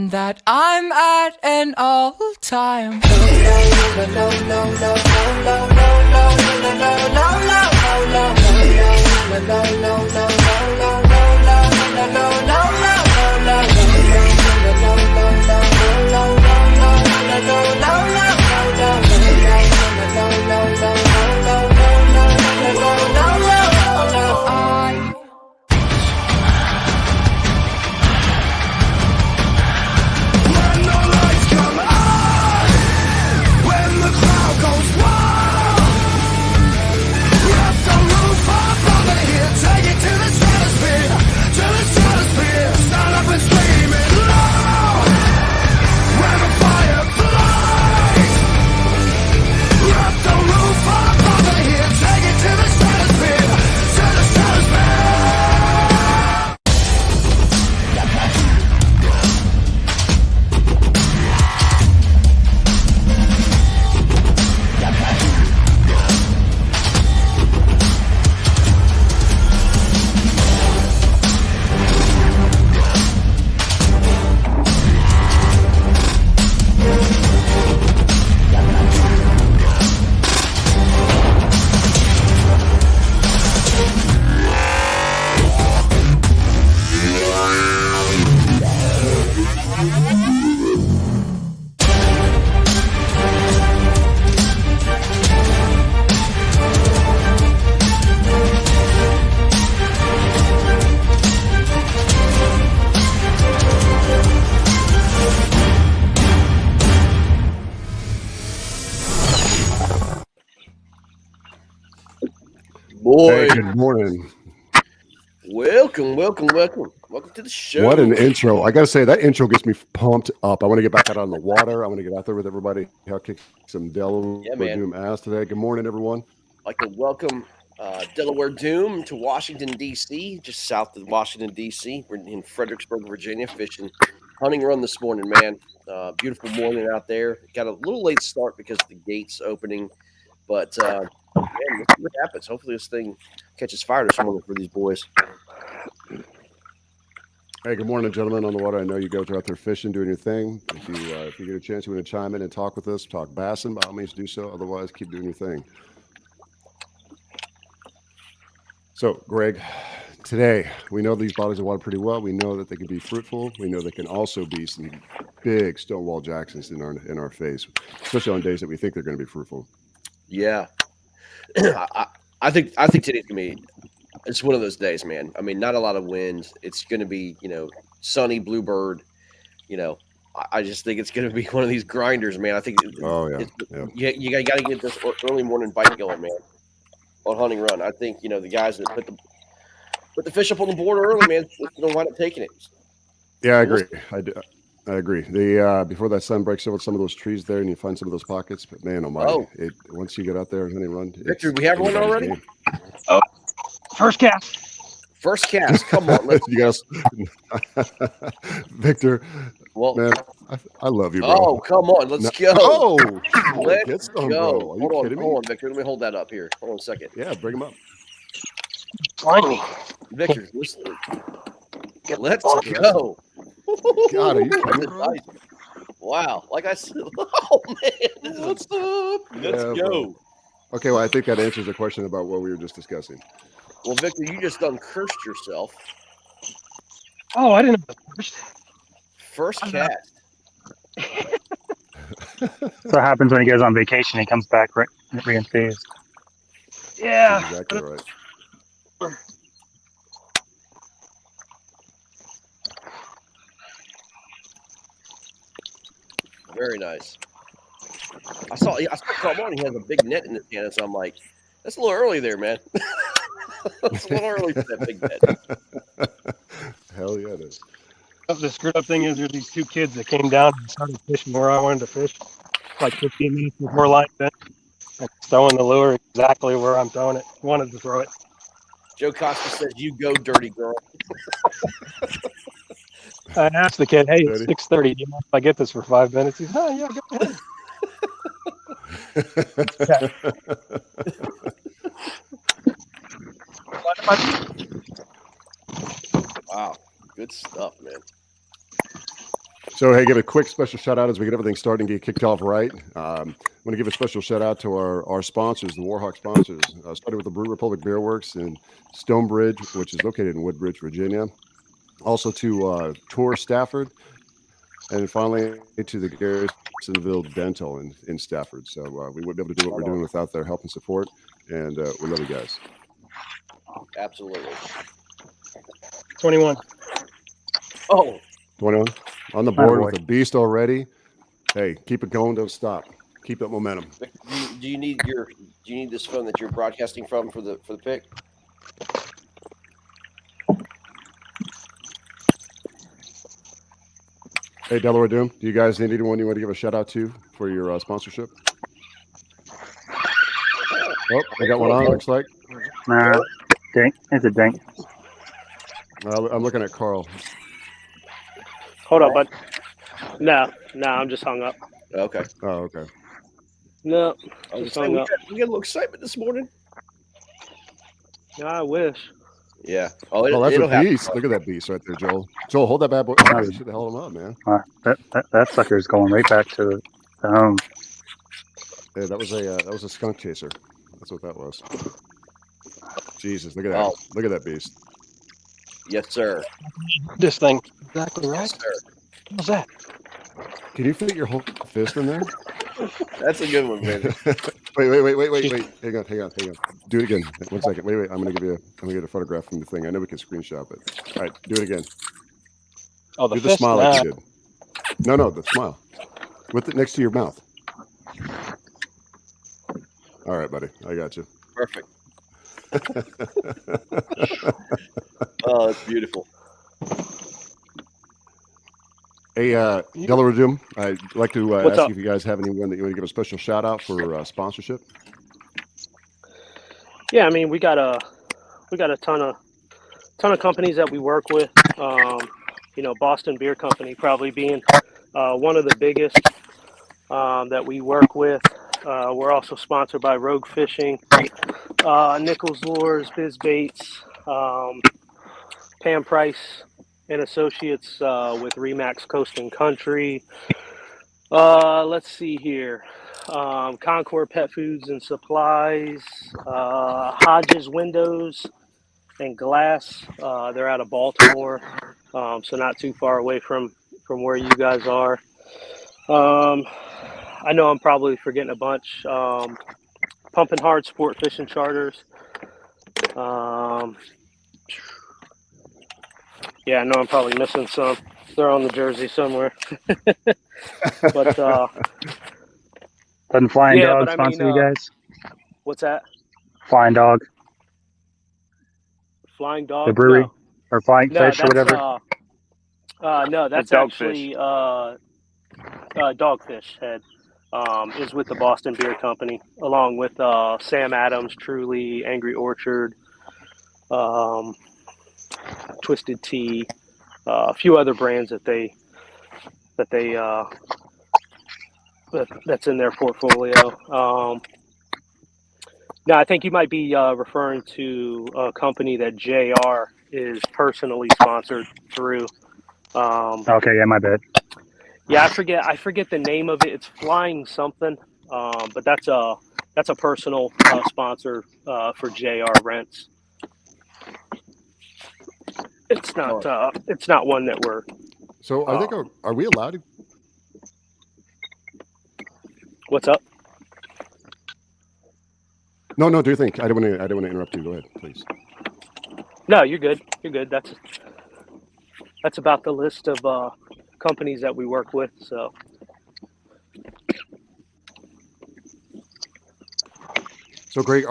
and that I'm at an all-time. Boy, hey, good morning. welcome to the show. What an intro. I got to say, that intro gets me pumped up. I want to get back out on the water. I want to get out there with everybody. I'll kick some Delaware Doom ass today. Good morning, everyone. I'd like to welcome Delaware Doom to Washington, D.C., just south of Washington, D.C. We're in Fredericksburg, Virginia, fishing hunting run this morning, man. Beautiful morning out there. Got a little late start because of the gates opening, but man, let's see what happens. Hopefully this thing catches fire this morning for these boys. Hey, good morning, gentlemen on the water. I know you guys are out there fishing, doing your thing. If you get a chance, you want to chime in and talk with us, talk bassing, by all means do so. Otherwise, keep doing your thing. So, Greg, today we know these bodies of water pretty well. We know that they can be fruitful. We know they can also be some big Stonewall Jacksons in our face, especially on days that we think they're going to be fruitful. Yeah, I think today's gonna be. It's one of those days, man. I mean, not a lot of wind. It's gonna be, sunny, bluebird. I just think it's gonna be one of these grinders, man. I think. You got to get this early morning bite going, man. On hunting run, I think the guys that put the fish up on the board early, man, don't wind up taking it. Yeah, I agree. I agree. Before that sun breaks over some of those trees there, and you find some of those pockets. But man, once you get out there and hunting run, Victor, we have one already. Oh, first cast. Come on, let's. You guys, Victor. Well, man, I love you, bro. Oh, come on, let's go. Oh, let's go. Bro. Hold on, Victor. Let me hold that up here. Hold on a second. Yeah, bring him up. Find me, Victor. Listen. Let's go. God, are you kidding, bro? Wow, like I said, oh man, what's up? Let's go. Bro. Okay, well, I think that answers the question about what we were just discussing. Well, Victor, you just uncursed yourself. Oh, I didn't know the first cast. That's what happens when he goes on vacation. He comes back reinstated. Yeah, that's exactly right. Very nice. I saw come on. He has a big net in his hand, so I'm like, that's a little early there, man. That's a little early for that big net. Hell yeah, it is. The screwed up thing is there's these two kids that came down and started fishing where I wanted to fish, like 15 minutes before light then. And throwing the lure exactly where I'm throwing it. Wanted to throw it. Joe Costa says, "You go, dirty girl." I asked the kid, "Hey, it's 6:30. Do you mind if I get this for 5 minutes?" He's, "Oh yeah, go ahead." Wow, good stuff, man. So, hey, give a quick special shout out as we get everything started and get kicked off right. I want to give a special shout out to our sponsors, the Warhawks sponsors. Started with the Brew Republic Beer Works in Stonebridge, which is located in Woodbridge, Virginia. Also to Tour Stafford, and finally to the Garrisonville Dental in Stafford. So we wouldn't be able to do what we're doing without their help and support, and we love you guys. Absolutely. 21. Oh, 21 on the board with a beast already. Hey, keep it going, don't stop. Keep that momentum. do you need this phone that you're broadcasting from for the pick? Hey, Delaware Doom, do you guys need anyone you want to give a shout out to for your sponsorship? Oh, I got one on, looks like. Nah, dink. It's a dink. I'm looking at Carl. Hold up, bud. No, I'm just hung up. Okay. Oh, okay. No, I was just saying, hung up. we got a little excitement this morning. I wish. Yeah. Oh, that's it'll a beast. Look at that beast right there, Joel. Joel, hold that bad boy. Oh, you should have held him up, man. That sucker's going right back to home. Yeah, that was a skunk chaser. That's what that was. Jesus, look at that. Oh. Look at that beast. Yes, sir. This thing. Exactly right. Yes, sir. What's that? Can you fit your whole fist in there? That's a good one, man. Wait. Hang on. Do it again. 1 second. Wait. I'm gonna get a photograph from the thing. I know we can screenshot, but all right, do it again. Oh, the Do the fist? smile like you did. No, the smile. With it next to your mouth. All right, buddy. I got you. Perfect. Oh, it's beautiful. Hey, Delaware Jim, I'd like to What's ask up? if you guys have anyone that you want to give a special shout out for sponsorship. Yeah, I mean, we got a ton of companies that we work with. Boston Beer Company probably being one of the biggest that we work with. We're also sponsored by Rogue Fishing, Nichols Lures, Biz Baits, Pam Price and Associates with Remax Coast and Country. Let's see here. Concord Pet Foods and Supplies, Hodges Windows and Glass. They're out of Baltimore, so not too far away from where you guys are. I know I'm probably forgetting a bunch. Pumping Hard Sport Fishing Charters. Yeah, I know I'm probably missing some. They're on the jersey somewhere. But Doesn't Flying Yeah, Dog but I sponsor mean, you guys? what's that? Flying Dog, Flying Dog? the brewery, No. or Flying No, Fish or whatever. No, that's Dogfish. actually Dogfish Head. Is with the Boston Beer Company, along with Sam Adams, Truly, Angry Orchard, Twisted Tea, a few other brands that's in their portfolio. Now, I think you might be referring to a company that JR is personally sponsored through. Okay, yeah, my bad. Yeah, I forget the name of it. It's Flying something, but that's a personal sponsor for JR Rents. It's not one that we're. So I think are we allowed to? What's up? No, do you think? I don't want to interrupt you. Go ahead, please. No, you're good. You're good. That's about the list of companies that we work with. So. So Greg,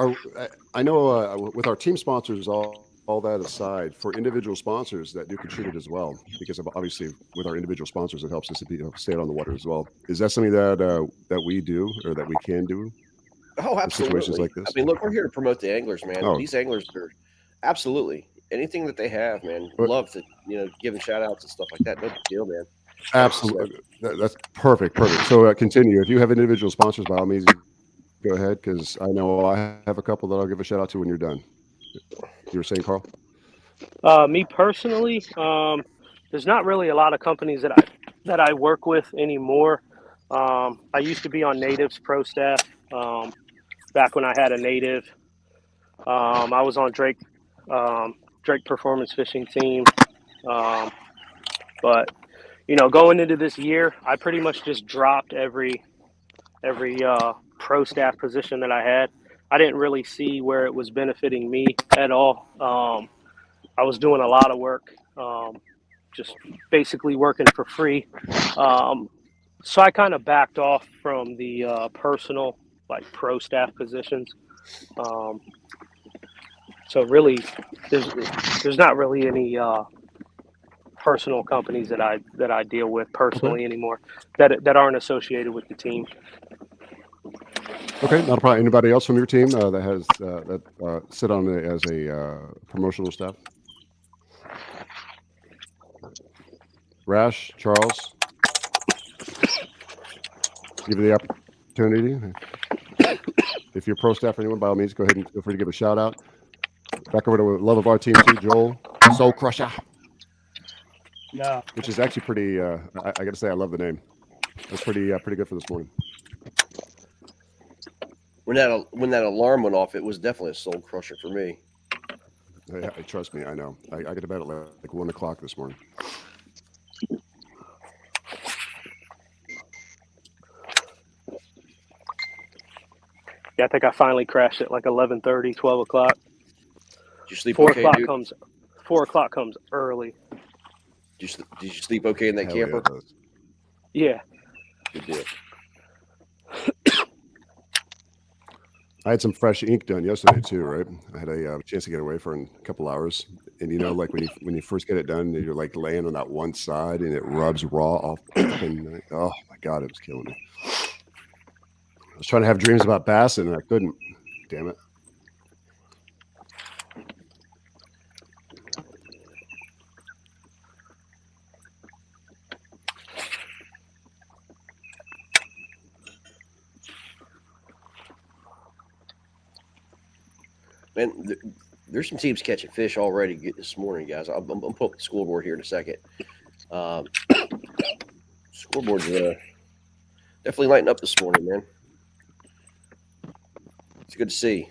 I know with our team sponsors, all that aside, for individual sponsors that do contribute as well, because obviously with our individual sponsors, it helps us to stay out on the water as well. Is that something that we do or that we can do? Oh, absolutely. Situations like this. I mean, look, we're here to promote the anglers, man. Oh. These anglers are absolutely anything that they have, man. Love to, giving shout outs and stuff like that. No big deal, man. Absolutely. That's perfect. So continue. If you have individual sponsors, by all means, go ahead, because I know I have a couple that I'll give a shout out to when you're done. You were saying, Carl? Me personally, there's not really a lot of companies that that I work with anymore. I used to be on Native's pro staff back when I had a Native. I was on Drake Performance Fishing Team. But going into this year, I pretty much just dropped every pro staff position that I had. I didn't really see where it was benefiting me at all. I was doing a lot of work, just basically working for free. So I kind of backed off from the personal, like pro staff positions. So really, there's not really any personal companies that I deal with personally anymore that aren't associated with the team. Okay, not a problem. Anybody else from your team that has that sit on it as a promotional staff? Rash, Charles, give you the opportunity. If you're pro staff or anyone, by all means, go ahead and feel free to give a shout out. Back over to love of our team too, Joel, Soul Crusher. No. Which is actually pretty. I got to say, I love the name. That's pretty good for this morning. When that alarm went off, it was definitely a soul crusher for me. Trust me, I know. I got to bed at like 1 o'clock this morning. Yeah, I think I finally crashed at like 11:30, 12 o'clock. Did you sleep 4 okay, o'clock dude? comes. 4 o'clock comes early. Did you sleep okay in that camper? Yeah. Good deal. I had some fresh ink done yesterday too, right? I had a chance to get away for a couple hours, and like when you first get it done, you're like laying on that one side, and it rubs raw off. And oh my god, it was killing me. I was trying to have dreams about bass, and I couldn't. Damn it. Man, there's some teams catching fish already this morning, guys. I'm pulling up the scoreboard here in a second. Scoreboard's definitely lighting up this morning, man. It's good to see.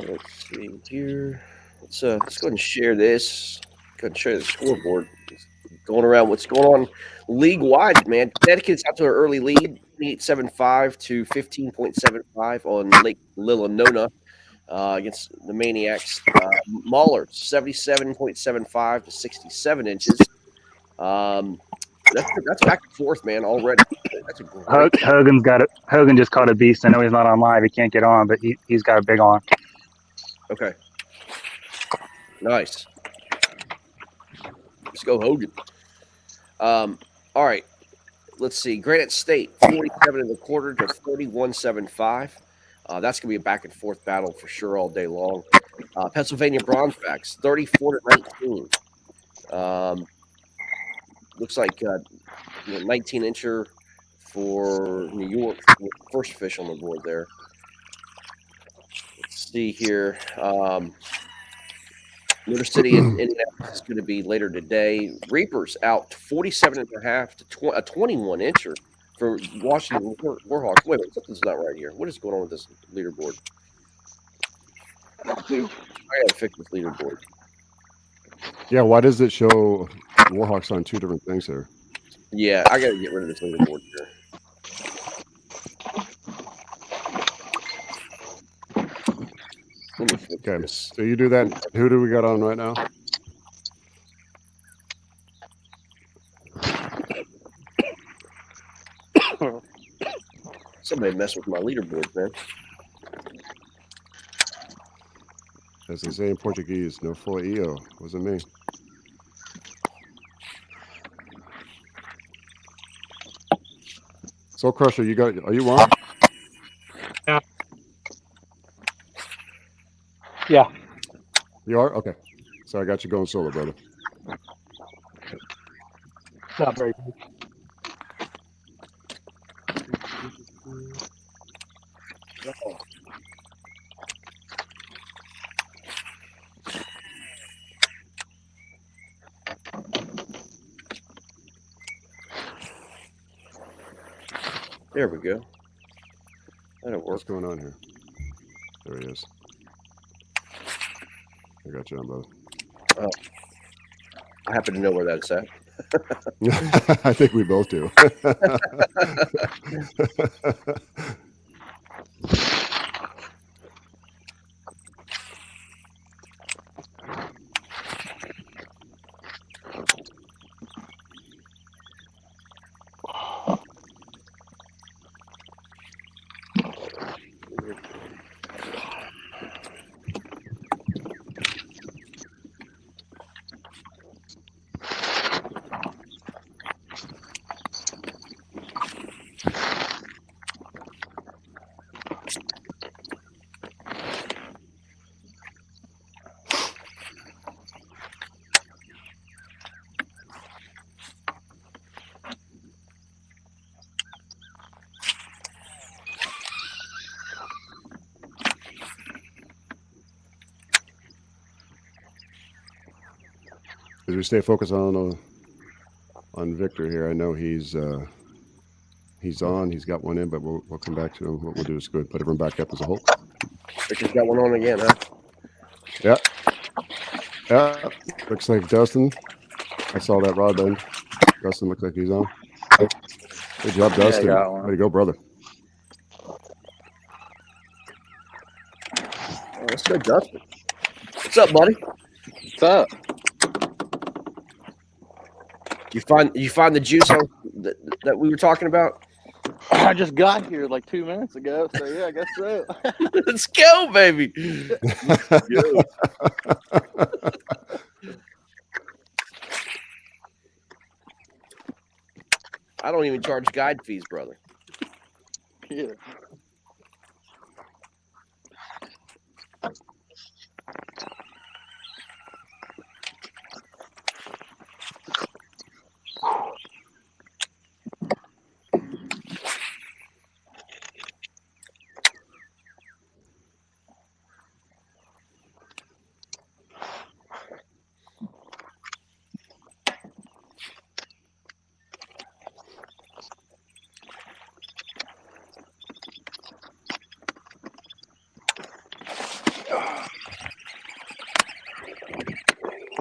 Let's see here. Let's go ahead and share this. Go ahead and share the scoreboard. It's going around what's going on league wide, man. Connecticut's out to an early lead, 28.75 to 15.75 on Lake Lillonona against the Maniacs. Mahler, 77.75 to 67 inches. That's back and forth, man, already. That's a great Hogan just caught a beast. I know he's not on live. He can't get on, but he's got a big on. Okay. Nice. Let's go, Hogan. All right. Let's see. Granite State, 47.25 to 41.75. That's going to be a back and forth battle for sure all day long. Pennsylvania Bronzebacks, 34 to 19. Looks like 19-incher for New York. First fish on the board there. Let's see here. Motor City in Indianapolis is going to be later today. Reapers out 47.5 to a 21-incher for Washington Warhawks. Wait, something's not right here. What is going on with this leaderboard? I got to fix this leaderboard. Yeah, why does it show Warhawks on two different things here? Yeah, I got to get rid of this leaderboard here. Okay, so you do that. Who do we got on right now? Somebody messed with my leaderboard, man. As they say in Portuguese, no foi eu. Wasn't me. Soul Crusher, are you on? Yeah. You are? Okay. So I got you going solo, brother. Not very good. There we go. That'll work. What's going on here? There he is. I got you on, brother. I happen to know where that's at. I think we both do. As we stay focused on Victor here, I know he's on. He's got one in, but we'll come back to him. What we'll do is go ahead and put everyone back up as a whole. Victor's got one on again, huh? Yeah. Yeah. Looks like Dustin. I saw that rod bend. Dustin looks like he's on. Good job, Dustin. I got one. Way to go, brother. Oh, let's go, Dustin. What's up, buddy? What's up? You find the juice that we were talking about? I just got here like 2 minutes ago, so yeah, I guess so. Let's go, baby. I don't even charge guide fees, brother. Yeah.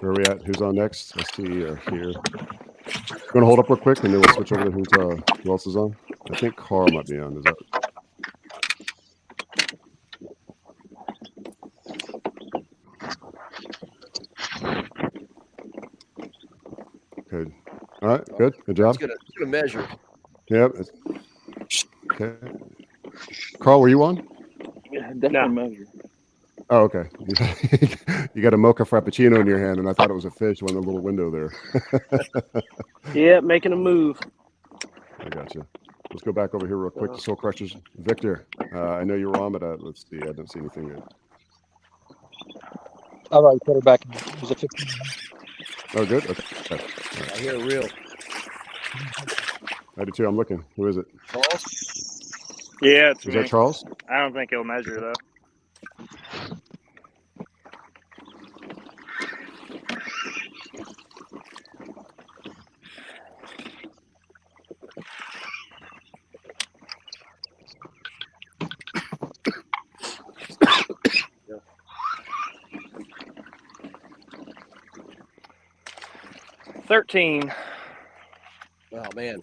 Where are we at? Who's on next? Let's see here. Going to hold up real quick, and then we'll switch over to who else is on. I think Carl might be on. Is that? Good. All right. Good. Good job. It's gonna measure. Yep. Okay. Carl, were you on? Yeah, definitely measure. Oh, okay. You got a mocha frappuccino in your hand, and I thought it was a fish on the little window there. Yeah, making a move. I got you. Let's go back over here real quick to Soul Crushers. Victor, I know you were on, but let's see. I didn't see anything yet. All right, put her back. It was a 15. Oh, good. Okay. I hear a reel. I do too. I'm looking. Who is it? Charles? Yeah, it's Is me. that Charles? I don't think he'll measure though. Yeah. 13. Oh man,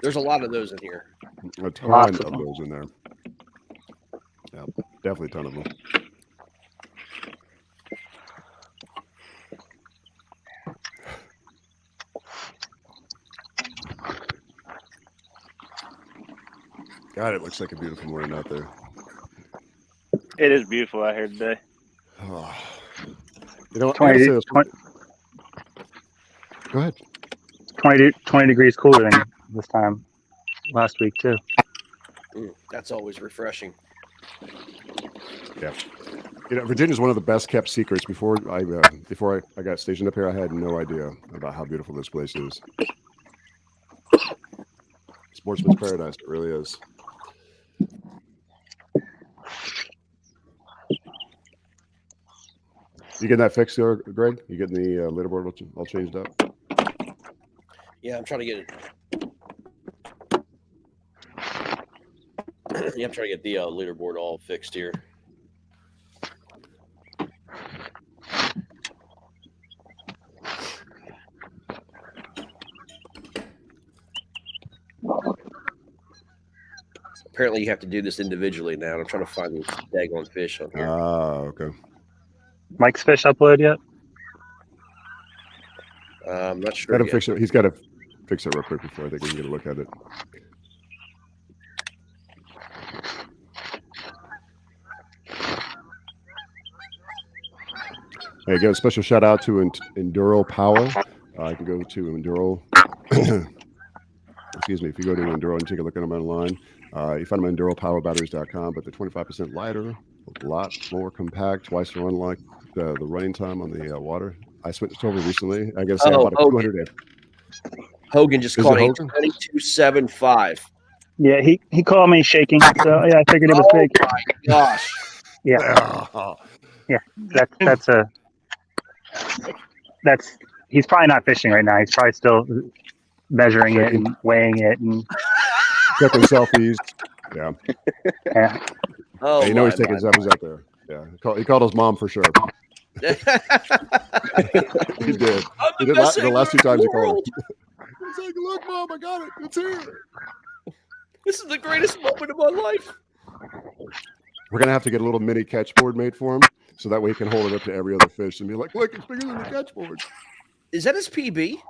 there's a lot of those in here. A ton Lots of of them. those in there. Yeah, definitely a ton of them. God, it looks like a beautiful morning out there. It is beautiful out here today. Oh. You know, I gotta 20, say this. 20, Go ahead. 20 degrees cooler than this time last week too. That's always refreshing. Yeah. Virginia's one of the best kept secrets. Before I got stationed up here, I had no idea about how beautiful this place is. Sportsman's paradise, it really is. You getting that fixed there, Greg? You getting the leaderboard all changed up? Yeah, I'm trying to get it. Yeah, I'm trying to get the leaderboard all fixed here. Apparently, you have to do this individually now. I'm trying to find these daggone fish on here. Okay. Mike's fish upload yet? I'm not sure. Fix it. He's got to fix it real quick before I think we can get a look at it. Hey, give a special shout out to Enduro Power. I can go to Enduro. Excuse me. If you go to Enduro and take a look at them online, you find them at EnduroPowerBatteries.com. But they're 25% lighter, a lot more compact, twice the run like the running time on the water. I switched over recently. I got to say about a 200. Hogan just called it 22.75. Yeah, he called me shaking. So yeah, I figured it was big. Oh my gosh. Yeah. Yeah. That's he's probably not fishing right now. He's probably still measuring it and weighing it and taking selfies. Yeah. Yeah. Oh, hey, you know he's taking selfies out there. Yeah. He called his mom for sure. He did. He did the last two times he called her. He's like, look, Mom, I got it. It's here. This is the greatest moment of my life. We're going to have to get a little mini catch board made for him so that way he can hold it up to every other fish and be like, look, it's bigger than the catch board. Is that his PB?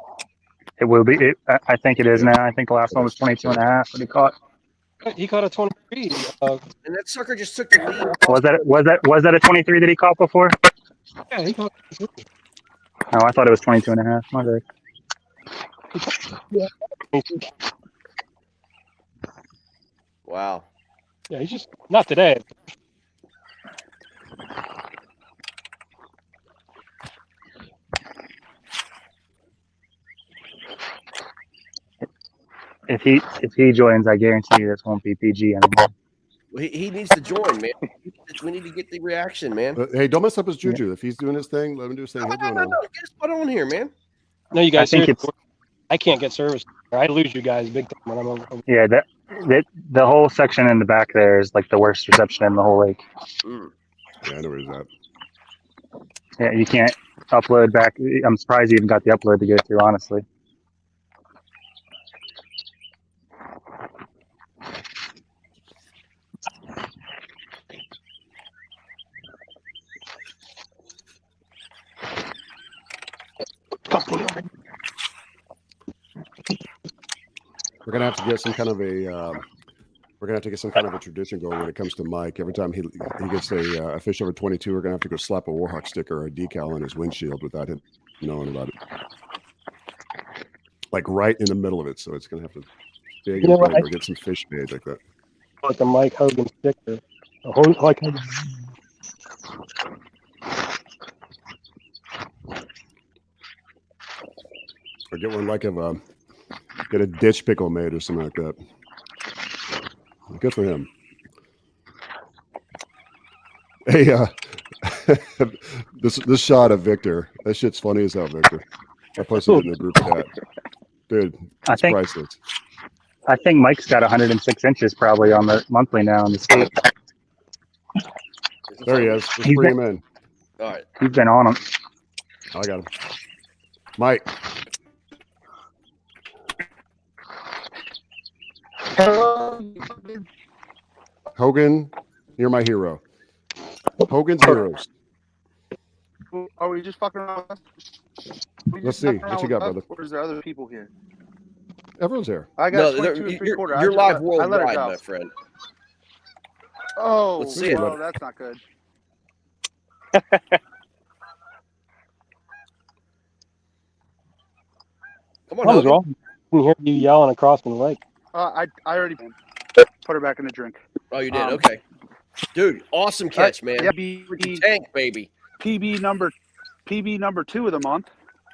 It will be. I think it is now. I think the last one was 22.5 that he caught. He caught a 23. And that sucker just took the lead. Was that a 23 that he caught before? Yeah, he caught. Oh, I thought it was 22.5. My bad. Yeah. Wow. Yeah, he's just not today. If he joins, I guarantee you this won't be PG anymore. Well, he needs to join, man. We need to get the reaction, man. Hey, don't mess up his juju. Yeah. If he's doing his thing, let him do his thing. No. Get his butt on here, man. No, you guys. I can't get service. I lose you guys big time when I'm over. Yeah, the whole section in the back there is like the worst reception in the whole lake. Yeah, I know where he's at. Yeah, you can't upload back. I'm surprised you even got the upload to go through, honestly. We're gonna have to get some kind of a tradition going when it comes to Mike. Every time he gets a fish over 22, we're gonna have to go slap a Warhawk sticker or a decal on his windshield without him knowing about it. Like right in the middle of it, so it's gonna have to dig or get some fish made like that. Like a Mike Hogan sticker. Or get one like get a ditch pickle made or something like that. Good for him. Hey, this shot of Victor, that shit's funny as hell, Victor. I posted it in the group chat. Dude, it's priceless. I think Mike's got 106 inches probably on the monthly now on the state. There he is. Let's bring him in. All right. He's been on him. I got him. Mike. Hogan, you're my hero. Hogan's heroes. Are we just fucking around? Let's see. What you got, brother? Or is there other people here? Everyone's here. I got 22 and 3/4. You're live worldwide, my friend. Oh, let's see it. Oh, that's not good. Come on, Hogan. Wrong? I can hear you yelling across the lake. I already put her back in the drink. Oh, you did? Okay. Dude, awesome catch, man. Yeah, Freaking tank, baby. PB number 2 of the month.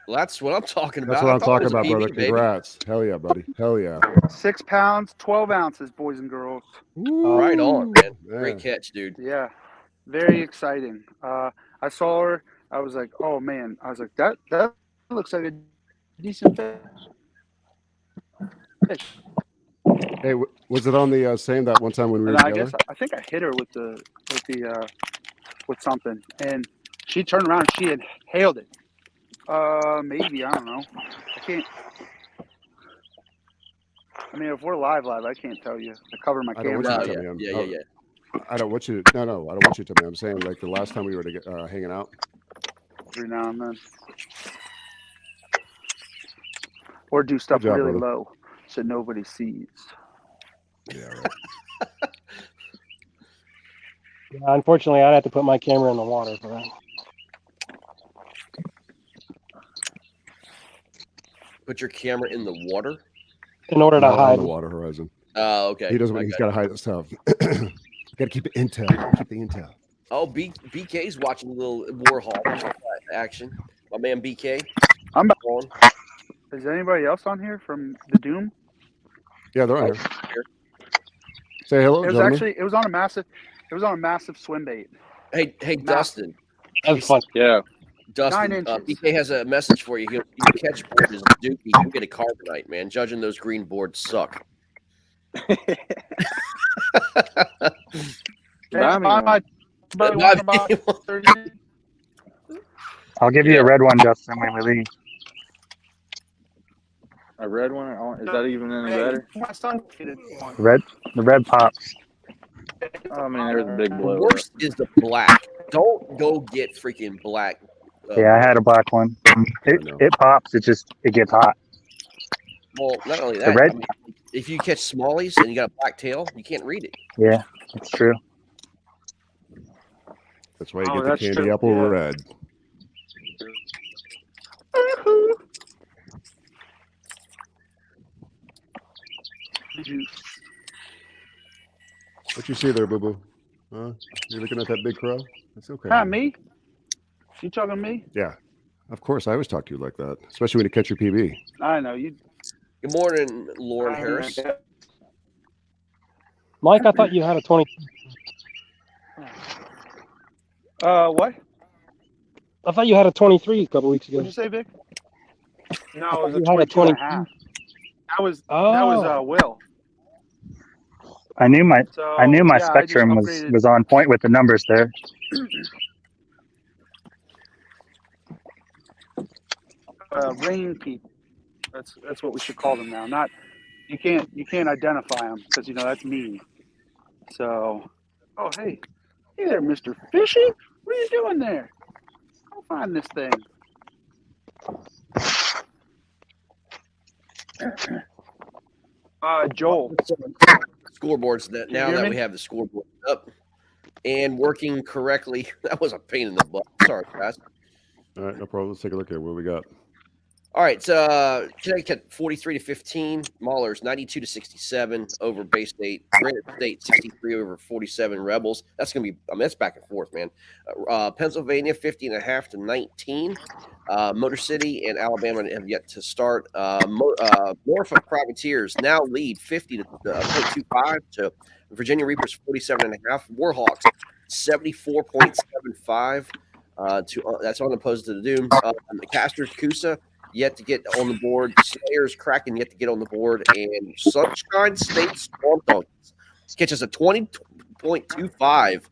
Well, that's what I'm talking about. That's what I I'm thought it talking was a about, PB, brother. baby. Congrats. Hell yeah, buddy. Hell yeah. 6 pounds, 12 ounces, boys and girls. Right on, man. Great catch, dude. Yeah, very exciting. I saw her. I was like, oh man. I was like, that looks like a decent fish. Hey, was it on the same that one time when we were And I together? guess I think I hit her with something, and she turned around and she inhaled it. Maybe, I don't know. I can't. I mean, if we're live, I can't tell you. I cover my I don't camera. want you to No, tell me. yeah. I don't want you to. No, I don't want you to tell me. I'm saying like the last time we were hanging out. Every now and then. Or do stuff Good job, really brother. low so nobody sees. Yeah, right. Yeah, unfortunately, I'd have to put my camera in the water for that. Put your camera in the water. In order to Not on hide. the water horizon. Oh, okay. He doesn't. Okay. He's got to hide his stuff. Got to keep the intel. Keep the intel. Oh, BK's watching a little Warhawks action. My man BK. I'm back. On. Is anybody else on here from the Doom? Yeah, they're on here. Say hello, It was gentlemen. actually it was on a massive swim bait. Hey, Dustin. That's fun. Yeah. 9 Dustin, inches. BK has a message for you. You catch board is Dookie. You get a carbonite, man. Judging those green boards suck. Buy me one. I'll give you a red one, Justin, when we leave. A red one? Is that even any better? My son did one. The red pops. I mean, there's a big The blow. worst is the black. Don't go get freaking black. Yeah, I had a black one. It pops. It gets hot. Well, not only The that, red- I mean, if you catch smallies and you got a black tail, you can't read it. Yeah, it's true. That's why you Oh, get the that's candy true. apple Yeah. red. What you see there, boo boo? Huh? You looking at that big crow? That's okay. Not me. You talking to me? Yeah, of course. I always talk to you like that, especially when you catch your PB. I know you. Good morning, Lauren Harris. Mike, I thought you had a 20. What? I thought you had a 23 a couple weeks ago. What'd you say, Vic? No, it was You a had a 22 and a 22. half. That was Oh. Will. I knew my So I knew my yeah, I just spectrum upgraded- was on point with the numbers there. Rain people. That's what we should call them now. Not you can't identify them because that's me. So, oh hey there, Mr. Fishy, what are you doing there? Go find this thing. Joel. Scoreboards now hear that me? we have the scoreboard up and working correctly. That was a pain in the butt. Sorry, guys. All right, no problem. Let's take a look here. What we got? All right, Connecticut 43-15, Maulers 92-67 over Bay State, Granite State 63 over 47 Rebels. That's gonna be, that's back and forth, man. Pennsylvania 50.5 to 19. Motor City and Alabama have yet to start. Norfolk Privateers now lead 50.25 to Virginia Reapers 47.5. Warhawks 74.75 that's unopposed to the Doom. The Casters Coosa yet to get on the board. Slayers Kraken yet to get on the board, and Sunshine State Storm Donkeys catches a 20.25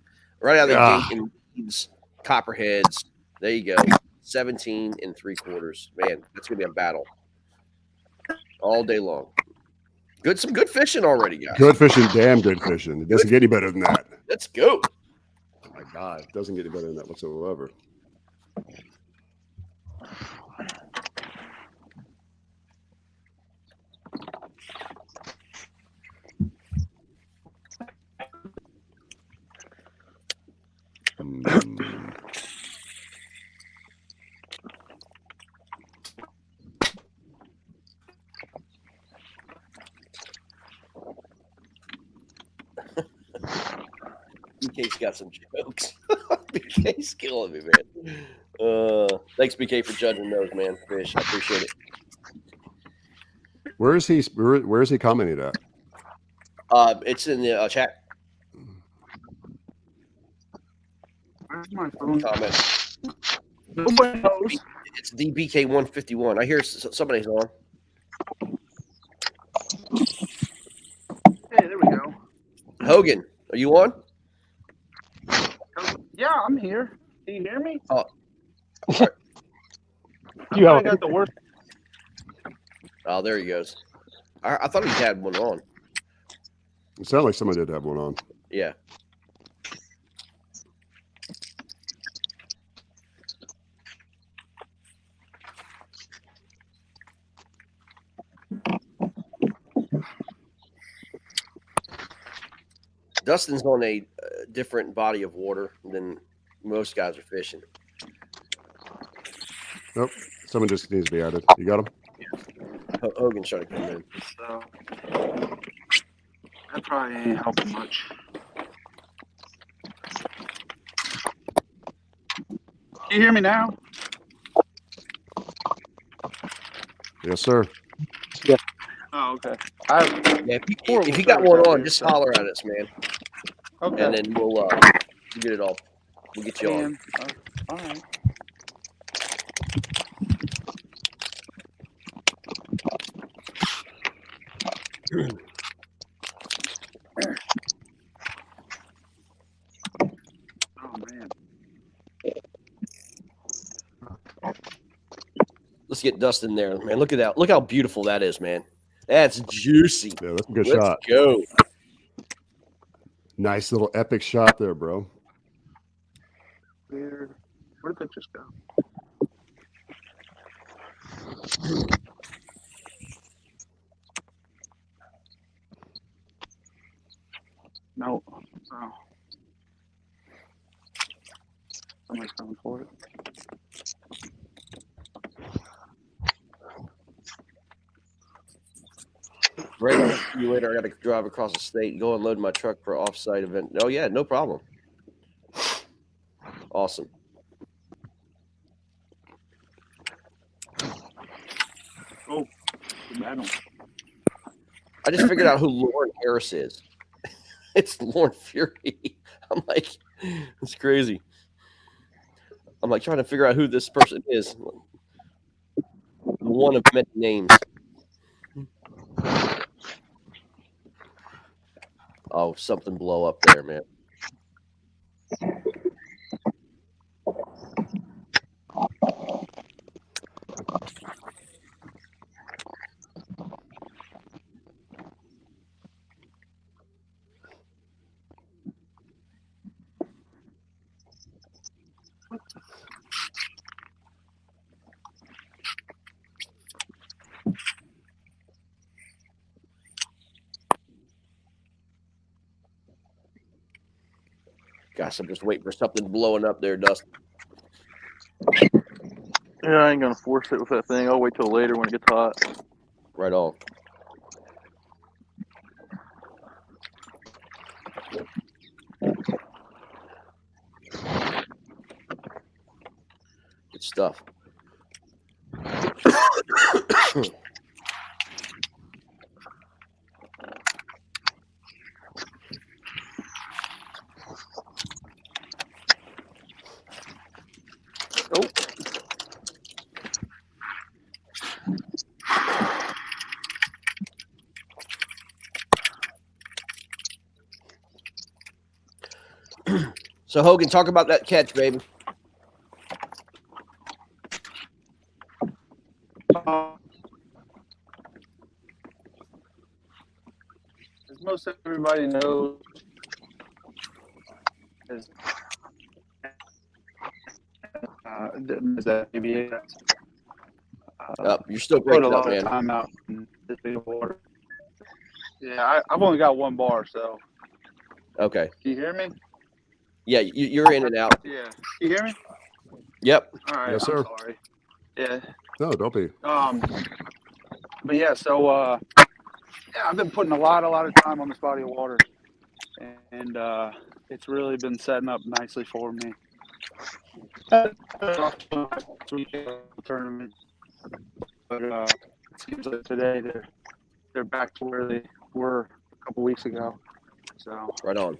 right out of the gate and leads Copperheads. There you go, 17 3/4. Man, that's gonna be a battle all day long. Some good fishing already, guys. Good fishing, damn good fishing. It doesn't get any better than that. Let's go. Oh my God, it doesn't get any better than that whatsoever. BK's got some jokes. BK's killing me, man. Thanks, BK, for judging those, man. Fish, I appreciate it. Where is he commenting at? It's in the chat Where's my phone? comment. Nobody knows. It's DBK 151. I hear somebody's on. Hey, there we go. Hogan, are you on? Yeah, I'm here. Can you hear me? You I have got the worst. Oh, there he goes. I thought he had one on. It sounded like somebody did have one on. Yeah. Dustin's on a different body of water than most guys are fishing. Nope. Someone just needs to be added. You got him? Hogan's trying to come in. So that probably ain't helping much. Can you hear me now? Yes, sir. Oh, okay. Yeah, if you got one on, just holler at us, man. Okay. And then we'll get it all. We'll get you on. Man, all right. Oh man. Let's get Dustin there, man. Look at that. Look how beautiful that is, man. That's juicy. Yeah, that's a good Let's shot. go. Nice little epic shot there, bro. Where did that just go? No. Oh. Somebody's coming for it. Right. I'll see you later. I got to drive across the state and go unload my truck for an offsite event. Oh, yeah, no problem. Awesome. Oh, the battle. I just figured out who Lauren Harris is. It's Lauren Fury. I'm like, it's crazy. I'm like trying to figure out who this person is. One of many names. Oh, something blow up there, man. Gosh, I'm just waiting for something blowing up there, Dustin. Yeah, I ain't gonna force it with that thing. I'll wait till later when it gets hot. Right on. Good stuff. Oh, So, Hogan, talk about that catch, baby. As most everybody knows, is that maybe You're still put breaking a up, lot of man. time out in this big of water. Yeah, I've only got one bar, so Okay. can you hear me? Yeah, you're in and out. Yeah, can you hear me? Yep. All right, Yes, I'm sir. sorry. Yeah. No, don't be. But yeah, so yeah, I've been putting a lot of time on this body of water, and it's really been setting up nicely for me. Tournament, but it seems like today they're back to where they were a couple weeks ago. So Right on.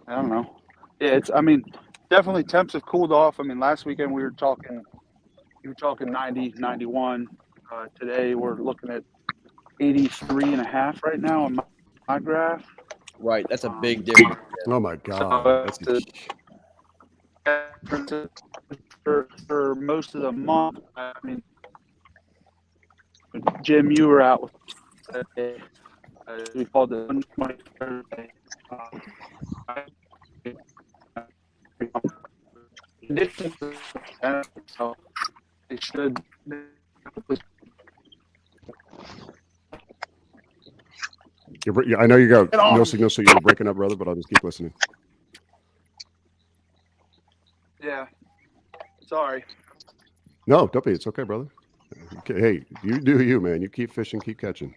I don't know. Yeah, I mean, definitely temps have cooled off. I mean, last weekend you were talking 90, 91. Today we're looking at 83 and a half right now on my graph. Right. That's a big difference. Oh my God. For most of the month. I mean, Jim, you were out with that day. We called it 120 Thursday. So they should. I know you got no signal, so you're breaking up, brother, but I'll just keep listening. Yeah. Sorry. No, don't be. It's okay, brother. Okay, hey, you do you, man. You keep fishing, keep catching.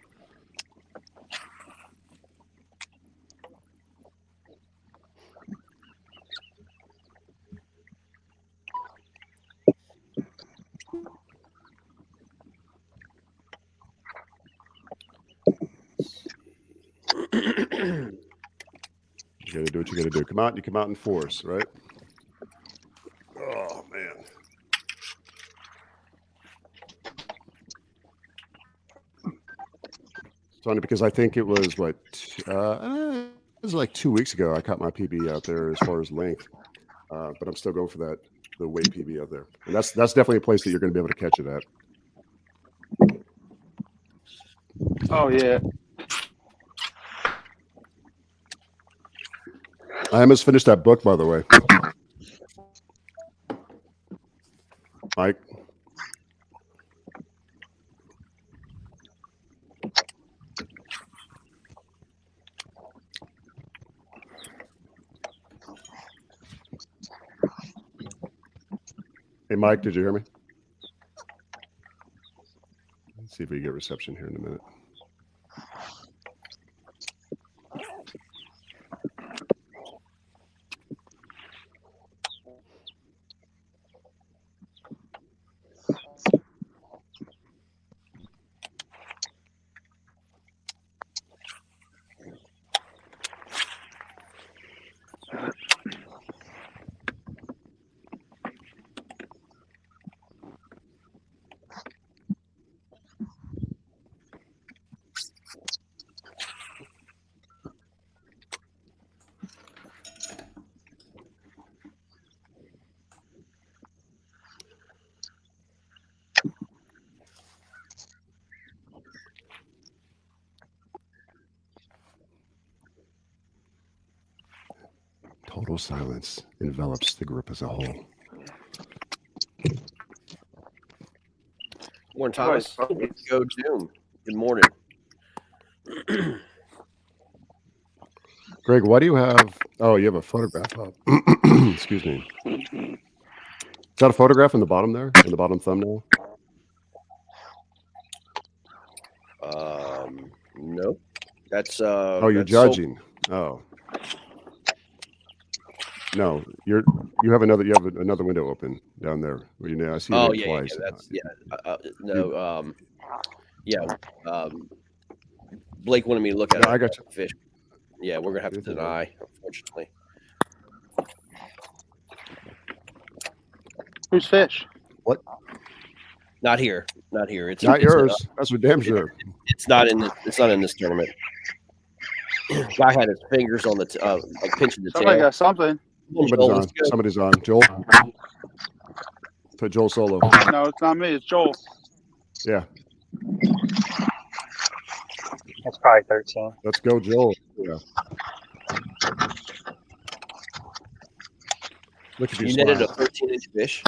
You got to do what you got to do. Come out, you come out in force, right? Oh, man. It's funny because I think it was it was like 2 weeks ago I caught my PB out there as far as length, but I'm still going for the weight PB out there, and that's definitely a place that you're going to be able to catch it at. Oh yeah. I almost finished that book, by the way. Mike. Hey, Mike, did you hear me? Let's see if we get reception here in a minute. Total silence envelops the group as a whole. Morning, Thomas. Go Zoom. Good morning. Greg, why do you have? Oh, you have a photograph up. Excuse me. Is that a photograph in the bottom there, in the bottom thumbnail? Nope. That's Oh, you're that's judging. Oh. No, you have another window open down there. Where I see you there twice. Blake wanted me to look at it. I got you. Fish. Yeah, we're gonna have to deny, unfortunately. Who's fish? What? Not here. Not here. It's not yours. That's for damn sure. It's not in this. It's not in this tournament. Guy had his fingers on the like pinching the Somebody tail. got something. Somebody's on. Joel. Put Joel solo. No, it's not me. It's Joel. Yeah. That's probably 13. Let's go, Joel. Yeah. Look at you netted a 13-inch fish.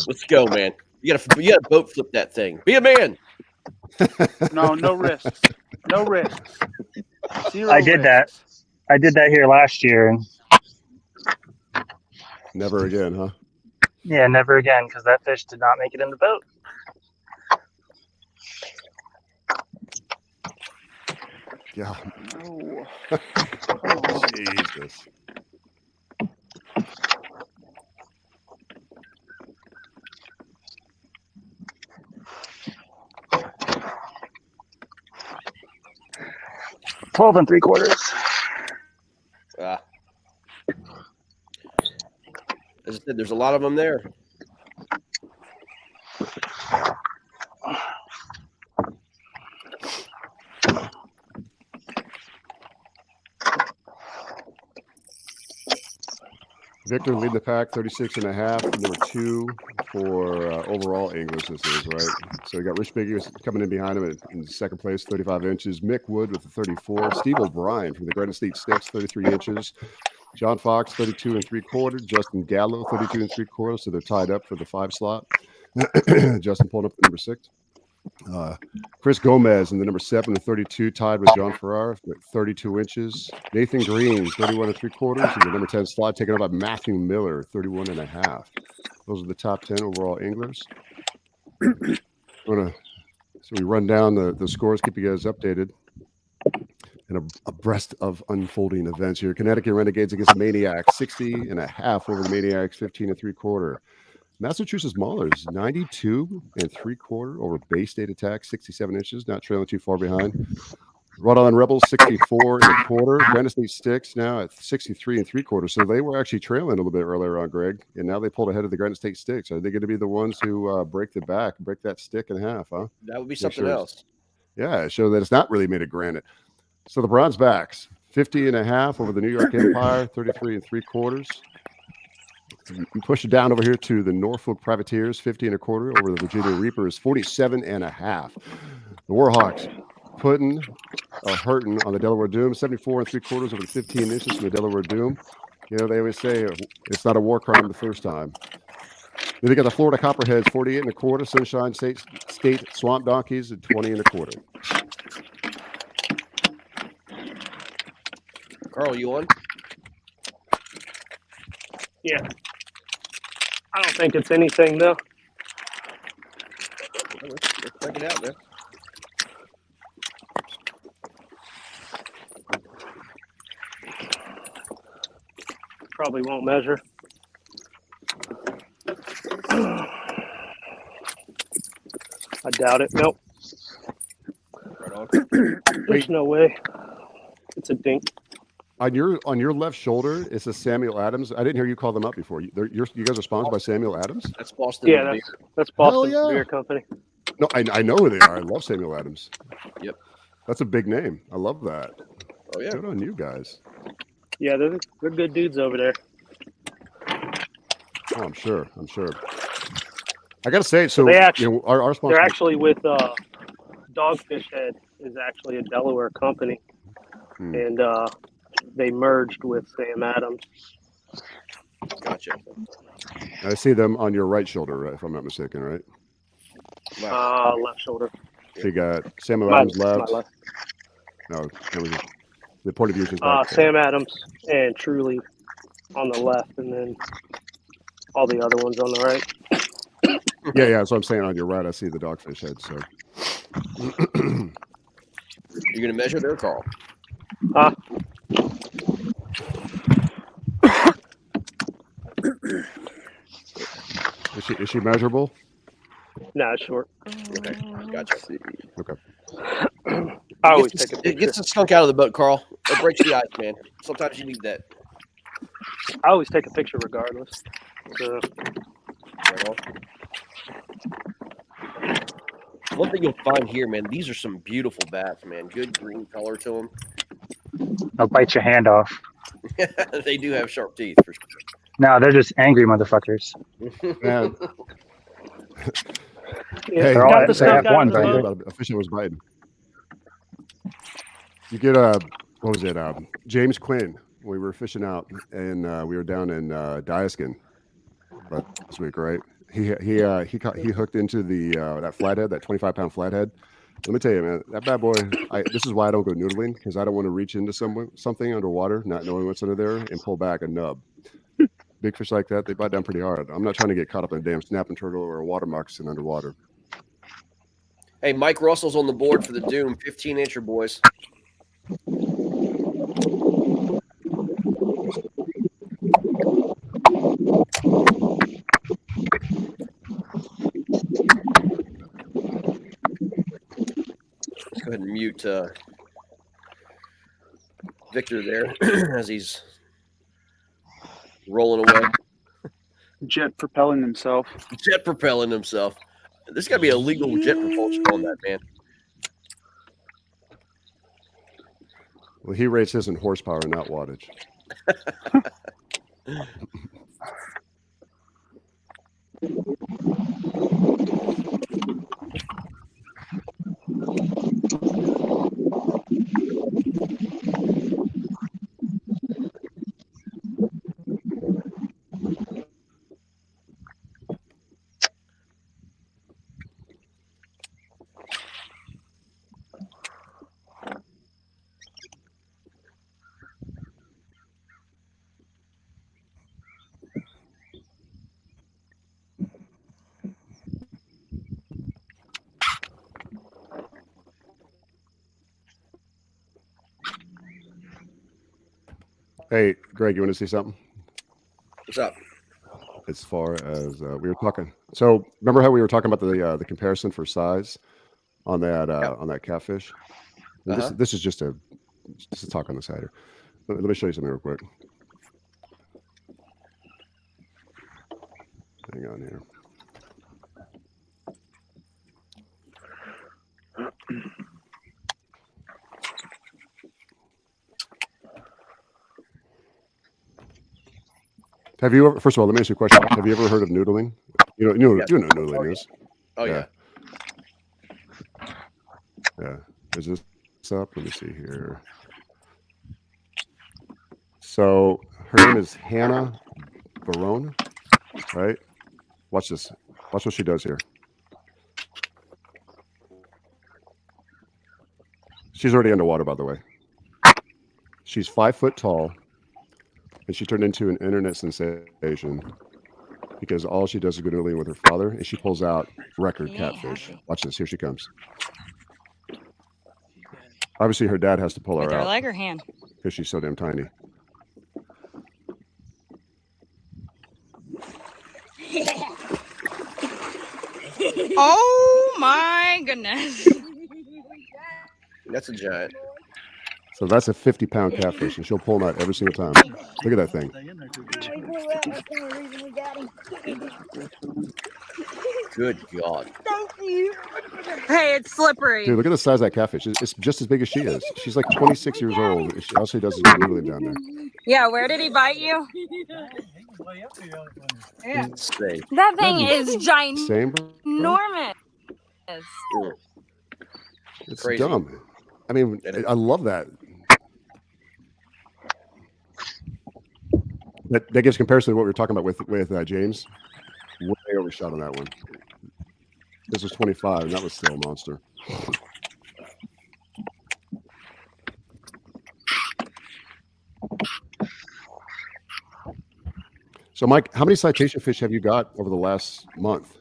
Let's go, man. You gotta boat flip that thing. Be a man. No risks. No risks. Zero I did that. risks. I did that here last year, and never again, huh? yeah, never again, because that fish did not make it in the boat. Yeah. No. Jesus. $12 3/4. As I said, there's a lot of them there. Victor leading the pack, 36.5. Number 2 for overall anglers, this is, right? So we got Rich Biggers coming in behind him in second place, 35 inches. Mick Wood with the 34. Steve O'Brien from the Granite State Sticks, 33 inches. John Fox, 32 3/4. Justin Gallo, 32 3/4. So they're tied up for the 5 slot. Justin pulling up the number 6. Chris Gomez in the number 7 and 32, tied with John Farrar with 32 inches. Nathan Green, 31 3/4, in the number 10 slot, taken up by Matthew Miller, 31.5. Those are the top 10 overall anglers. So we run down the scores, keep you guys updated. And abreast of unfolding events here. Connecticut Renegades against the Maniacs, 60.5 over the Maniacs, 15 3/4. Massachusetts Maulers, 92 3/4 over Bay State Attack, 67 inches, not trailing too far behind. Rhode Island Rebels, 64 1/4. Granite State Sticks now at 63 3/4. So they were actually trailing a little bit earlier on, Greg, and now they pulled ahead of the Granite State Sticks. Are they going to be the ones who break that stick in half, huh? That would be something else. Yeah, show that it's not really made of granite. So the Bronze Backs, 50.5 over the New York Empire, 33 3/4. You push it down over here to the Norfolk Privateers, 50 1/4 over the Virginia Reapers, 47.5. The Warhawks putting a hurting on the Delaware Doom, 74 3/4 over the 15 inches from the Delaware Doom. You know, they always say it's not a war crime the first time. Then they got the Florida Copperheads, 48 1/4. Sunshine State Swamp Donkeys at 20 1/4. Carl, you on? Yeah. I don't think it's anything though. Let's check it out, man. Probably won't measure. I doubt it. Nope. Right on. There's no way. It's a dink. On your left shoulder, it's a Samuel Adams. I didn't hear you call them up before. You guys are sponsored by Samuel Adams? That's Boston. Yeah, that's Boston yeah. Beer Company. No, I know who they are. I love Samuel Adams. Yep. That's a big name. I love that. Oh yeah. Good on you guys. Yeah, they're good dudes over there. Oh, I'm sure. I gotta say, so they actually, our sponsor. They're actually with Dogfish Head is actually a Delaware company, and they merged with Sam Adams. Gotcha. I see them on your right shoulder, right, if I'm not mistaken, right? Left shoulder. So you got Samuel Adams left. left. No, the point of view is back. Sam Adams and Truly on the left, and then all the other ones on the right. Yeah. So I'm saying on your right, I see the Dogfish Head. So You're gonna measure there, Carl? Is she measurable? No, it's short. Okay, gotcha. Okay. I always take a picture. It gets the skunk out of the boat, Carl. It breaks the ice, man. Sometimes you need that. I always take a picture regardless. So, one thing you'll find here, man, these are some beautiful bats, man. Good green color to them. They'll bite your hand off. They do have sharp teeth, for sure. No, they're just angry motherfuckers. Man. yeah, Hey, got the they skunk have out one, of the don't boat. A fish that was biting. You get what was it? James Quinn. We were fishing out, and we were down in Diaskin this week, right? He hooked into the that flathead, that 25-pound flathead. Let me tell you, man, that bad boy. This is why I don't go noodling, because I don't want to reach into something underwater, not knowing what's under there, and pull back a nub. Big fish like that, they bite down pretty hard. I'm not trying to get caught up in a damn snapping turtle or a water moccasin underwater. Hey, Mike Russell's on the board for the Doom, 15-incher, boys. Let's go ahead and mute Victor there as he's rolling away. Jet propelling himself. Jet propelling himself. There's got to be a legal jet propulsion on that, man. Well, he rates his in horsepower, not wattage. Hey, Greg, you want to see something? What's up? As far as we were talking, so remember how we were talking about the comparison for size on that catfish? This is just a talk on the side here. Let me show you something real quick. Hang on here. Have you ever? First of all, let me ask you a question. Have you ever heard of noodling? You know what noodling is. Oh yeah. Yeah. Is this up? Let me see here. So her name is Hannah Barone, right? Watch this. Watch what she does here. She's already underwater, by the way. She's 5 foot tall, and she turned into an internet sensation because all she does is go noodling with her father, and she pulls out record catfish. Watch this. Here she comes. Obviously, her dad has to pull her With her out leg or hand? because she's so damn tiny. Oh my goodness. That's a giant. So that's a 50-pound catfish, and she'll pull them out every single time. Look at that thing. Good God. Thank you. Hey, it's slippery. Dude, look at the size of that catfish. It's just as big as she is. She's like 26 years old. All she does is go noodling down there. Yeah, where did he bite you? Yeah. Safe. That thing is Same, bro? ginormous. It's Crazy. dumb. I mean, I love that. That gives comparison to what we were talking about with James. Way overshot on that one. This was 25, and that was still a monster. So, Mike, how many citation fish have you got over the last month?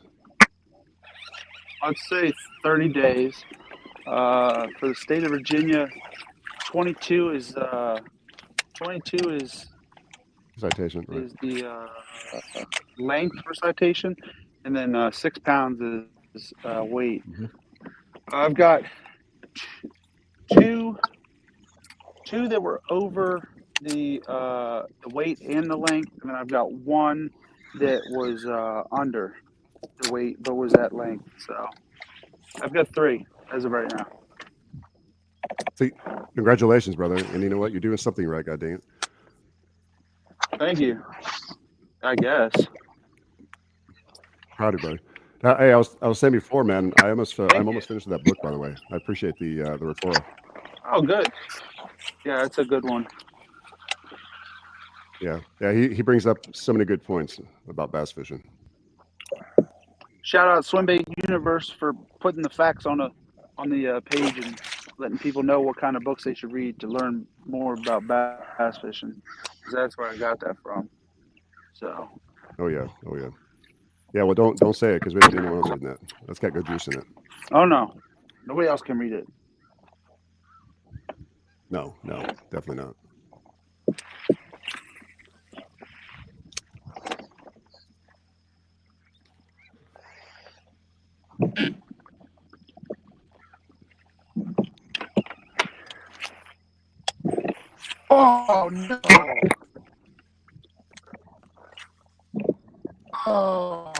I'd say 30 days. For the state of Virginia, 22 is Citation, right? is the length for citation, and then 6 pounds is weight. Mm-hmm. I've got two that were over the weight and the length, and then I've got one that was under the weight but was at length. So I've got 3 as of right now. See, congratulations, brother. And you know what? You're doing something right, God dang it. Thank you. I guess. Proud of you, brother. Hey, I was saying before, man. I'm almost finished with that book, by the way. I appreciate the referral. Oh, good. Yeah, it's a good one. Yeah. He brings up so many good points about bass fishing. Shout out Swimbait Universe for putting the facts on the page and letting people know what kind of books they should read to learn more about bass fishing. 'Cause that's where I got that from. So. Oh yeah. Yeah. Well, don't say it because we don't need anyone else reading that. That's got good juice in it. Oh no, nobody else can read it. No, definitely not. Oh no! Oh,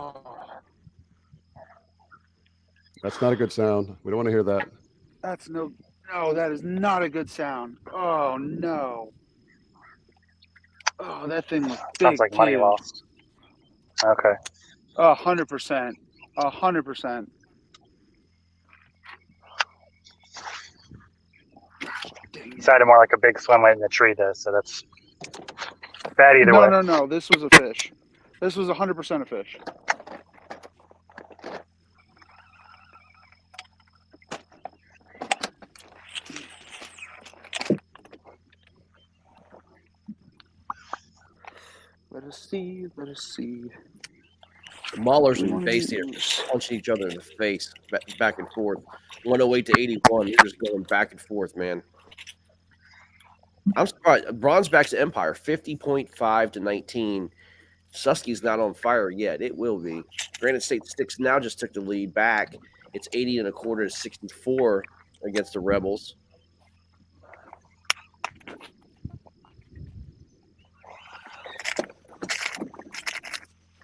That's not a good sound. We don't want to hear that. that's no. No, that is not a good sound. Oh no! Oh, that thing was Sounds big like money too. lost. Okay. 100%. 100%. He sounded more like a big swim weight in the tree, though, so that's bad either No, way. no. This was a fish. This was 100% a fish. Let us see. Let us see. Maulers and bass here punching each other in the face back and forth. 108 to 81. They're just going back and forth, man. I'm surprised. Bronzeback's Empire 50.5 to 19. Susky's not on fire yet. It will be. Granite State Sticks now just took the lead back. It's 80 and a quarter to 64 against the Rebels.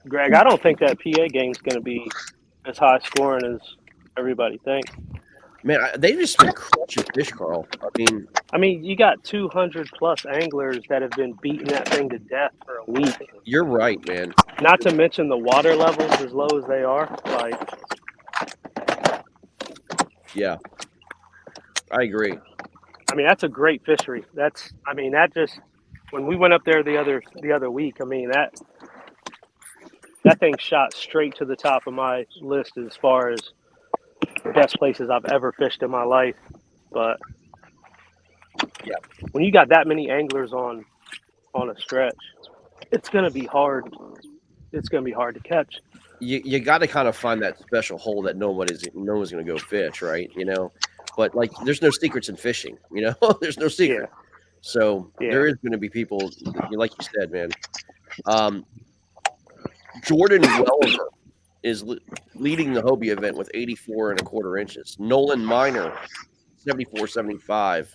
Greg, I don't think that PA game's going to be as high scoring as everybody thinks. Man, they've just been crushing fish, Carl. I mean, you got 200 plus anglers that have been beating that thing to death for a week. You're right, man. Not to mention the water levels as low as they are. Like, yeah, I agree. I mean, that's a great fishery. That just when we went up there the other week. I mean, that thing shot straight to the top of my list as far as best places I've ever fished in my life. But yeah, when you got that many anglers on a stretch, it's gonna be hard. It's gonna be hard to catch. You got to kind of find that special hole that no one's going to go fish, right? You know, but like, there's no secrets in fishing. You know, there's no secret. Yeah. So Yeah. there is going to be people, like you said, man. Jordan Welliver is leading the Hobie event with 84 and a quarter inches. Nolan Miner, 74.75.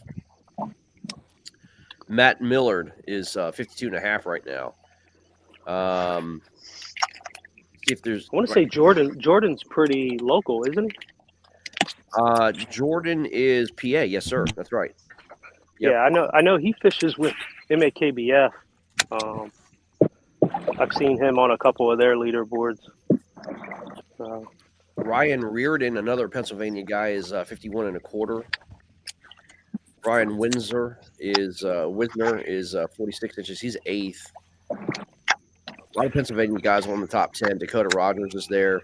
Matt Millard is 52 and a half right now. See if there's. I want to say Jordan's pretty local, isn't he? Jordan is PA. Yes, sir. That's right. Yep. Yeah, I know he fishes with MAKBF. I've seen him on a couple of their leaderboards. Ryan Reardon, another Pennsylvania guy, is 51 and a quarter. Brian Wisner is 46 inches. He's 8th. A lot of Pennsylvania guys on the top 10. Dakota Rogers is there.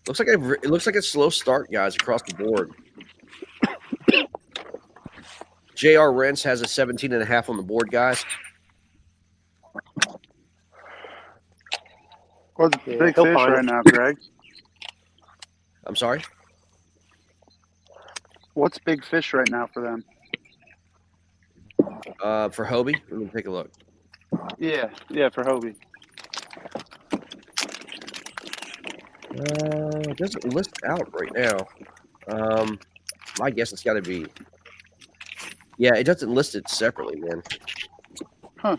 It looks like a slow start, guys, across the board. J.R. Rentz has a 17 and a half on the board, guys. What's the big fish right now, Greg? I'm sorry? What's big fish right now for them? For Hobie? Let me take a look. Yeah, for Hobie. It doesn't list out right now. My guess it's got to be. Yeah, it doesn't list it separately, man. Huh.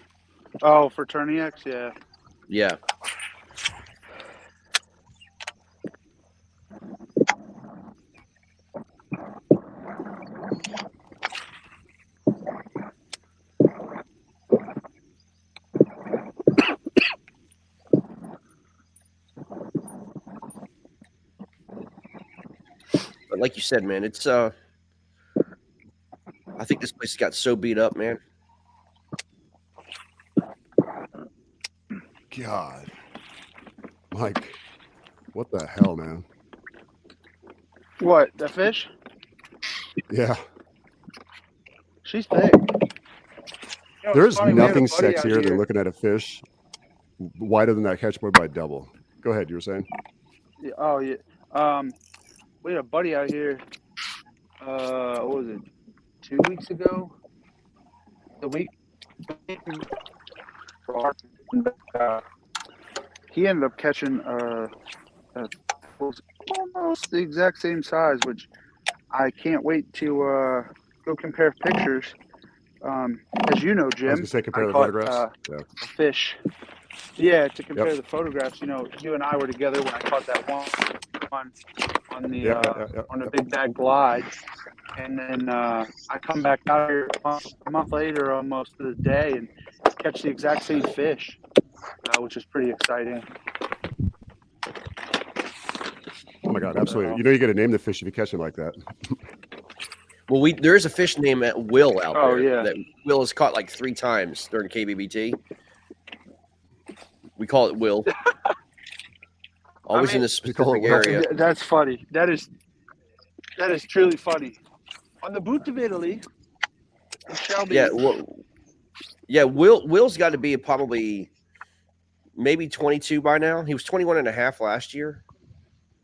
Oh, for Turniacs, yeah. Yeah. But like you said, man, it's I think this place got so beat up, man. God. Mike, what the hell, man? What, the fish? Yeah. She's big. There's nothing sexier than looking at a fish wider than that catch board by double. Go ahead, you were saying? Yeah, oh yeah. We had a buddy out here. What was it? 2 weeks ago. The week. Uh, he ended up catching was almost the exact same size, which I can't wait to go compare pictures. As you know, I was Jim, gonna say I compare the caught photographs. Yeah. a fish. Yeah, to compare Yep. the photographs. You know, you and I were together when I caught that one on the on the big bag glide, and then I come back out here a month later, almost to the day, and catch the exact same fish, which is pretty exciting. Oh my God, absolutely. You know, you got to name the fish if you catch them like that. Well, there's a fish named Will out Oh, there yeah. that Will has caught like 3 times during KBBT. We call it Will. Always in this specific area. That's funny. That is truly funny. On the boot of Italy, it shall be. Yeah, Will's got to be probably maybe 22 by now. He was 21 and a half last year.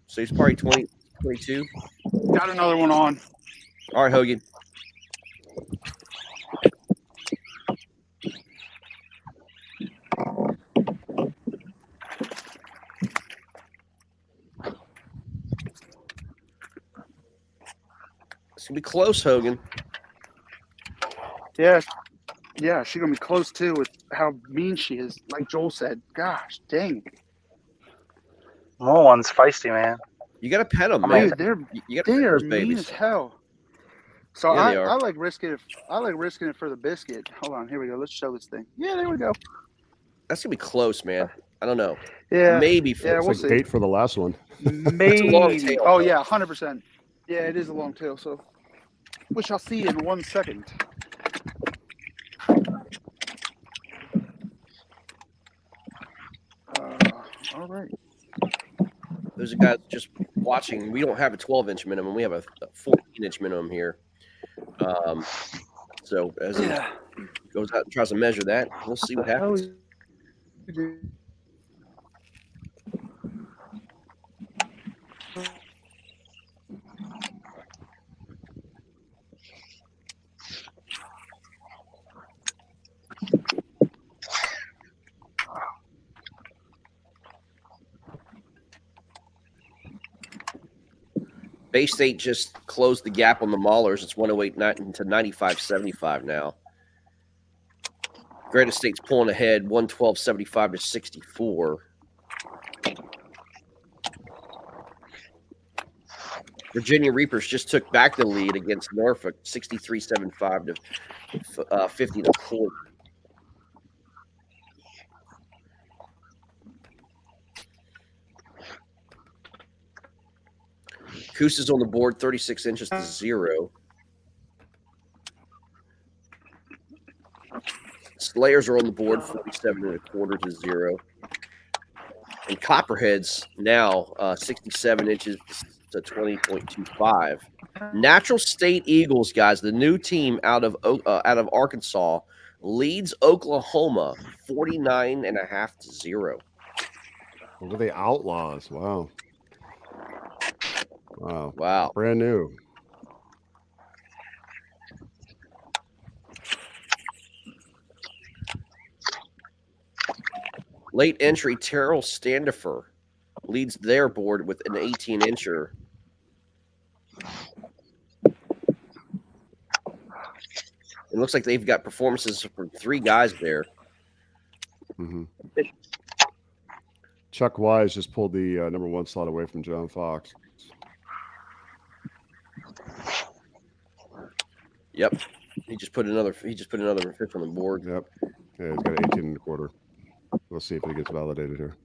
So he's probably 22. Got another one on. All right, Hogan. It's going to be close, Hogan. Yeah, she's gonna be close too with how mean she is. Like Joel said, gosh, dang. Little one's feisty, man. You got to pet them, Dude, man. they are mean as hell. So Yeah, they I are. like risking it. I like risking it for the biscuit. Hold on, here we go. Let's show this thing. Yeah, there we go. That's going to be close, man. I don't know. Yeah, Maybe. Yeah, we'll see. Bait for the last one. Maybe. It's a long tail, oh though. yeah, 100%. Yeah, it is a long tail. So we shall see in 1 second. All right. There's a guy just watching. We don't have a 12-inch minimum. We have a 14-inch minimum here. So as he goes out and tries to measure that, we'll see what happens. Bay State just closed the gap on the Maulers. It's 108 to 95.75 now. Granite State's pulling ahead 112.75 to 64. Virginia Reapers just took back the lead against Norfolk 63.75 to 50 to 40. Coos is on the board 36 inches to 0. Slayers are on the board 47.25 to 0. And Copperheads now 67 inches to 20.25. Natural State Eagles, guys, the new team out of Arkansas, leads Oklahoma 49.5 to 0. What are they, Outlaws? Wow. Wow. Brand new. Late entry Terrell Standifer leads their board with an 18-incher. It looks like they've got performances from 3 guys there. Mm-hmm. Chuck Wise just pulled the number 1 slot away from John Fox. Yep. He just put another fish on the board. Yep. Yeah, he's got an 18.25. We'll see if it gets validated here.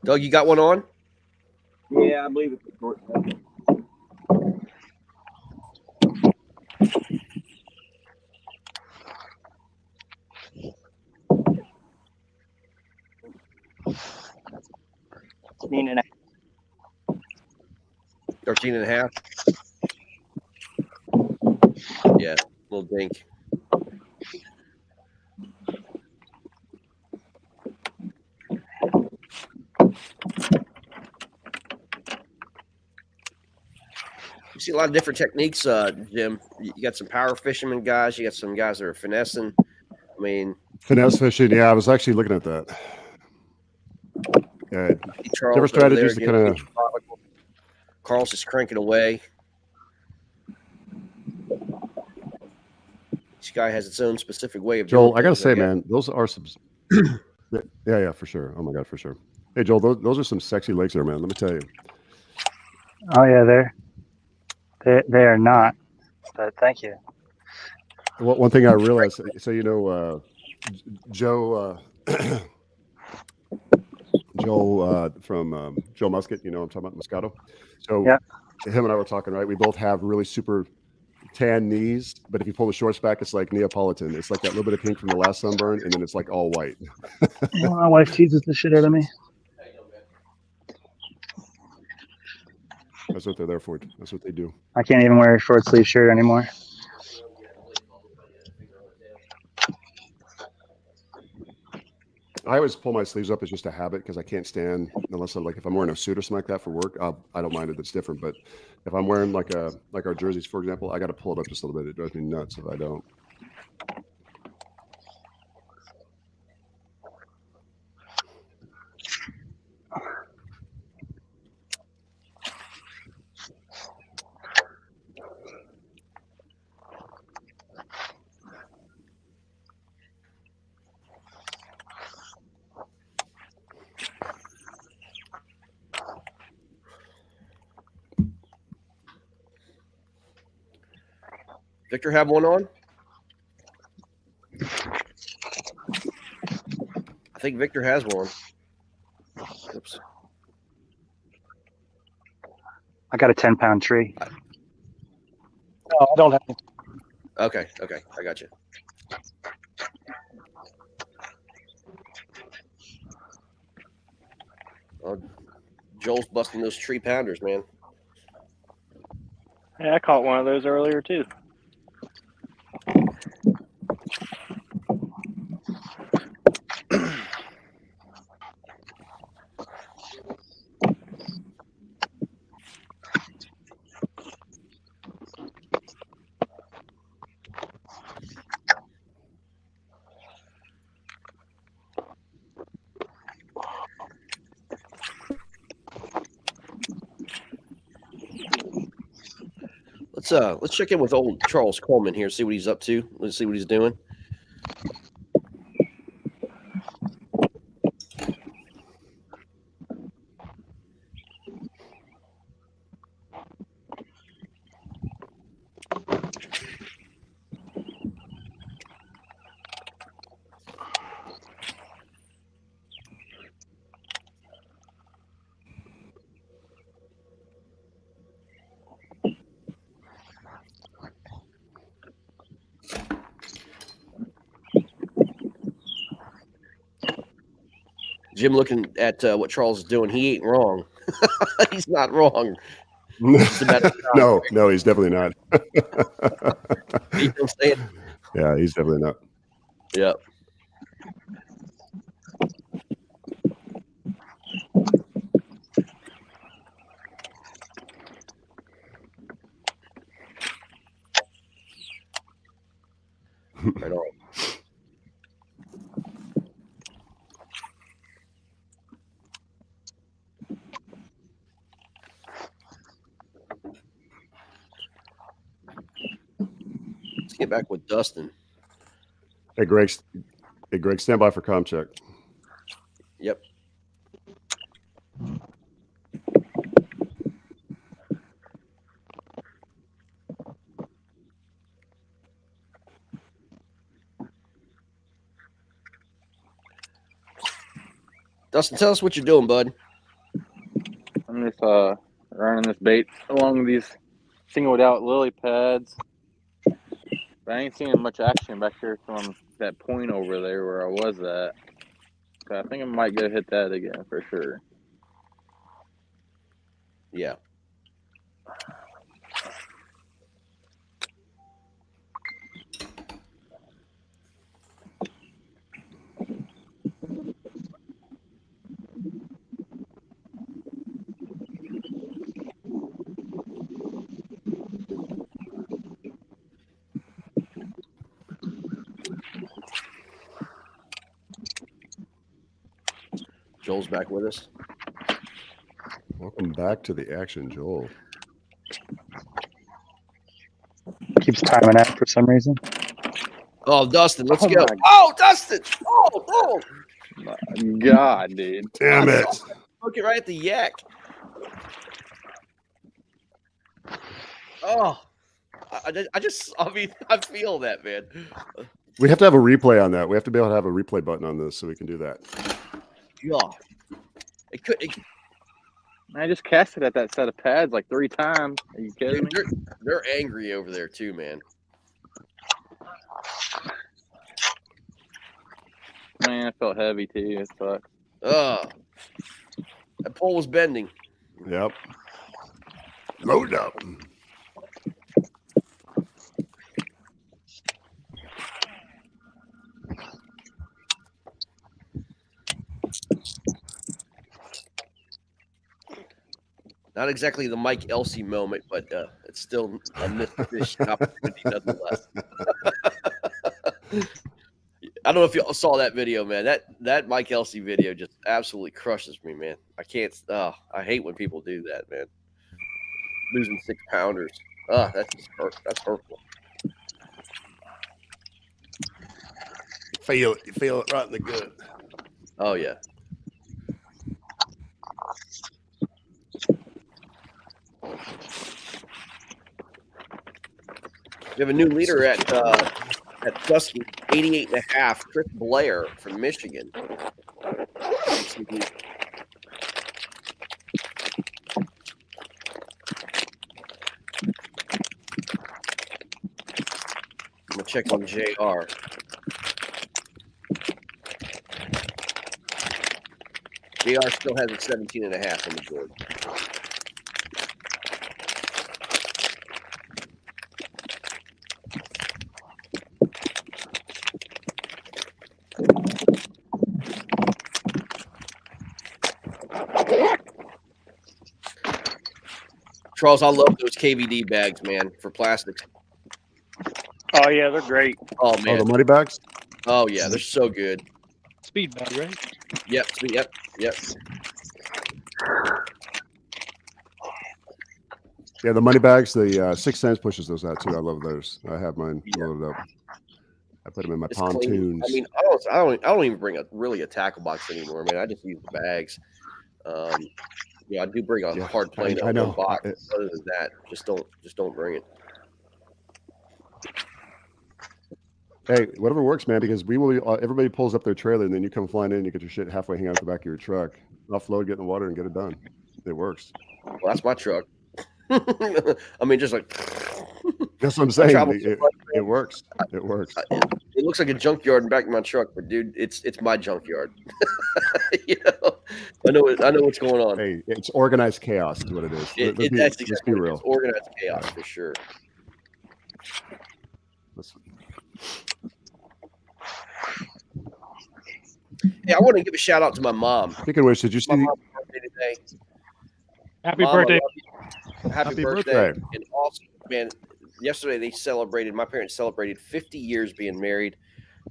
Doug, you got one on? Yeah, I believe it's a short set. Mean and 13 and a half. Yeah, little dink. You see a lot of different techniques, Jim. You got some power fisherman guys. You got some guys that are finessing. I mean, Finesse fishing. Yeah, I was actually looking at that. Yeah, Charles different over there strategies to getting kind of. methodical. Carl's just cranking away. Each guy has its own specific way of Joel, doing I gotta things, say, guess. man, those are some. Yeah, for sure. Oh my god, for sure. Hey, Joel, those are some sexy legs there, man. Let me tell you. Oh yeah, they are not. But thank you. Well, one thing I realized, so Joe, Joe from Joe Muscat, I'm talking about Moscato. So Yeah. him and I were talking, right? We both have really super tan knees, but if you pull the shorts back, it's like Neapolitan. It's like that little bit of pink from the last sunburn, and then it's like all white. My wife teases the shit out of me. That's what they're there for. That's what they do. I can't even wear a short sleeve shirt anymore. I always pull my sleeves up as just a habit because I can't stand unless if I'm wearing a suit or something like that for work. I don't mind it. It's different. But if I'm wearing like our jerseys, for example, I got to pull it up just a little bit. It drives me nuts if I don't. Victor have one on? I think Victor has one. Oops. I got a 10-pound tree. No, I don't have any. Okay, I got you. Well, Joel's busting those tree pounders, man. Yeah, I caught one of those earlier too. Let's check in with old Charles Coleman here, see what he's up to. Let's see what he's doing. Jim looking at what Charles is doing, he ain't wrong. He's not wrong. No, he's definitely not. You know what I'm saying? Yeah, he's definitely not. Yep. Right on. Let's get back with Dustin. Hey, Greg, stand by for comm check. Yep. Dustin, tell us what you're doing, bud. I'm just running this bait along these singled out lily pads. But I ain't seeing much action back here from that point over there where I was at. So I think I might go hit that again for sure. Yeah. Joel's back with us. Welcome back to the action, Joel. Keeps timing out for some reason. Oh, Dustin, let's Oh go. my- Oh, Dustin. Oh. My God, dude. Damn it. Looking right at the yak. Oh, I feel that, man. We have to have a replay on that. We have to be able to have a replay button on this so we can do that. Yeah. I just casted at that set of pads like 3 times. Are you kidding me? They're angry over there too, man. Man, it felt heavy too. It sucks. That pole was bending. Yep. Load up. Not exactly the Mike Elsey moment, but it's still a missed fish opportunity nonetheless. I don't know if you all saw that video, man. That Mike Elsey video just absolutely crushes me, man. I can't. I hate when people do that, man. Losing 6-pounders. That's hurtful. Feel it. You feel it right in the gut. Oh yeah. We have a new leader at Dusty, 88.5, Chris Blair from Michigan. I'm gonna check on JR. JR still has a 17.5 on the board. Charles, I love those KVD bags, man, for plastics. Oh yeah, they're great. Oh Oh, man. the money bags? Oh yeah, they're so good. Speed bag, right? Yep. Yeah, the money bags, the 6 cents pushes those out too. I love those. I have mine loaded up. I put them in my It's clean. pontoons. I mean, I don't even bring a tackle box anymore, man. I just use the bags. I do bring a hard plane I know. box. Other than that, just don't bring it. Hey, whatever works, man, because we will. Everybody pulls up their trailer, and then you come flying in. You get your shit halfway hang out the back of your truck, offload, get in the water, and get it done. It works. Well, that's my truck. I mean, just like that's what I'm saying. It works. It works. It looks like a junkyard in back of my truck, but dude, it's my junkyard. I know what's going on. Hey, it's organized chaos is what it is. That's exactly let's be real. It's organized chaos for sure. Yeah, I want to give a shout out to my mom. Speaking of which, did you see my mom's birthday today? Happy Mom, birthday. Happy birthday. And also, man, yesterday my parents celebrated 50 years being married.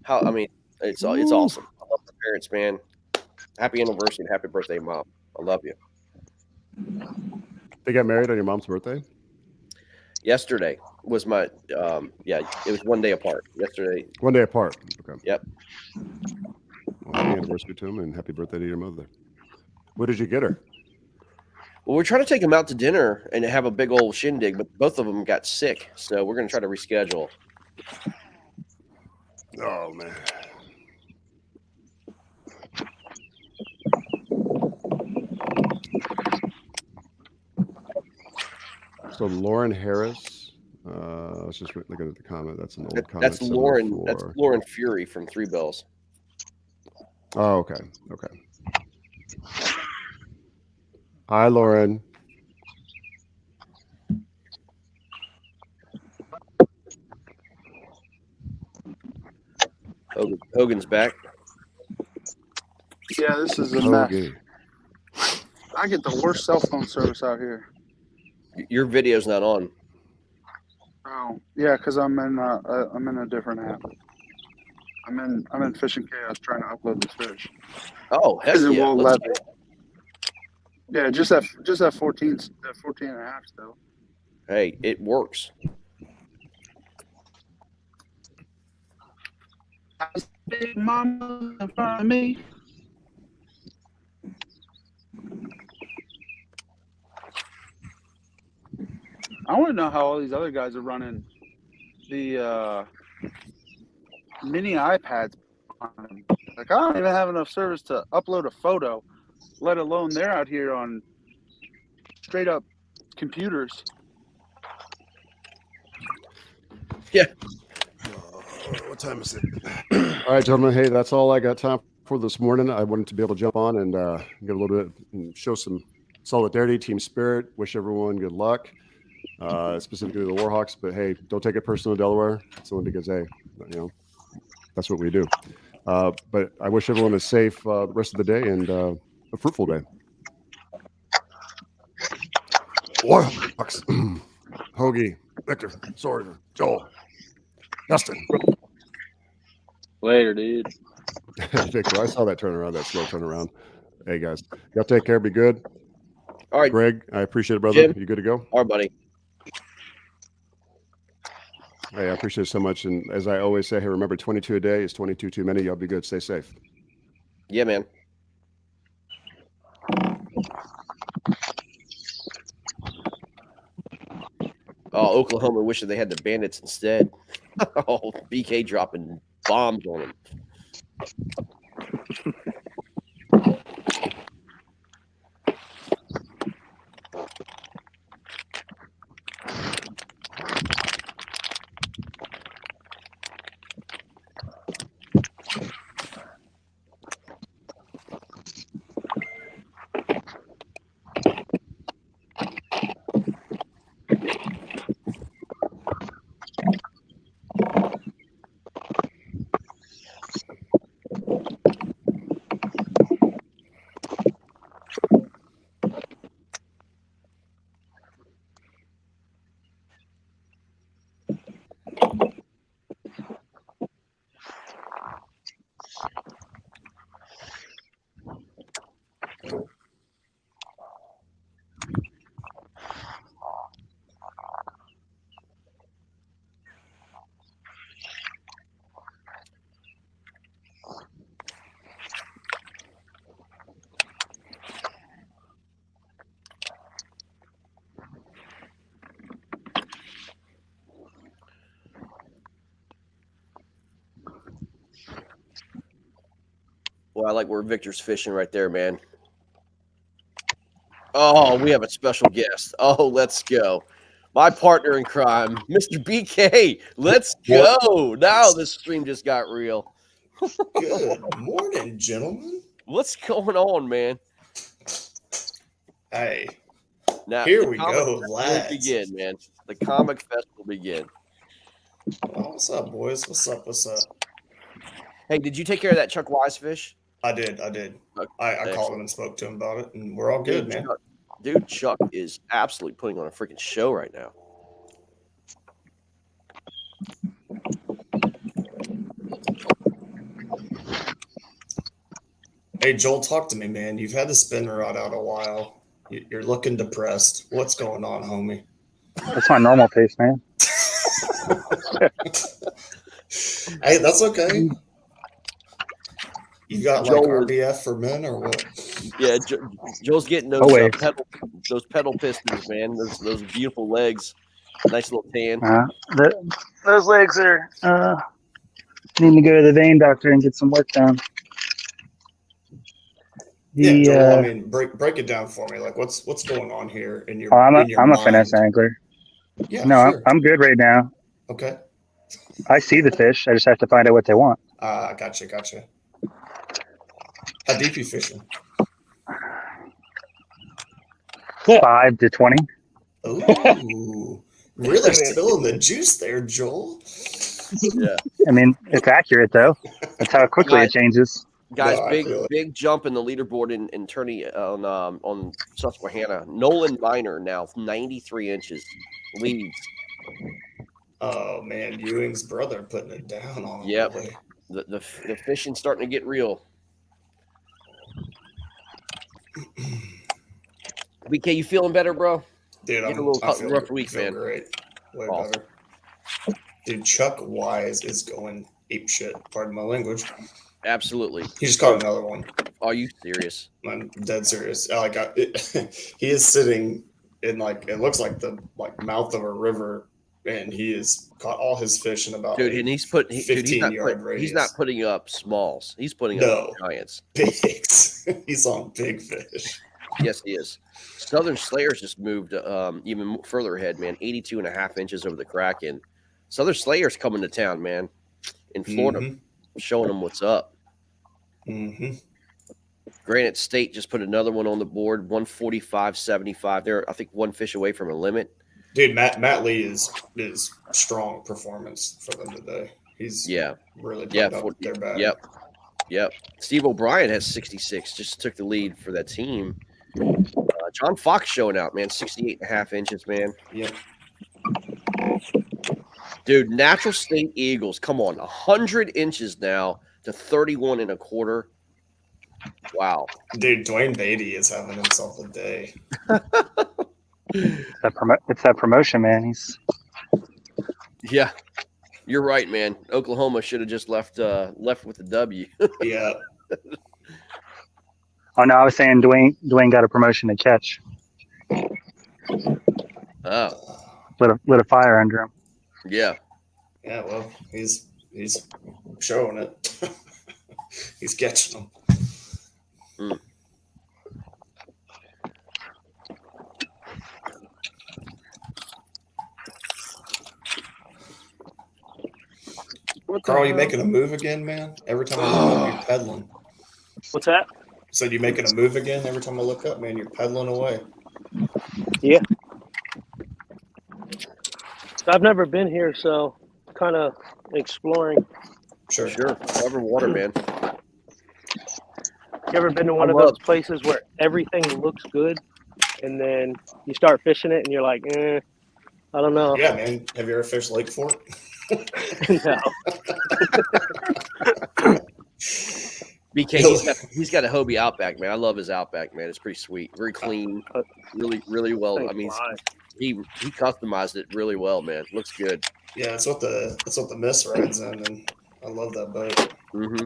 It's awesome. I love my parents, man. Happy anniversary and happy birthday, Mom. I love you. They got married on your mom's birthday? Yesterday was my it was one day apart. Yesterday. 1 day apart. Okay. Yep. Well, happy anniversary to him and happy birthday to your mother. What did you get her? Well, we're trying to take them out to dinner and have a big old shindig, but both of them got sick, so we're going to try to reschedule. Oh man. So Lauren Harris. Let's just look at the comment. That's an old comment. That's Lauren. 704. That's Lauren Fury from Three Bells. Oh, okay. Hi, Lauren. Hogan's back. Yeah, this is a mess. Hoagie. I get the worst cell phone service out here. Your video's not on. Oh, yeah, because I'm in a different app. I'm in Fishing Chaos trying to upload this fish. Oh, heck It yeah. won't Let's let me. Yeah, just that 14 and a half still. Hey, it works. Big mama in front of me. I want to know how all these other guys are running the mini iPads on them. Like, I don't even have enough service to upload a photo, let alone they're out here on straight up computers. Yeah. What time is it? All right, gentlemen. Hey, that's all I got time for this morning. I wanted to be able to jump on and get a little bit and show some solidarity, team spirit. Wish everyone good luck, specifically the Warhawks. But hey, don't take it personal, Delaware. It's only because hey, that's what we do. But I wish everyone a safe the rest of the day and a fruitful day. Warhawks, Hoagie, Victor, Sawyer, Joel, Dustin. Later, dude. Victor, I saw that turnaround, that slow turnaround. Hey, guys, y'all take care. Be good. All right. Greg, I appreciate it, brother. Jim? You good to go? All right, buddy. Hey, I appreciate it so much. And as I always say, hey, remember 22 a day is 22 too many. Y'all be good. Stay safe. Yeah, man. Oh, Oklahoma wishing they had the Bandits instead. Oh, BK dropping bombs on them. Well, I like where Victor's fishing right there, man. Oh, we have a special guest. Oh, let's go. My partner in crime, Mr. BK. Let's go. Now this stream just got real. Good morning, gentlemen. What's going on, man? Hey, Now here the we comic go, fest will lads. begin, man. The comic fest will begin. Oh, what's up, boys? What's up? What's up? Hey, did you take care of that Chuck Wise fish? I did. I called him and spoke to him about it, and we're all good, man. Chuck is absolutely putting on a freaking show right now. Hey, Joel, talk to me, man. You've had the spin rod out a while. You're looking depressed. What's going on, homie? That's my normal pace, man. Hey, that's okay. You got Joel like RBF for men or what? Yeah, Joel's getting those pedal pistons, man. Those beautiful legs, nice little tan. Those legs are need to go to the vein doctor and get some work done. Joel, I mean, break it down for me. Like, what's going on here in your? I'm in your a mind? finesse angler. Yeah, No, sure. I'm good right now. Okay. I see the fish. I just have to find out what they want. Gotcha. How deep you fishing? 5 to 20. Ooh, really I mean, spilling the juice there, Joel. Yeah. I mean, it's accurate though. That's how quickly it changes. Guys, No, I feel it. big jump in the leaderboard in tourney on Susquehanna. Nolan Miner now 93 inches leads. Oh man, Ewing's brother putting it down on him. Yep. Boy. The fishing's starting to get real. BK, you feeling better, bro? Dude, You had a little I feel rough week, feel man. great. Way Awesome. better. Dude, Chuck Wise is going ape shit. Pardon my language. Absolutely. He just caught another one. Are you serious? I'm dead serious. He is sitting in it looks like the mouth of a river, and he has caught all his fish in about Dude, and he's not 15-yard radius. He's not putting up smalls. He's putting No. up giants. Bigs. He's on big fish. Yes, he is. Southern Slayers just moved even further ahead, man. 82 and a half inches over the Kraken. Southern Slayers coming to town, man. In Florida, showing them what's up. Mm-hmm. Granite State just put another one on the board, 145.75. They're, I think, one fish away from a limit. Dude, Matt Lee is strong performance for them today. He's really put up their bag. Yep. Steve O'Brien has 66, just took the lead for that team. John Fox showing out, man, 68 and a half inches, man. Yep. Dude, Natural State Eagles, come on, 100 inches now to 31 and a quarter. Wow. Dude, Dwayne Beatty is having himself a day. It's that promotion, man. Yeah, you're right, man. Oklahoma should have just left with the W. Yeah. Oh no, I was saying Dwayne got a promotion to catch. Oh. Lit a fire under him. Yeah. Yeah, well, he's showing it. He's catching them. Mm. Carl, you making a move again, man? Every time I look up, you're pedaling. What's that? So you making a move again? Every time I look up, man, you're pedaling away. Yeah. I've never been here, so kind of exploring. Sure. Cover water, man. You ever been to one of those places where everything looks good, and then you start fishing it, and you're like, I don't know. Yeah, man. Have you ever fished Lake Fork? No. BK, he's got a Hobie Outback, man. I love his Outback, man. It's pretty sweet, very clean, really well. I mean, he customized it really well, man. Looks good. Yeah, that's what the Miss rides in, and I love that boat. Mm-hmm.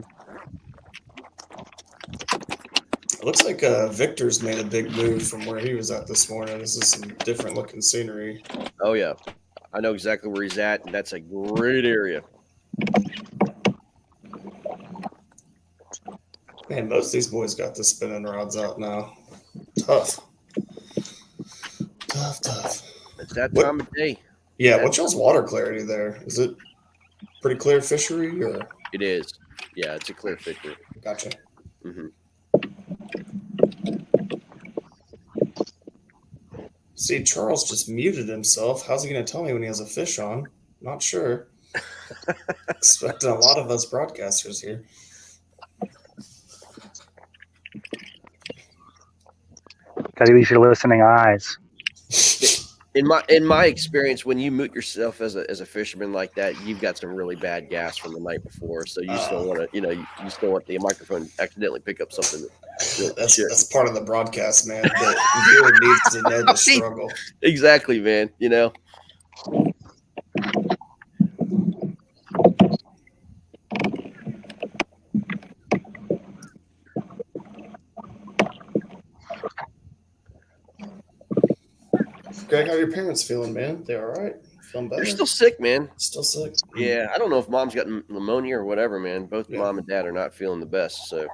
It looks like Victor's made a big move from where he was at this morning. This is some different looking scenery. Oh yeah, I know exactly where he's at, and that's a great area. Man, most of these boys got the spinning rods out now. Tough. It's that time of day. Yeah, what's y'all's water clarity there? Is it pretty clear fishery, or? It is. Yeah, it's a clear fishery. Gotcha. Mm-hmm. See, Charles just muted himself. How's he going to tell me when he has a fish on? Not sure. Expecting a lot of us broadcasters here. Got to use your listening eyes. In my experience, when you mute yourself as a fisherman like that, you've got some really bad gas from the night before. So you still want to, you still want the microphone to accidentally pick up something. That's part of the broadcast, man. The viewer needs to know the struggle. Exactly, man. Greg, how are your parents feeling, man? They all right? Feeling better? They're still sick, man. Still sick? Yeah, I don't know if mom's got pneumonia or whatever, man. Both mom and dad are not feeling the best. So,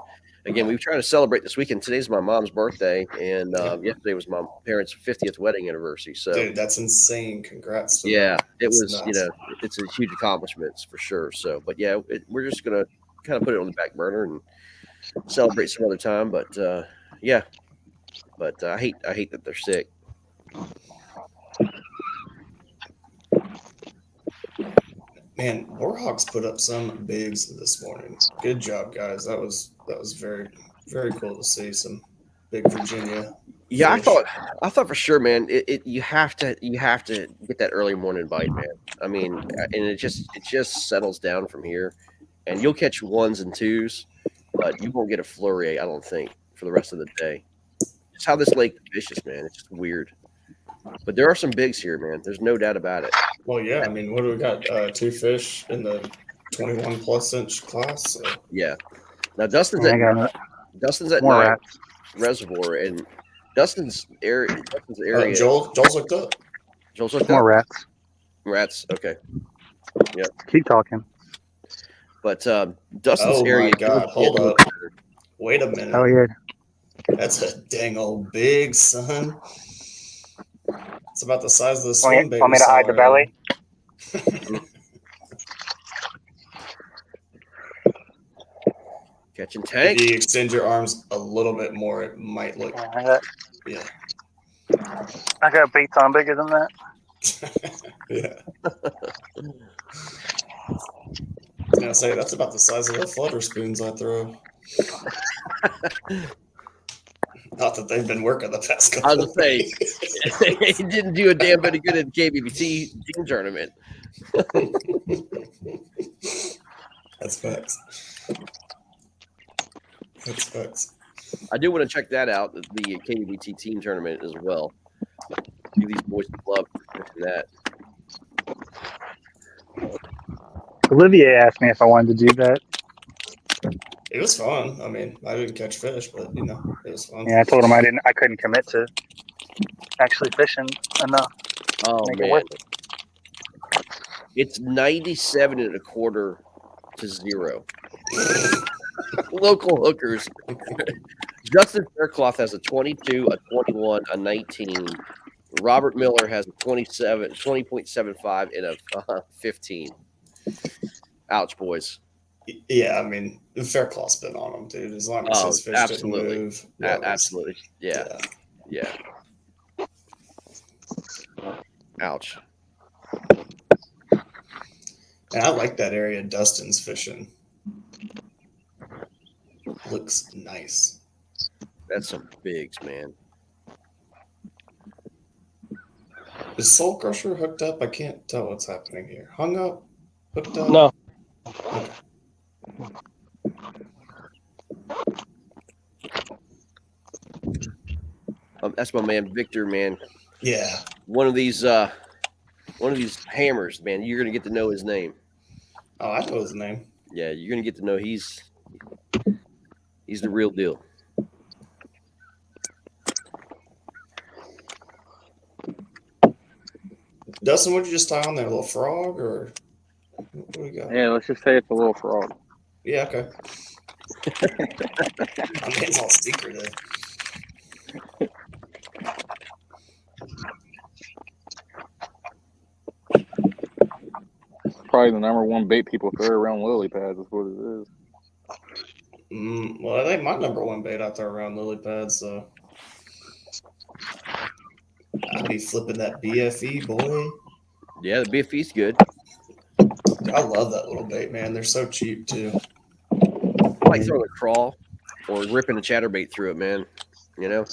again, we've tried to celebrate this weekend. Today's my mom's birthday, and yesterday was my parents' 50th wedding anniversary. So, Dude, that's insane. Congrats to yeah, them. it That's was, nuts. it's a huge accomplishment for sure. So, but yeah, we're just going to kind of put it on the back burner and celebrate some other time. But yeah, but I hate that they're sick. Man, Warhawks put up some bigs this morning. Good job, guys. That was very, very cool to see some big Virginia. Yeah, fish. I thought for sure, man. You have to get that early morning bite, man. I mean, and it just settles down from here, and you'll catch ones and twos, but you won't get a flurry. I don't think for the rest of the day. It's how this lake fishes, man. It's just weird. But there are some bigs here, man. There's no doubt about it. Well, yeah. I mean, what do we got? 2 fish in the 21 plus inch class. So. Yeah. Now Dustin's I at got more 9 rats. reservoir, and Dustin's area. Joel's looked up. Joel's looked More up. rats. Rats. Okay. Yep. Keep talking. But Dustin's Oh area. my God! Hold up. Wait a minute. Oh yeah. That's a dang old big son. It's about the size of the Want swim me, bait. want me to hide the belly? Catching If tank. you extend your arms a little bit more, it might look. Yeah. I got baits on bigger than that. Yeah. I was gonna say that's about the size of the flutter spoons I throw. Not that they've been working the past couple. I was gonna say he didn't do a damn bit of good at the KBBT team tournament. That's facts. That's facts. I do want to check that out, the KBBT team tournament as well. Give these boys some love for that. Olivier asked me if I wanted to do that. It was fun. I mean, I didn't catch fish, but it was fun. Yeah, I told him I couldn't commit to actually fishing enough. Oh Make it man, worth it. it's 97.25 to 0. Local hookers. Justin Faircloth has a 22, a 21, a 19. Robert Miller has a 20.75, and a 15. Ouch, boys. Yeah, I mean, Fairclaw's been on them, dude. As long as his fish absolutely. didn't move. Absolutely. Yeah. Ouch. And I like that area Dustin's fishing. Looks nice. That's some bigs, man. Is Soul Crusher hooked up? I can't tell what's happening here. Hung up? Hooked up? No. Okay. That's my man Victor, man. Yeah. One of these hammers, man. You're gonna get to know his name. Oh, I know his name. Yeah, you're gonna get to know he's the real deal. Dustin, what did you just tie on there? A little frog or what do we got? Yeah, let's just say it's a little frog. Yeah, okay. I mean, it's all secretive. Probably the number one bait people throw around lily pads is what it is. Well, that ain't my number one bait out there around lily pads, so I'd be flipping that BFE, boy. Yeah, the BFE's good. I love that little bait, man. They're so cheap too. I like throwing a crawl or ripping a chatterbait through it, man. You know?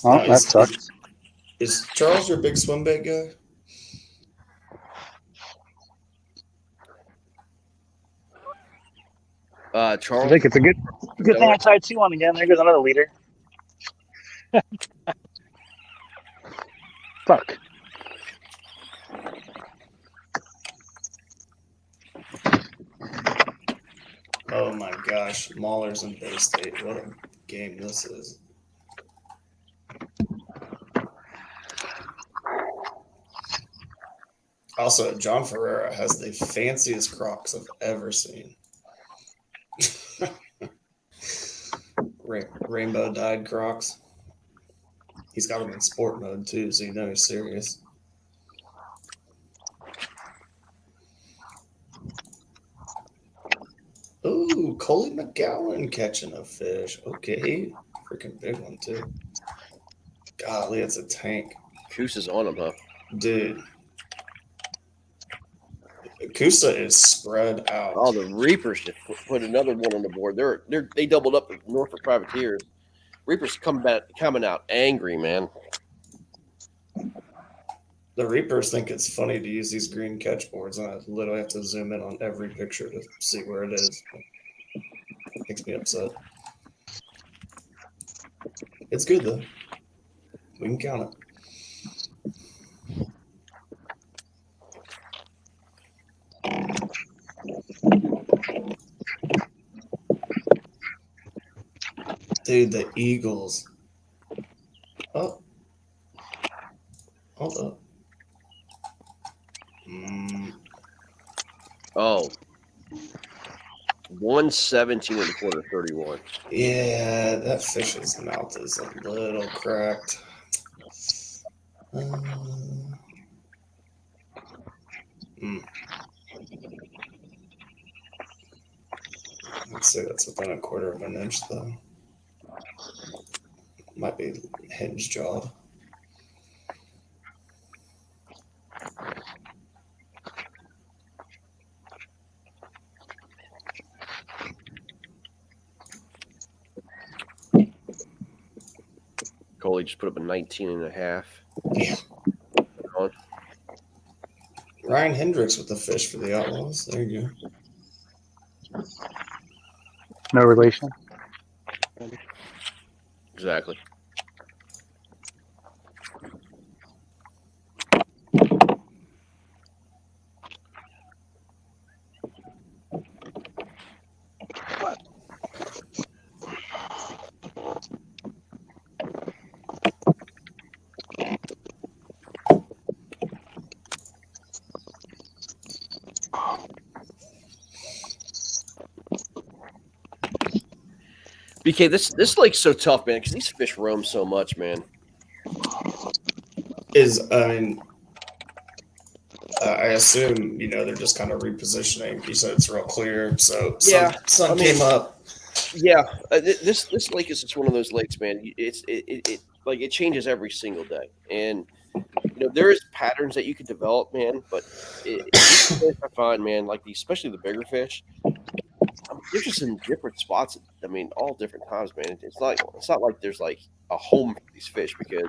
Oh, that sucks. Is Charles your big swim bait guy? Charles. I think it's a good thing I tied 2 on again. There goes another leader. Fuck. Oh my gosh, Maulers and Bay State. What a game this is. Also, John Ferreira has the fanciest Crocs I've ever seen. Rainbow dyed Crocs. He's got them in sport mode too, so you know he's serious. Ooh, Coley McGowan catching a fish. Okay. Freaking big one, too. Golly, it's a tank. Coos is on him, huh? Dude. Kusa is spread out. Oh, the Reapers just put another one on the board. They doubled up the Norfolk Privateers. Reapers coming out angry, man. The Reapers think it's funny to use these green catch boards, and I literally have to zoom in on every picture to see where it is. It makes me upset. It's good, though. We can count it. Dude, the Eagles. Oh. Hold up. Oh. 117 in the quarter, 31. Yeah, that fish's mouth is a little cracked. Let's see, that's within a quarter of an inch, though. Might be hinge jawed. Coley just put up a 19 and a half. Yeah. Ryan Hendricks with the fish for the Outlaws. There you go. No relation. Exactly. BK, this lake's so tough, man, because these fish roam so much, man. I assume, they're just kind of repositioning. You said it's real clear, so sun came up. Yeah, this lake is just one of those lakes, man. It changes every single day, and there is patterns that you can develop, man. But I find, man, like especially the bigger fish, they're just in different spots. I mean, all different times, man. It's not like there's like a home for these fish because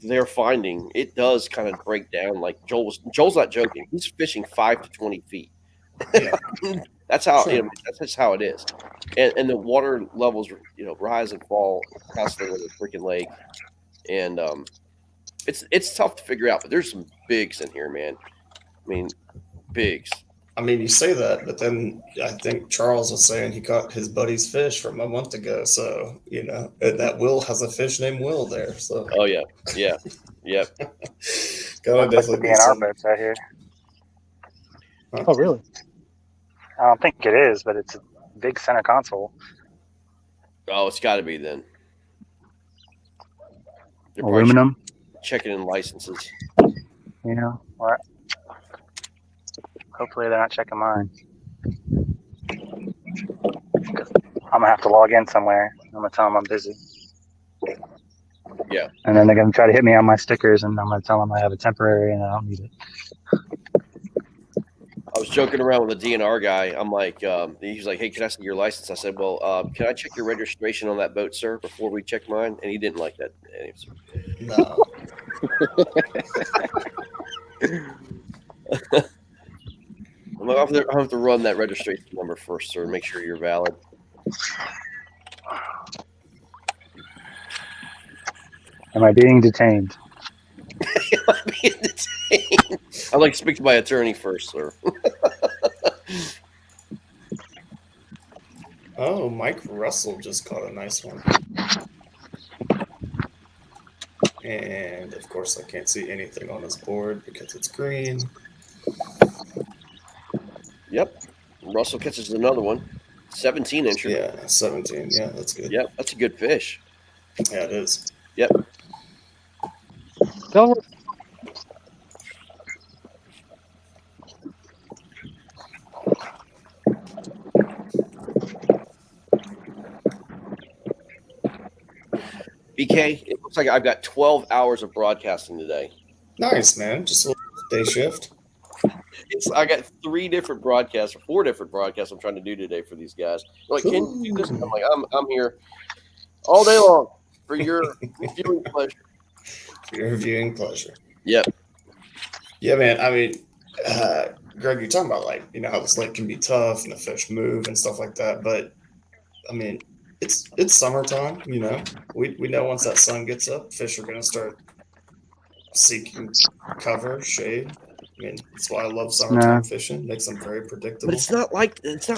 they're finding it does kind of break down. Like Joel's not joking. He's fishing 5 to 20 feet. Yeah. That's how that's just how it is. And the water levels rise and fall constantly in the freaking lake, and it's tough to figure out. But there's some bigs in here, man. I mean, bigs. I mean, you say that, but then I think Charles was saying he caught his buddy's fish from a month ago. So, that Will has a fish named Will there. So. Oh, yeah. Yep. Gotta definitely be in our boats out here. Oh, really? I don't think it is, but it's a big center console. Oh, it's got to be then. They're Aluminum. Checking in licenses. What? Hopefully they're not checking mine. I'm going to have to log in somewhere. I'm going to tell them I'm busy. Yeah. And then they're going to try to hit me on my stickers, and I'm going to tell them I have a temporary and I don't need it. I was joking around with the DNR guy. I'm like, he's like, hey, can I see your license? I said, well, can I check your registration on that boat, sir, before we check mine? And he didn't like that answer. No. I'm like, I have to run that registration number first, sir, and make sure you're valid. Am I being detained? Am I being detained? I'd like to speak to my attorney first, sir. Oh, Mike Russell just caught a nice one. And of course, I can't see anything on his board because it's green. Yep. Russell catches another one. 17 incher. Yeah, 17. Yeah, that's good. Yep, that's a good fish. Yeah, it is. Yep. Delaware. BK, it looks like I've got 12 hours of broadcasting today. Nice, man. Just a little day shift. I got 4 different broadcasts I'm trying to do today for these guys. They're like, can you do this? I'm like, I'm here all day long for your viewing pleasure. For your viewing pleasure. Yep. Yeah, man. I mean, Greg, you're talking about like, you know, how this lake can be tough and the fish move and stuff like that. But I mean, it's summertime, you know. We know once that sun gets up, fish are gonna start seeking cover, shade. I mean, that's why I love summertime fishing. Makes them very predictable. But it's not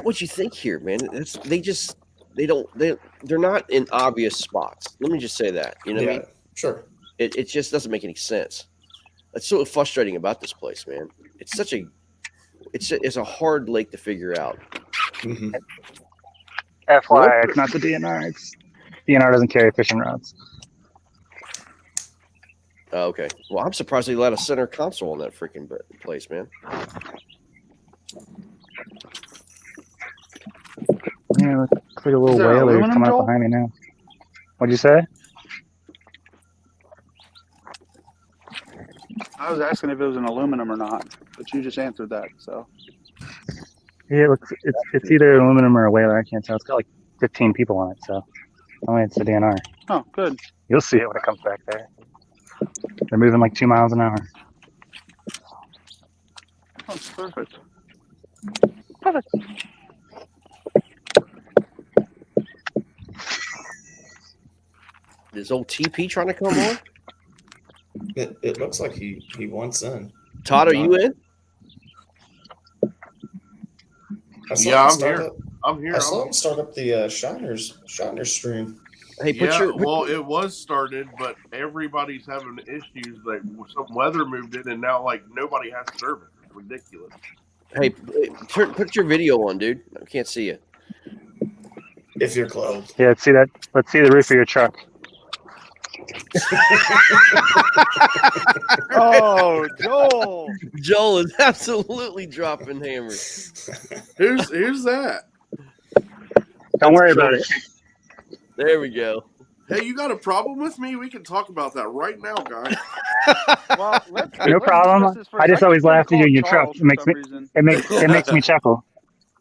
what you think here, man. They're not in obvious spots. Let me just say that. You know what I mean? Sure. It just doesn't make any sense. That's so frustrating about this place, man. It's a hard lake to figure out. Mm-hmm. FYI, it's not the DNR. DNR doesn't carry fishing rods. Oh, okay. Well, I'm surprised they let a center console on that freaking place, man. Yeah, looks like a little Is there whaler aluminum, coming up Joel? behind me now. What'd you say? I was asking if it was an aluminum or not, but you just answered that. So Yeah, it's either aluminum or a whaler. I can't tell. It's got like 15 people on it, so it's the DNR. oh, good. You'll see it when it comes back there. They're moving like 2 miles an hour. Oh, perfect. Is old TP trying to come on? It looks like he wants in. Todd, are you in? I'm here. I'm here. I saw him start up the Shiners stream. Hey, well, it was started, but everybody's having issues. Like some weather moved in, and now like nobody has service. It's ridiculous. Hey, put your video on, dude. I can't see you. If you're clothed. Yeah, let's see that. Let's see the roof of your truck. Oh, Joel! Joel is absolutely dropping hammers. Who's that? Don't worry about it. There we go. Hey, you got a problem with me? We can talk about that right now, guys. Well, No problem. I just always laugh at you in your truck. It makes me chuckle.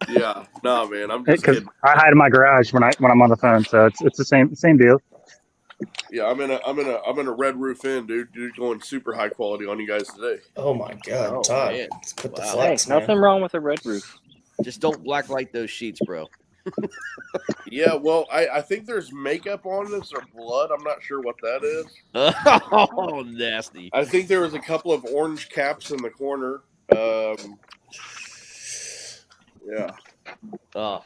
Yeah, no, man, I'm just Because kidding. I hide in my garage when I'm on the phone, so it's the same deal. Yeah, I'm in a Red Roof Inn, dude. Going super high quality on you guys today. Oh my God, Oh, Todd! man. Put the Wow. flex, Hey, nothing wrong with a red roof. Just don't blacklight those sheets, bro. Yeah, well, I think there's makeup on this or blood. I'm not sure what that is. Oh, nasty. I think there was a couple of orange caps in the corner. Yeah. Oh,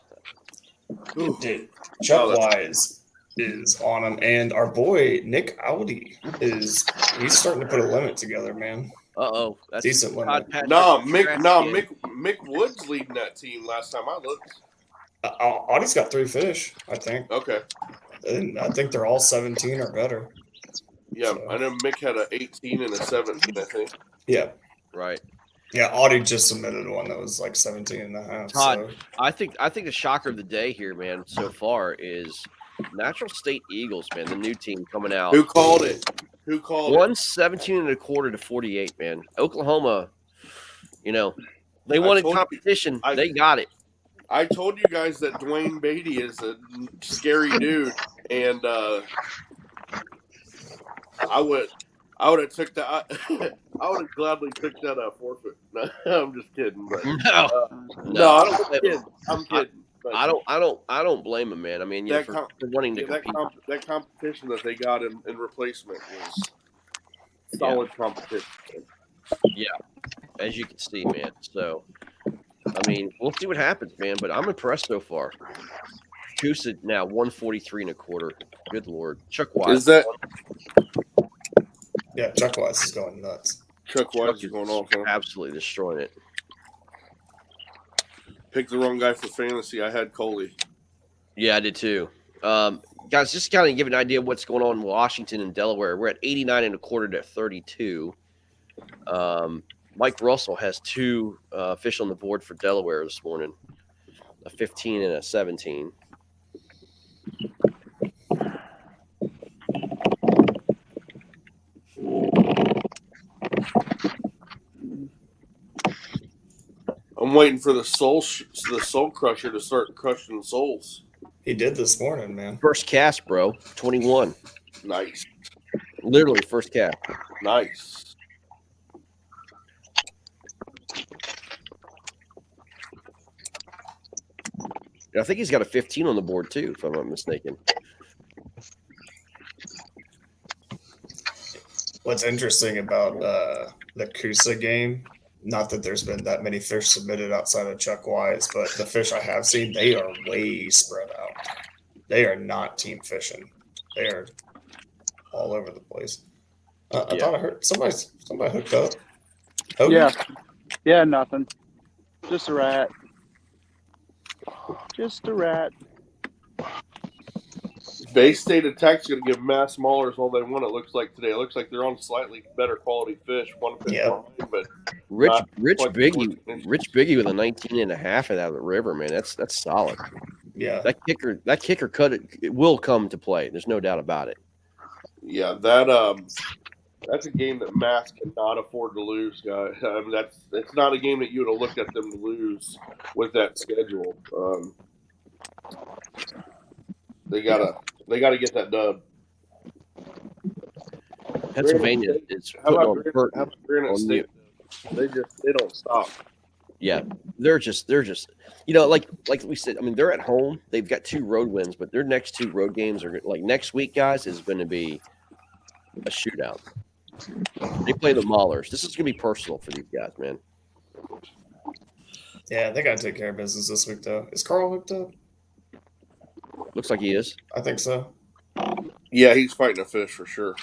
Dude, Chuck Wise is on him, and our boy Nick Audi he's starting to put a limit together, man. uh-oh. That's Decent limit. Mick Woods leading that team last time I looked. Audie's got 3 fish, I think. Okay. And I think they're all 17 or better. Yeah, So. I know Mick had an 18 and a 17, I think. Yeah. Right. Yeah, Audie just submitted one that was like 17 and a half. Todd, So. I think the shocker of the day here, man, so far is Natural State Eagles, man, the new team coming out. Who called it? 117 and a quarter to 48, man. Oklahoma, they wanted competition. They got it. I told you guys that Dwayne Beatty is a scary dude, and I would have took that. I would have gladly took that forfeit. No, I'm just kidding. But no, I don't kid. I'm kidding. But I don't blame him, man. I mean, for wanting to compete. That competition that they got in replacement was solid competition. Yeah, as you can see, man. So, I mean, we'll see what happens, man. But I'm impressed so far. Coosa now 143.25. Good Lord. Chuck Wise. Is that Yeah, Chuck Wise is going nuts. Chuck Wise is going off? Huh? Absolutely destroying it. Picked the wrong guy for fantasy. I had Coley. Yeah, I did too. Guys, just kind of give an idea of what's going on in Washington and Delaware. We're at 89.25 to 32. Mike Russell has 2 fish on the board for Delaware this morning, a 15 and a 17. I'm waiting for the soul crusher to start crushing souls. He did this morning, man. First cast, bro. 21. Nice. Literally first cast. Nice. I think he's got a 15 on the board too, if I'm not mistaken. What's interesting about the Coosa game, not that there's been that many fish submitted outside of Chuck Wise, but the fish I have seen, they are way spread out. They are not team fishing. They are all over the place. I thought I heard somebody hooked up. Hoagie? Yeah, nothing. Just a rat. Just a rat. Bay State Attack's going to give mass maulers all they want. It looks like today. It looks like they're on slightly better quality fish. One fish behind, but Rich Biggie with a 19.5 out of the river, man. That's solid. Yeah, that kicker cut it will come to play. There's no doubt about it. Yeah, that's a game that Mass cannot afford to lose, guys. I mean, it's not a game that you would have looked at them to lose with that schedule. They gotta get that dub. Pennsylvania is how putting about on Granite State? They don't stop. Yeah, they're just like we said. I mean, they're at home. They've got 2 road wins, but their next 2 road games are like next week, guys, is going to be a shootout. They play the Maulers. This is going to be personal for these guys, man. Yeah, they got to take care of business this week, though. Is Carl hooked up? Looks like he is. I think so. Yeah, he's fighting a fish for sure.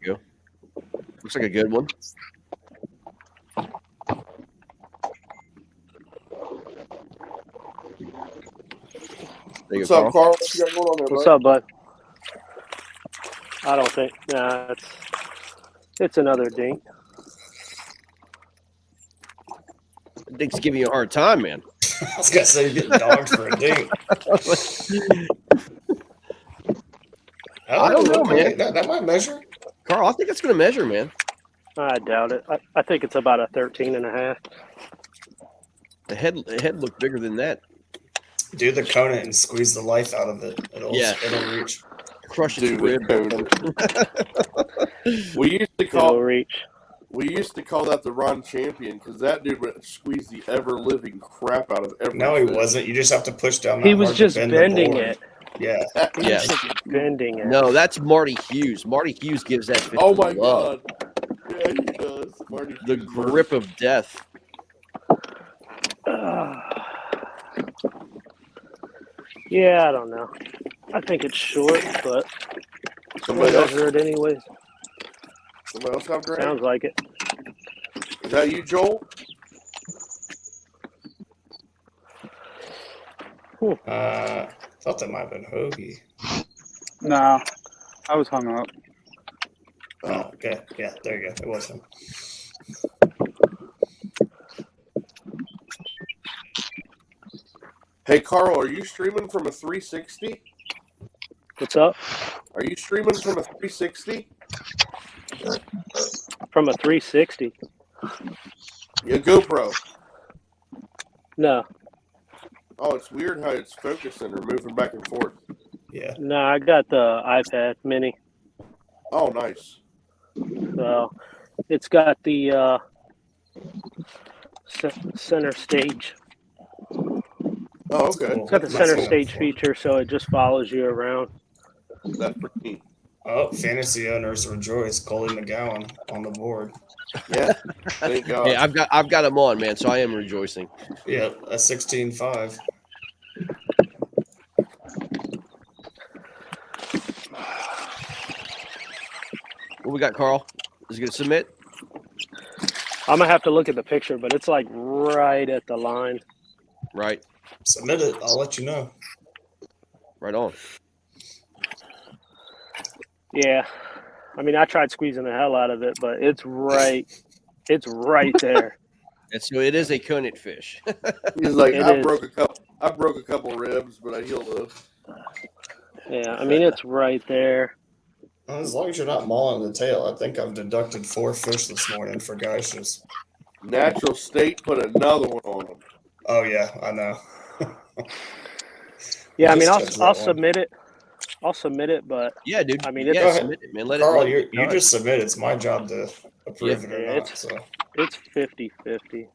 Go. Looks like a good one. What's up, Carl? What you got going on there, What's up, bud? I don't think. Nah, it's another dink. Dink's giving you a hard time, man. I was gonna say you're getting dogged for a dink. I don't know, man. That might measure. Carl, I think it's going to measure, man. I doubt it. I think it's about a 13.5. The head looked bigger than that. Do the conant and squeeze the life out of it. It'll reach. Crush its rib. We used to call that the Ron Champion because that dude would squeeze the ever living crap out of everything. No, he wasn't. You just have to push down. He was just bending it. Yeah. Yeah. Bending it. No, that's Marty Hughes. Marty Hughes gives that fish Oh my love. God. Yeah, he does. Marty The Hughes grip of death. Yeah, I don't know. I think it's short, but Somebody else measure it anyways. Somebody else have Grant? Sounds like it. Is that you, Joel? Thought that might have been Hoagie. No, I was hung up. Oh, okay. Yeah, there you go. It was him. Hey, Carl, are you streaming from a 360? What's up? Are you streaming from a 360? From a 360? Yeah, GoPro. No. Oh, it's weird how it's focusing or moving back and forth. Yeah. No, I got the iPad Mini. Oh, nice. So it's got the center stage. Oh, okay. It's got the center stage feature, so it just follows you around. That's pretty neat. Oh, fantasy owners rejoice. Coley McGowan on the board. Yeah, thank God. Hey, I've got him on, man. So I am rejoicing. Yep, a 16-5. What we got, Carl? Is it going to submit? I'm gonna have to look at the picture, but it's like right at the line. Right. Submit it. I'll let you know. Right on. Yeah, I mean, I tried squeezing the hell out of it, but it's right there. And so it is a conid fish. He's like, It I is. broke a couple ribs, but I healed those. Yeah, I mean, it's right there. As long as you're not mauling the tail, I think I've deducted 4 fish this morning for geishas. Natural State put another one on them. Oh yeah, I know. Yeah, I mean, Just touched I'll that one. submit it. I'll submit it, but Yeah, dude. I mean, yeah, it's Go ahead. submit it, man. Let Carl, it. you just submit. It's my job to approve it or Yeah, not. So it's 50-50.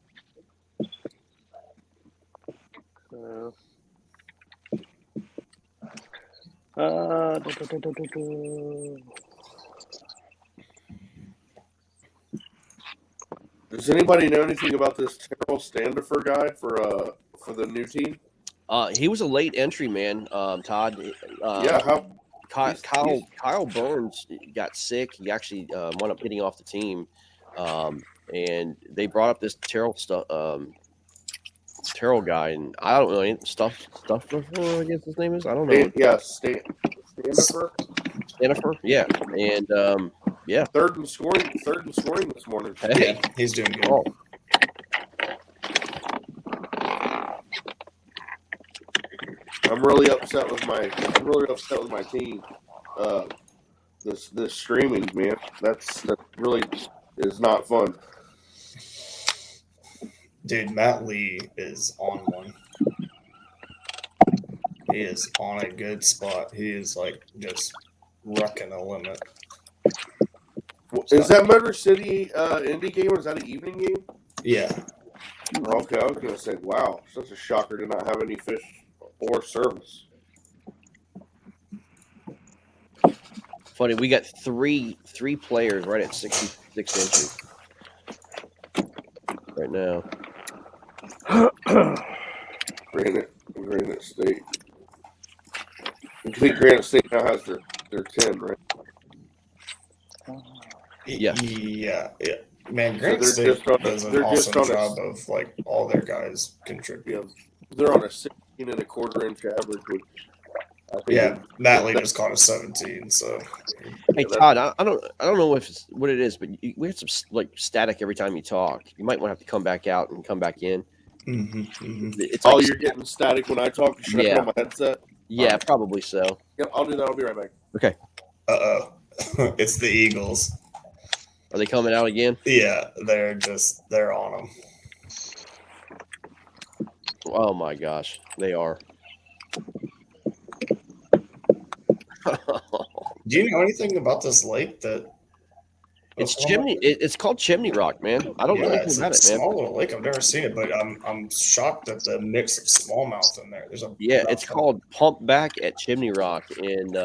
Does anybody know anything about this Terrell Standifer guy for the new team? He was a late entry, man. Todd. Yeah, Kyle Burns got sick. He actually wound up getting off the team, and they brought up this Terrell guy, and I don't know any stuff. I guess his name is. I don't know. Standifer. Jennifer, yeah, and yeah, Third in scoring this morning. Hey, yeah, he's doing good. oh, I'm really upset with my team. This streaming, man. That really is not fun. Dude, Matt Lee is on one. He is on a good spot. He is like just wrecking a limit. Is that Motor City Indy game, or is that an evening game? Yeah. Okay, I was gonna say, wow, such a shocker to not have any fish or service. funny. We got three players right at 66 inches right now. Granite State. I think Granite State now has their 10, right? Yeah. Yeah. Man, So Granite they're State just on does an they're just awesome on a- job of like all their guys contribute. They're on a 16.25 inch average, which I think Yeah, Matt Lee just caught a 17. So Hey Todd, I don't know if it's what it is, but we had some like static every time you talk. You might want to have to come back out and come back in. It's like, you're getting static when I talk. Should I Yeah. put on my headset? Yeah, probably so. Yep, I'll do that. I'll be right back. Okay. It's the Eagles. Are they coming out again? Yeah, they're on them. Oh my gosh, they are. Do you know anything about this lake? It's Chimney. It's called Chimney Rock, man. I don't know anything it's about a it, man. small little lake. I've never seen it, but I'm shocked at the mix of smallmouth in there. There's a Yeah, it's called Pump Back at Chimney Rock, and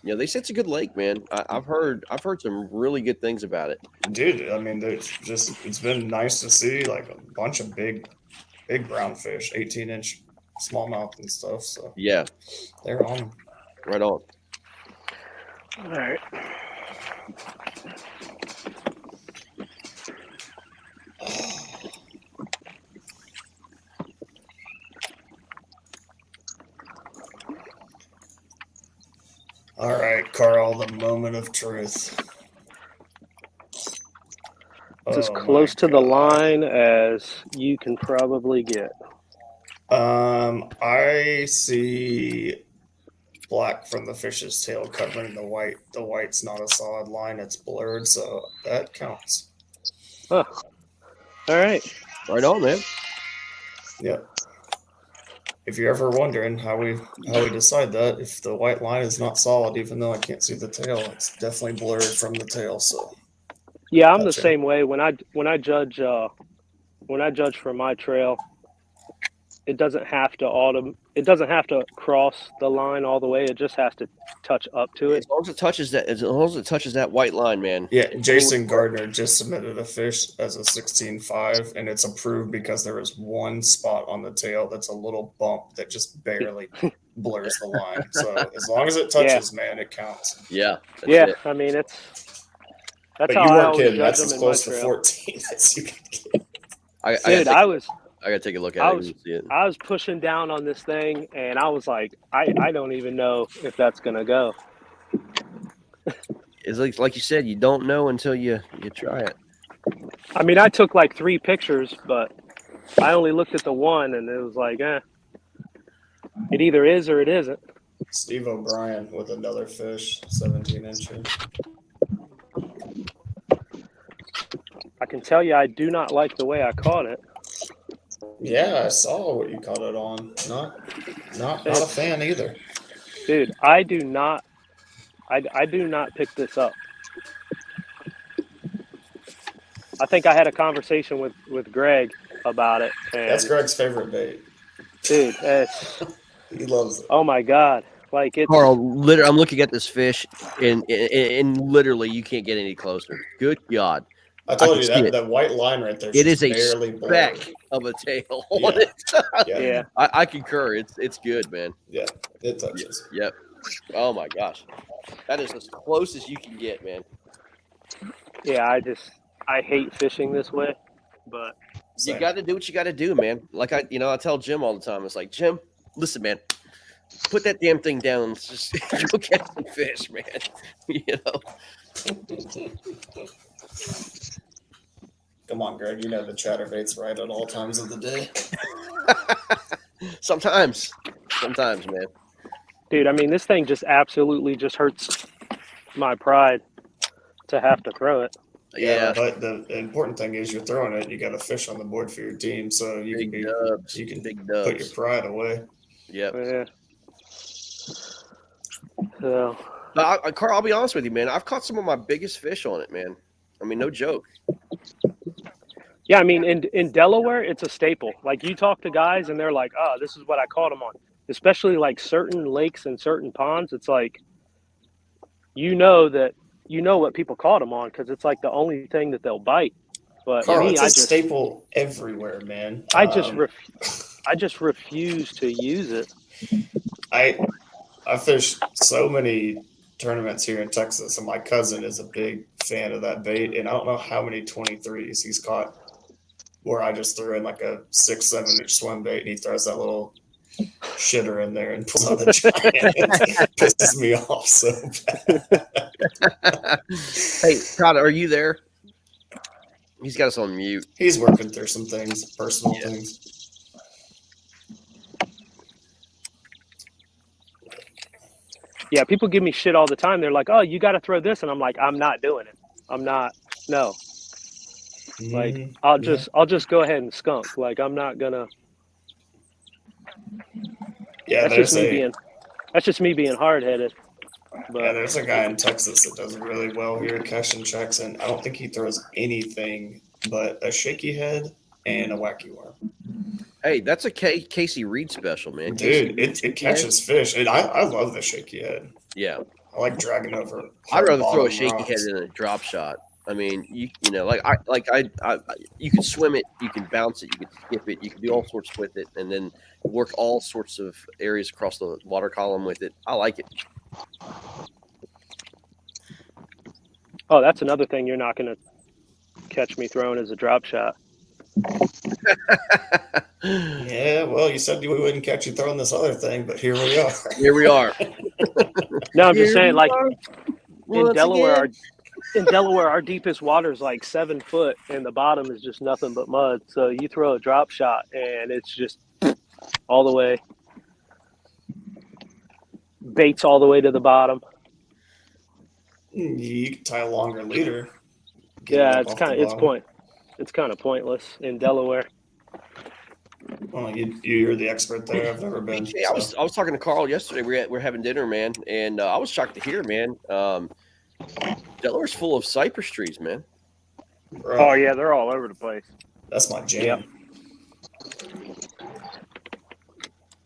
they say it's a good lake, man. I've heard some really good things about it, dude. I mean, it's been nice to see like a bunch of big brown fish, 18-inch smallmouth and stuff. So yeah, they're on them. Right on. All right. All right, Carl, the moment of truth. It's as close to the line as you can probably get. I see black from the fish's tail covering the white. The white's not a solid line; it's blurred, so that counts. Huh. All right. Right on, man. Yep. If you're ever wondering how we decide that, if the white line is not solid, even though I can't see the tail, it's definitely blurred from the tail. So Yeah, I'm the Gotcha. same way. When I judge for my trail, it doesn't have to it doesn't have to cross the line all the way. It just has to touch up to it. As long as it touches that white line, man. Yeah, Jason Gardner just submitted a fish as a 16.5, and it's approved because there is one spot on the tail that's a little bump that just barely blurs the line. So as long as it touches, man, it counts. Yeah. Yeah, it. I mean that's But how you I weren't always kidding. judge That's them as in close to my trail. 14 as you can get. I gotta take a look at I it. was and see it. I was pushing down on this thing, and I was like, I don't even know if that's gonna go. It's like you said, you don't know until you try it. I mean, I took like 3 pictures, but I only looked at the one, and it was like, it either is or it isn't. Steve O'Brien with another fish, 17 inches. I can tell you, I do not like the way I caught it. Yeah, I saw what you caught it on. Not a fan either. Dude, I do not pick this up. I think I had a conversation with Greg about it. And That's Greg's favorite bait. Dude, he loves it. Oh my God. Like it's Carl, I'm looking at this fish and literally you can't get any closer. Good God. I told you that white line right there. It is a barely speck blurred. of a tail on it. Yeah. I concur. It's good, man. Yeah, it touches. Yep. Oh my gosh. That is as close as you can get, man. Yeah, I hate fishing this way, but you got to do what you got to do, man. Like I tell Jim all the time. It's like, Jim, listen, man, put that damn thing down. Just go catch some fish, man. Come on, Greg. You know the chatterbait's right at all times of the day. Sometimes, man. Dude, I mean, this thing just absolutely just hurts my pride to have to throw it. Yeah, but the important thing is you're throwing it. You got a fish on the board for your team, so you can put your pride away. Yep. Yeah. So, Carl, I'll be honest with you, man. I've caught some of my biggest fish on it, man. I mean, no joke. yeah, I mean, in Delaware, it's a staple. Like you talk to guys, and they're like, "Oh, this is what I caught them on." Especially like certain lakes and certain ponds, it's like you know what people caught them on because it's like the only thing that they'll bite. But Carl, me, it's a staple everywhere, man. I just refuse to use it. I fished so many tournaments here in Texas, and my cousin is a big fan of that bait, and I don't know how many 23s he's caught where I just threw in like a 6-7 inch swim bait, and he throws that little shitter in there and pulls out a giant. It pisses me off so bad. Hey, Todd, are you there? He's got us on mute. He's working through some things, personal things. Yeah, people give me shit all the time. They're like, "Oh, you got to throw this," and I'm like, "I'm not doing it. I'm not. No. Like, I'll just go ahead and skunk. Like, I'm not gonna." Yeah, that's just me being hard headed. Yeah, there's a guy in Texas that does really well here cashing checks, and I don't think he throws anything but a shaky head and a wacky worm. Hey, that's a Casey Reed special, man. Dude, it catches fish, and I love the shaky head. Yeah, I like dragging over. I'd rather throw a bottom shaky rocks. head than a drop shot. I mean, you can swim it, you can bounce it, you can skip it, you can do all sorts with it, and then work all sorts of areas across the water column with it. I like it. Oh, that's another thing you're not going to catch me throwing as a drop shot. Yeah, well, you said we wouldn't catch you throwing this other thing, but here we are. Here we are. No, I'm just saying, like Once in Delaware, our deepest water is like 7 foot, and the bottom is just nothing but mud. So you throw a drop shot, and it's just all the way. Baits all the way to the bottom. You can tie a longer leader. Yeah, it's kind of pointless in Delaware. Well, you're the expert there. I've never been. Hey, I was talking to Carl yesterday. We're having dinner, man, and I was shocked to hear, man. Delaware's full of cypress trees, man. Oh yeah, they're all over the place. That's my jam.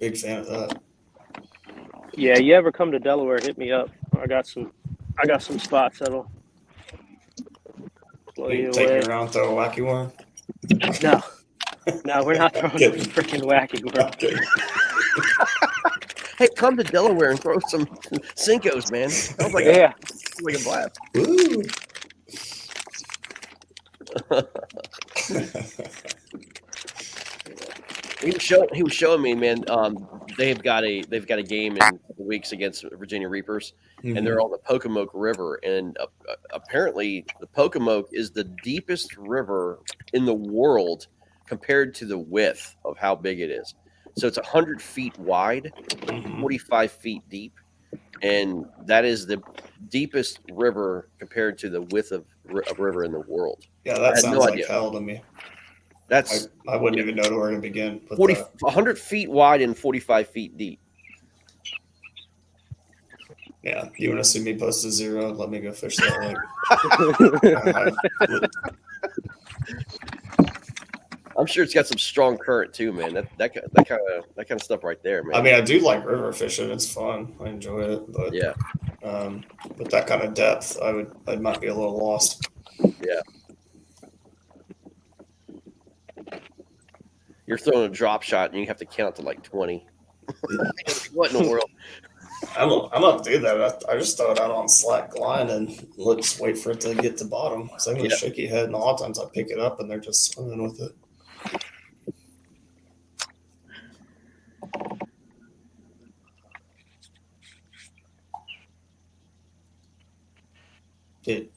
Big fan of that. Yeah, you ever come to Delaware, hit me up. I got some spots that'll blow You you take away. me around, throw a wacky worm. No, we're not throwing a Kidding. freaking wacky worm. Okay. Hey, come to Delaware and throw some Cincos, man. Sounds like Yeah. like a blast. Woo. He was showing me, man. They've got a game in weeks against Virginia Reapers, and they're on the Pocomoke River. And apparently, the Pocomoke is the deepest river in the world compared to the width of how big it is. So it's 100 feet wide, 45 feet deep, and that is the deepest river compared to the width of a river in the world. Yeah, that sounds like hell to me. That's I wouldn't even know where to begin. 100 feet wide and 45 feet deep. Yeah, you want to see me post a 0? Let me go fish that lake. I'm sure it's got some strong current too, man. That kind of stuff right there, man. I mean, I do like river fishing. It's fun. I enjoy it. But yeah, with that kind of depth, I might be a little lost. Yeah. You're throwing a drop shot and you have to count to like 20. What in the world? I'm not do that. I just throw it out on slack line and let's wait for it to get to bottom. Same with shaky head, and a lot of times I pick it up and they're just swimming with it. Dude,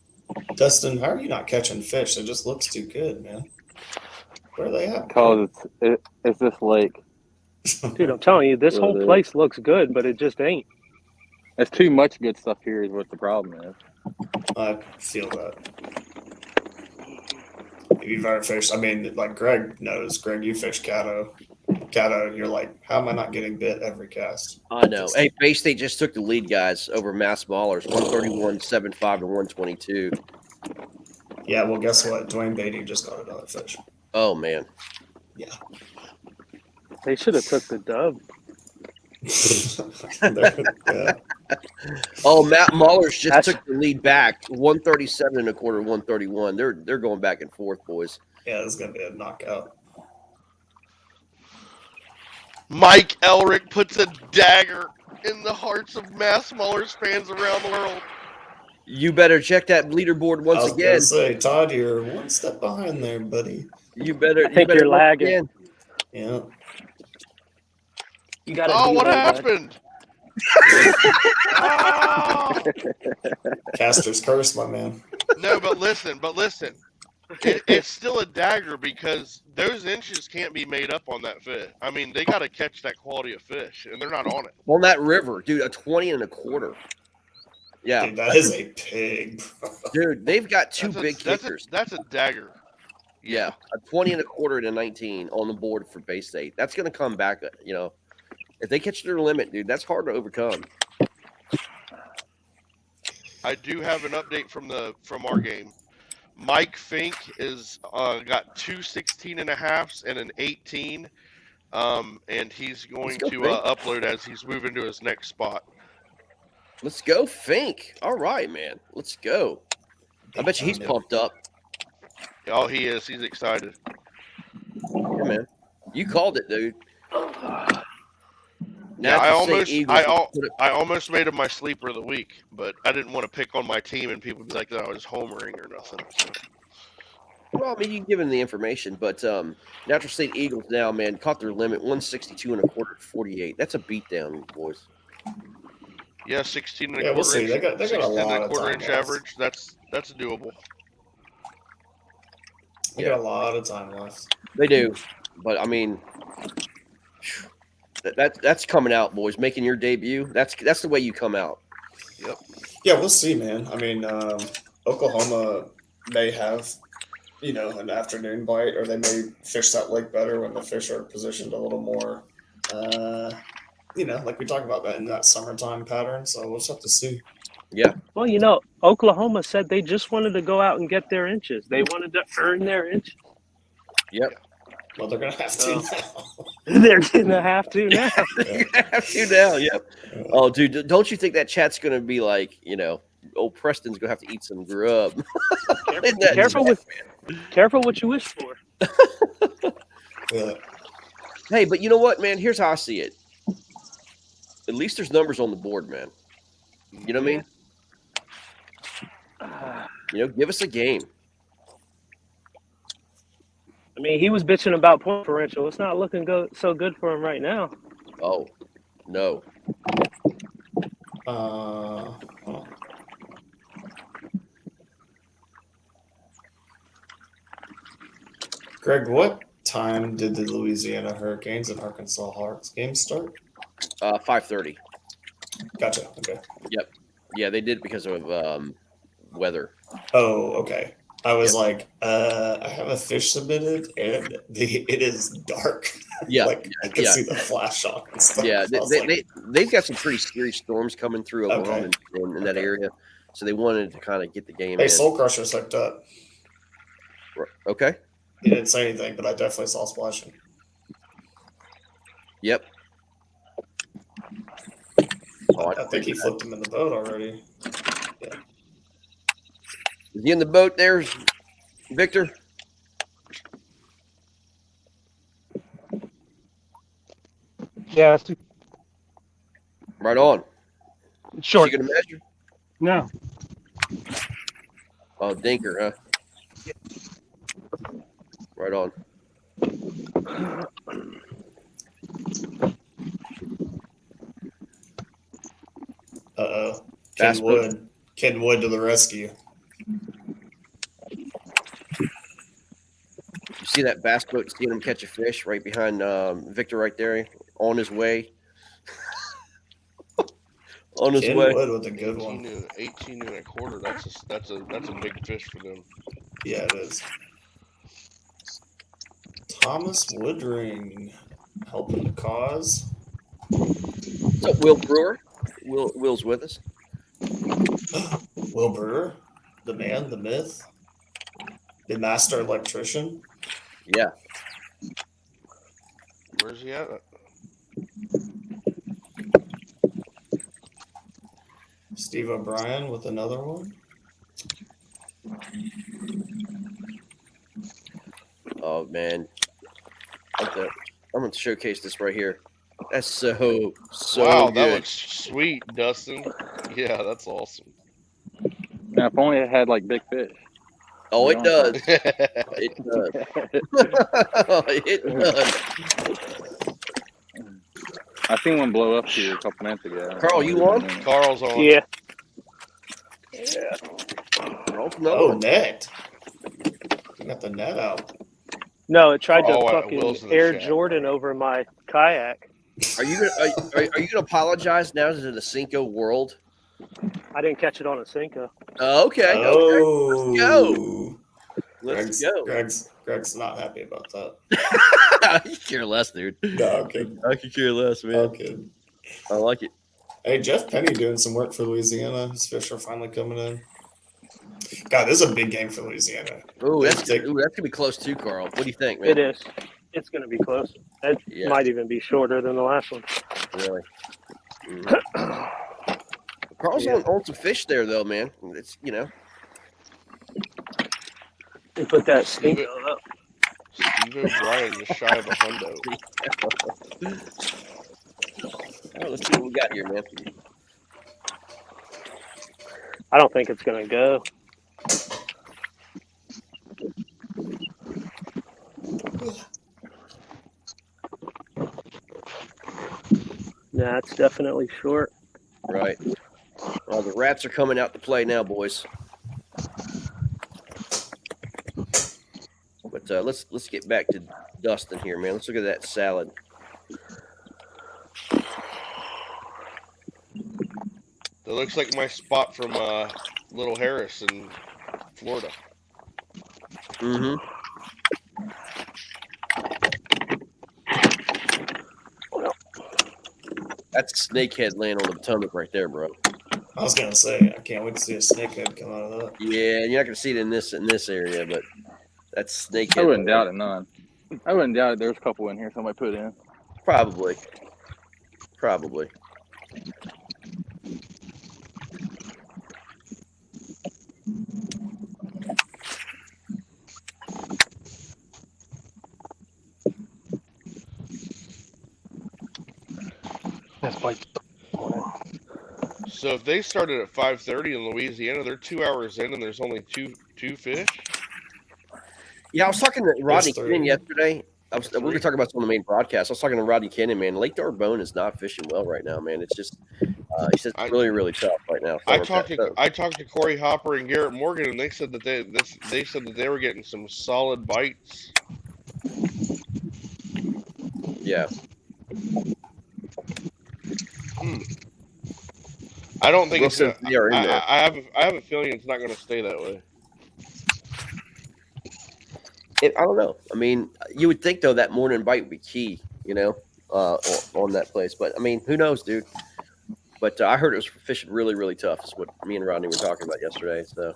Dustin, how are you not catching fish? It just looks too good, man. Where are they at? Because it's this lake. Dude, I'm telling you, this whole place looks good, but it just ain't. There's too much good stuff here is what the problem is. I feel that. If you've ever fished, I mean, like Greg knows. Greg, you fish Caddo. Caddo, you're like, how am I not getting bit every cast? I know. Hey, Bay State just took the lead, guys, over Mass Maulers, 131.75 to 122. Yeah, well, guess what? Dwayne Beatty just got another fish. Oh, man. Yeah. They should have took the dub. Yeah. Oh, Matt Maulers just took the lead back, 137 and a quarter, 131. They're going back and forth, boys. Yeah, this is gonna be a knockout. Mike Elric puts a dagger in the hearts of Mass Maulers fans around the world. You better check that leaderboard once I was again. gonna say, Todd, you're one step behind there, buddy. You better. I think you're lagging. Again. Yeah. You got. Oh, what happened? Oh! Caster's curse, my man. No, but listen. It's still a dagger because those inches can't be made up on that fish. I mean, they got to catch that quality of fish, and they're not on it. On that river, dude, a 20 and a quarter. Yeah. Dude, that is a pig. Dude, they've got two big kickers. That's a dagger. Yeah, a 20 and a quarter and a 19 on the board for Bay State. That's going to come back, you know. If they catch their limit, dude, that's hard to overcome. I do have an update from our game. Mike Fink is got 2 16.5s and an 18, and he's going to upload as he's moving to his next spot. Let's go, Fink. All right, man. Let's go. I bet you he's pumped up. Oh, he is. He's excited. Yeah, man. You called it, dude. Yeah, I almost made him my sleeper of the week, but I didn't want to pick on my team and people would be like that I was homering or nothing. So. Well, I mean, you can give him the information, but Natural State Eagles now, man, caught their limit 162 and a quarter to 48. That's a beatdown, boys. Yeah, 16 and a Yeah, quarter we'll see. inch. They got a lot of time inch left. average. That's doable. They got a lot of time left. They do, but I mean, that's coming out, boys. Making your debut. That's the way you come out. Yep. Yeah, we'll see, man. I mean, Oklahoma may have, an afternoon bite, or they may fish that lake better when the fish are positioned a little more, like we talked about that in that summertime pattern. So we'll just have to see. Yeah. Well, Oklahoma said they just wanted to go out and get their inches. They wanted to earn their inches. Yep. Well, they're gonna have to now. They're gonna have to now. They're gonna have to now. Yep. Oh, dude, don't you think that chat's gonna be like, old Preston's gonna have to eat some grub? Careful what you wish for. Yeah. Hey, but you know what, man? Here's how I see it. At least there's numbers on the board, man. You know what I mean? Give us a game. I mean, he was bitching about point differential. It's not looking so good for him right now. Oh, no. Greg, what time did the Louisiana Hurricanes and Arkansas Hawks game start? 5:30. Gotcha. Okay. Yep. Yeah, they did because of weather. Oh, okay. I was like, I have a fish submitted, and it is dark. Yeah, I can see the flash shock and stuff. Yeah, they've got some pretty serious storms coming through Oklahoma in that area, so they wanted to kind of get the game. Hey, Soul Crusher's hooked up. Okay. He didn't say anything, but I definitely saw splashing. Yep. I think he flipped him in the boat already. Yeah. Is he in the boat there, Victor? Yeah, that's too Right on. short. Is he gonna measure? No. Oh, dinker, huh? Right on. Uh-oh. Bass Ken Wood to the rescue. You see that bass boat, seeing him catch a fish right behind Victor right there on his way. On his Ken way. Wood with a good one. 18 and a quarter. That's a big fish for them. Yeah, it is. Thomas Woodring helping the cause. What's up, Will Brewer? Will's with us. Will Brewer, the man, the myth, the master electrician. Yeah. Where's he at? Steve O'Brien with another one. Oh man, I'm gonna showcase this right here. That's so Wow, good. that looks sweet, Dustin. Yeah, that's awesome. Now, if only it had like big fish. Oh, it does. It does. It does. I seen one blow up here a couple minutes ago. Carl, you on? Carl's on. Yeah. Yeah. Oh, net. You got the net out. No, it tried to Will's fucking in the Air chat. Jordan over my kayak. Are you gonna apologize now to the Cinco world? I didn't catch it on a Cinco. Okay. Oh. Let's go. Greg's not happy about that. I could care less, dude. No, I'm kidding. I could care less, man. I'm kidding. I like it. Hey, Jeff Penny doing some work for Louisiana. His fish are finally coming in. God, this is a big game for Louisiana. Ooh, that's gonna be close too, Carl. What do you think, man? It is. It's going to be close. It might even be shorter than the last one. Really? Mm. Carl's on some fish there, though, man. It's You put that stink up. Steve O'Brien just shy of a hundo. Oh, let's see what we got here, man. I don't think it's going to go. Nah, it's definitely short. Right. Well, the rats are coming out to play now, boys. But let's get back to Dustin here, man. Let's look at that salad. That looks like my spot from Little Harris in Florida. Mm-hmm. That's snakehead laying on the Potomac right there, bro. I was gonna say, I can't wait to see a snakehead come out of that. Yeah, you're not gonna see it in this area, but that's snakehead. I wouldn't doubt it none. I wouldn't doubt it. There's a couple in here. Somebody put in. Probably. That's like. So if they started at 5:30 in Louisiana, they're 2 hours in, and there's only two fish. Yeah, I was talking to Rodney three. Kenyon yesterday. We were talking about some of the main broadcasts. I was talking to Rodney Kenyon, man. Lake D'Arbonne is not fishing well right now, man. It's just he says it's really, really tough right now. I talked to Corey Hopper and Garrett Morgan, and they said that they were getting some solid bites. Yeah. I don't think it's. They are in there. I have a feeling it's not going to stay that way. I don't know. I mean, you would think though that morning bite would be key, on that place. But I mean, who knows, dude? But I heard it was fishing really, really tough. Is what me and Rodney were talking about yesterday. So.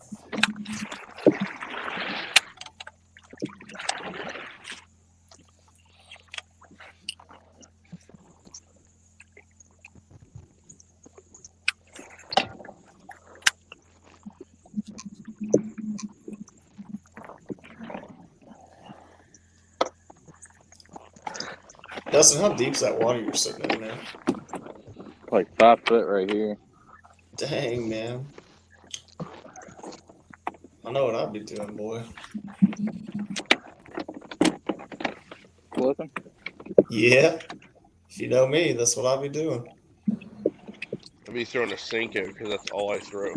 Dustin, how deep's that water you're sitting in, man? Like 5 foot right here. Dang, man. I know what I'd be doing, boy. Flipping? Yeah. If you know me, that's what I'd be doing. I'd be throwing a Cinco because that's all I throw.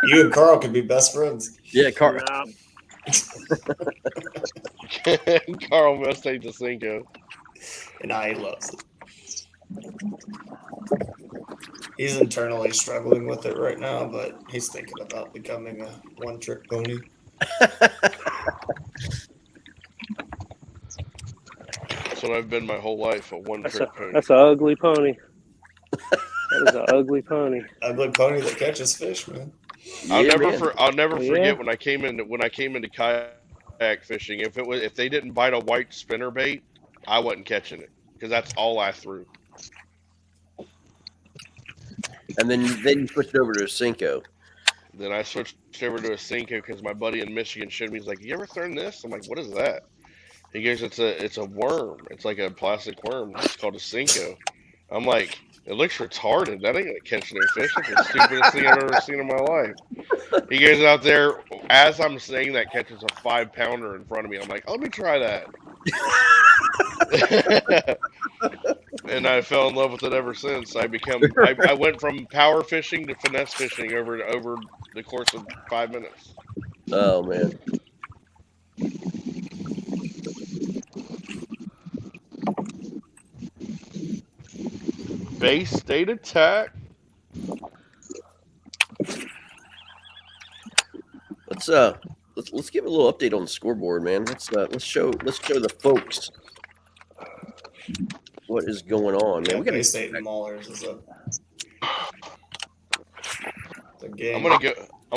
You and Carl could be best friends. Yeah, Carl. Carl must take the Cinco. And he loves it. He's internally struggling with it right now, but he's thinking about becoming a one-trick pony. That's what I've been my whole life, a one-trick pony. That's an ugly pony. That is an ugly pony. Ugly pony that catches fish, man. I'll never forget when I came into kayak fishing. If they didn't bite a white spinner bait, I wasn't catching it because that's all I threw. And then you switched over to a Cinco. Then I switched over to a Cinco because my buddy in Michigan showed me. He's like, "You ever thrown this?" I'm like, "What is that?" He goes, "It's a worm. It's like a plastic worm. It's called a Cinco." I'm like, "It looks retarded. That ain't gonna catch no fish. That's the stupidest thing I've ever seen in my life." He goes out there as I'm saying that, catches a 5-pounder in front of me. I'm like, "Let me try that." And I fell in love with it ever since. I went from power fishing to finesse fishing over the course of 5 minutes. Oh man. Base state attack. Let's give a little update on the scoreboard, man. Let's show the folks what is going on, man. Yeah, We got Bay-State and Maulers is a game. I'm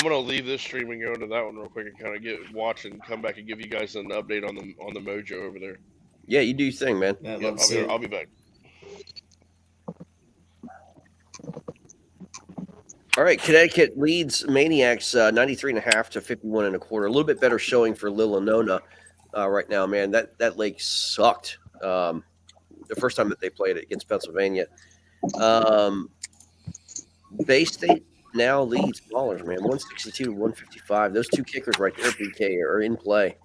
gonna leave this stream and go into that one real quick and kind of watch and come back and give you guys an update on the mojo over there. Yeah, you do your thing, man. Yeah, I'll be back. All right, Connecticut leads Maniacs 93.5 to 51.25. A little bit better showing for Lil Nona right now, man. That lake sucked the first time that they played it against Pennsylvania. Bay State now leads Ballers, man, 162 to 155. Those two kickers right there, BK, are in play.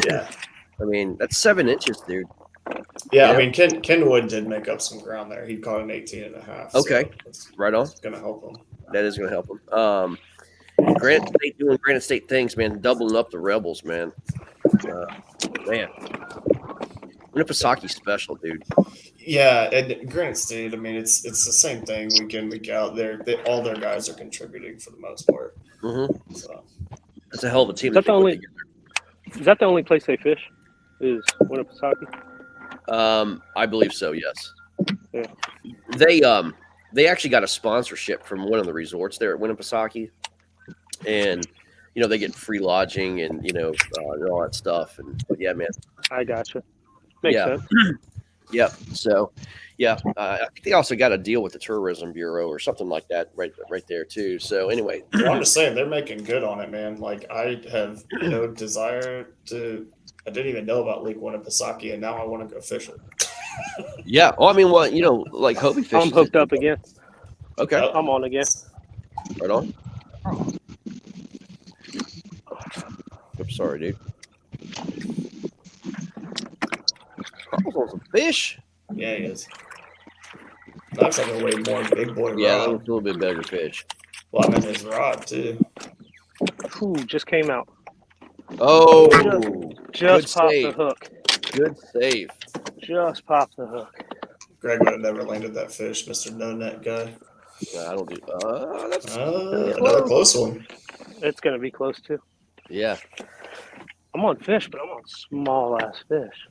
Yeah. I mean, that's 7 inches, dude. Yeah, I mean, Ken Wood did make up some ground there. He caught an 18.5. Okay, so right on. It's going to help him. That is going to help him. Granite State doing Granite State things, man, doubling up the Rebels, man. Man. Winnipesaukee special, dude. Yeah, and Granite State, I mean, it's the same thing week in, week out. All their guys are contributing for the most part. Mm-hmm. So that's a hell of a team. Is that the only place they fish? Is Winnipesaukee? I believe so. Yes. Yeah. They actually got a sponsorship from one of the resorts there at Winnipesaukee, and they get free lodging and and all that stuff. And but yeah, man, I gotcha. Makes yeah, sense. yep. So yeah, I think they also got a deal with the Tourism Bureau or something like that, right there too. So anyway, Well, I'm just saying they're making good on it, man. Like I have no desire to. I didn't even know about Lake Winnipesaukee, and now I want to go fishing. yeah. Well, I mean, like Hobie Fish. I'm hooked up again. Okay, Yep. I'm on again. right on. I'm sorry, dude. Carl's on some fish. Yeah, he is. That's like a way more big boy Yeah, that rod. was a little bit bigger fish. Well, I mean his rod too. Ooh, just came out. Oh, Just good popped save. the hook. Good save. Just popped the hook. Greg would have never landed that fish, Mr. No Net guy. I don't do. That's Another close one. It's gonna be close too. Yeah. I'm on fish, but I'm on small ass fish.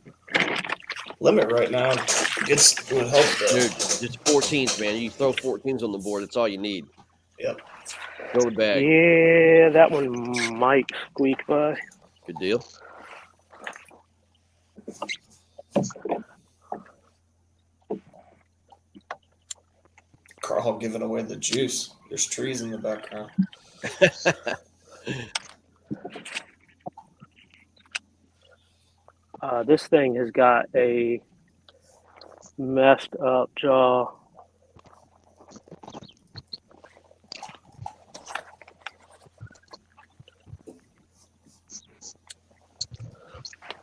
Limit right now would help though. Dude, just 14s, man. You throw 14s on the board. That's all you need. Yep. Throw the bag. Yeah, that one might squeak by. Good deal. Carl giving away the juice. There's trees in the background. This thing has got a messed up jaw.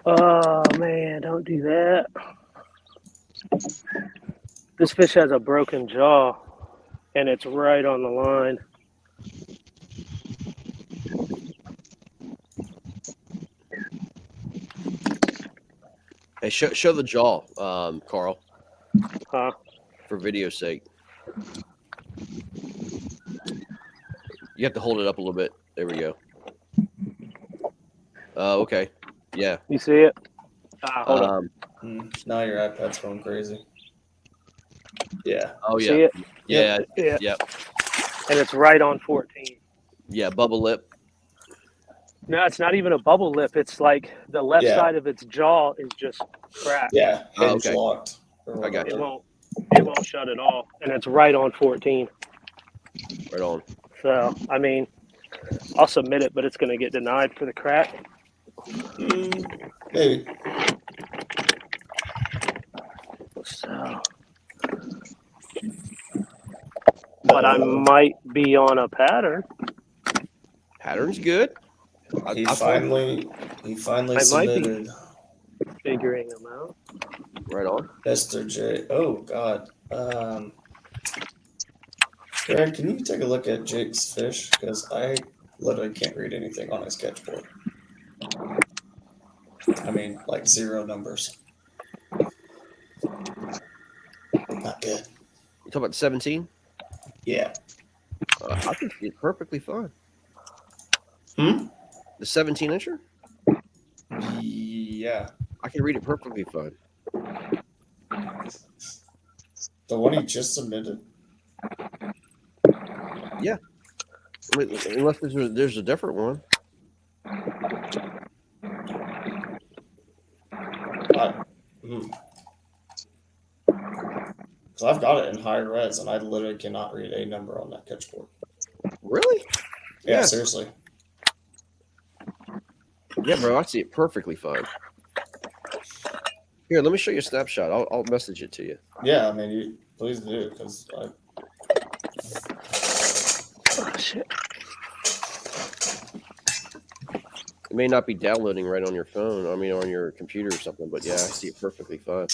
Oh man, don't do that. This fish has a broken jaw and it's right on the line. Hey, show the jaw, Carl. Huh? For video's sake. You have to hold it up a little bit. There we go. Okay. Yeah. You see it? Hold on. Now your iPad's going crazy. Yeah. Oh yeah. See it? Yeah. Yeah. Yep. And it's right on 14. Yeah. Bubble lip. No, it's not even a bubble lip. It's like the left side of its jaw is just cracked. Yeah. Hinge Okay. locked. I got It you. won't shut at all. And it's right on 14. Right on. So, I mean, I'll submit it, but it's going to get denied for the crack. Maybe. So, but I might be on a pattern. Pattern's good. He finally I might submitted. be figuring them out. Right on. Mr. J. Oh God. Greg, can you take a look at Jake's fish? Because I literally can't read anything on his sketchboard. I mean, like 0 numbers. Not good. You talking about the 17? Yeah. I think it's perfectly fine. Hmm? The 17 incher? Yeah. I can read it perfectly fine. The one he just submitted. Yeah. I mean, unless there's a different one. Because I've got it in high res, and I literally cannot read a number on that sketchboard. Really? Yeah, seriously. Yeah, bro, I see it perfectly fine. Here, let me show you a snapshot. I'll message it to you. Yeah, I mean, you please do, because I. Oh, shit. It may not be downloading right on your phone, I mean, on your computer or something, but yeah, I see it perfectly fine.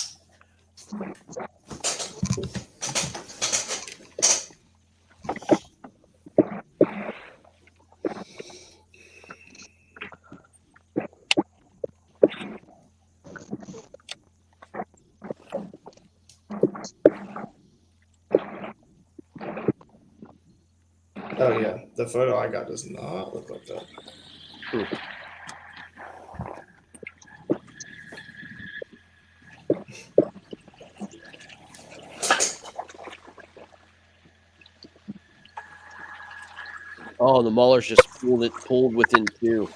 Oh yeah, the photo I got does not look like that. Oh, the Maulers just pulled within 2.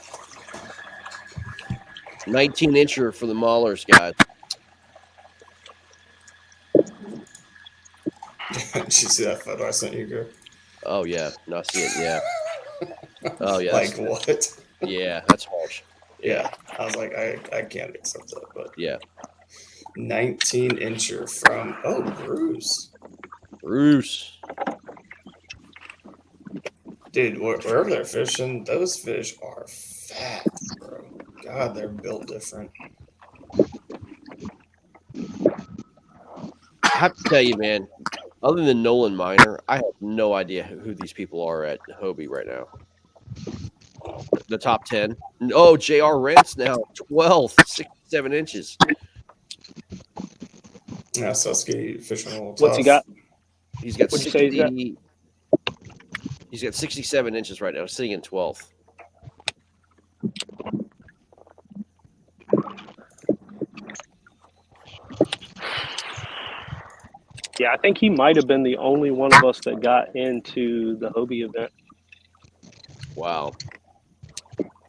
19-incher for the Maulers, guys. Did you see that photo I sent you, Greg? Oh yeah, no, I see it. Yeah. Oh yeah. Like what? Yeah, that's harsh. Yeah, I was like, I can't accept that, but Yeah. 19-incher from Bruce. Bruce. Dude, wherever they're fishing, those fish are fat, bro. God, they're built different. I have to tell you, man, other than Nolan Miner, I have no idea who these people are at Hobie right now. The top 10. Oh, J.R. Rent's now 12th, 67 inches. Yeah, Susky fishing a little tough. What's he got? He's got What'd you say he's got? He's got 67 inches right now, sitting in 12th. Yeah, I think he might have been the only one of us that got into the Hobie event. Wow.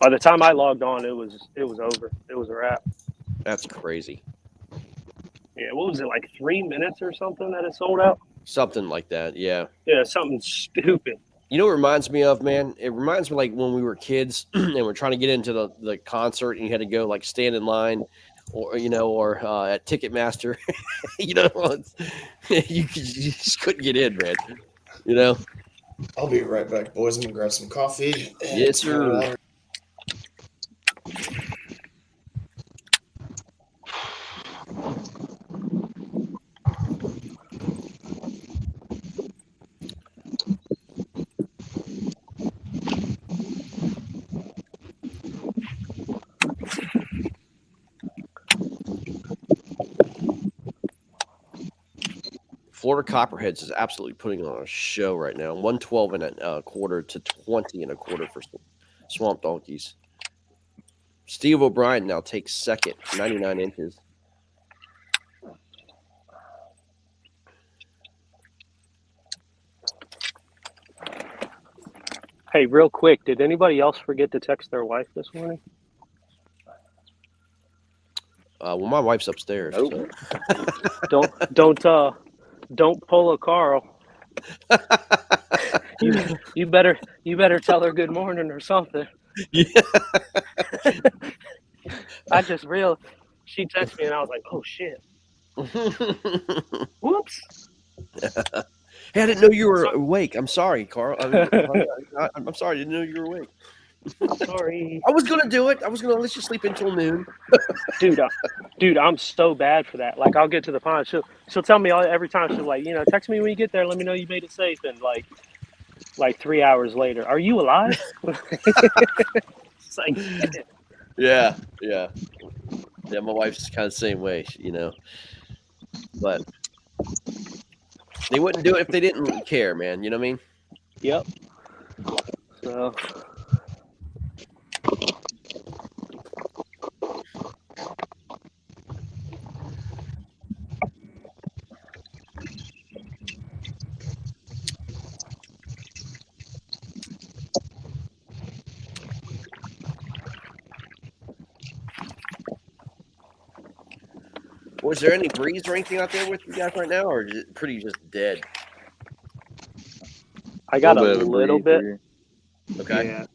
By the time I logged on, it was over. It was a wrap. That's crazy. Yeah, what was it, like 3 minutes or something that it sold out? Something like that, yeah. Yeah, something stupid. You know what it reminds me of, man? It reminds me like when we were kids and we're trying to get into the concert and you had to go like stand in line or at Ticketmaster. You just couldn't get in, man. I'll be right back, boys. I'm gonna grab some coffee. Yes, sir. Florida Copperheads is absolutely putting on a show right now. 112 and a quarter to 20 and a quarter for Swamp Donkeys. Steve O'Brien now takes second, 99 inches. Hey, real quick, did anybody else forget to text their wife this morning? Well, my wife's upstairs. Nope. So. Don't pull a Carl. You better tell her good morning or something. Yeah. I just realized she texted me and I was like, oh shit. Whoops. Hey, I didn't know you were awake. I'm sorry, Carl. I'm sorry. I didn't know you were awake. Sorry. I was gonna do it. I was gonna let you sleep until noon. Dude, I'm so bad for that. Like, I'll get to the pond. She'll tell me every time. She's like, text me when you get there. Let me know you made it safe. And like 3 hours later, are you alive? It's like, Yeah. My wife's kind of the same way, But they wouldn't do it if they didn't care, man. You know what I mean? Yep. So. Was there any breeze or anything out there with you guys right now, or is it pretty just dead? I got a little bit. Okay. Yeah.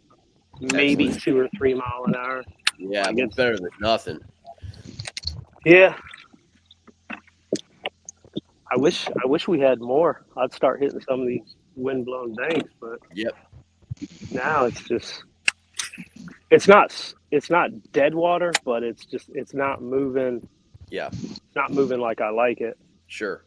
Maybe 2 or 3 mile an hour. Yeah, it's better than nothing. Yeah. I wish we had more. I'd start hitting some of these wind-blown banks, but yep. Now it's not dead water, but it's not moving. Yeah. It's not moving like I like it. Sure.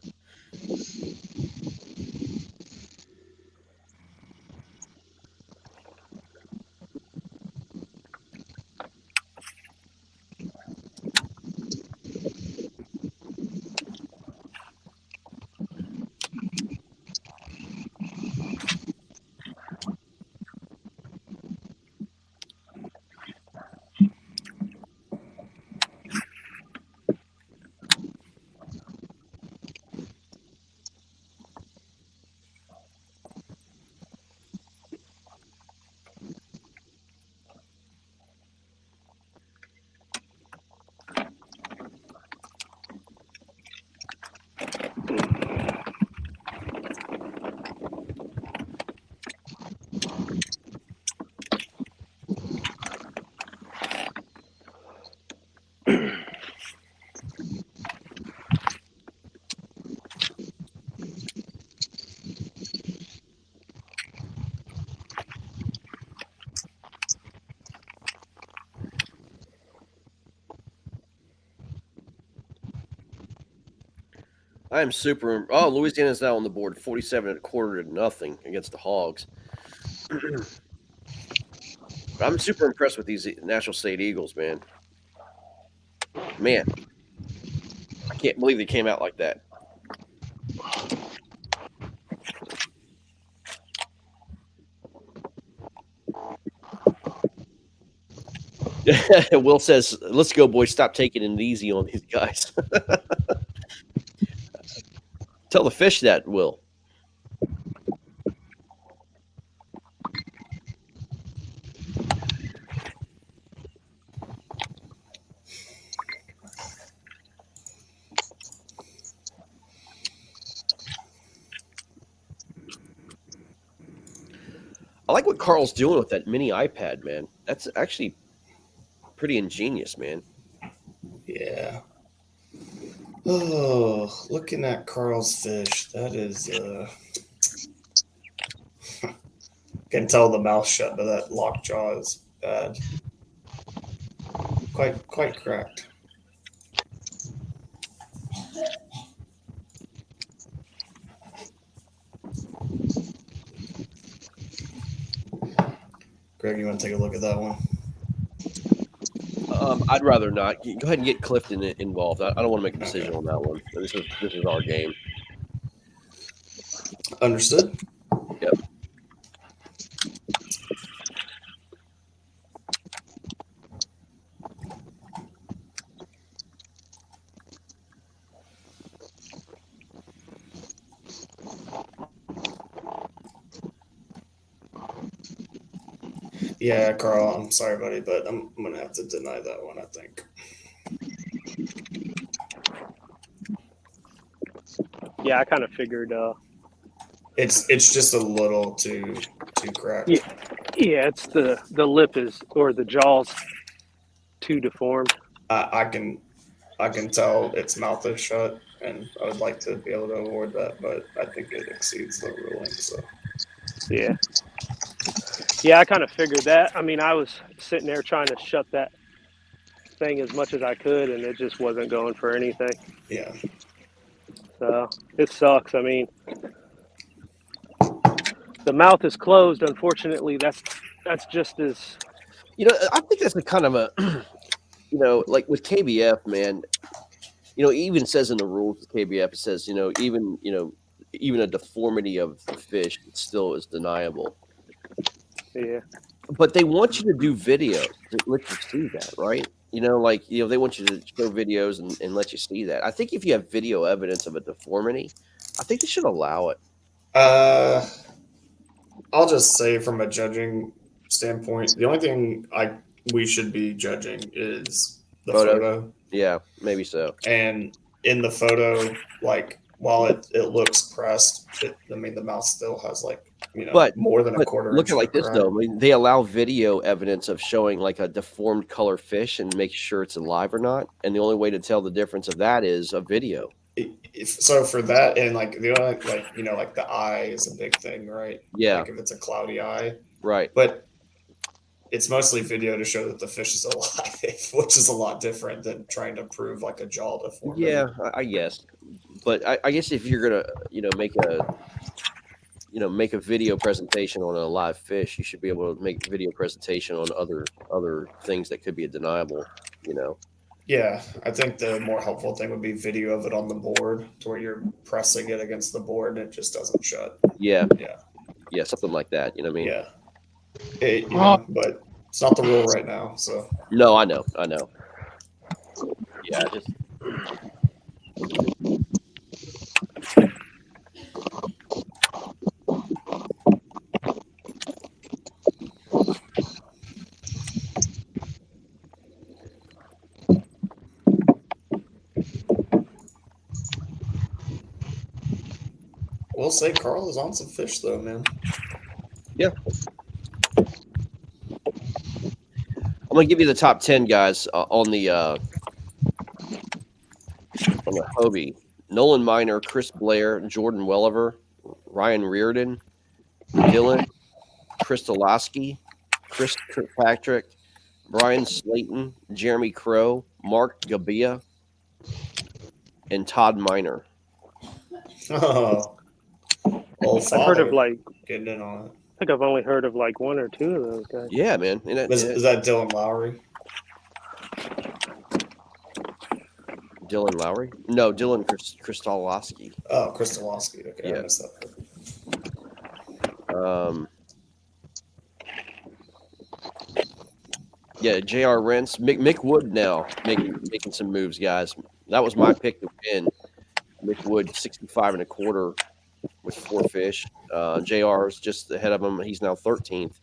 I am super. Oh, Louisiana's now on the board, 47.25 to nothing against the Hogs. I'm super impressed with these National State Eagles, man. Man, I can't believe they came out like that. Will says, "Let's go, boys. Stop taking it easy on these guys." Tell the fish that, Will. I like what Carl's doing with that mini iPad, man. That's actually pretty ingenious, man. Yeah. Oh, looking at Carl's fish, that is can tell the mouth shut, but that lockjaw is bad. Quite cracked. Greg, you want to take a look at that one? I'd rather not. Go ahead and get Clifton involved. I don't want to make a decision on that one. This is our game. Understood. Yep. Yeah, Carl, I'm sorry, buddy, but I'm gonna have to deny that one, I think. Yeah, I kind of figured. It's just a little too cracked. Yeah, it's the lip is, or the jaw's too deformed. I can tell its mouth is shut, and I would like to be able to avoid that, but I think it exceeds the ruling. So yeah, I kind of figured that. I mean, I was sitting there trying to shut that thing as much as I could, and it just wasn't going for anything. Yeah. So it sucks. I mean, the mouth is closed. Unfortunately, that's just as. I think that's a kind of a, like with KBF, man. It even says in the rules with KBF, it says, even a deformity of the fish still is deniable. Yeah. But they want you to do video to let you see that, right? They want you to show videos and let you see that. I think if you have video evidence of a deformity, I think they should allow it. I'll just say from a judging standpoint, the only thing we should be judging is the photo. Yeah, maybe so. And in the photo, like, while it looks pressed, the mouth still has more than a quarter. Look at like this though. I mean, they allow video evidence of showing like a deformed color fish and make sure it's alive or not. And the only way to tell the difference of that is a video. So for that, and the only the eye is a big thing, right? Yeah. Like if it's a cloudy eye, right? But it's mostly video to show that the fish is alive, which is a lot different than trying to prove like a jaw deformity. Yeah, I guess. But I guess if you're gonna, make a video presentation on a live fish, you should be able to make video presentation on other things that could be deniable. Yeah, I think the more helpful thing would be video of it on the board, to where you're pressing it against the board and it just doesn't shut. Yeah, something like that. You know what I mean? But it's not the rule right now. So no, I know. Yeah, we'll say Carl is on some fish though, man. Yeah. I'm gonna give you the top 10 guys on the Hobie: Nolan Miner, Chris Blair, Jordan Welliver, Ryan Reardon, Dylan, Kristolowski, Chris Kirkpatrick, Brian Slayton, Jeremy Crow, Mark Gabia, and Todd Miner. Oh, old I've heard of father like, getting in on it. I think I've only heard of like one or two of those guys. Yeah, man. And Is that Dylan Lowry? Dylan Lowry? No, Dylan Kristolowski. Oh, Kristolowski. Okay, Yeah. I missed that. Yeah, J.R. Rents. Mick Wood now making some moves, guys. That was my pick to win. Mick Wood, 65.25 with 4 fish. JR is just ahead of him. He's now 13th,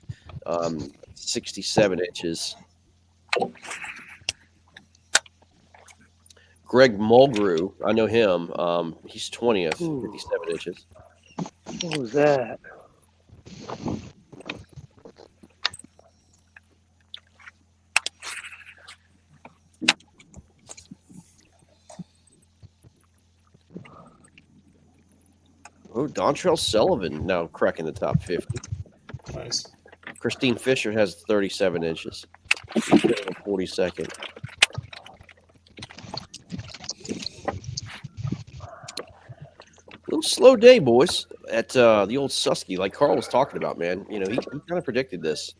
67 inches. Greg Mulgrew, I know him. He's 20th, 57 inches. What was that? Oh, Dontrell Sullivan now cracking the top 50. Nice. Christine Fisher has 37 inches. She's 42nd. Little slow day, boys, at the old Susky, like Carl was talking about, man. You know, he kind of predicted this.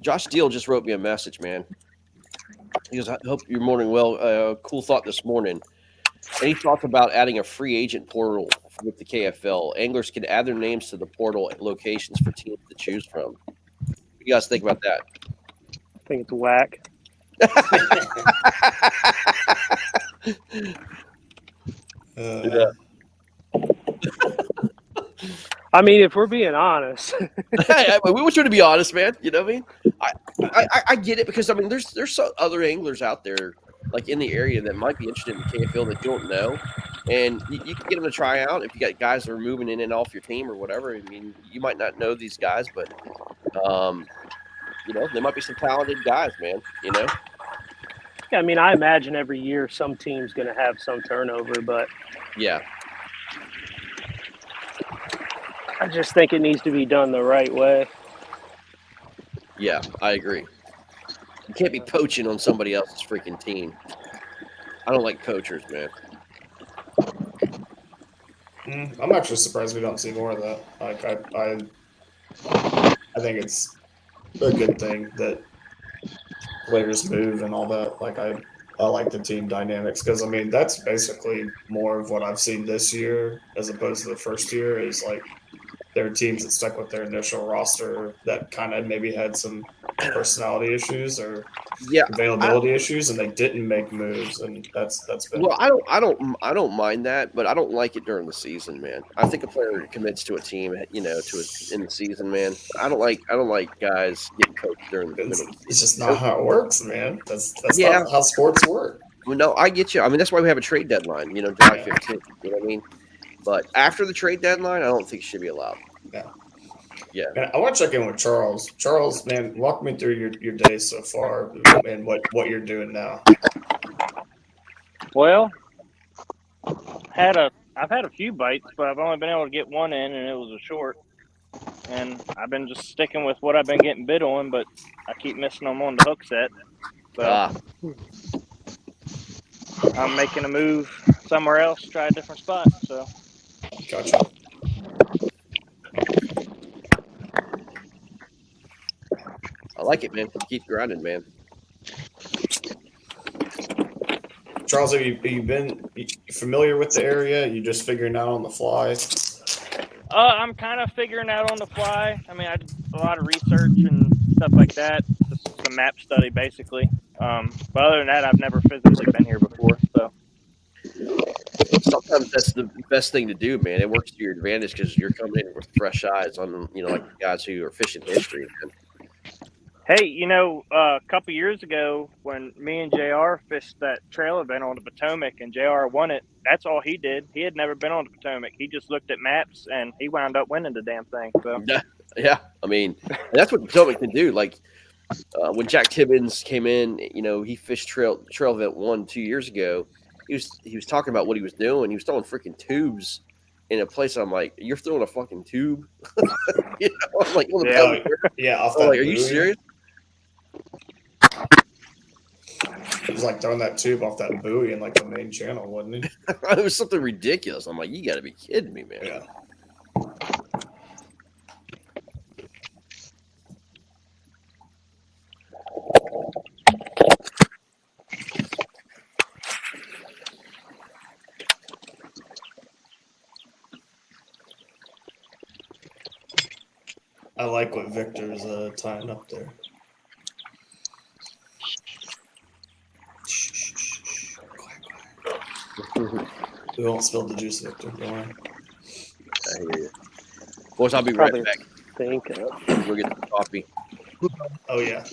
Josh Deal just wrote me a message, man. He goes, I hope you're morning well. Cool thought this morning. Any thoughts about adding a free agent portal with the KFL? Anglers can add their names to the portal at locations for teams to choose from. What do you guys think about that? I think it's whack. I mean, if we're being honest, we want you to be honest, man. You know what I mean? I get it because I mean, there's some other anglers out there like in the area that might be interested in the KFL that you don't know, and you can get them to try out if you got guys that are moving in and off your team or whatever. I mean, you might not know these guys, but you know, there might be some talented guys, man. You know? I mean, I imagine every year some team's going to have some turnover, but yeah. I just think it needs to be done the right way. Yeah, I agree. You can't be poaching on somebody else's freaking team. I don't like poachers, man. I'm actually surprised we don't see more of that. Like I think it's a good thing that players move and all that. Like I like the team dynamics because I mean that's basically more of what I've seen this year as opposed to the first year is like there are teams that stuck with their initial roster that kind of maybe had some personality issues or availability issues, and they didn't make moves, and that's been. Well, I don't mind that, but I don't like it during the season, man. I think a player commits to a team, you know, in the season, man. I don't like guys getting coached during the middle. It's just not how it works, man. That's not how sports work. Well, no, I get you. I mean, that's why we have a trade deadline, you know, July 15th. You know what I mean? But after the trade deadline, I don't think it should be allowed. Yeah. Yeah. And I want to check in with Charles. Charles, man, walk me through your day so far and what you're doing now. Well, I've had a few bites, but I've only been able to get one in, and it was a short. And I've been just sticking with what I've been getting bid on, but I keep missing them on the hook set. So I'm making a move somewhere else, try a different spot. So. Gotcha. I like it, man. Keep grinding, man. Charles, have you been familiar with the area? You just figuring out on the fly? I'm kind of figuring out on the fly. I mean, I did a lot of research and stuff like that. Just some map study, basically. But other than that, I've never physically been here before. So sometimes that's the best thing to do, man. It works to your advantage because you're coming in with fresh eyes on, you know, like the guys who are fishing history. Man. Hey, you know, a couple years ago when me and JR fished that trail event on the Potomac and JR won it, that's all he did. He had never been on the Potomac. He just looked at maps and he wound up winning the damn thing. So Yeah. I mean, that's what Potomac can do. Like when Jack Tibbins came in, you know, he fished trail event 1-2 years ago. He was talking about what he was doing. He was throwing freaking tubes in a place. I'm like, you're throwing a fucking tube? You know, I'm like, on the Yeah, Potomac. yeah, off I'm that like, are you buoy. serious? It was like throwing that tube off that buoy in like the main channel, wasn't he? It was something ridiculous. I'm like, you got to be kidding me, man. Yeah. I like what Victor's tying up there. We won't spill the juice, Victor. Don't worry. I hear you. Boys, I'll be right Probably back. think of. We'll get some coffee. Oh, yeah.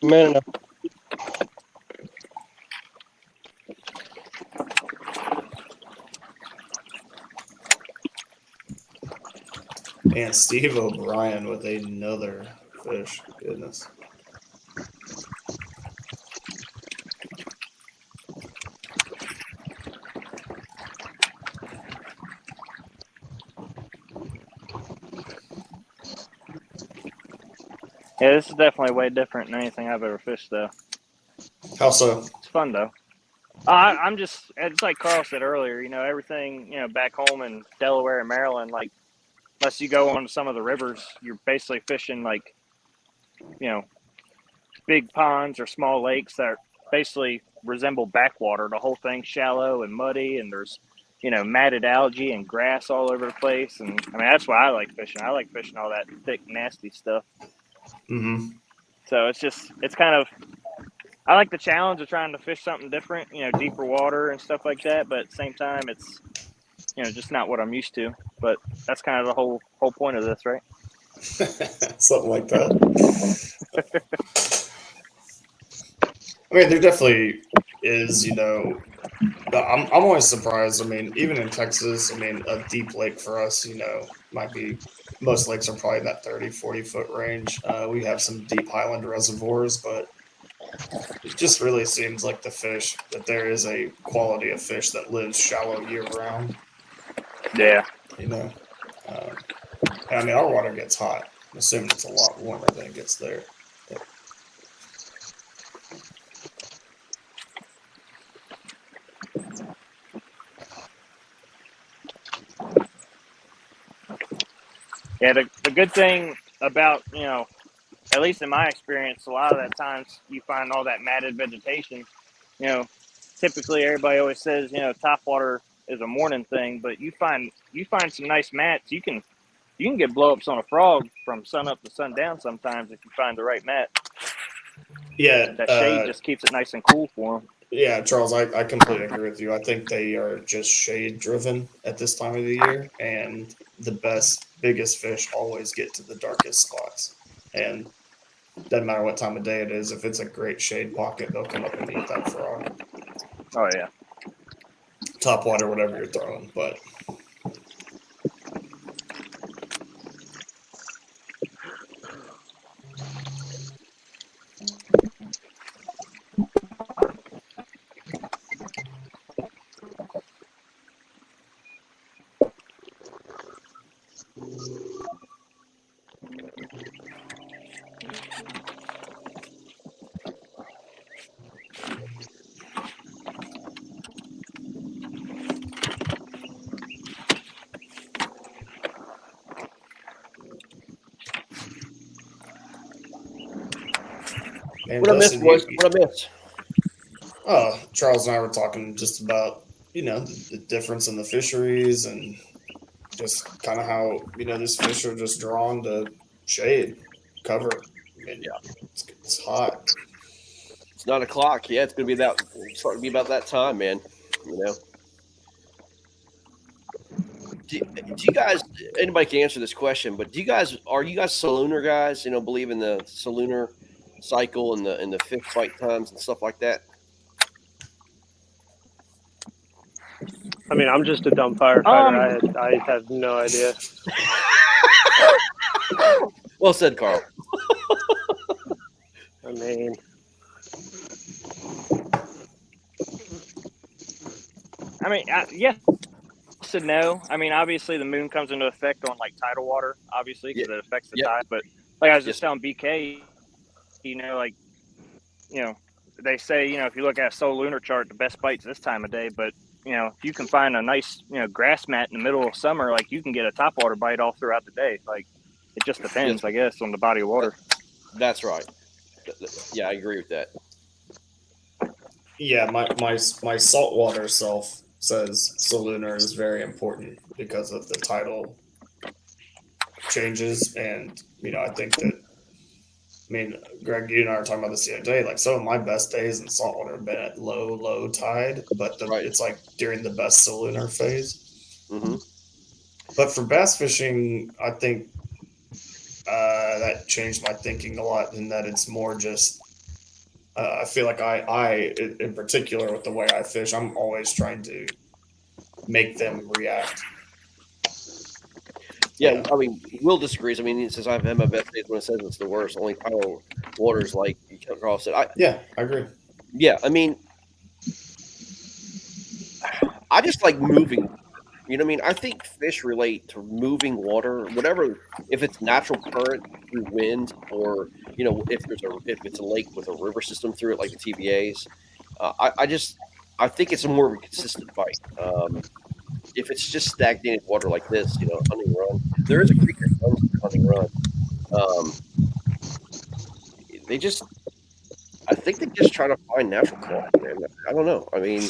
Man, And Steve O'Brien with another fish. Goodness. yeah, this is definitely way different than anything I've ever fished, though. How so? It's fun though. I'm just, it's like Carl said earlier, you know, everything, you know, back home in Delaware and Maryland, like, unless you go on some of the rivers, you're basically fishing like, you know, big ponds or small lakes that basically resemble backwater. The whole thing's shallow and muddy, and there's, you know, matted algae and grass all over the place. And I mean, that's why I like fishing. I like fishing all that thick, nasty stuff. Mm-hmm. So it's kind of, I like the challenge of trying to fish something different, you know, deeper water and stuff like that. But at the same time, it's, you know, just not what I'm used to. But that's kind of the whole point of this, right? Something like that. I mean, there definitely is, you know, I'm always surprised. I mean, even in Texas, I mean, a deep lake for us, you know, might be, most lakes are probably in that 30, 40-foot range. We have some deep highland reservoirs, but it just really seems like that there is a quality of fish that lives shallow year round. Yeah. You know, I mean, our water gets hot. I'm assuming it's a lot warmer than it gets there. Yeah, the good thing about, you know, at least in my experience, a lot of that times you find all that matted vegetation. You know, typically everybody always says, you know, topwater is a morning thing, but you find some nice mats. You can get blowups on a frog from sun up to sundown sometimes if you find the right mat. Yeah, That shade just keeps it nice and cool for them. Yeah, Charles, I completely agree with you. I think they are just shade driven at this time of the year, and the biggest fish always get to the darkest spots. And doesn't matter what time of day it is, if it's a great shade pocket, they'll come up and eat that frog. Oh yeah. Top water, whatever you're throwing, but What I missed, boys? What I missed? Charles and I were talking just about, you know, the difference in the fisheries and just kind of how, you know, these fish are just drawn to shade, cover. I mean, yeah, it's hot. It's 9 o'clock. Yeah, it's starting to be about that time, man. You know. do you guys? Anybody can answer this question, but are you guys salooner guys? Believe in the salooner cycle and the fish bite times and stuff like that. I mean, I'm just a dumb firefighter. I have no idea. Well said, Carl. I mean, yes and no. I mean, obviously the moon comes into effect on like tidal water, obviously, because it affects the tide. But like I was just telling BK, they say, if you look at a solar lunar chart, the best bites this time of day. But if you can find a nice, grass mat in the middle of summer, like you can get a topwater bite all throughout the day. Like it just depends, I guess, on the body of water. That's right. Yeah, I agree with that. Yeah, my saltwater self says salooner is very important because of the tidal changes, and I think that. I mean, Greg, you and I were talking about this the other day. Like, some of my best days in saltwater have been at low tide, but it's like during the best salooner phase. Mm-hmm. But for bass fishing, I think that changed my thinking a lot in that it's more just. I feel like I, in particular, with the way I fish, I'm always trying to make them react. Yeah, I mean, Will disagrees. I mean, he says I've had my best days when it says it's the worst. Only tidal waters, like Carl said. I agree. Yeah, I mean, I just like moving. You know what I mean? I think fish relate to moving water, whatever. If it's natural current through wind, or if it's a lake with a river system through it, like the TBAs. I think it's a more of a consistent bite. If it's just stagnated water like this, hunting run. There is a creek that runs through hunting run. I think they just try to find natural quality, man. I don't know. I mean,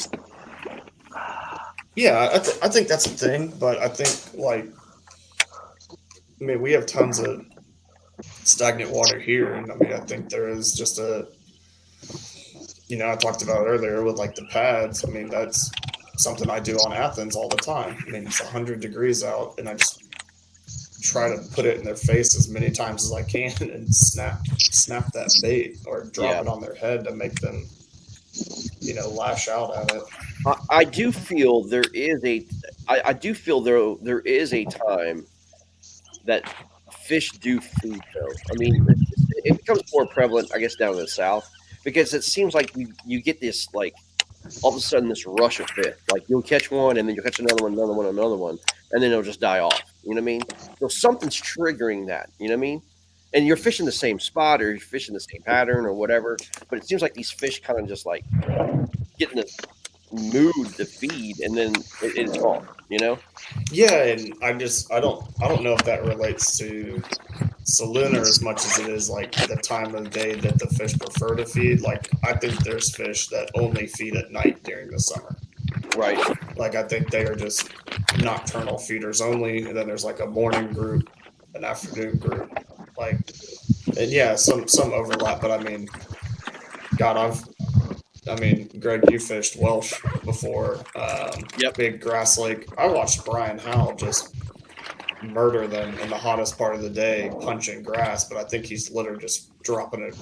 yeah, I think that's a thing, but I think we have tons of stagnant water here, and I think there is just I talked about earlier with like the pads. I mean, that's something I do on Athens all the time. I mean, it's 100 degrees out, and I just try to put it in their face as many times as I can and snap that bait or drop it on their head to make them, lash out at it. I do feel there is a time that fish do feed, though. I mean, it becomes more prevalent, I guess, down in the South, because it seems like you get this, like, all of a sudden this rush of fish. Like, you'll catch one, and then you'll catch another one, and then it'll just die off. You know what I mean? So something's triggering that. You know what I mean? And you're fishing the same spot, or you're fishing the same pattern, or whatever. But it seems like these fish kind of just like get in this mood to feed, and then it's gone. Yeah, and I don't know if that relates to salooner as much as it is like the time of day that the fish prefer to feed. Like, I think there's fish that only feed at night during the summer. Right. Like, I think they are just nocturnal feeders only, and then there's like a morning group, an afternoon group, like, and yeah, some overlap. But I mean, God, Greg, you fished Welsh before. Big Grass Lake. I watched Brian Howell just murder them in the hottest part of the day, punching grass. But I think he's literally just dropping it.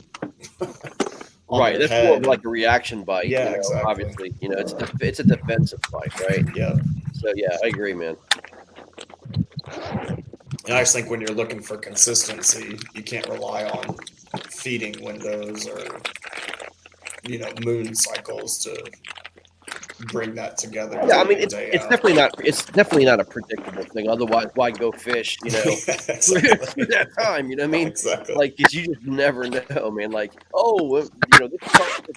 Right, that's more of like a reaction bite. Yeah, exactly. Obviously, it's a defensive bite, right? Yeah. So yeah, I agree, man. And I just think when you're looking for consistency, you can't rely on feeding windows or moon cycles to bring that together. Yeah, I mean, it's definitely not a predictable thing. Otherwise, why go fish? Through that time. You know what I mean? Exactly. Like, because you just never know, man. Like, this is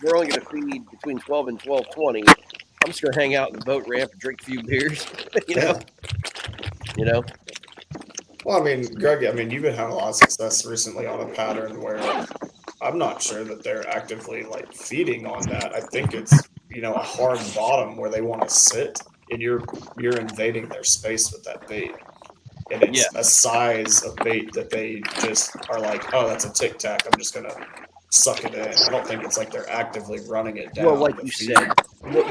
we're only going to feed between 12 and 12:20. I'm just going to hang out in the boat ramp and drink a few beers. Well, I mean, Greg, you've been having a lot of success recently on a pattern where I'm not sure that they're actively like feeding on that. I think it's a hard bottom where they want to sit, and you're invading their space with that bait, and it's a size of bait that they just are like, oh, that's a tic tac. I'm just gonna suck it in. I don't think it's like they're actively running it down. Well, like you said,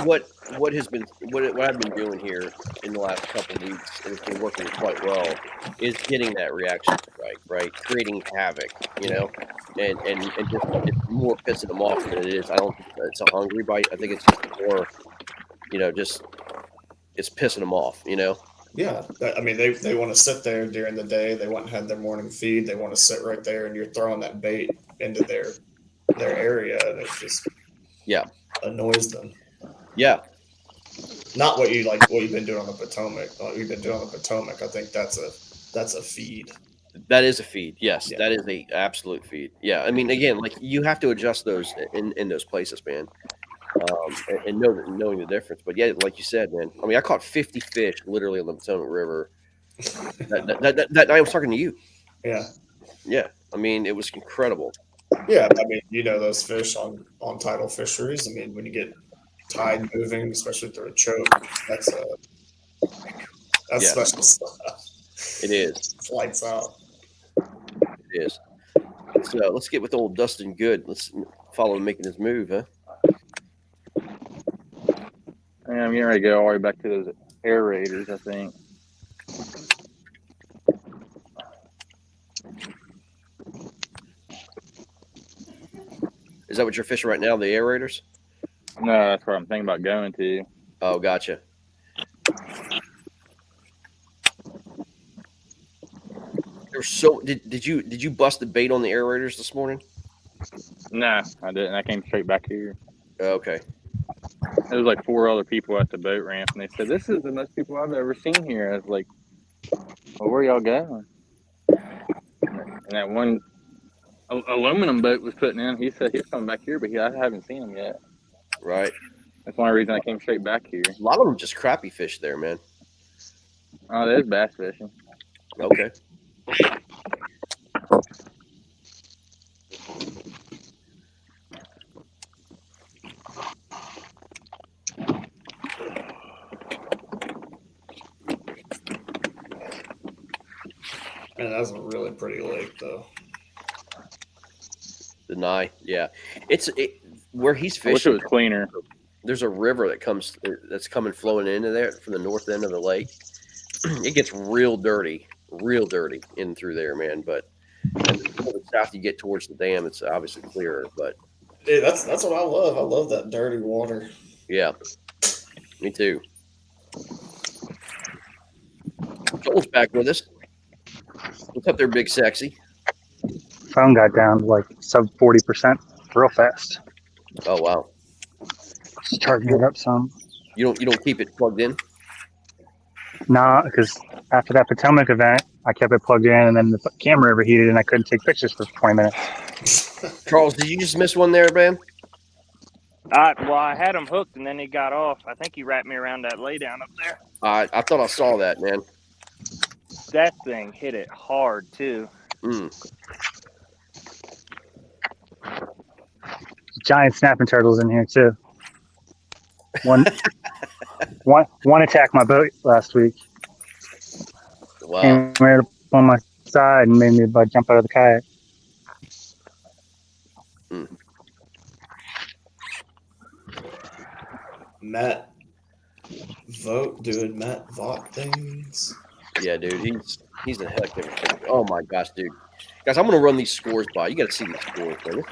what has been what I've been doing here in the last couple of weeks, and it's been working quite well, is getting that reaction right, creating havoc, and just it's more pissing them off than it is. I don't think it's a hungry bite. I think it's just more, just it's pissing them off, Yeah, I mean, they want to sit there during the day. They went and had their morning feed. They want to sit right there, and you're throwing that bait into their area, and it just annoys them. Yeah, not what you've been doing on the Potomac. What you've been doing on the Potomac, I think that's a feed. That is a feed. Yes, that is a absolute feed. Yeah, I mean, again, like you have to adjust those in those places, man. And knowing the difference. But yeah, like you said, man. I mean, I caught 50 fish literally on the Potomac River. That night I was talking to you. Yeah. Yeah. I mean, it was incredible. Yeah, I mean, those fish on tidal fisheries. I mean, when you get tide moving, especially through a choke, that's special stuff. It is. It's lights out. It is. So let's get with old Dustin Good. Let's follow him making his move, huh? I'm getting ready to go all the way back to those aerators, I think. Is that what you're fishing right now, the aerators? No, that's where I'm thinking about going to. Oh, gotcha. There's so did you bust the bait on the aerators this morning? No, I didn't. I came straight back here. Okay. There was like 4 other people at the boat ramp, and they said, "This is the most people I've ever seen here." I was like, "Well, where y'all going?" And that one aluminum boat was putting in. He said he's coming back here, but I haven't seen him yet. Right. That's one reason I came straight back here. A lot of them just crappie fish there, man. Oh, there's bass fishing. Okay. Man, that's a really pretty lake, though. The Nye, yeah. Where he's fishing. I wish it was cleaner. There's a river that's coming flowing into there from the north end of the lake. It gets real dirty in through there, man. But and the further south you get towards the dam, it's obviously clearer. But Dude, that's what I love. I love that dirty water. Yeah, me too. Joel's back with us. What's up there, Big Sexy? Phone got down to like sub 40% real fast. Oh wow! Just charging it up some. You don't keep it plugged in? Nah, because after that Potomac event, I kept it plugged in, and then the camera overheated, and I couldn't take pictures for 20 minutes. Charles, did you just miss one there, man? Well, I had him hooked, and then he got off. I think he wrapped me around that lay down up there. I thought I saw that, man. That thing hit it hard too. Giant snapping turtles in here too. One attacked my boat last week. Wow. Came right up on my side and made me jump out of the kayak. Matt Vaught things. Yeah, dude, he's a heck of a fish. Oh my gosh, dude. Guys, I'm gonna run these scores by. You gotta see these scores, man.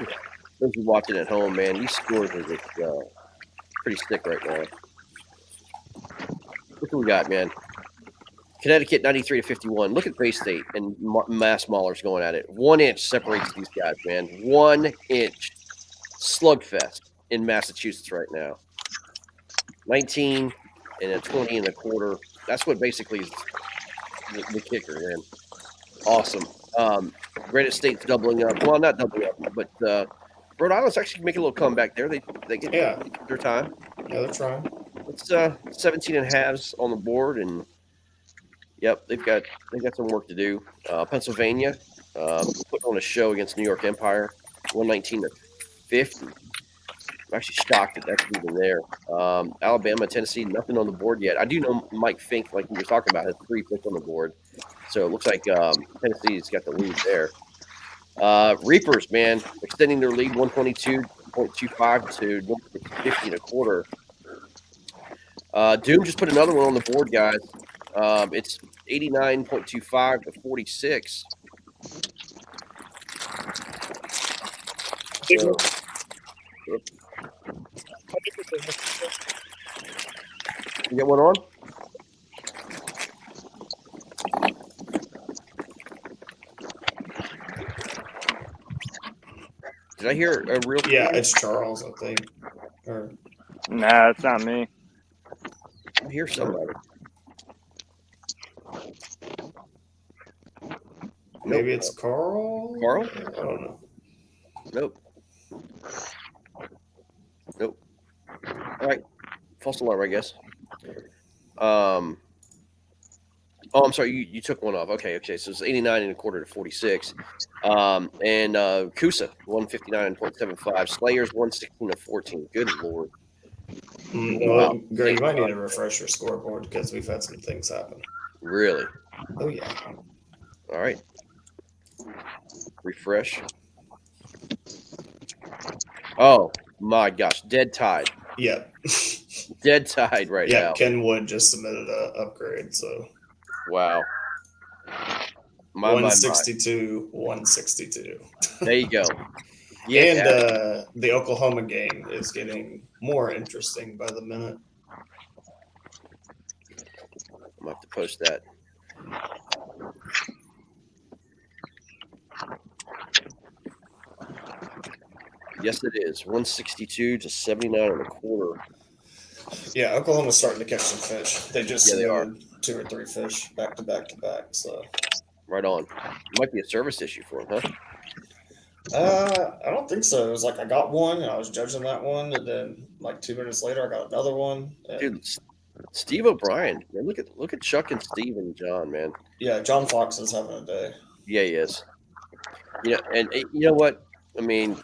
Those who watching at home, man, these scores are just pretty sick right now. Look what we got, man. Connecticut 93-51. Look at Bay State and Mass Maulers going at it. 1 inch separates these guys, man. 1 inch slugfest in Massachusetts right now. 19 and a 20 and a quarter. That's what basically is the kicker, man. Awesome. Granite State's doubling up. Well, not doubling up, but Rhode Island's actually making a little comeback there. They get their time. Yeah, they're trying. It's 17 and halves on the board, and yep, they got some work to do. Pennsylvania putting on a show against New York Empire, 119-50. I'm actually shocked that that's even there. Alabama, Tennessee, nothing on the board yet. I do know Mike Fink, like we were talking about, has 3 fish on the board. So it looks like Tennessee's got the lead there. Reapers, man, extending their lead 122.25 to 50 and a quarter. Doom just put another one on the board, guys. It's 89.25 to 46. So, you get one on? Did I hear a real? Yeah, it's Charles, I think. Or Nah, it's not me. I hear somebody. maybe it's Carl. Carl? I don't know. Nope. Nope. All right. False alarm, I guess. Oh, I'm sorry. You took one off. Okay. So it's 89.25 to 46. And Kusa 159.75. Slayers 116 to 14. Good lord. Well, Greg, you might need to refresh your scoreboard because we've had some things happen. Really? Oh yeah. All right. Refresh. Oh my gosh, dead tied. Yep. Dead tied right now. Yeah, Ken Wood just submitted an upgrade, so wow. 162, 162. There you go. Yeah, and the Oklahoma game is getting more interesting by the minute. I'm gonna have to post that. Yes, it is. 162 to 79.25. Yeah, Oklahoma's starting to catch some fish. They just they are. 2 or 3 fish back to back to back. So right on. It might be a service issue for them, huh? I don't think so. It was like I got one and I was judging that one, and then like 2 minutes later I got another one. Dude, Steve O'Brien. Man, look at Chuck and Steve and John, man. Yeah, John Fox is having a day. Yeah, he is. Yeah, and you know what? I mean,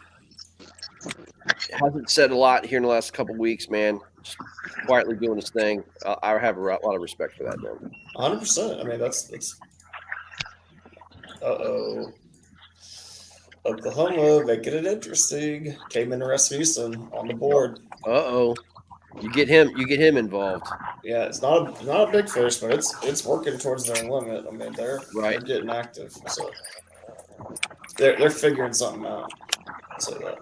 hasn't said a lot here in the last couple of weeks, man. Just quietly doing his thing. I have a lot of respect for that, man. 100%. I mean, that's. Oklahoma making it interesting. Came in Rasmussen on the board. You get him involved. Yeah, it's not a big fish, but it's working towards their limit. I mean, they're getting active, so they're figuring something out. I'll say that.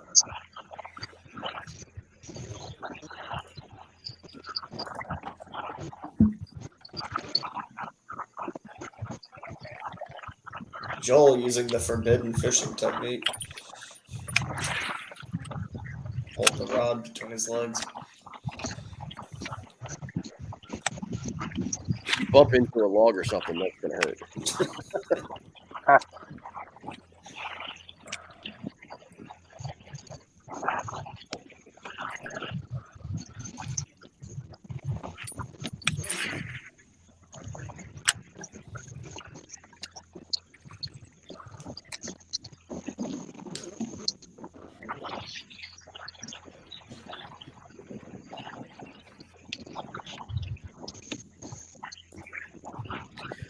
Joel using the forbidden fishing technique. Hold the rod between his legs. If you bump into a log or something, that's going to hurt.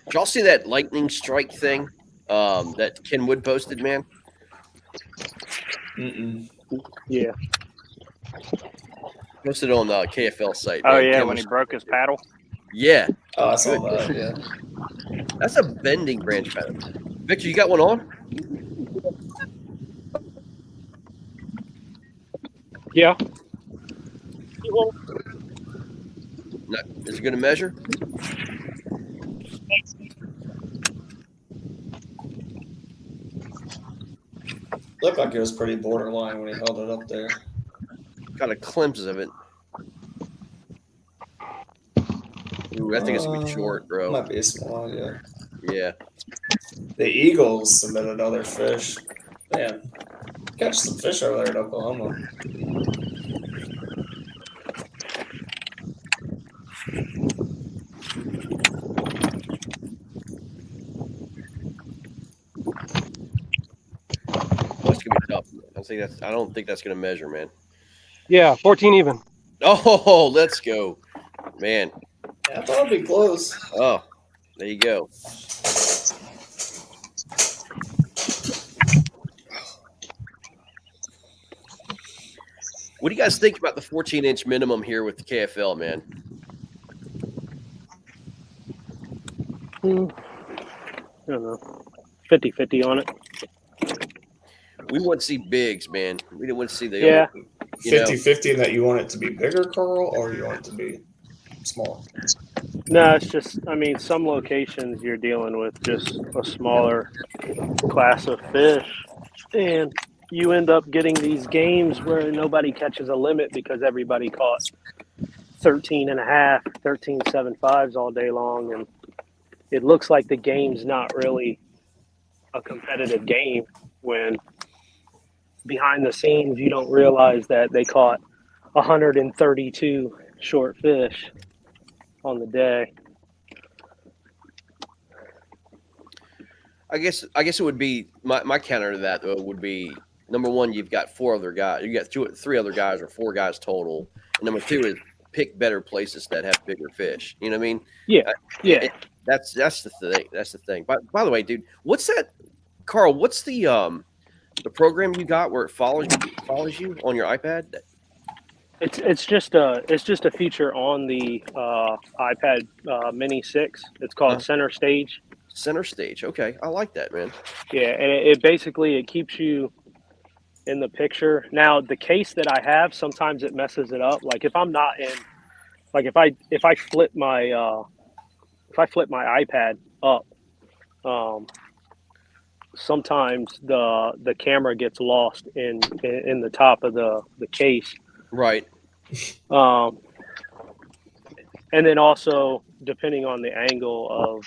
Did y'all see that lightning strike thing that Ken Wood posted, man? Yeah. Posted on the KFL site. Oh, man. yeah, Ken when was- he broke his paddle. Yeah. Oh, I saw that, yeah. That's a bending branch paddle. Victor, you got one on? Yeah. No, is it going to measure? Looked like it was pretty borderline when he held it up there. Got a glimpse of it. Ooh, I think it's going to be short, bro. Might be a small, yeah. Yeah. The Eagles submitted other fish. Man, catch some fish over there in Oklahoma. That's going to be tough. I don't think that's going to measure, man. Yeah, 14 even. Oh, let's go. Man. Yeah, I thought it'd be close. Oh, there you go. What do you guys think about the 14-inch minimum here with the KFL, man? I don't know, 50-50 on it. We want to see bigs, man. We didn't want to see the Yeah. 50-50 in that you want it to be bigger, Carl, or you want it to be small? No, it's just, I mean, some locations you're dealing with just a smaller class of fish, and you end up getting these games where nobody catches a limit because everybody caught 13.5, 13.75s all day long, and it looks like the game's not really a competitive game when behind the scenes you don't realize that they caught 132 short fish on the day. I guess it would be my counter to that though would be number one, you've got 4 other guys. You got 3 other guys or 4 guys total. And number 2 is pick better places that have bigger fish. You know what I mean? Yeah. Yeah. That's the thing. That's the thing. By the way, dude, what's that, Carl? What's the program you got where it follows you on your iPad? It's just a feature on the iPad Mini 6. It's called Center Stage. Center Stage. Okay, I like that, man. Yeah, and it basically it keeps you in the picture. Now the case that I have, sometimes it messes it up. Like if I'm not in, like if I flip my iPad up, sometimes the camera gets lost in the top of the case. Right. And then also depending on the angle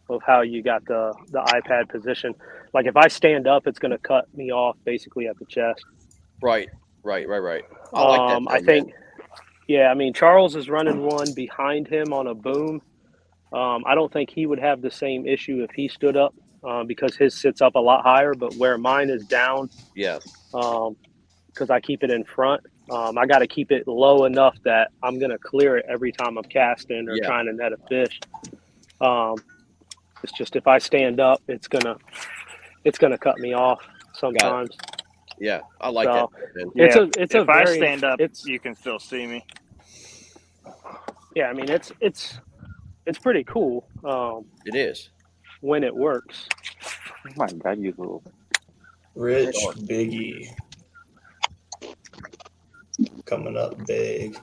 of how you got the iPad position. Like if I stand up, it's going to cut me off basically at the chest. Right. I like that. I think, yeah, I mean, Charles is running one behind him on a boom. I don't think he would have the same issue if he stood up because his sits up a lot higher, but where mine is down, yeah, because I keep it in front, I got to keep it low enough that I'm going to clear it every time I'm casting or trying to net a fish. It's just if I stand up, it's gonna cut me off sometimes. Yeah, I like that. Man. It's if I very, stand up, you can still see me. Yeah, I mean it's pretty cool. It is when it works. Oh my God, you little Rich Biggie coming up big.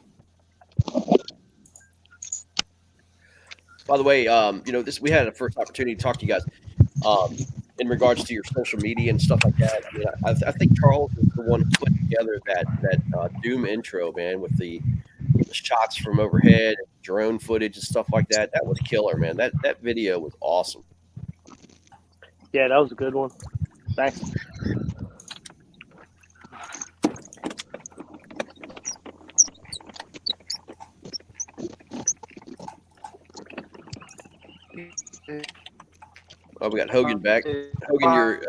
By the way, we had a first opportunity to talk to you guys in regards to your social media and stuff like that. I mean, I think Charles is the one who put together that Doom intro, man, with the shots from overhead, drone footage and stuff like that. That was killer, man. That video was awesome. Yeah, that was a good one. Thanks. Oh, we got Hogan back. Hogan, you're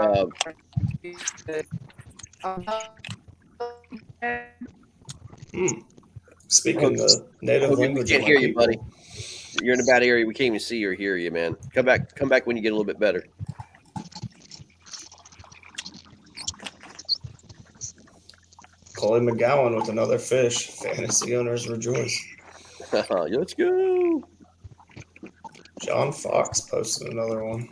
Speaking the native Hogan, language, we can't hear you, buddy. You're in a bad area. We can't even see or hear you, man. Come back when you get a little bit better. Colin McGowan with another fish. Fantasy owners rejoice. Let's go. John Fox posted another one.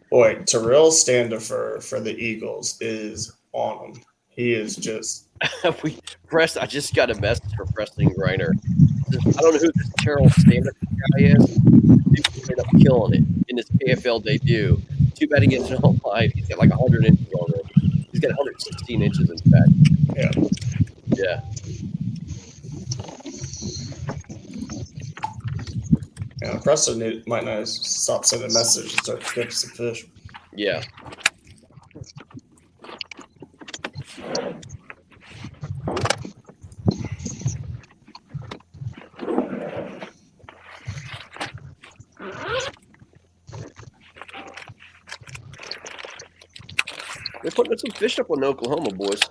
Boy, Terrell's stand-up for the Eagles is on him. He is just. I just got a message from Preston Griner. I don't know who this Terrell stand-up guy is. He ended up killing it in his AFL debut. Too bad he gets it online. He's got like 100 inches already. He's got 116 inches in fact. Yeah. Yeah, Preston might not stop sending messages and start catching some fish. Yeah. They're putting some fish up on Oklahoma, boys.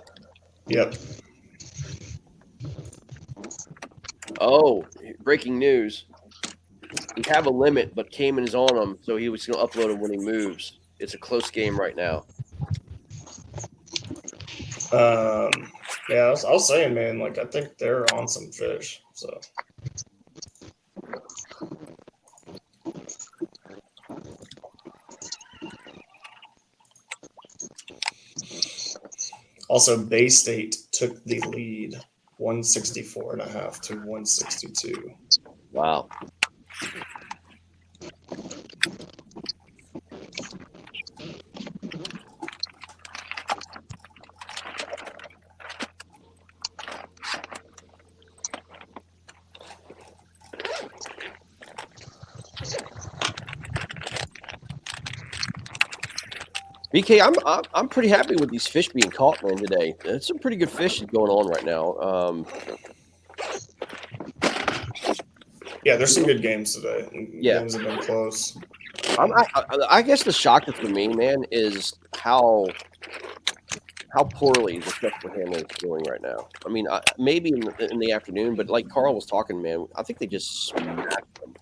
Yep. Oh, breaking news. We have a limit, but Cayman is on him, so he was going to upload him when he moves. It's a close game right now. Yeah, I was saying, man, like, I think they're on some fish, so. Also, Bay State took the lead, 164.5 to 162. Wow. BK, I'm pretty happy with these fish being caught, man, today. There's some pretty good fish going on right now. Yeah, there's some good games today. Yeah. Games have been close. I guess the shocker for me, man, is how poorly the Susquehanna is doing right now. I mean, maybe in the afternoon, but like Carl was talking, man, I think they just smacked them.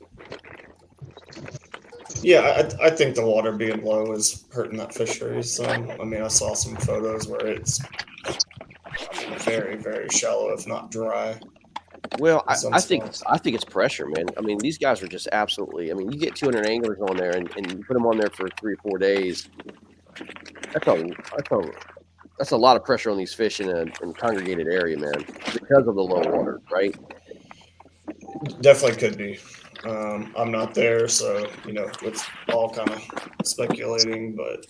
Yeah, I think the water being low is hurting that fishery some. I mean, I saw some photos where it's very, very shallow, if not dry. Well, I think it's pressure, man. I mean, these guys are just absolutely. I mean, you get 200 anglers on there, and you put them on there for 3 or 4 days. That's a lot of pressure on these fish in a congregated area, man, because of the low water, right? Definitely could be. I'm not there, so it's all kind of speculating. But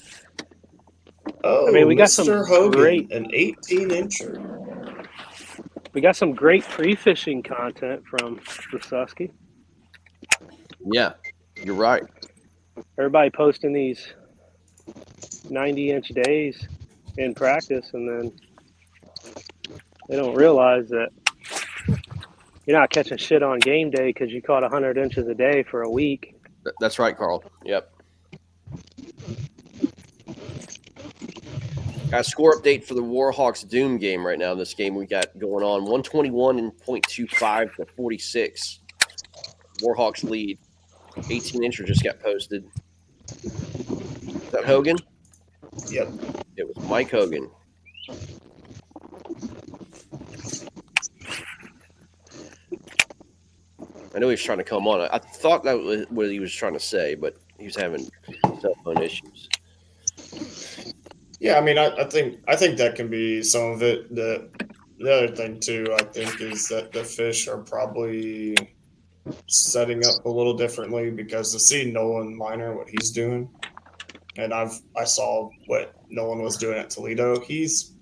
I mean, we got Mr. some Hogan, great, an 18-incher. we got some great pre-fishing content from the Susky. Yeah, you're right. Everybody posting these 90-inch days in practice, and then they don't realize that you're not catching shit on game day because you caught 100 inches a day for a week. That's right, Carl. Yep. Got a score update for the Warhawks Doom game right now. This game we got going on 121.25 to 46. Warhawks lead. 18-incher just got posted. Is that Hogan? Yep. It was Mike Hogan. I know he was trying to come on. I thought that was what he was trying to say, but he was having cell phone issues. Yeah, I mean, I think that can be some of it. The other thing too, I think, is that the fish are probably setting up a little differently, because to see Nolan Miner, what he's doing, and I saw what Nolan was doing at Toledo. He's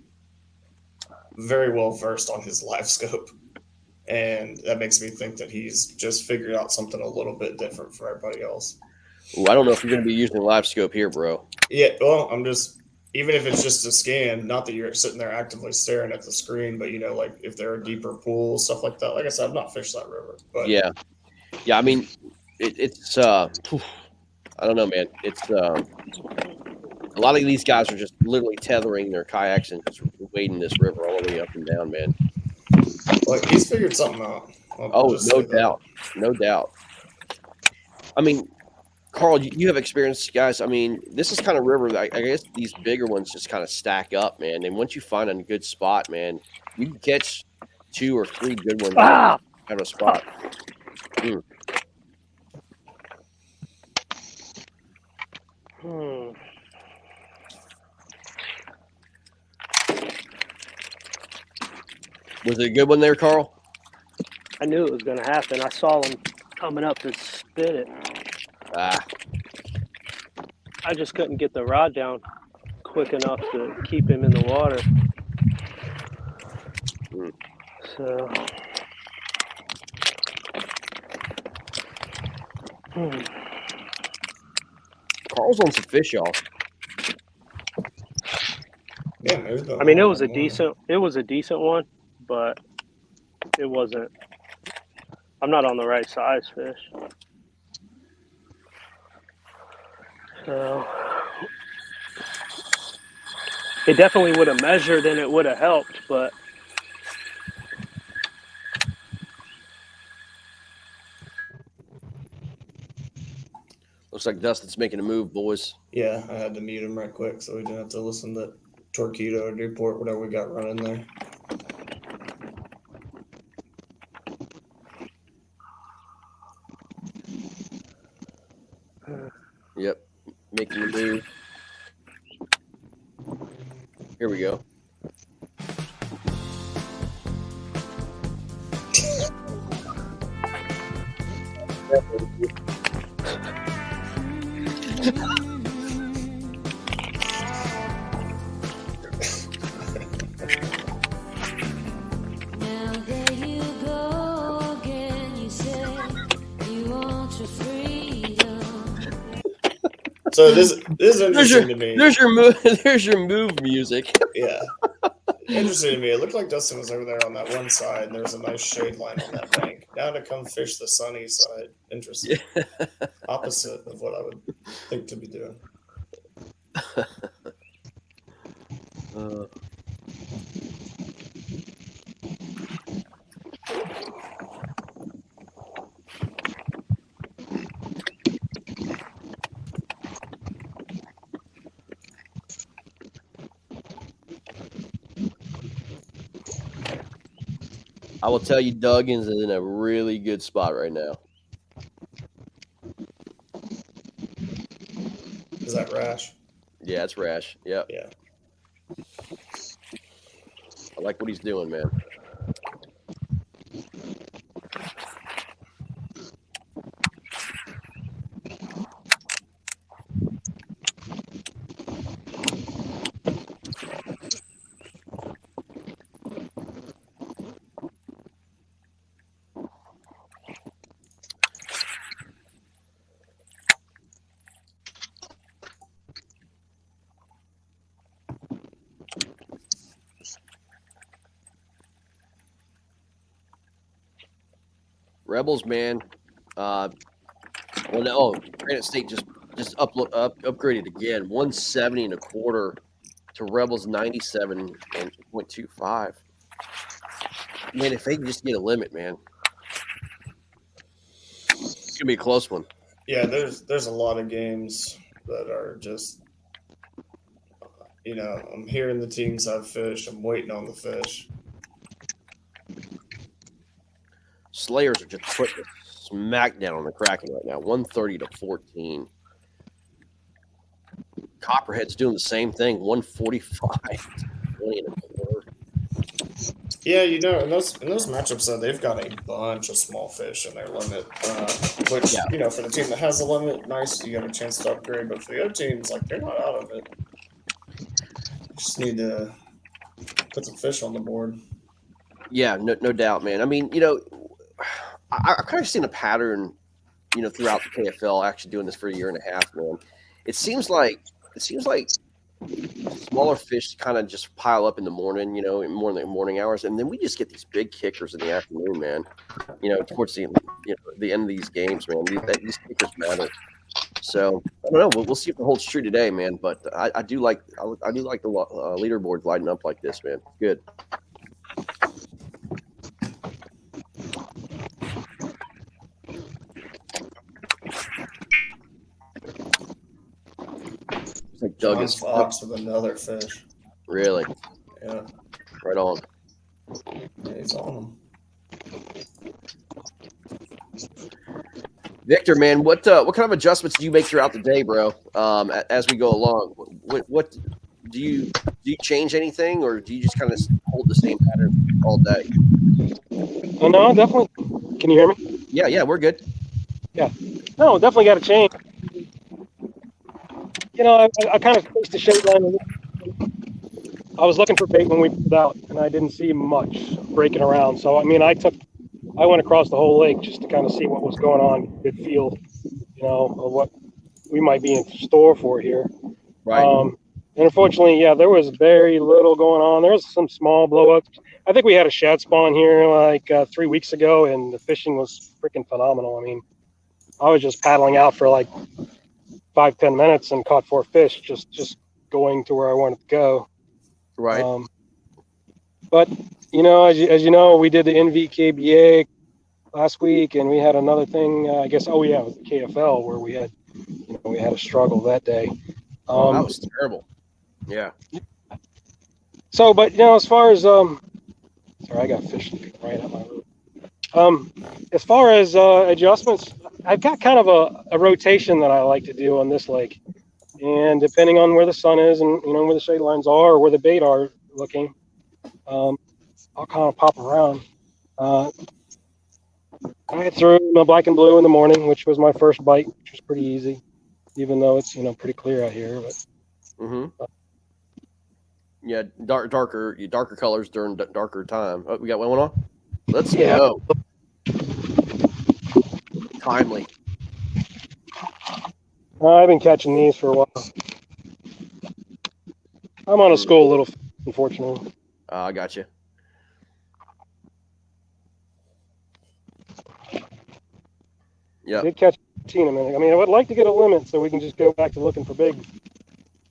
very well versed on his live scope, and that makes me think that he's just figured out something a little bit different for everybody else. Ooh, I don't know if you're going to be using live scope here, bro. Yeah, well, I'm just, even if it's just a scan, not that you're sitting there actively staring at the screen, but like if there are deeper pools, stuff like that. Like I said, I've not fished that river, but yeah. I mean, it's I don't know, man. It's a lot of these guys are just literally tethering their kayaks and just wading this river all the way up and down, man. Like, he's figured something out. No doubt. No doubt. I mean, Carl, you have experience, guys. I mean, this is kind of river that I guess these bigger ones just kind of stack up, man. And once you find a good spot, man, you can catch 2 or 3 good ones out of a spot. Mm. Was it a good one there, Carl? I knew it was going to happen. I saw him coming up to spit it. I just couldn't get the rod down quick enough to keep him in the water. So, Carl's on some fish, y'all. Yeah, I mean, it was a decent one, but it wasn't. I'm not on the right size fish. So, it definitely would have measured and it would have helped, but Looks like Dustin's making a move, boys. Yeah, I had to mute him right quick so we didn't have to listen to Torpedo or Newport, whatever we got running there. Yep, making a move. Here we go. So this is interesting to me. There's your move. There's your move music. Yeah. Interesting to me. It looked like Dustin was over there on that one side, and there was a nice shade line on that bank. Now to come fish the sunny side. Interesting. Yeah. Opposite of what I would think to be doing. I will tell you, Duggins is in a really good spot right now. Is that Rash? Yeah, it's Rash. Yep. Yeah. I like what he's doing, man. Rebels, man. Granite State just upgraded again. 170.25 to Rebels 97.25. Man, if they can just get a limit, man, it's gonna be a close one. Yeah, there's a lot of games that are just, I'm hearing the teams have fish. I'm waiting on the fish. Slayers are just putting a smack down on the Kraken right now, 130-14. Copperhead's doing the same thing, 145-20.25. Yeah, in those matchups, they've got a bunch of small fish in their limit, which, for the team that has a limit, nice, you got a chance to upgrade. But for the other teams, they're not out of it. Just need to put some fish on the board. Yeah, no doubt, man. I mean, I've kind of seen a pattern, throughout the KFL, actually doing this for a year and a half, man. It seems like smaller fish kind of just pile up in the morning, in more in the morning hours, and then we just get these big kickers in the afternoon, man. Towards the end of these games, man. These kickers matter. So I don't know. We'll see if it holds true today, man. But I do like the leaderboard lighting up like this, man. Good. It's like Doug is Fox with another fish. Really? Yeah. Right on. Yeah, he's on them. Victor, man, what kind of adjustments do you make throughout the day, bro? As we go along, what do you change anything, or do you just kind of hold the same pattern all day? Oh, no, definitely. Can you hear me? Yeah, we're good. Yeah. No, definitely got to change. I kind of faced the shade line. I was looking for bait when we pulled out, and I didn't see much breaking around. So, I went across the whole lake just to kind of see what was going on, good feel, of what we might be in store for here. Right. And unfortunately, there was very little going on. There was some small blowups. I think we had a shad spawn here 3 weeks ago, and the fishing was freaking phenomenal. I mean, I was just paddling out for 5-10 minutes and caught 4 fish, just going to where I wanted to go. Right. But as you know, we did the NVKBA last week, and we had another thing. I guess. Oh yeah, it was the KFL where we had a struggle that day. That was terrible. Yeah. So, but as far as sorry, I got fish right at my room. As far as adjustments, I've got kind of a rotation that I like to do on this lake, and depending on where the sun is and where the shade lines are or where the bait are looking, I'll kind of pop around. I threw my black and blue in the morning, which was my first bite, which was pretty easy, even though it's pretty clear out here. But yeah, darker colors during darker time. Oh, we got one on. Let's go. Timely. I've been catching these for a while. I'm on a school a little, unfortunately. I got you. Yeah. Did catch 15 a minute. I mean, I would like to get a limit so we can just go back to looking for big.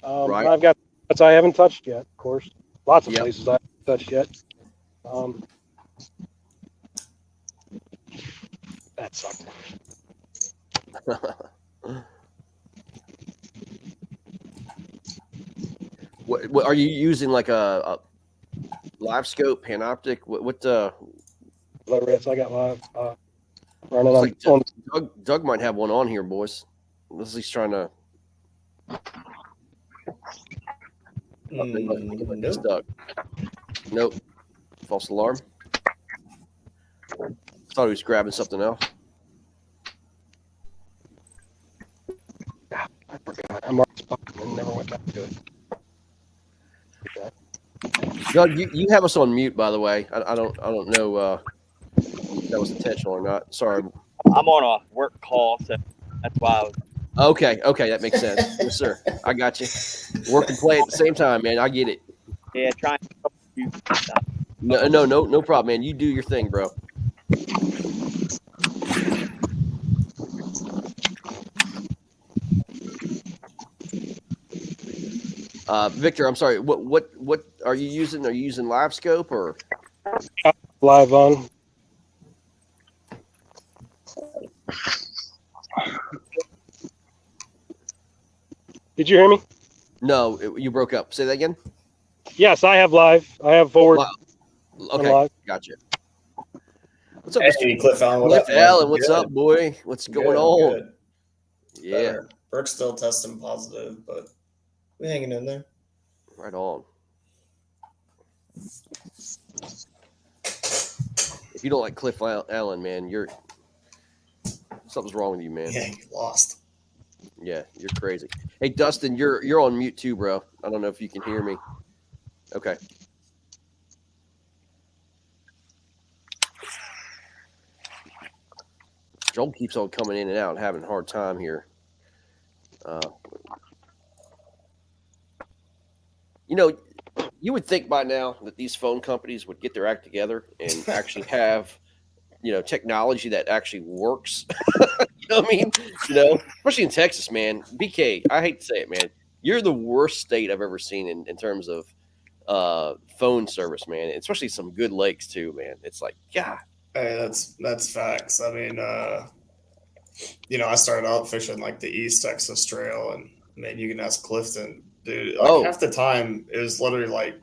Right. I've got spots I haven't touched yet, of course. Lots of places I haven't touched yet. That sucked. What are you using? Like a live scope, panoptic? What Low reds, I got live running like on. Doug might have one on here, boys. Leslie's trying to. It's Doug. Nope. False alarm. Thought he was grabbing something else. I forgot. I marked spot and never went back to it. Doug, you have us on mute, by the way. I don't know if that was intentional or not. Sorry. I'm on a work call, so that's why I was. Okay, that makes sense. Yes, sir. I got you. Work and play at the same time, man. I get it. Yeah, trying to. No problem, man. You do your thing, bro. Victor, I'm sorry. What are you using? Are you using live scope or live on? Did you hear me? No, you broke up. Say that again. Yes, I have live. I have forward. Wow. Okay, live. Gotcha. What's up, Hey, Cliff Allen? Cliff Allen, what's up, boy? What's going on? Good. Yeah, Better. Burke's still testing positive, but we're hanging in there. right on. If you don't like Cliff Allen, man, something's wrong with you, man. Yeah, you lost. Yeah, you're crazy. Hey, Dustin, you're on mute too, bro. I don't know if you can hear me. Okay. Joel keeps on coming in and out and having a hard time here. You would think by now that these phone companies would get their act together and actually have, technology that actually works. You know what I mean? Especially in Texas, man. BK, I hate to say it, man. You're the worst state I've ever seen in terms of phone service, man. Especially some good lakes too, man. It's like, God. Hey, that's facts. I mean, I started out fishing like the East Texas Trail, and man, you can ask Clifton, dude. Like half the time it was literally like,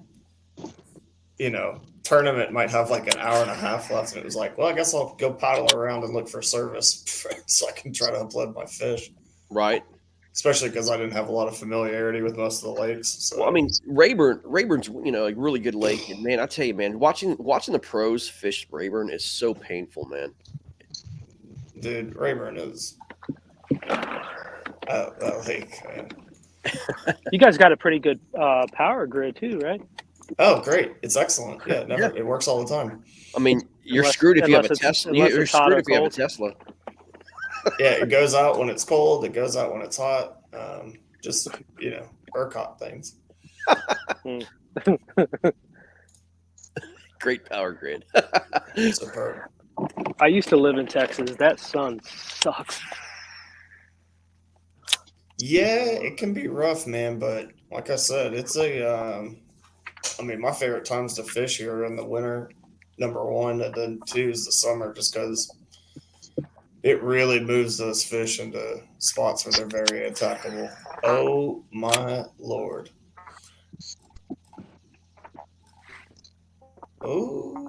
tournament might have like an hour and a half left, and it was like, well, I guess I'll go paddle around and look for service so I can try to upload my fish. Right. Especially because I didn't have a lot of familiarity with most of the lakes. So. Well, I mean, Rayburn's a really good lake, and man, I tell you, man, watching the pros fish Rayburn is so painful, man. Dude, Rayburn is that lake, man. You guys got a pretty good power grid too, right? Oh, great! It's excellent. Yeah, it works all the time. I mean, you're screwed if you have a Tesla. You're screwed if you have a Tesla. Yeah, it goes out when it's cold. It goes out when it's hot. Just ERCOT things. Great power grid. Superb. I used to live in Texas. That sun sucks. Yeah, it can be rough, man. But like I said, it's a I mean, my favorite times to fish here are in the winter, number one, and then two is the summer, just because it really moves those fish into spots where they're very attackable. Oh my lord! Oh.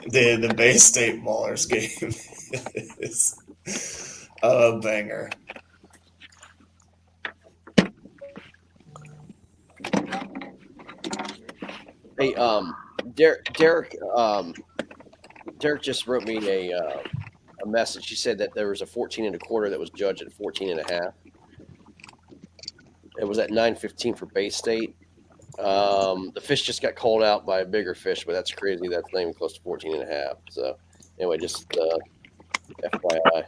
The Bay State Maulers game is a banger. Hey, Derek just wrote me a message. He said that there was a 14 1/4 that was judged at 14 1/2. It was at 9:15 for Bay State. The fish just got called out by a bigger fish, but that's crazy. That's not even close to 14 1/2. So anyway, just FYI.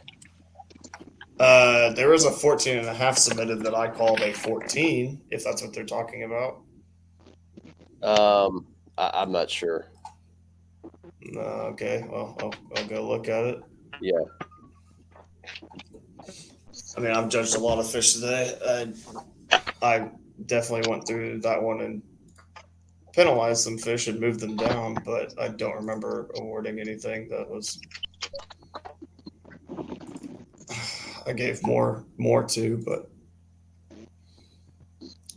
There was a 14 1/2 submitted that I called a 14, if that's what they're talking about. I'm not sure. Okay, well, I'll go look at it. Yeah. I mean, I've judged a lot of fish today. I definitely went through that one and penalized some fish and moved them down, but I don't remember awarding anything that was. I gave more to, but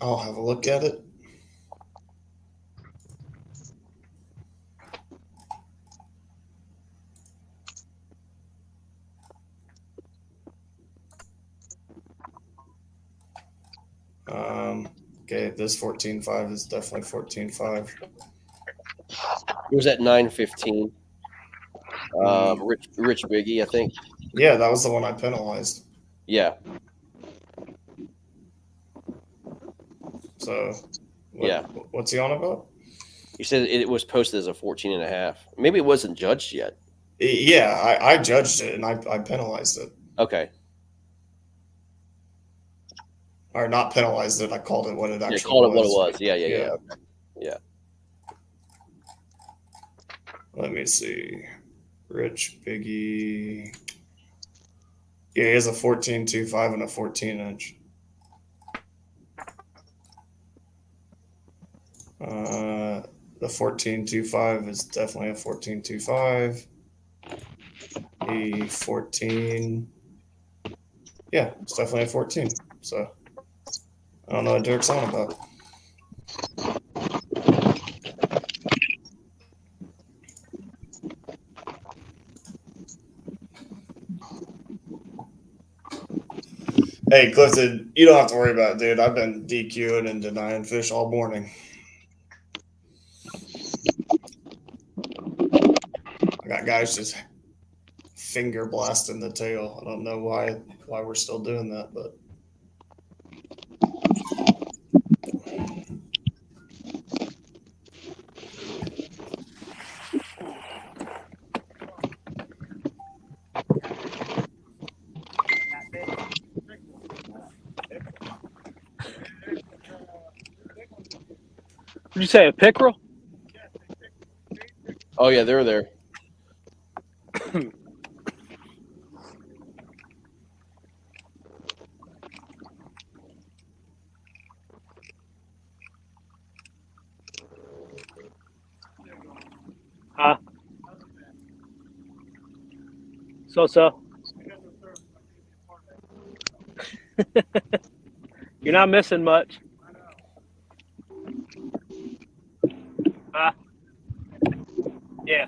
I'll have a look at it. Okay, this 14.5 is definitely 14.5. It was at 9:15. Rich Biggie, I think. Yeah, that was the one I penalized. Yeah. So, yeah. What's he on about? You said it was posted as a 14 1/2. Maybe it wasn't judged yet. Yeah, I judged it and I penalized it. Okay. Or not penalized it. I called it what it actually was. Yeah, called it what it was. Yeah. Okay. Yeah. Let me see. Rich Biggie. Yeah, he has a 14.25 and a 14-inch. The 14.25 is definitely a 14.25. The 14. Yeah, it's definitely a 14. So I don't know what Derek's on about. Hey, Clifton, you don't have to worry about it, dude. I've been DQing and denying fish all morning. I got guys just finger blasting the tail. I don't know why we're still doing that, but Did you say a pickerel? Oh yeah, they're there. So. You're not missing much. Yeah.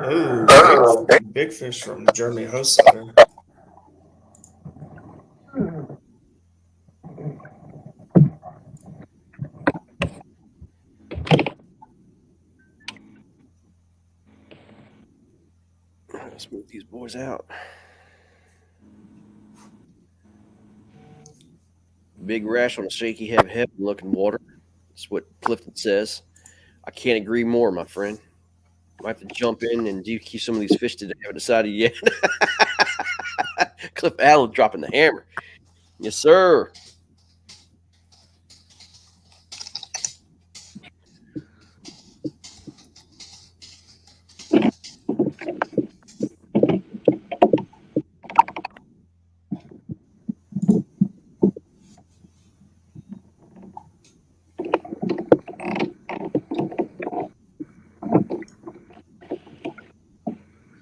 Ooh, big fish from Jeremy Hosager. Let's move these boys out. big rash on a shaky, heavy looking water. That's what Clifton says. I can't agree more, my friend. Might have to jump in and do keep some of these fish today. I haven't decided yet. Cliff Allen dropping the hammer. Yes, sir.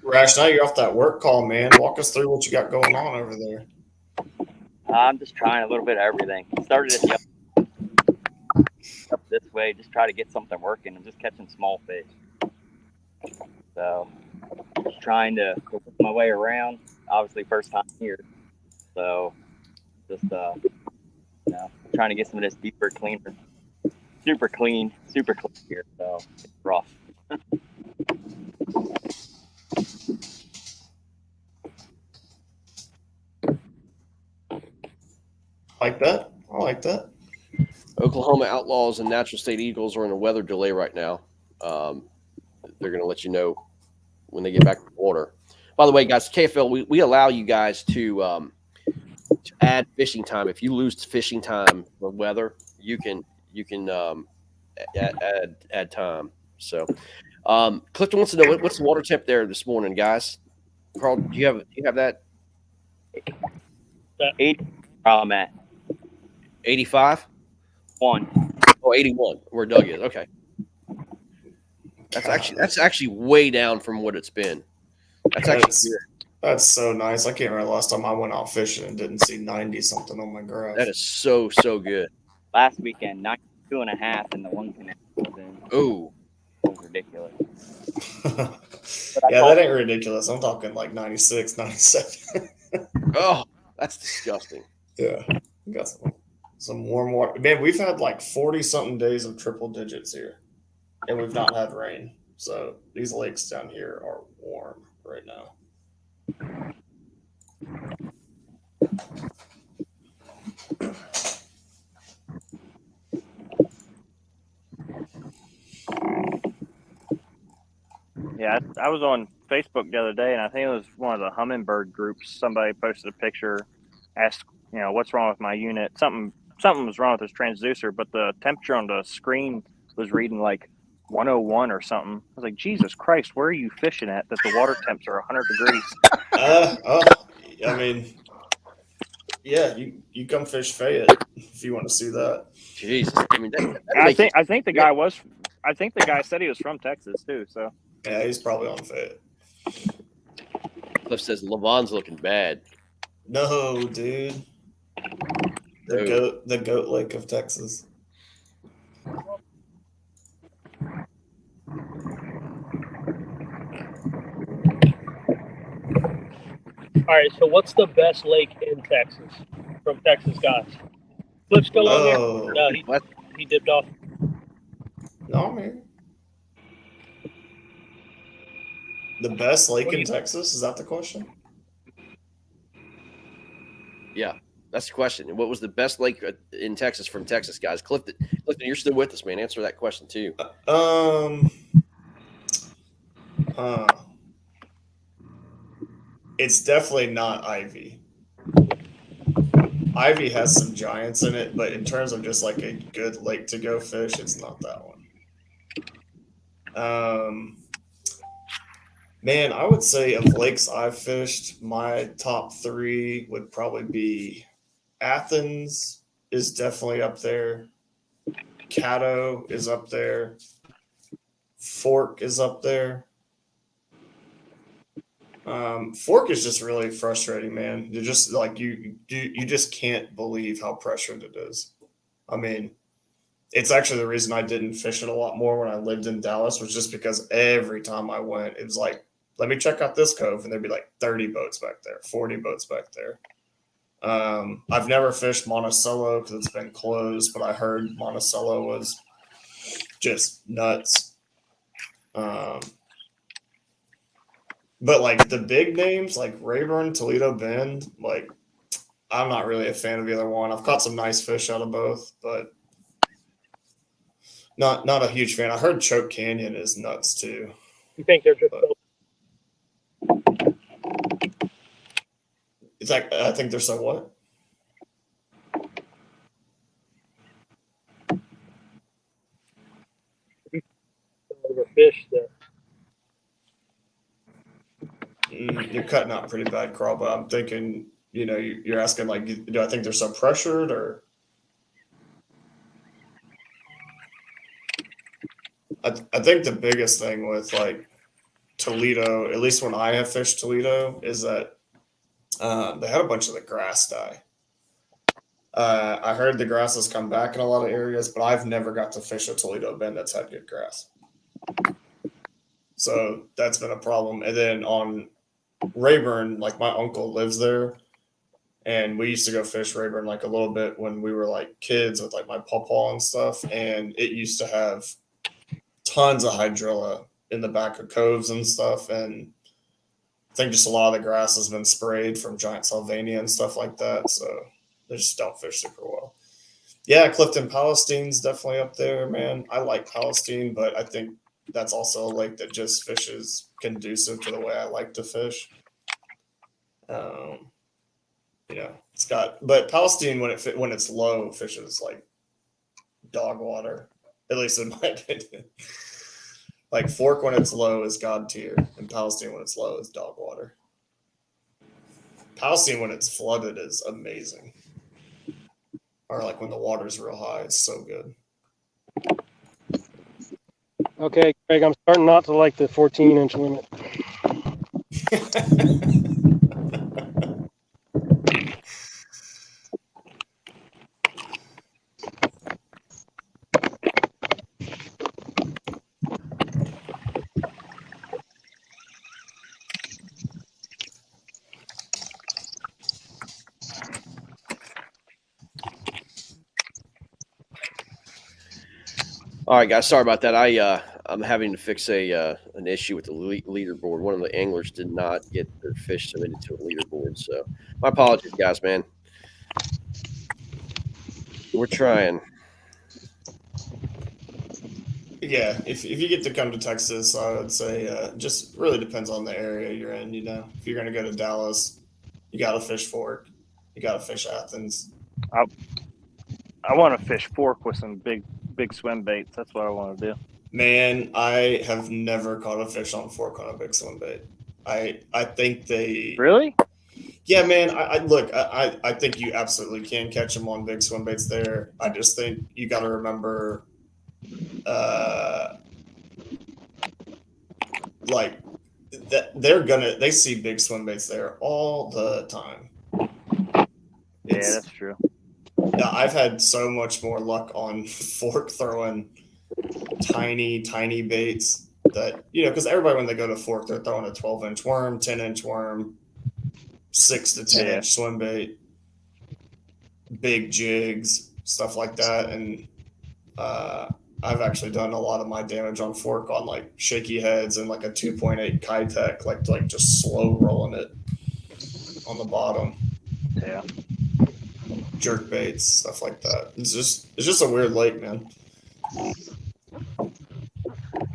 Rash, now you're off that work call, man. Walk us through what you got going on over there. I'm just trying a little bit of everything. Started at the up this way, just try to get something working. I'm just catching small fish. So, just trying to work my way around. Obviously, first time here. So, just, trying to get some of this deeper, cleaner, super clean here. So, it's rough. Like that? I like that. Oklahoma Outlaws and Natural State Eagles are in a weather delay right now. They're going to let you know when they get back to the water. By the way, guys, KFL, we allow you guys to add fishing time. If you lose fishing time for weather, you can add time. So, Clifton wants to know what's the water temp there this morning, guys. Carl, do you have that? 80. I'm at 85? 1. Oh, 81. Where Doug is. Okay. That's actually way down from what it's been. That's so nice. I can't remember the last time I went out fishing and didn't see 90 something on my graph. That is so good. Last weekend, 92.5 in the one canal. Oh, it was ridiculous. Yeah, that ain't ridiculous. I'm talking like 96, 97. Oh, that's disgusting. Yeah, we got some warm water. Man, we've had like 40-something days of triple digits here, and we've not had rain. So these lakes down here are warm right now. Yeah, I was on Facebook the other day, and I think it was one of the hummingbird groups. Somebody posted a picture, asked, what's wrong with my unit? Something was wrong with this transducer, but the temperature on the screen was reading like 101 or something. I was like, Jesus Christ, where are you fishing at that the water temps are 100 degrees? I mean, yeah, you come fish Fayette if you want to see that. Jesus, I mean, I think the guy said he was from Texas too. So yeah, he's probably on Fayette. Cliff says Levon's looking bad. No, dude. The goat lake of Texas. All right, so what's the best lake in Texas from Texas guys? Cliff still on there? No, he dipped off. No, I'm here. The best lake in Texas? Is that the question? Yeah, that's the question. What was the best lake in Texas from Texas, guys? Clifton, you're still with us, man. Answer that question too. It's definitely not Ivy. Ivy has some giants in it, but in terms of just like a good lake to go fish, it's not that one. Man, I would say of lakes I've fished, my top 3 would probably be Athens is definitely up there. Caddo is up there. Fork is up there. Fork is just really frustrating, man. You're just like you just can't believe how pressured it is. I mean, it's actually the reason I didn't fish it a lot more when I lived in Dallas was just because every time I went, it was like, let me check out this cove, and there'd be like 30 boats back there, 40 boats back there. I've never fished Monticello because it's been closed, but I heard Monticello was just nuts. But like the big names like Rayburn, Toledo Bend, like I'm not really a fan of either one. I've caught some nice fish out of both, but not a huge fan. I heard Choke Canyon is nuts too. You think they're just It's like I think they're so what? overfished there? You're cutting out pretty bad, Carl. But I'm thinking, you're asking like, do I think they're so pressured or? I think the biggest thing with like Toledo, at least when I have fished Toledo, is that they had a bunch of the grass die. I heard the grass has come back in a lot of areas, but I've never got to fish a Toledo bend that's had good grass. So that's been a problem. And then on Rayburn, like my uncle lives there, and we used to go fish Rayburn like a little bit when we were like kids with like my pawpaw and stuff. And it used to have tons of hydrilla in the back of coves and stuff. And I think just a lot of the grass has been sprayed from giant Sylvania and stuff like that. So they just don't fish super well. Yeah, Clifton Palestine's definitely up there, man. I like Palestine, but I think that's also a lake that just fishes conducive to the way I like to fish. It's got, but Palestine when it's low fishes like dog water, at least in my opinion. Like Fork when it's low is God tier, and Palestine when it's low is dog water. Palestine when it's flooded is amazing. Or like when the water's real high, it's so good. Okay, Greg, I'm starting not to like the 14-inch limit. All right, guys. Sorry about that. I'm having to fix an issue with the leaderboard. One of the anglers did not get their fish submitted to a leaderboard, so my apologies, guys. Man, we're trying. Yeah, if you get to come to Texas, I would say just really depends on the area you're in. If you're going to go to Dallas, you got to fish Fork, you got to fish Athens. I want to fish Fork with some big swim baits. That's what I want to do. Man, I have never caught a fish on Fork on a big swim bait. I think they really. Yeah, man. I think you absolutely can catch them on big swim baits there. I just think you got to remember, like that they see big swim baits there all the time. Yeah, that's true. I've had so much more luck on Fork throwing tiny baits that, because everybody, when they go to Fork, they're throwing a 12-inch worm, 10-inch worm, 6 to 10-inch swim bait, big jigs, stuff like that. And I've actually done a lot of my damage on Fork on like shaky heads and like a 2.8 Kitech, like just slow rolling it on the bottom. Yeah. Jerk baits, stuff like that. It's just a weird lake, man.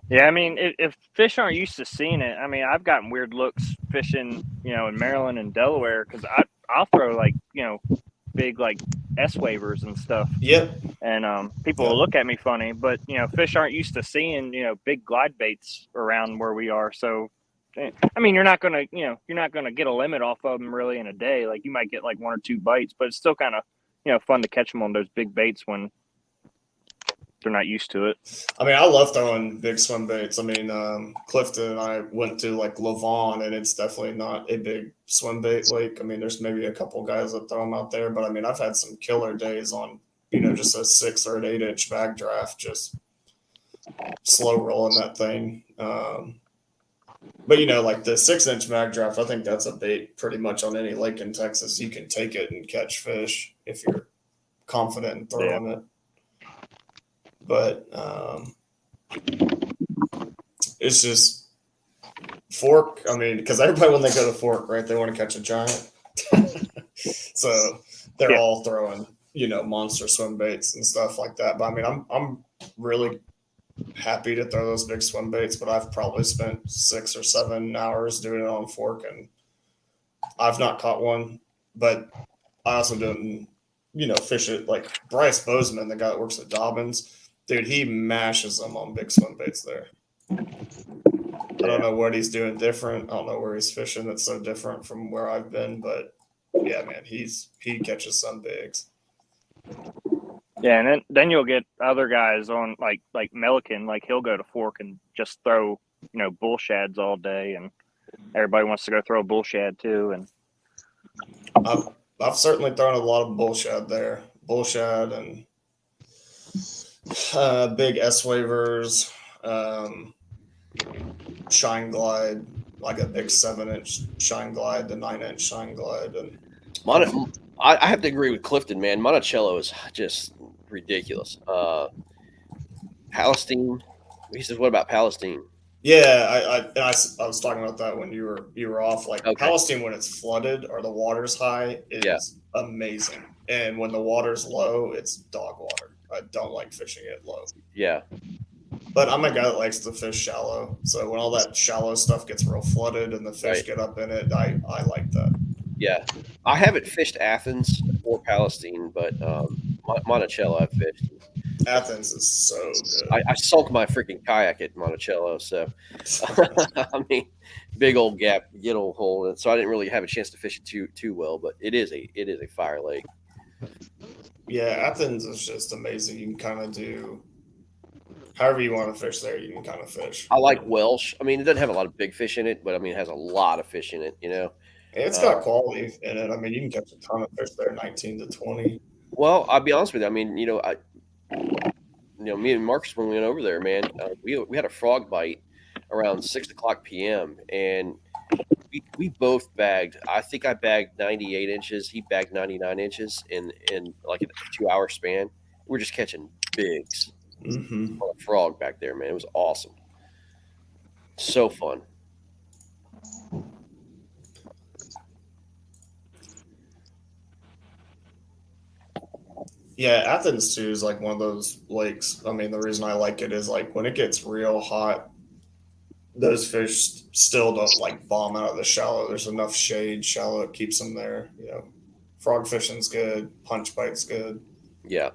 Yeah, I mean, if fish aren't used to seeing it, I mean, I've gotten weird looks fishing, in Maryland and Delaware, because I'll throw like, big like S wavers and stuff. Yep. And people will look at me funny, but fish aren't used to seeing big glide baits around where we are. So, I mean, you're not gonna get a limit off of them really in a day. Like you might get like 1 or 2 bites, but it's still kind of fun to catch them on those big baits when they're not used to it. I mean, I love throwing big swim baits. I mean, Clifton and I went to like Lavon, and it's definitely not a big swim bait lake. I mean, there's maybe a couple guys that throw them out there, but I mean, I've had some killer days on, just a 6 or an 8-inch bag draft, just slow rolling that thing. But like the 6-inch mag draft, I think that's a bait pretty much on any lake in Texas. You can take it and catch fish if you're confident in throwing it. But it's just Fork. I mean, because everybody when they go to Fork, right, they want to catch a giant. So they're Yeah. all throwing, monster swim baits and stuff like that. But I mean, I'm really happy to throw those big swim baits, but I've probably spent 6 or 7 hours doing it on fork, and I've not caught one. But I also don't, fish it like Bryce Bozeman, the guy that works at Dobbins. Dude, he mashes them on big swim baits there. I don't know what he's doing different. I don't know where he's fishing that's so different from where I've been, but yeah, man, he catches some bigs. Yeah, and then you'll get other guys on like Melican, like he'll go to fork and just throw, bull shads all day, and everybody wants to go throw a bull shad too. And I've certainly thrown a lot of bull shad there. Bull shad and big S wavers, shine glide, like a big 7-inch shine glide, the 9-inch shine glide, and I have to agree with Clifton, man. Monticello is just ridiculous. Palestine. He says, "What about Palestine?" Yeah, I was talking about that when you were off. Like Okay. Palestine, when it's flooded or the water's high, is amazing, and when the water's low, it's dog water. I don't like fishing it low. Yeah. But I'm a guy that likes to fish shallow. So when all that shallow stuff gets real flooded and the fish get up in it, I like that. Yeah. I haven't fished Athens or Palestine, but Monticello I've fished. Athens is so good. I sunk my freaking kayak at Monticello, so I mean, big old gap, get old hole, and so I didn't really have a chance to fish it too well. But it is a fire lake. Yeah, Athens is just amazing. You can kind of do however you want to fish there. You can kind of fish. I like Welsh. I mean, it doesn't have a lot of big fish in it, but I mean, it has a lot of fish in it. It's got quality in it. I mean, you can catch a ton of fish there, 19 to 20. Well, I'll be honest with you. I mean, me and Marcus, when we went over there, man, we had a frog bite around 6:00 p.m. and we both bagged. I think I bagged 98 inches. He bagged 99 inches in like a 2-hour span. We're just catching bigs on a frog back there, man. It was awesome. So fun. Yeah, Athens too is like one of those lakes. I mean, the reason I like it is like when it gets real hot, those fish still don't like bomb out of the shallow. There's enough shade, shallow, it keeps them there. Frog fishing's good, punch bite's good. Yeah.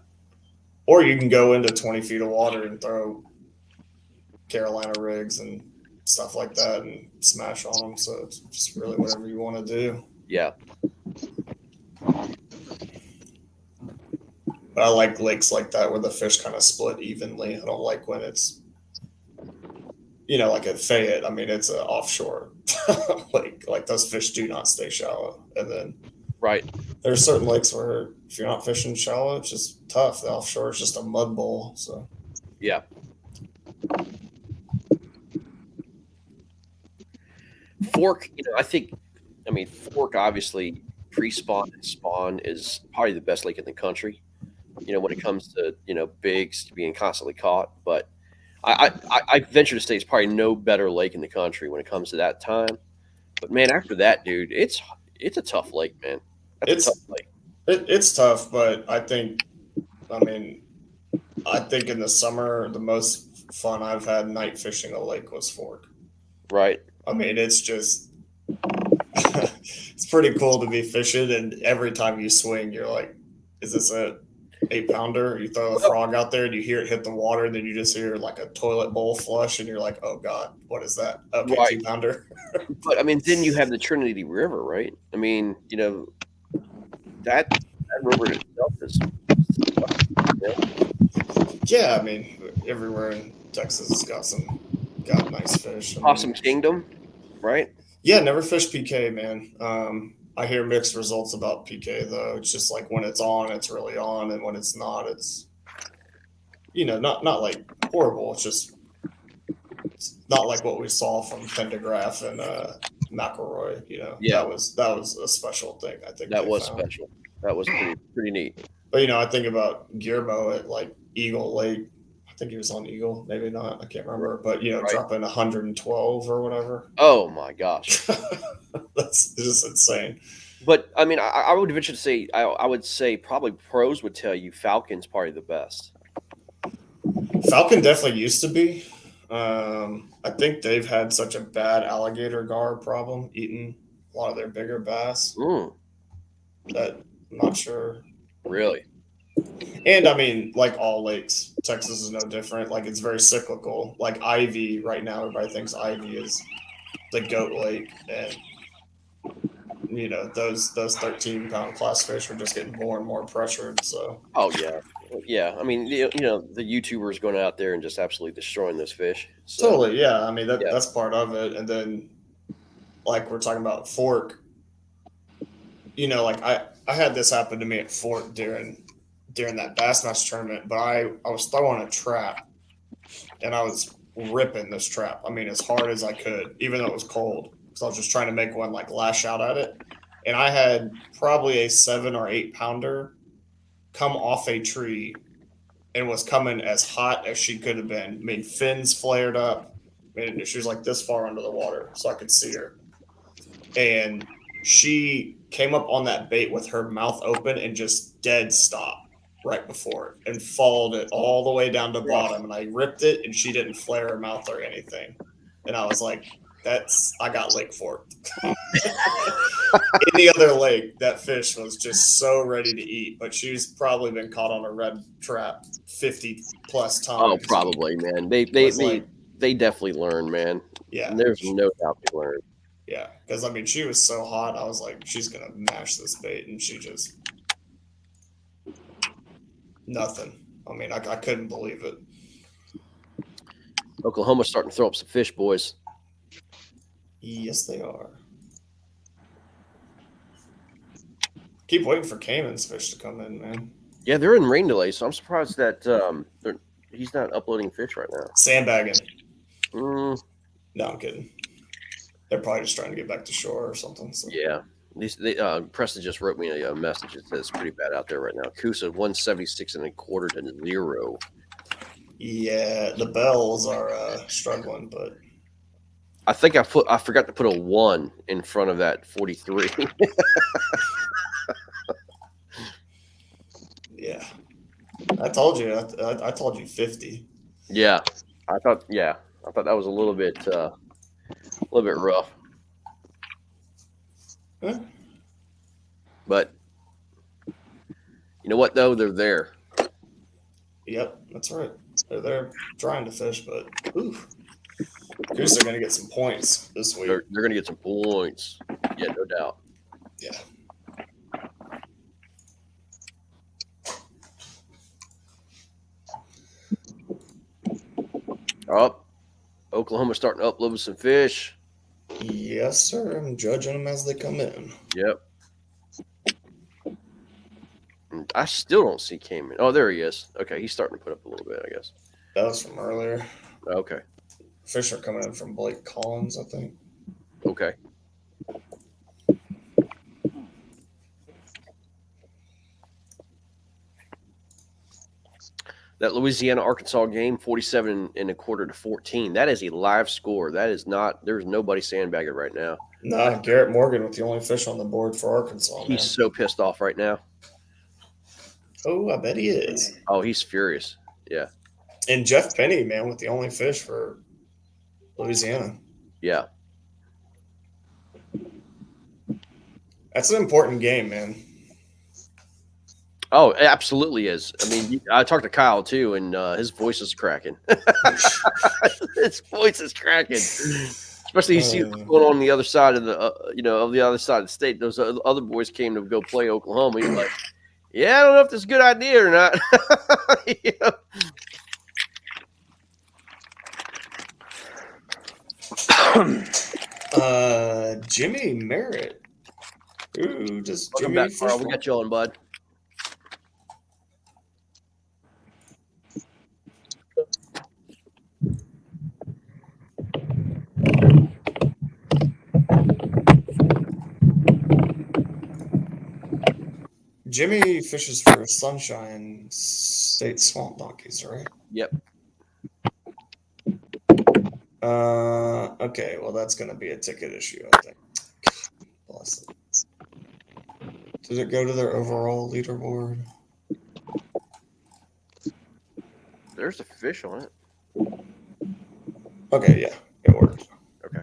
Or you can go into 20 feet of water and throw Carolina rigs and stuff like that and smash on them. So it's just really whatever you want to do. Yeah. But I like lakes like that where the fish kind of split evenly. I don't like when it's, like at Fayette. I mean, it's an offshore lake. Like those fish do not stay shallow. And then there's certain lakes where if you're not fishing shallow, it's just tough. The offshore is just a mud bowl. So yeah. Fork, Fork obviously pre-spawn and spawn is probably the best lake in the country. When it comes to bigs being constantly caught, but I venture to say it's probably no better lake in the country when it comes to that time. But man, after that, dude, it's a tough lake, man. That's a tough lake. It's tough, but I think in the summer the most fun I've had night fishing a lake was Fork. Right. I mean, it's just it's pretty cool to be fishing, and every time you swing, you're like, "Is this a 8-pounder?" You throw the frog out there and you hear it hit the water, and then you just hear like a toilet bowl flush and you're like, "Oh God, what is that?" Okay, 2-pounder. But I mean, then you have the Trinity River, right? I mean, that river itself is yeah, I mean, everywhere in Texas has got nice fish. Possum Kingdom, right? Yeah, never fished PK, man. I hear mixed results about PK though. It's just like when it's on, it's really on, and when it's not, it's not like horrible. It's not like what we saw from Pendergraph and McElroy. Yeah, that was a special thing. I think that was special. That was pretty neat. But I think about Guillermo at like Eagle Lake. I think he was on Eagle, maybe not. I can't remember. But dropping 112 or whatever. Oh my gosh, that's just insane. But I mean, I would venture to say I would say probably pros would tell you Falcon's probably the best. Falcon definitely used to be. I think they've had such a bad alligator gar problem eating a lot of their bigger bass that I'm not sure. Really? And I mean, like all lakes, Texas is no different. Like it's very cyclical. Like Ivy right now, everybody thinks Ivy is the goat lake, and those 13-pound class fish are just getting more and more pressured. So Oh yeah. I mean, the YouTubers going out there and just absolutely destroying those fish. So, totally, yeah. I mean yeah. that's part of it. And then, like we're talking about Fork, like I had this happen to me at Fork during that Bassmaster tournament, but I was throwing a trap, and I was ripping this trap. I mean, as hard as I could, even though it was cold, because I was just trying to make one like lash out at it. And I had probably a 7 or 8 pounder come off a tree and was coming as hot as she could have been. I mean, fins flared up. I mean, she was like this far under the water, so I could see her. And she came up on that bait with her mouth open and just dead stop right before it and followed it all the way down to bottom. And I ripped it, and she didn't flare her mouth or anything. And I was like, I got lake forked. Any other lake, that fish was just so ready to eat, but she's probably been caught on a red trap 50 plus times. Oh, probably, man. They definitely learn, man. Yeah. And there's no doubt they learn. Yeah, because I mean, she was so hot. I was like, she's gonna mash this bait, and she just nothing. I mean, I couldn't believe it. Oklahoma's starting to throw up some fish, boys. Yes, they are. Keep waiting for Cayman's fish to come in, man. Yeah, they're in rain delay, so I'm surprised that he's not uploading fish right now. Sandbagging. No, I'm kidding. They're probably just trying to get back to shore or something. So. Yeah. Preston just wrote me a message that says it's pretty bad out there right now. Coosa 176 and a quarter to 0. Yeah, the bells are struggling, but I think I forgot to put a 1 in front of that 43. Yeah, I told you. I told you 50. Yeah, I thought that was a little bit rough. Huh? But you know what, though? They're there. Yep, that's right. They're there trying to fish, but Goose are going to get some points this week. They're going to get some points. Yeah, no doubt. Yeah. Oh, Oklahoma's starting to upload some fish. Yes, sir. I'm judging them as they come in. Yep. I still don't see Cayman. Oh, there he is. Okay, he's starting to put up a little bit, I guess. That was from earlier. Okay. Fish are coming in from Blake Collins, I think. Okay. That Louisiana-Arkansas game, 47 and a quarter to 14. That is a live score. That is not – there's nobody sandbagging right now. Nah, Garrett Morgan with the only fish on the board for Arkansas. He's so pissed off right now. Oh, I bet he is. Oh, he's furious. Yeah. And Jeff Penny, man, with the only fish for Louisiana. Yeah. That's an important game, man. Oh, it absolutely is. I mean, I talked to Kyle too, and his voice is cracking. His voice is cracking, especially you see what's going on the other side of the, of the other side of the state. Those other boys came to go play Oklahoma. He's like, "Yeah, I don't know if this is a good idea or not." Jimmy Merritt. Ooh, just Welcome Jimmy. back, Carl. We got you on, bud. Jimmy fishes for Sunshine State Swamp Donkeys, right? Yep. Okay, well, that's going to be a ticket issue, I think. Bless it. Did it go to their overall leaderboard? There's a fish on it. Okay, yeah, it worked. Okay.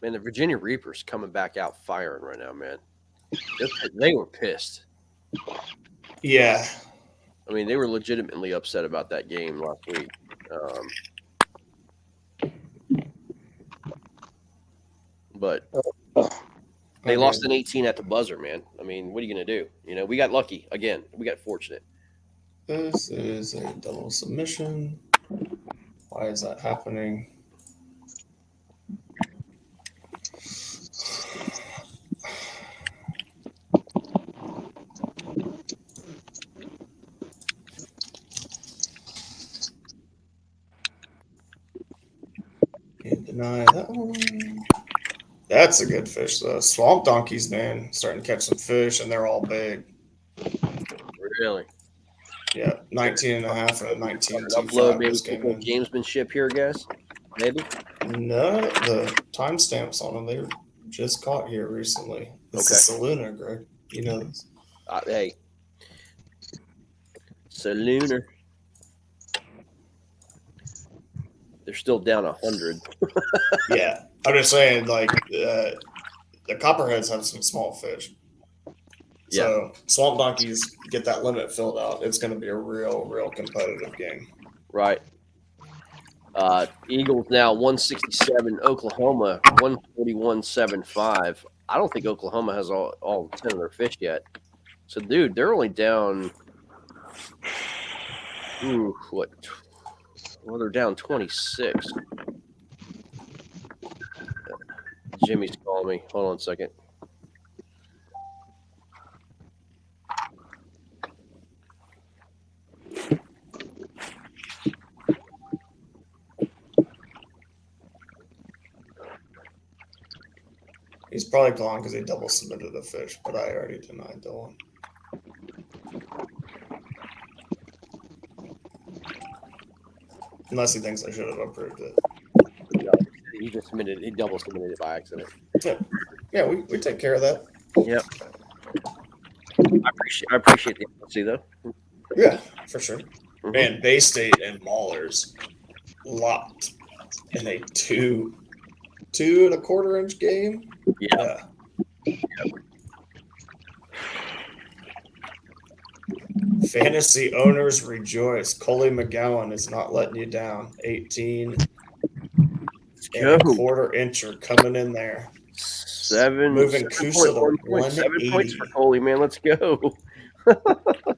Man, the Virginia Reapers coming back out firing right now, man. They were pissed. Yeah. I mean, they were legitimately upset about that game last week. But they lost an 18 at the buzzer, man. I mean, what are you going to do? You know, we got lucky. Again, we got fortunate. This is a double submission. Why is that happening? Can't deny that one. That's a good fish, though. Swamp donkeys, man, starting to catch some fish, and they're all big. Really? Yeah, 19 and a half and a 19.25 Upload maybe just came in. gamesmanship here, guys. Maybe. No, the timestamps on them, they were just caught here recently. It's a Saluna, Greg. You know this. Hey. Saluna. They're still down 100. Yeah, I'm just saying, like, the copperheads have some small fish. So swamp donkeys get that limit filled out. It's going to be a real competitive game. Right. Eagles now 167, Oklahoma 141.75. I don't think Oklahoma has all 10 of their fish yet. So, dude, they're only down. What? Well, they're down 26. Jimmy's calling me. Hold on a second. He's probably calling because he double submitted a fish, but I already denied the one. Unless he thinks I should have approved it. No, he just submitted. He double submitted it by accident. Yeah, we take care of that. Yep. I appreciate the honesty, though. Yeah, for sure. Man, Bay State and Maulers locked in a 2.25 inch game. Yeah. Fantasy owners rejoice. Coley McGowan is not letting you down. 18 and a quarter incher coming in there. Moving Kusa to 180. 7 points for Coley, man. Let's go.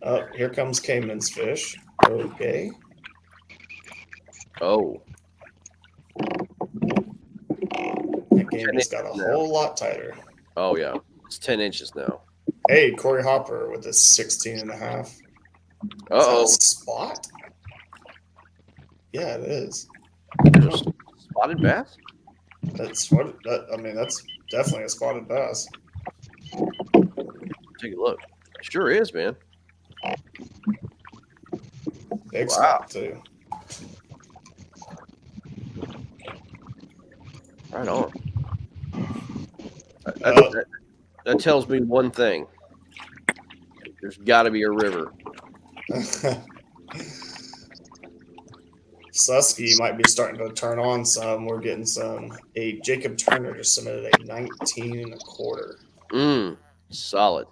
Oh, here comes Cayman's fish. Okay. Oh. That game just got a whole lot tighter. Oh, yeah. It's 10 inches now. Hey, Corey Hopper with a 16 and a half. Uh-oh. Is that a spot? Yeah, it is. Spotted bass? That's definitely a spotted bass. Take a look. Sure is, man. Big spot, too. Right on. That tells me one thing. There's got to be a river. Susky might be starting to turn on some. We're getting some. Jacob Turner just submitted a 19 and a quarter. Solid.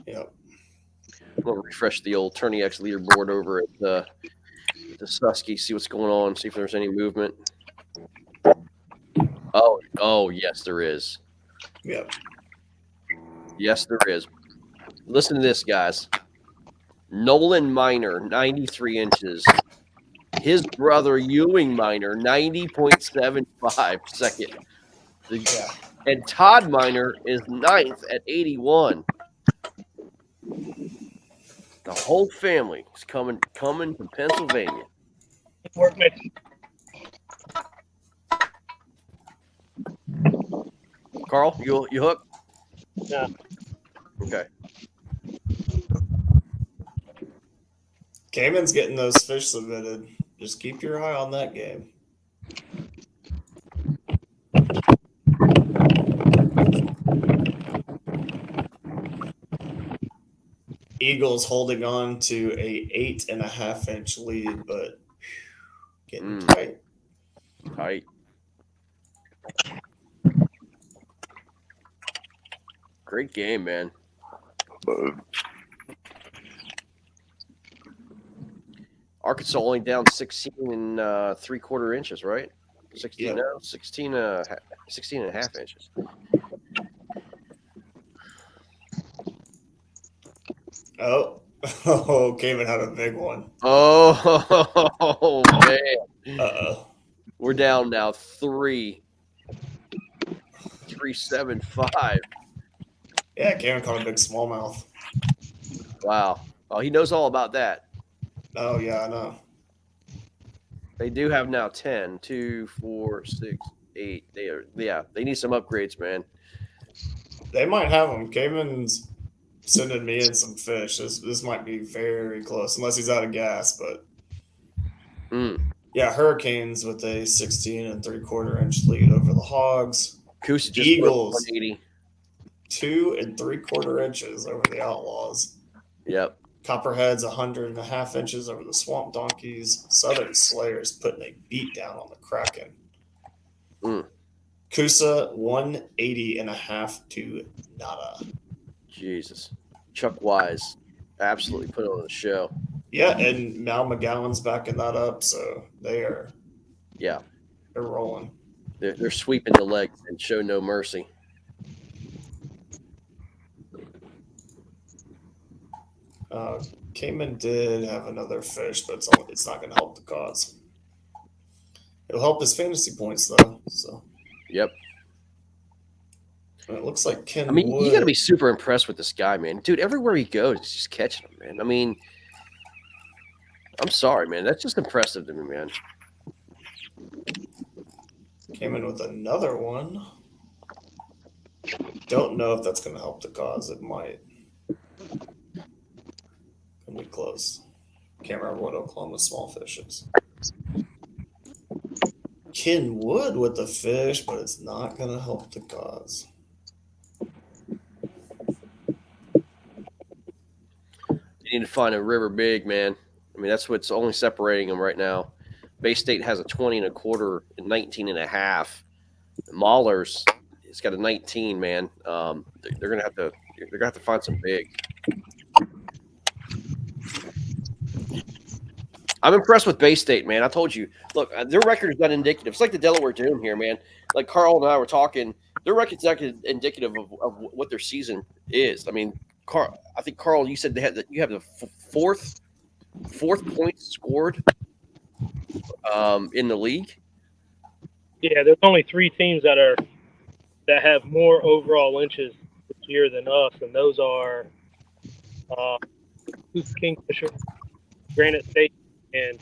Yep. I'm going to refresh the old Tourney X leaderboard over at the Susky, see what's going on, see if there's any movement. Oh, yes, there is. Yep. Yes, there is. Listen to this, guys. Nolan Miner, 93 inches. His brother, Ewing Miner, 90.75 second. And Todd Miner is 9th at 81. The whole family is coming from Pennsylvania. Work, Mitch. Carl, you hook? Yeah. Okay. Cayman's getting those fish submitted. Just keep your eye on that game. Eagles holding on to a 8.5-inch lead, but getting tight. Tight. Great game, man. Arkansas only down 16 and 3/4 inches, right? 16, Yep. no, 16, 16 and a half inches. Oh, Cayman had a big one. Oh, man. Uh-oh. We're down now 3.75. Yeah, Cayman caught a big smallmouth. Wow. Oh, he knows all about that. Oh, yeah, I know. They do have now 10, 2, 4, 6, 8. They need some upgrades, man. They might have them. Cayman's sending me in some fish. This might be very close, unless he's out of gas. But yeah, Hurricanes with a 16 and 3/4 inch lead over the Hogs. Coosa just Eagles 180. 2 and 3/4 inches over the Outlaws. Yep. Copperheads 100.5 inches over the Swamp Donkeys. Southern Slayers putting a beat down on the Kraken. Coosa 180.5 to nada. Jesus. Chuck Wise absolutely put on the show. Yeah, and Mal McGowan's backing that up, so they're rolling. They're sweeping the leg and show no mercy. Cayman did have another fish, but it's not going to help the cause. It'll help his fantasy points, though. So. Yep. And it looks like Ken I mean, Wood. you got to be super impressed with this guy, man. Dude, everywhere he goes, he's just catching them, man. I mean, I'm sorry, man. That's just impressive to me, man. Came in with another one. Don't know if that's going to help the cause. It might. Gonna be close. Can't remember what Oklahoma's small fish is. Ken Wood with the fish, but it's not going to help the cause. You need to find a river big, man. I mean, that's what's only separating them right now. Bay State has a 20 1/4 and 19 1/2. Mahler's, it's got a 19, man. They're gonna have to find some big. I'm impressed with Bay State, man. I told you, look, their record is not indicative. It's like the Delaware Doom here, man. Like Carl and I were talking, their record's not indicative of what their season is. I mean, I think Carl, you said you have the fourth points scored in the league. Yeah, there's only 3 teams that have more overall inches this year than us, and those are Kingfisher, Granite State, and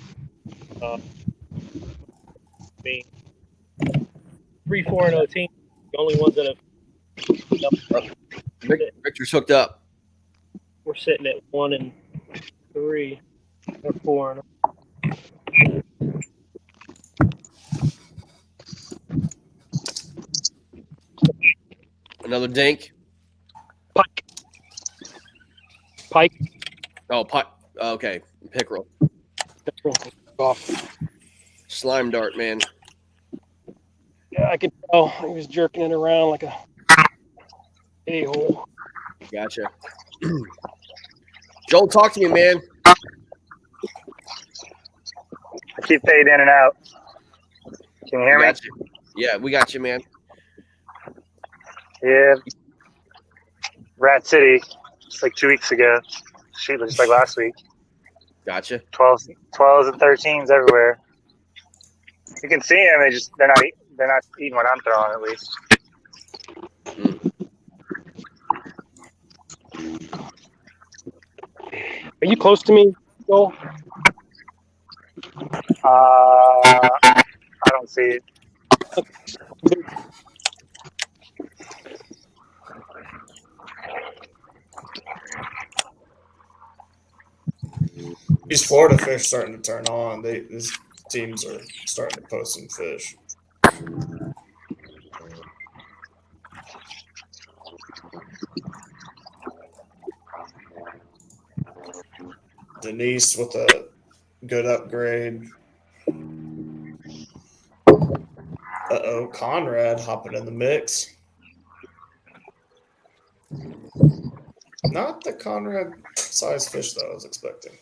3-4-0 teams. The only ones that have. Victor's hooked up. We're sitting at 1 and 3 or 4. Another dink. Pike. Oh, pike. Okay, pickerel. Off. Slime dart, man. Yeah, I could tell he was jerking it around like a a-hole. Gotcha. Joel, talk to me, man. I keep fading in and out. Can you hear me? You. Yeah, we got you, man. Yeah. Rat City, just like 2 weeks ago. Shoot, just like last week. Gotcha. 12s and 13s everywhere. You can see them. They're not eating what I'm throwing, at least. Are you close to me, Joel? I don't see it. These Florida fish starting to turn on. These teams are starting to post some fish. Denise with a good upgrade. Uh-oh, Conrad hopping in the mix. Not the Conrad size fish that I was expecting.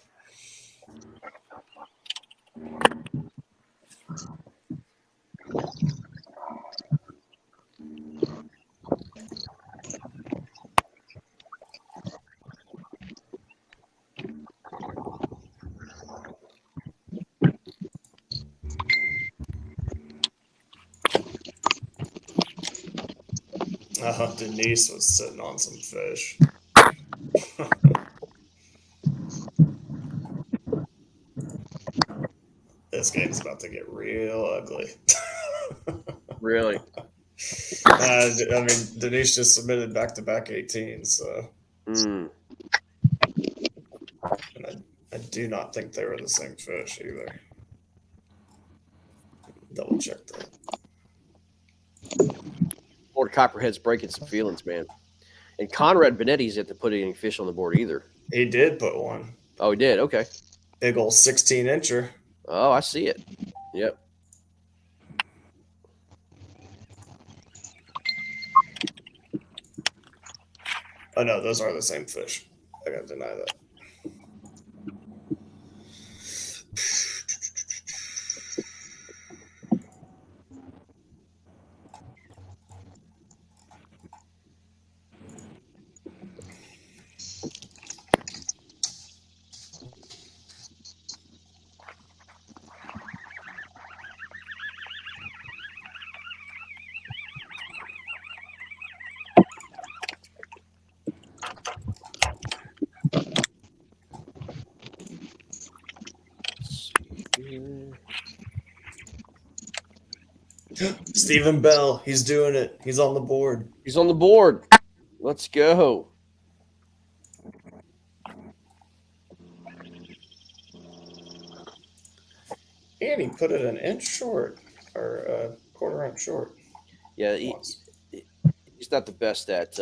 Denise was sitting on some fish. This game's about to get real ugly. Really? I mean, Denise just submitted back-to-back 18s, so. And I do not think they were the same fish either. Double check that. Florida Copperhead's breaking some feelings, man. And Conrad Benetti's at to put any fish on the board either. He did put one. Oh, he did? Okay. Big old 16-incher. Oh, I see it. Yep. Oh, no, those are the same fish. I gotta deny that. Stephen Bell, he's doing it. He's on the board. He's on the board. Let's go. And he put it an inch short, or a quarter inch short. Yeah, he's not the best at.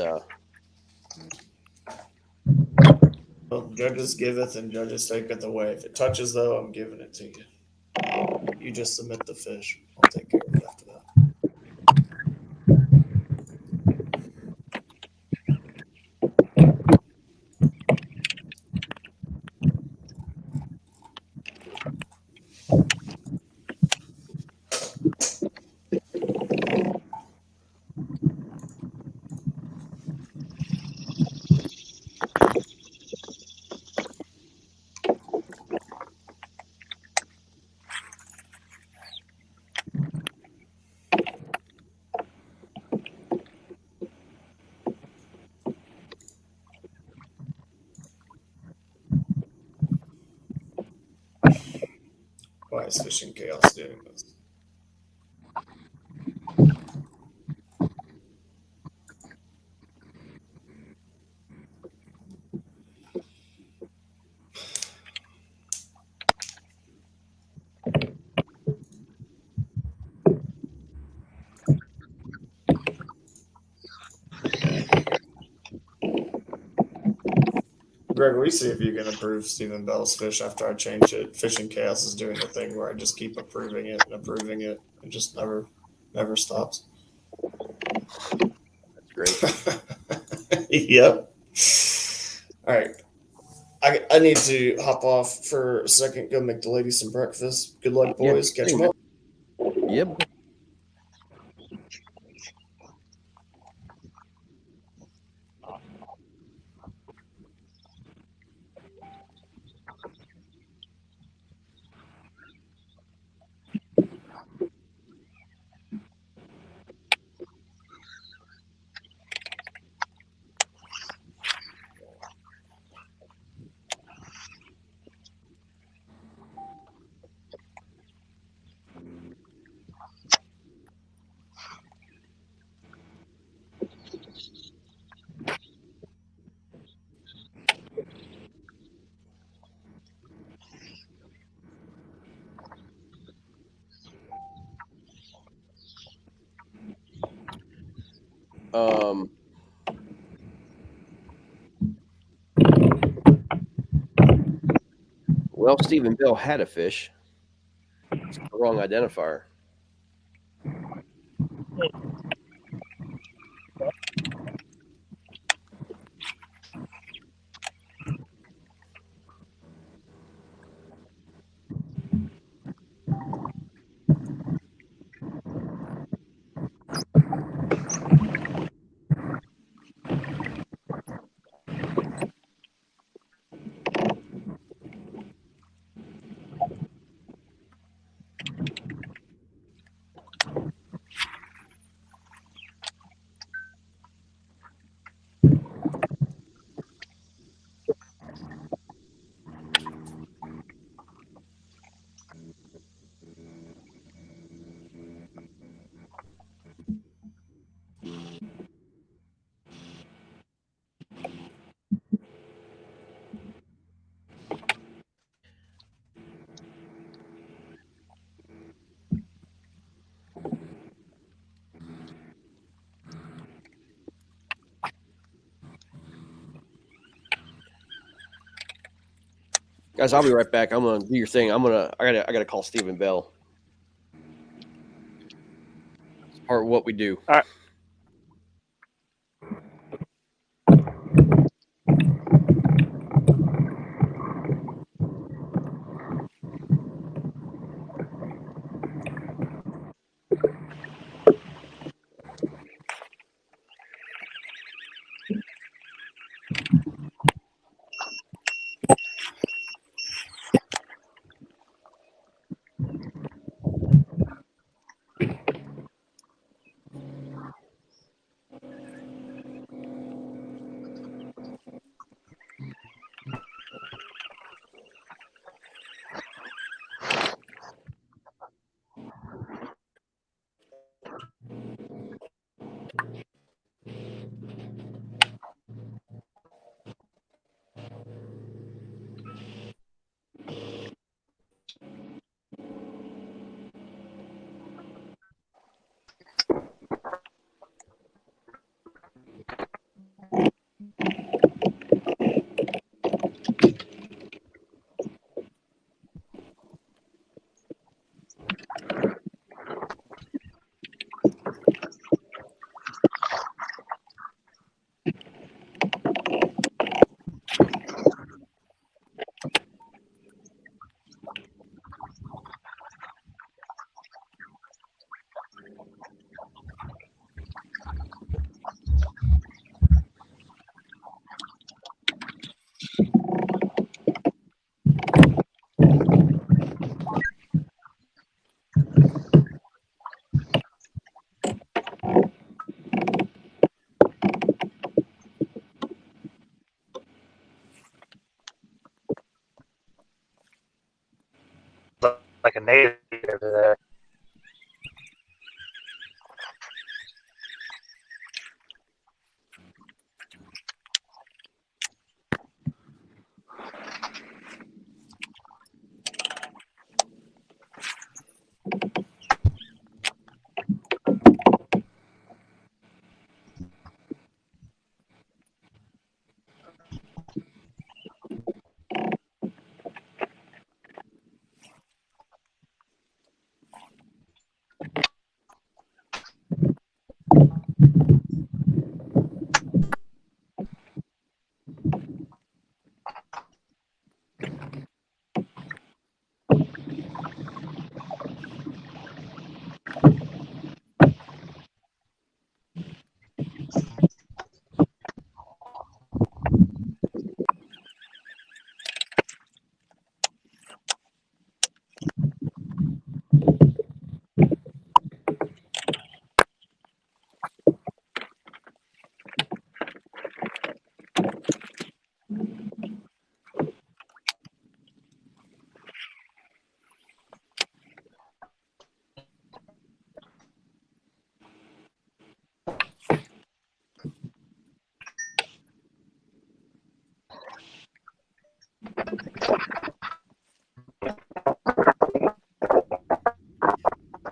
Well, judges giveth and judges taketh away. If it touches, though, I'm giving it to you. You just submit the fish. I'll take care of it after that. Why is Fishing Chaos doing this? Greg, we see if you can approve Stephen Bell's fish after I change it. Fishing Chaos is doing the thing where I just keep approving it and just never stops. That's great. Yep. All right. I need to hop off for a second, go make the ladies some breakfast. Good luck, boys. Catch them up. Yep. Well, Stephen Bell had a fish. It's the wrong identifier. Guys, I'll be right back. I'm gonna do your thing. I gotta call Stephen Bell. It's part of what we do. All right. Like a native over there.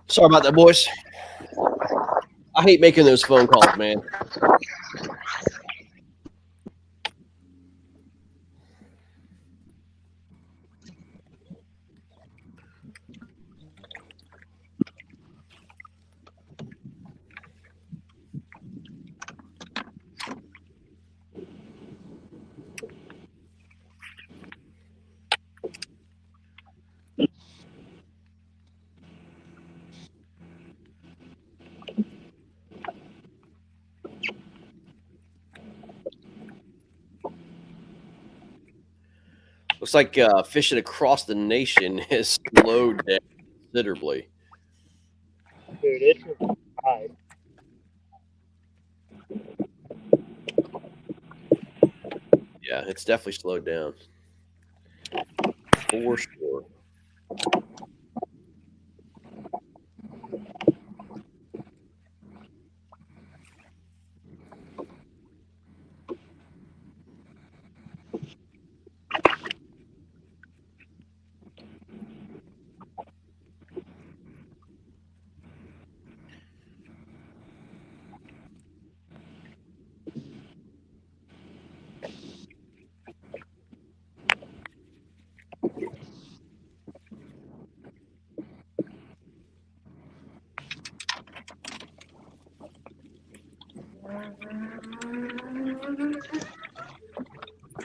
Sorry about that, boys. I hate making those phone calls, man. Looks like fishing across the nation has slowed down considerably. Dude, it's high. Yeah, it's definitely slowed down. For sure.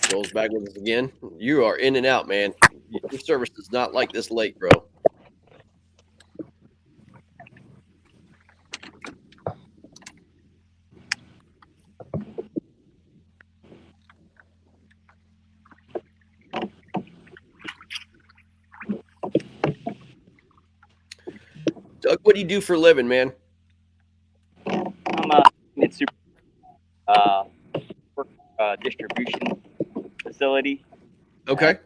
Joel's back with us again. You are in and out, man. Your service does not like this late, bro. Doug, what do you do for a living, man? I'm in super distribution facility. Okay.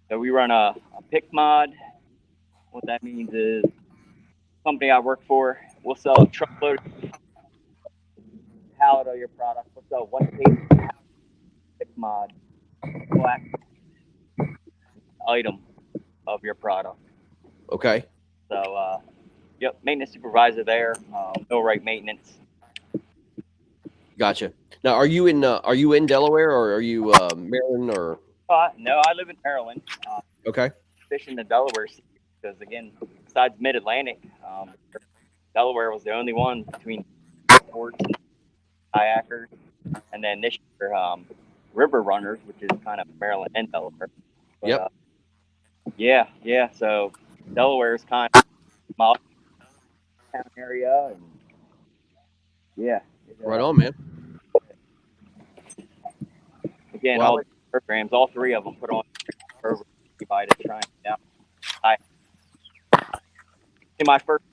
So we run a pick mod. What that means is company I work for, we'll sell a truckload pallet of your product. We'll sell 1 case pick mod, black item of your product. Okay. So, yep, maintenance supervisor there, millwright maintenance. Gotcha. Now, are you in Delaware or are you Maryland or? No, I live in Maryland. Okay. Fish in the Delaware because again, besides Mid-Atlantic, Delaware was the only one between ports and kayakers, and then this year, river runners, which is kind of Maryland and Delaware. But, yep. Yeah. So Delaware is kind of my town area, and yeah. Right on, man. Again, Wow. all the programs, all 3 of them put on programs to try and get out. In my first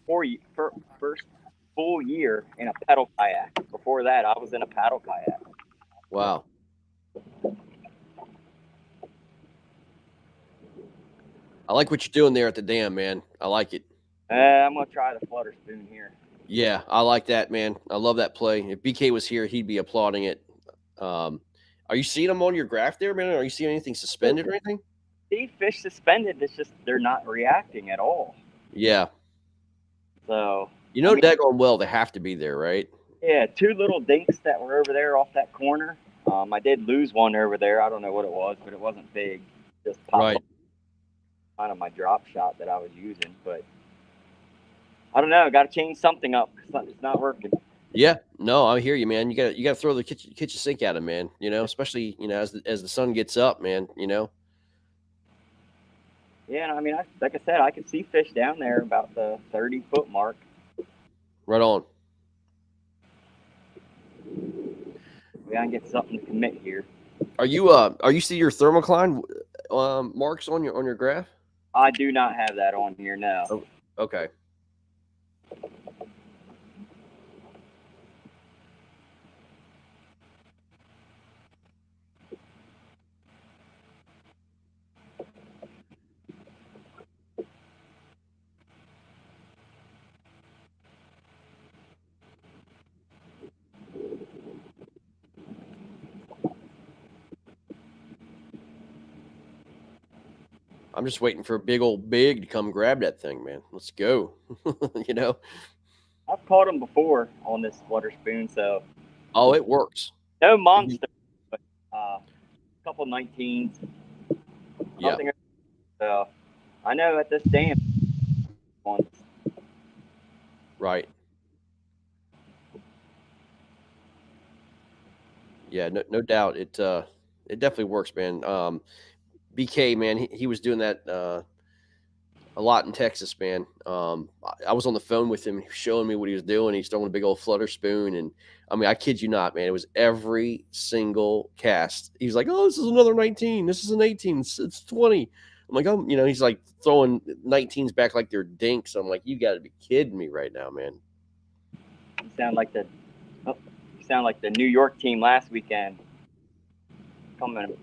full year in a pedal kayak. Before that, I was in a paddle kayak. Wow. I like what you're doing there at the dam, man. I like it. I'm gonna try the flutter spoon here. Yeah, I like that, man. I love that play. If BK was here, he'd be applauding it. Are you seeing them on your graph there, man? Are you seeing anything suspended or anything? See fish suspended. It's just they're not reacting at all. Yeah. So daggone well they have to be there, right? Yeah, 2 little dinks that were over there off that corner. I did lose one over there. I don't know what it was, but it wasn't big. Just popped up kind of my drop shot that I was using, but I don't know. Got to change something up because it's not working. Yeah, no, I hear you, man. You got to throw the kitchen sink at him, man. Especially as the sun gets up, man. Yeah, I mean, like I said, I can see fish down there about the 30-foot mark. Right on. We gotta get something to commit here. Are you see your thermocline marks on your graph? I do not have that on here, no. Oh, okay. I'm just waiting for a big old big to come grab that thing, man. Let's go. I've caught them before on this flutter spoon, so. Oh, it works. No monster, but a couple 19s. Yeah. Nothing. So I know at this dam once. Right. Yeah, no doubt. It definitely works, man. BK, man, he was doing that a lot in Texas, man. I was on the phone with him, he was showing me what he was doing. He's throwing a big old flutter spoon, and I mean, I kid you not, man. It was every single cast. He was like, "Oh, this is another 19. This is an 18. It's 20." I'm like, "Oh, he's like throwing 19s back like they're dinks." I'm like, "You got to be kidding me right now, man." You sound like the New York team last weekend. Coming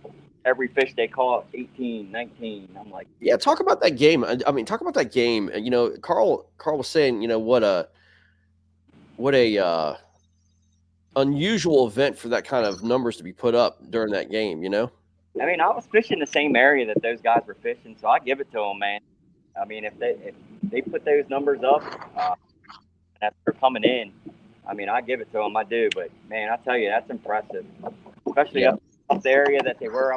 every fish they caught 18, 19. I'm like, yeah, talk about that game. I mean, talk about that game. Carl was saying, what a unusual event for that kind of numbers to be put up during that game. I mean, I was fishing the same area that those guys were fishing, so I give it to them, man. I mean, if they put those numbers up as they're coming in, I mean, I give it to them. I do, but man, I tell you, that's impressive, especially up the area that they were.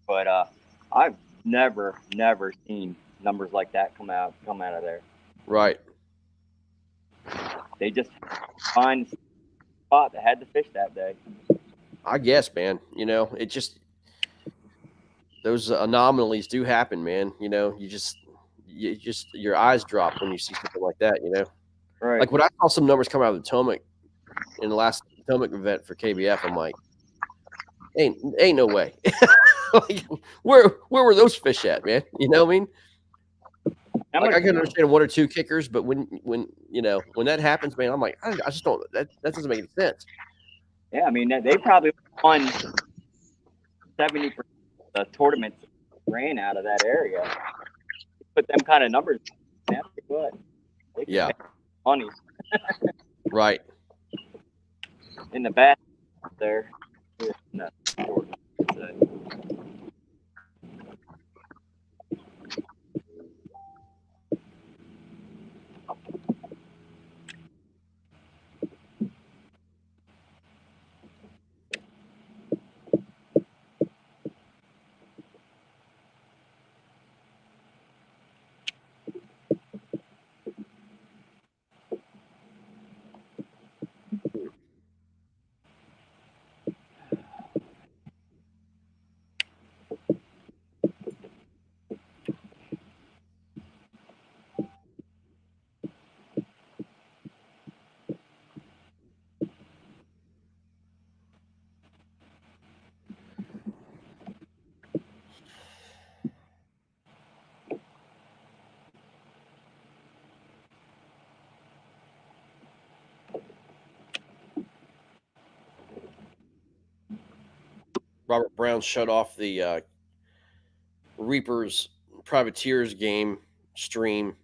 But I've never seen numbers like that come out of there. Right. They just find a spot that had to fish that day. I guess, man. It just those anomalies do happen, man. You just your eyes drop when you see something like that. Right. Like when I saw some numbers come out of the Potomac in the last Potomac event for KBF, I'm like, ain't no way. Like, where were those fish at, man? You know what I mean? Like, I can understand one or two kickers, but when that happens, man, I'm like, I just don't. That doesn't make any sense. Yeah, I mean, they probably won 70% of the tournaments ran out of that area. Put them kind of numbers. What? Yeah. Money. Right. In the back there. No. Robert Brown shut off the Reapers Privateers game stream.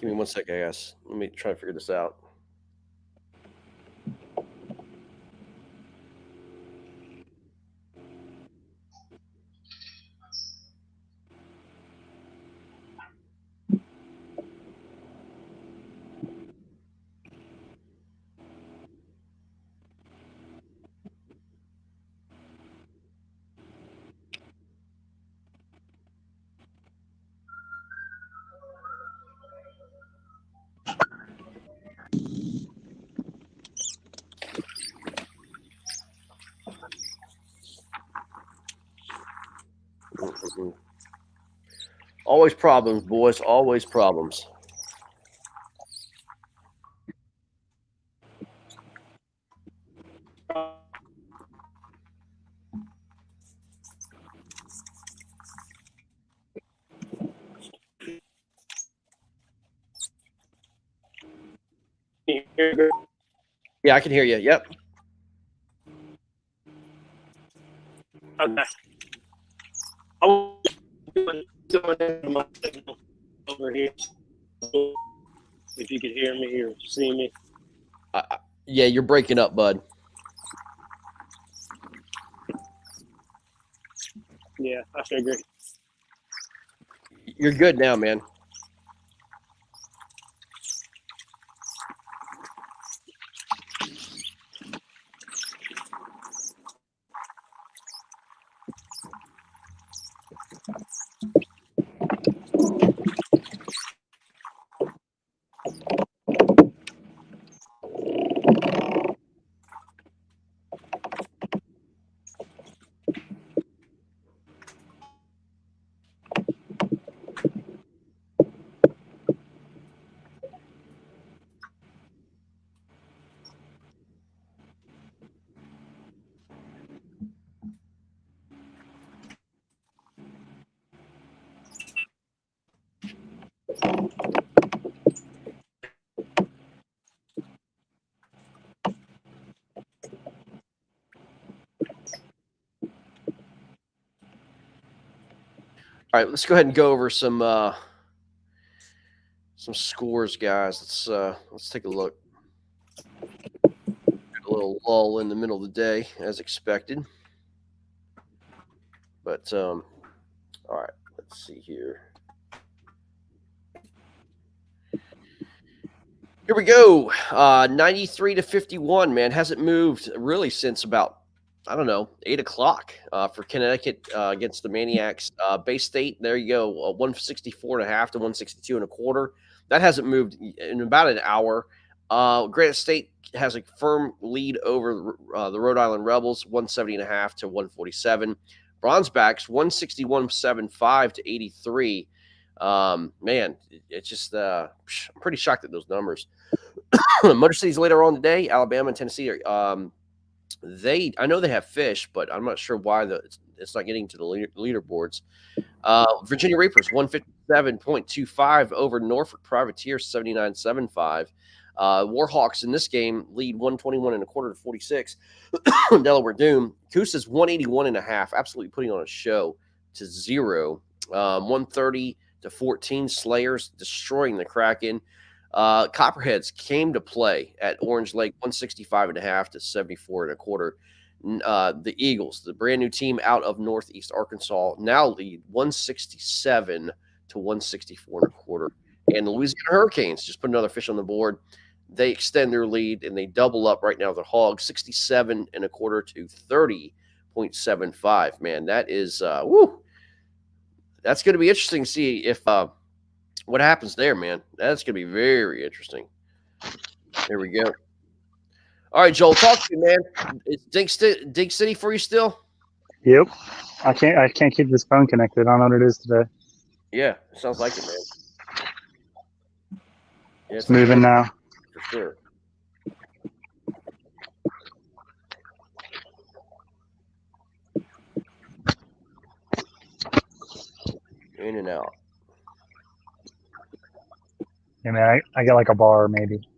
Give me 1 second, guys. Let me try to figure this out. Always problems, boys. Always problems. Yeah, I can hear you. Yep. Okay. I was doing my signal over here. If you could hear me or see me. Yeah, you're breaking up, bud. Yeah, I figured. You're good now, man. All right, let's go ahead and go over some scores, guys. Let's take a look. A little lull in the middle of the day, as expected. But all right, let's see here. Here we go. 93-51, man. Hasn't moved really since about, I don't know, 8 o'clock for Connecticut against the Maniacs. Bay State, there you go, 164.5 to 162.25. That hasn't moved in about an hour. Granite State has a firm lead over the Rhode Island Rebels, 170.5 to 147. Bronzebacks, 161.75 to 83. Man, it's just I'm pretty shocked at those numbers. Motor City's later on today. Alabama and Tennessee are I know they have fish, but I'm not sure why it's not getting to the leaderboards. Virginia Reapers 157.25 over Norfolk Privateers 79.75. Warhawks in this game lead 121.25 to 46. Delaware Doom Coosa's 181.5, absolutely putting on a show to 0. 130 to 14. Slayers destroying the Kraken. Copperheads came to play at Orange Lake 165.5 to 74.25. The Eagles, the brand new team out of Northeast Arkansas, now lead 167 to 164.25. And the Louisiana Hurricanes just put another fish on the board. They extend their lead and they double up right now. The Hogs 67.25 to 30.75. Man, that is that's going to be interesting to see if what happens there, man. That's going to be very interesting. There we go. All right, Joel, talk to me, man. Is Dig City for you still? Yep. I can't keep this phone connected. I don't know what it is today. Yeah, sounds like it, man. Yeah, It's moving now. For sure. In and out. Yeah, man, I got like a bar maybe.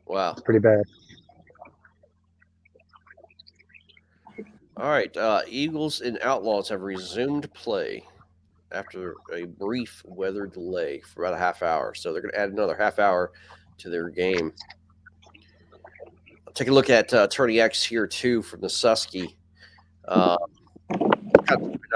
Wow. It's pretty bad. All right. Eagles and Outlaws have resumed play after a brief weather delay for about a half hour. So they're going to add another half hour to their game. Take a look at Attorney X here, too, from the Susky.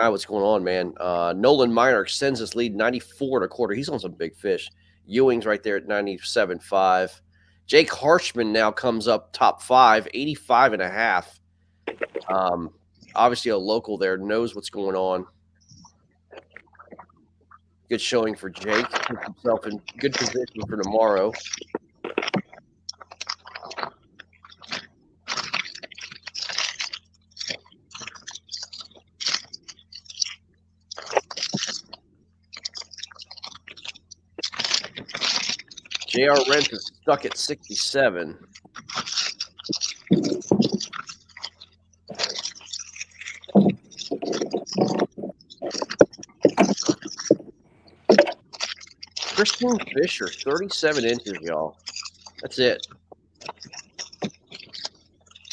What's going on, man? Nolan Miner extends his lead 94.25. He's on some big fish. Ewing's right there at 97.5. Jake Harshman now comes up top 5, 85.5. Obviously, a local there knows what's going on. Good showing for Jake. Puts himself in good position for tomorrow. J.R. Rent is stuck at 67. Christine Fisher, 37 inches, y'all. That's it.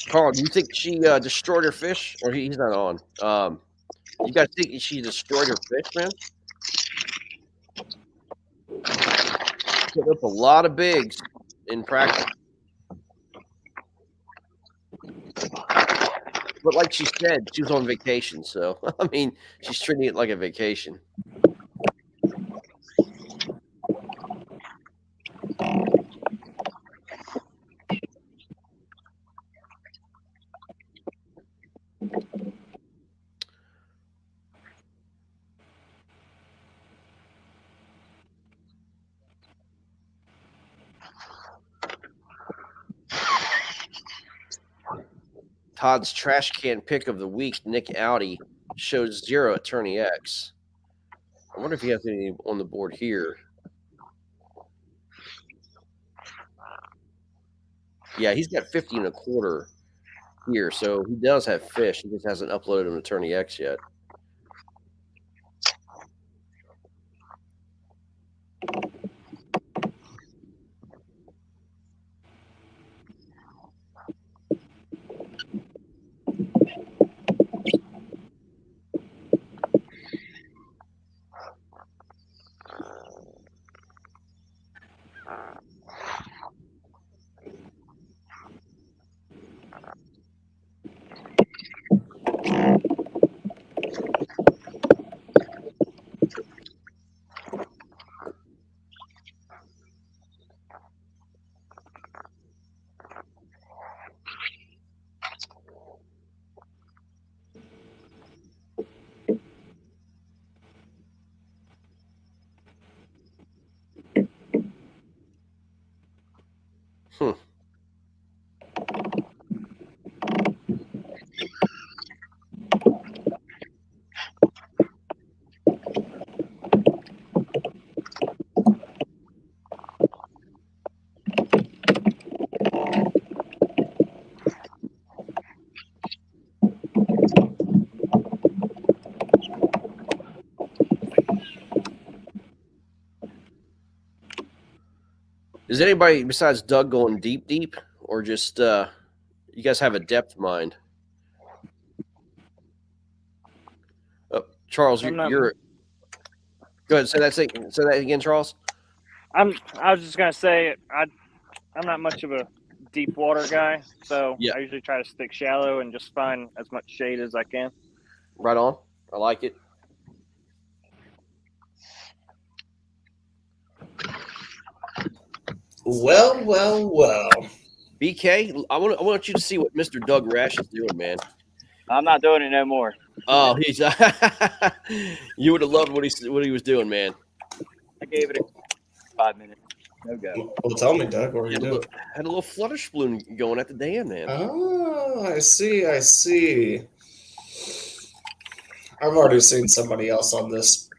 Carl, do you think she destroyed her fish? Or he's not on. You guys think she destroyed her fish, man? Put up a lot of bigs in practice. But like she said, she was on vacation, so I mean, she's treating it like a vacation. Todd's trash can pick of the week, Nick Audi, shows 0 at Tourney X. I wonder if he has any on the board here. Yeah, he's got 50 and a quarter here, so he does have fish. He just hasn't uploaded them to Tourney X yet. Is anybody besides Doug going deep, or just you guys have a depth mind? Oh, Charles, you're. Go ahead. Say that again, Charles. I was just gonna say I'm not much of a deep water guy, so I usually try to stick shallow and just find as much shade as I can. Right on. I like it. Well. BK, I want you to see what Mr. Doug Rash is doing, man. I'm not doing it no more. Oh, he's. You would have loved what he was doing, man. I gave it 5 minutes. No go. Well, tell me, Doug, what were you doing? Had a little flutter spoon going at the dam, man. Oh, I see. I've already seen somebody else on this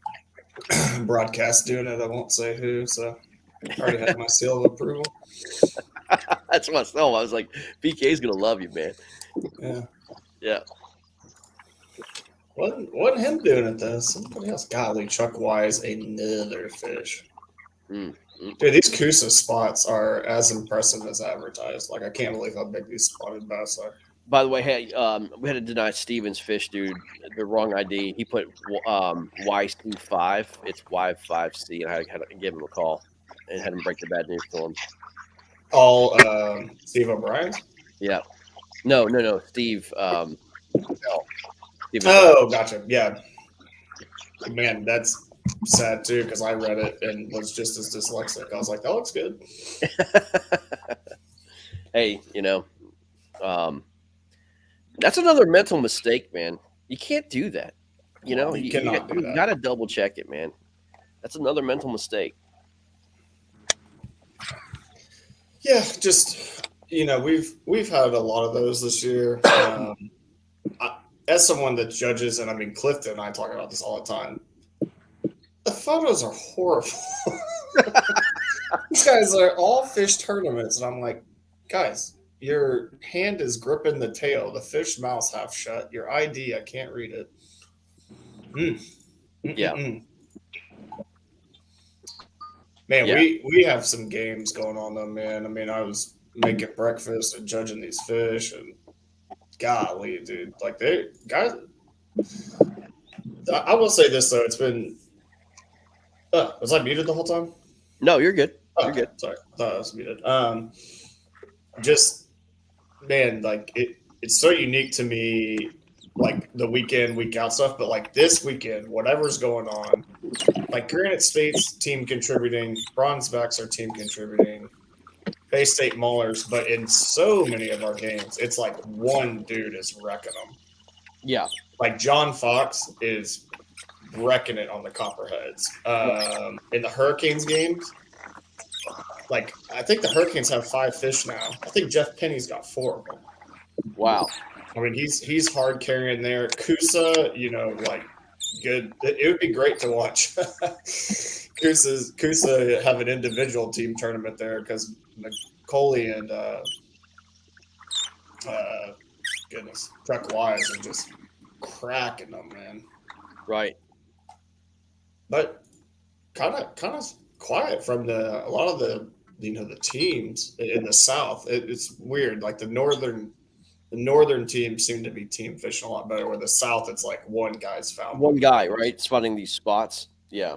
broadcast doing it. I won't say who, so I already have my seal of approval. That's myself. I was like, BK's gonna love you, man. Yeah. Wasn't him doing it though. Somebody else. Golly, Chuck Wise, another fish. Dude, these Coosa spots are as impressive as advertised. Like, I can't believe how big these spotted bass are. By the way, hey, we had to deny Steven's fish, dude. The wrong ID. He put YC5. It's Y5C, and I had to give him a call and had him break the bad news to him. All Steve O'Brien? Yeah. No. Steve. Steve Gotcha. Yeah. Man, that's sad too, because I read it and was just as dyslexic. I was like, that looks good. Hey, that's another mental mistake, man. You can't do that. You cannot do that. You got to double check it, man. That's another mental mistake. Yeah, just we've had a lot of those this year. As someone that judges, and I mean Clifton and I talk about this all the time. The photos are horrible. These guys are all fish tournaments, and I'm like, guys, your hand is gripping the tail. The fish mouth's half shut. Your ID, I can't read it. Yeah. Man, we have some games going on though, man. I mean, I was making breakfast and judging these fish, and golly, dude, like guys. I will say this though, it's been. Was I muted the whole time? No, you're good. You're good. Sorry, I thought I was muted. Just man, like it's so unique to me, like the weekend, week out stuff. But like this weekend, whatever's going on, like Granite State's team contributing, Bronzebacks are team contributing, Bay State Maulers. But in so many of our games, it's like one dude is wrecking them. Yeah. Like John Fox is wrecking it on the Copperheads. In the Hurricanes games, like I think the Hurricanes have 5 fish now. I think Jeff Penny's got 4 of them. Wow. I mean, he's hard carrying there. Kusa, like good. It would be great to watch. Kusa have an individual team tournament there because McCauley and Trek Wise are just cracking them, man. Right. But kind of quiet from a lot of the the teams in the South. It's weird. Like the northern teams seem to be team fishing a lot better. Where the South, it's like one guy's found. One guy, right? Spotting these spots. Yeah.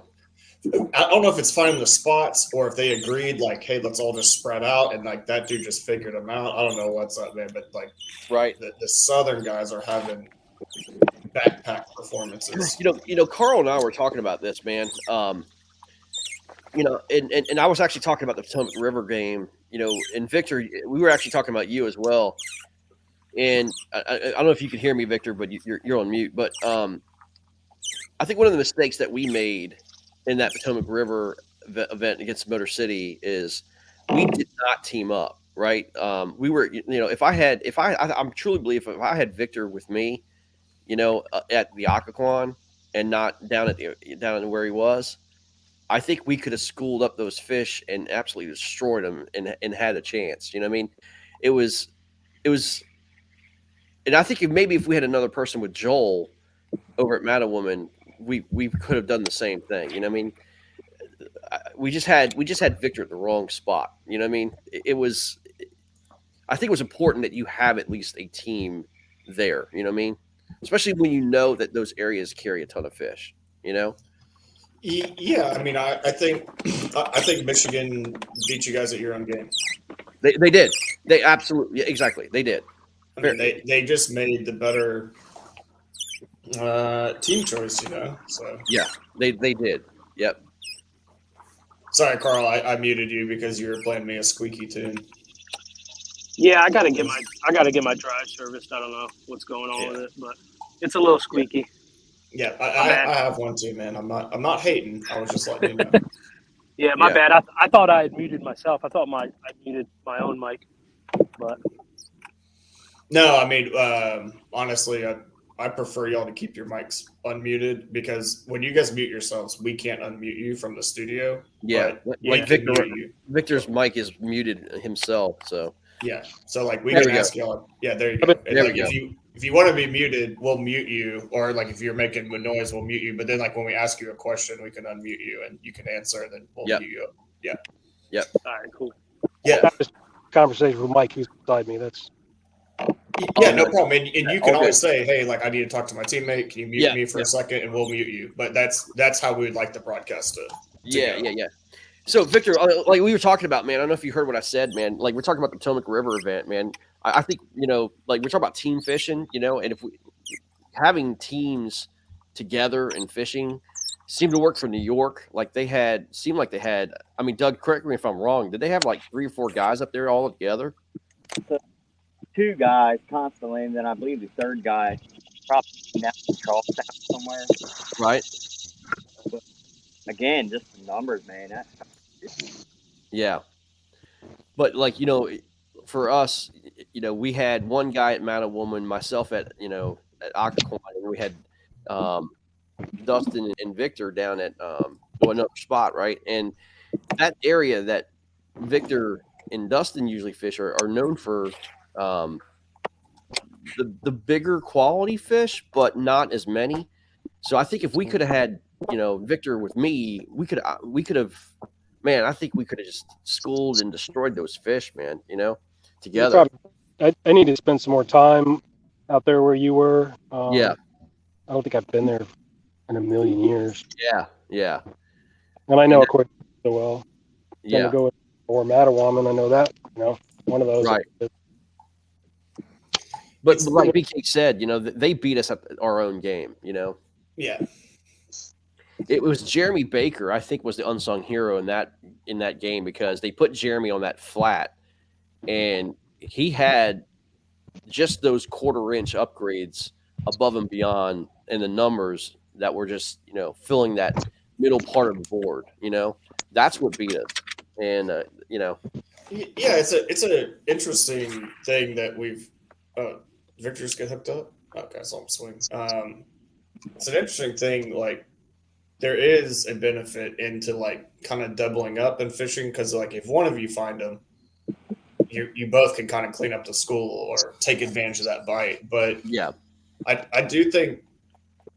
I don't know if it's finding the spots or if they agreed, like, hey, let's all just spread out, and like that dude just figured them out. I don't know what's up, man, but like, right, the Southern guys are having backpack performances. Carl and I were talking about this, man. And I was actually talking about the Potomac River game. And Victor, we were actually talking about you as well. And I don't know if you can hear me, Victor, but you're on mute. But I think one of the mistakes that we made in that Potomac River event against Motor City is we did not team up, right? We were, I truly believe if I had Victor with me, at the Occoquan and not down where he was, I think we could have schooled up those fish and absolutely destroyed them and had a chance. It was, and I think if we had another person with Joel over at Mattawoman, we could have done the same thing. We just had Victor at the wrong spot. I think it was important that you have at least a team there. Especially when that those areas carry a ton of fish. Yeah, I mean, I think Michigan beat you guys at your own game. They did. They absolutely, exactly. They did. I mean, they just made the better team choice, So yeah, they did. Yep. Sorry, Carl, I muted you because you were playing me a squeaky tune. Yeah, I gotta get my drive serviced. I don't know what's going on with it, but it's a little squeaky. Yeah, I have one too, man. I'm not hating. I was just letting you know. Yeah, my bad. I thought I had muted myself. I thought I muted my own mic, but no. I mean, honestly, I prefer y'all to keep your mics unmuted because when you guys mute yourselves, we can't unmute you from the studio. Yeah, like Victor's mic is muted himself, so. Yeah, so like we can ask y'all. Yeah, there you go. And there like we go. if you want to be muted, we'll mute you, or like if you're making a noise, we'll mute you. But then like when we ask you a question, we can unmute you and you can answer, and then we'll mute you up. Yeah. Yep. All right, cool. Yeah. Conversation with Mike, who's beside me. That's. Yeah, no problem. And you can always say, hey, like I need to talk to my teammate. Can you mute me for a second, and we'll mute you. But that's how we would like the broadcast to Yeah. So, Victor, like we were talking about, man, I don't know if you heard what I said, man. Like, we're talking about the Potomac River event, man. I think, like we're talking about team fishing, and if having teams together and fishing seemed to work for New York. Like seemed like they had, I mean, Doug, correct me if I'm wrong. Did they have like 3 or 4 guys up there all together? 2 guys constantly, and then I believe the 3rd guy probably down in Charlestown somewhere. Right. But again, just the numbers, man. Yeah. But like, for us, we had one guy at Mattawoman, myself at Occoquan, and we had Dustin and Victor down at another spot, right? And that area that Victor and Dustin usually fish are known for the bigger quality fish, but not as many. So I think if we could have had, Victor with me, we could have, man, I think we could have just schooled and destroyed those fish, man, together. I need to spend some more time out there where you were. Yeah. I don't think I've been there in a million years. Yeah. And I know Aquarium so well. Yeah. Go or Mattawoman, I know that, one of those. Right. But like BK said, they beat us at our own game. Yeah. It was Jeremy Baker, I think, was the unsung hero in that game because they put Jeremy on that flat, and he had just those quarter-inch upgrades above and beyond, and the numbers that were just filling that middle part of the board. That's what beat us, and Yeah, it's an interesting thing that we've. Victor's get hooked up. Okay, I saw him swing. It's an interesting thing. Like, there is a benefit into like kind of doubling up and fishing because like if one of you find them, you both can kind of clean up the school or take advantage of that bite. But yeah, I do think.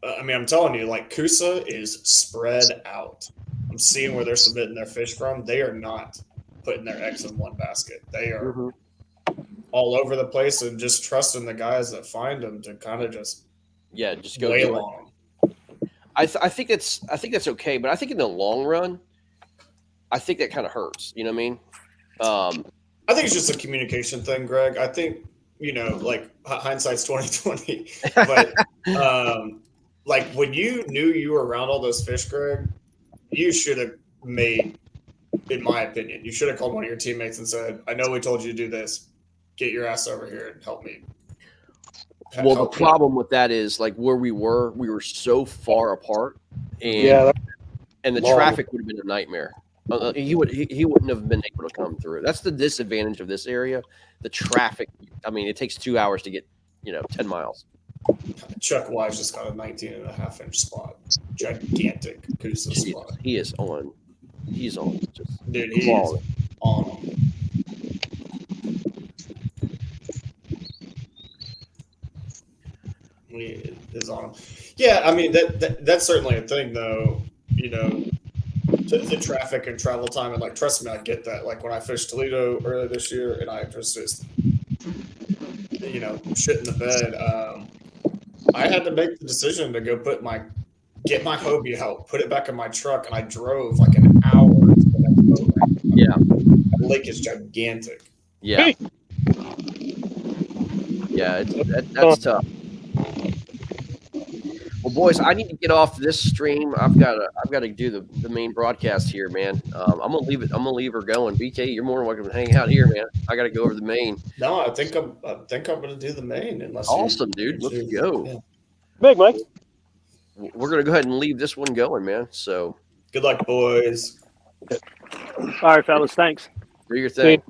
I mean, I'm telling you, like Coosa is spread out. I'm seeing where they're submitting their fish from. They are not putting their eggs in one basket. They are all over the place and just trusting the guys that find them to kind of just go wail do it. on them. I think that's okay, but I think in the long run, I think that kind of hurts. You know what I mean? I think it's just a communication thing, Greg. I think like hindsight's 2020, but like when you knew you were around all those fish, Greg, you should have made, in my opinion, you should have called one of your teammates and said, "I know we told you to do this. Get your ass over here and help me." Well, the problem with that is like where we were so far apart, and the traffic would have been a nightmare. He wouldn't have been able to come through. That's the disadvantage of this area. The traffic. I mean, it takes 2 hours to get 10 miles. Chuck Wise just got a 19.5-inch spot. Gigantic Coosa spot. He's on. Just dude, he is on. He is on him. Yeah, I mean that's certainly a thing, though. The traffic and travel time, and like, trust me, I get that. Like when I fished Toledo earlier this year, and I just shit in the bed. I had to make the decision to go get my Hobie out, put it back in my truck, and I drove like an hour to the next boat ramp. Yeah, the lake is gigantic. Yeah, yeah, that's tough. Well, boys, I need to get off this stream. I've got to do the main broadcast here, man. I'm gonna leave her going. BK, you're more than welcome to hang out here, man. I got to go over the main. No, I think I'm gonna do the main. Unless awesome, dude. Let's go. Yeah. Big Mike. We're gonna go ahead and leave this one going, man. So good luck, boys. All right, fellas. Thanks. Do your thing.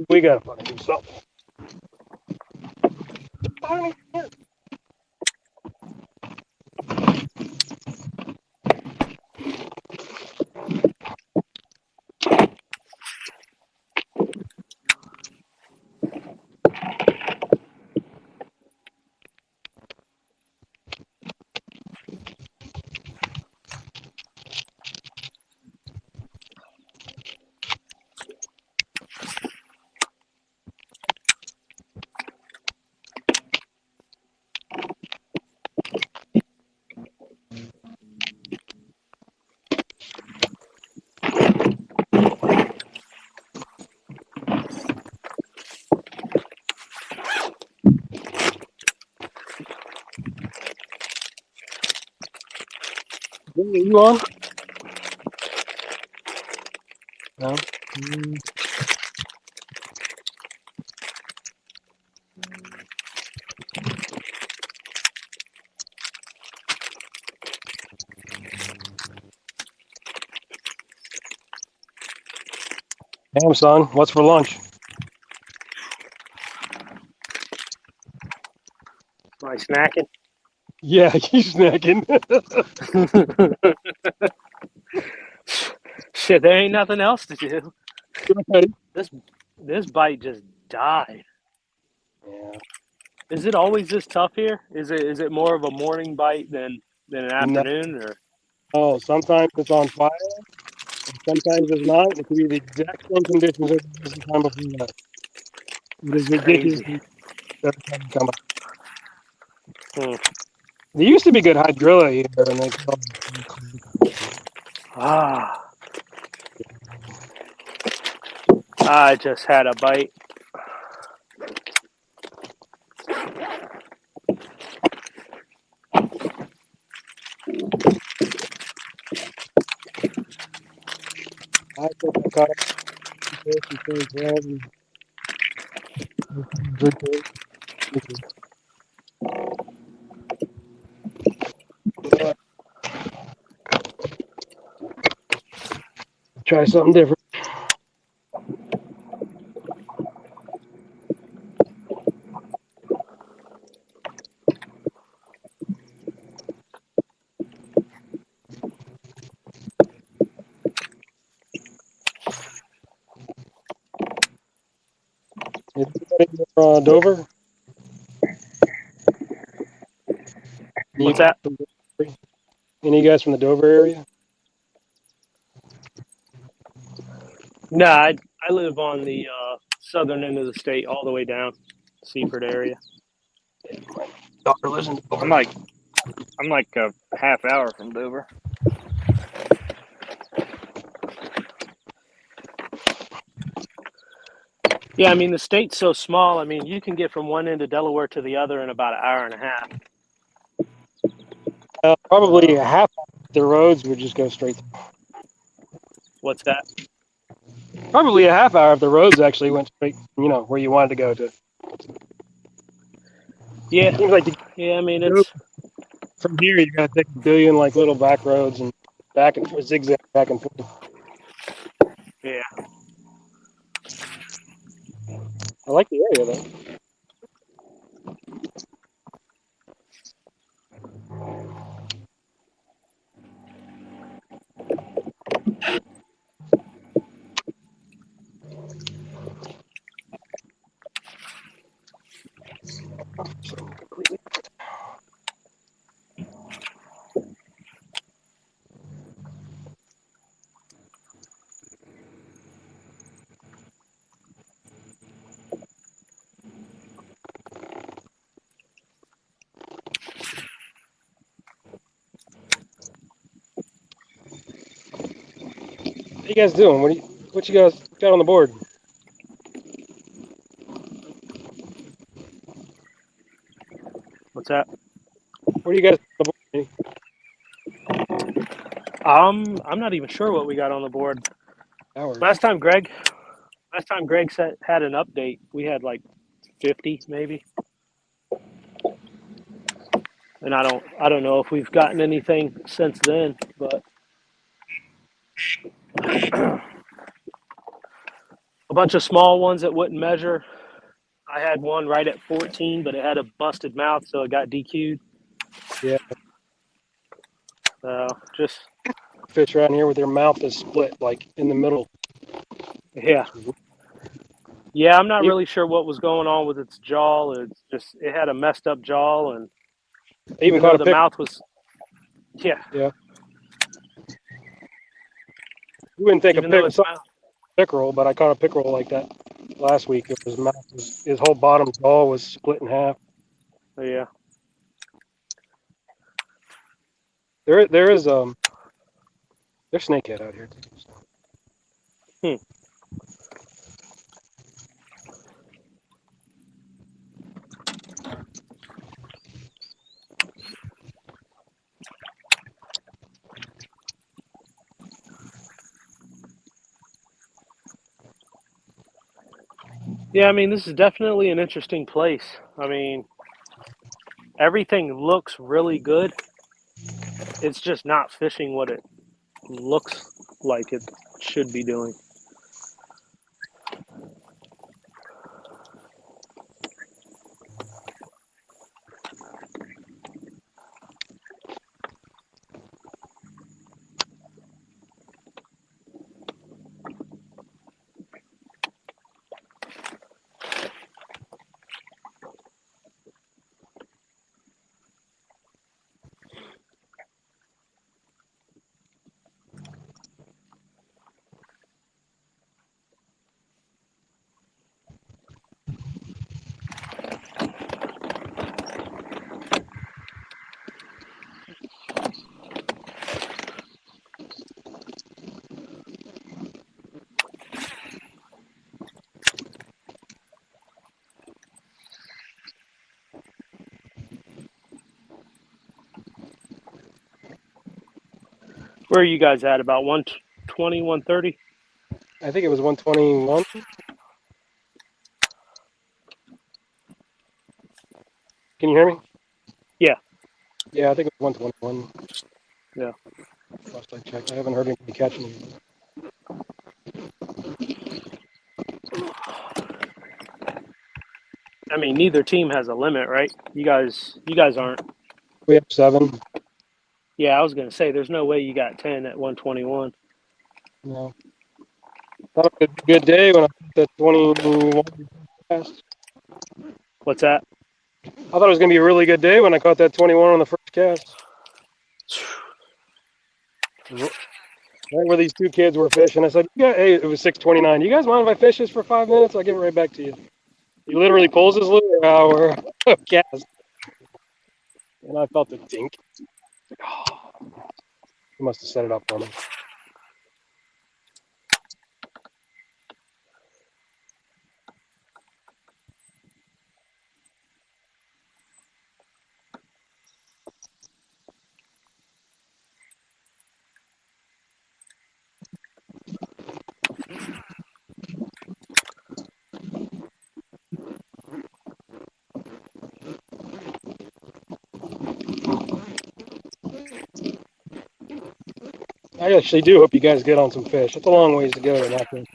We gotta fucking do something. Are you on? No. Damn, son, what's for lunch? Am I snacking? Yeah, he's snacking. Shit, there ain't nothing else to do. Right. This bite just died. Yeah. Is it always this tough here? Is it more of a morning bite than an No. afternoon or? Oh, sometimes it's on fire, and sometimes it's not. It can be the exact same conditions as it was the time before that. It is ridiculous Crazy. every time you come up. Hmm. There used to be good hydrilla here, and they Ah, I just had a bite. I think I caught up between 12 and 13. Try something different. Is anybody from Dover? What's that? Any guys from the Dover area? No, I live on the southern end of the state, all the way down Seaford area. Doctor lives in I'm Dover. like a half hour from Dover. Yeah, I mean the state's so small. I mean you can get from one end of Delaware to the other in about an hour and a half. Probably a half of the roads would just go straight through. What's that? Probably a half hour if the roads actually went straight, where you wanted to go to. Yeah, Seems like I mean it's from here you gotta take a billion little back roads and back and forth, zigzag back and forth. yeah. I like the area though. What you guys doing? What you guys got on the board? What's that? What do you guys on the board? I'm not even sure what we got on the board. Hours. Last time Greg had an update, we had like 50 maybe. And I don't know if we've gotten anything since then, but a bunch of small ones that wouldn't measure. I had one right at 14, but it had a busted mouth, so it got DQ'd. Yeah. Just fish around here with their mouth is split like in the middle. yeah. Yeah, I'm not really sure what was going on with its jaw. It had a messed up jaw, and They even caught the mouth was. Yeah. Yeah. You wouldn't think pickerel, but I caught a pickerel like that last week. His whole bottom jaw was split in half. Yeah. There is there's snakehead out here too. Hmm. Yeah, I mean, this is definitely an interesting place. I mean, everything looks really good. It's just not fishing what it looks like it should be doing. Where are you guys at? About 120, 130? I think it was 121. Can you hear me? Yeah. Yeah, I think it was 121. Yeah. Last I checked, I haven't heard anybody catching it. I mean, neither team has a limit, right? You guys aren't. We have 7. Yeah, I was gonna say there's no way you got 10 at 121. No. Thought it was a good day when I put that 21 cast. What's that? I thought it was gonna be a really good day when I caught that 21 on the first cast. Right where these 2 kids were fishing, I said, "Yeah, hey, it was 6:29. You guys mind if I fish this for 5 minutes? I'll give it right back to you." He literally pulls his lure out of cast, and I felt a dink. Like, oh, he must have set it up for me. I actually do hope you guys get on some fish. It's a long ways to go to that thing.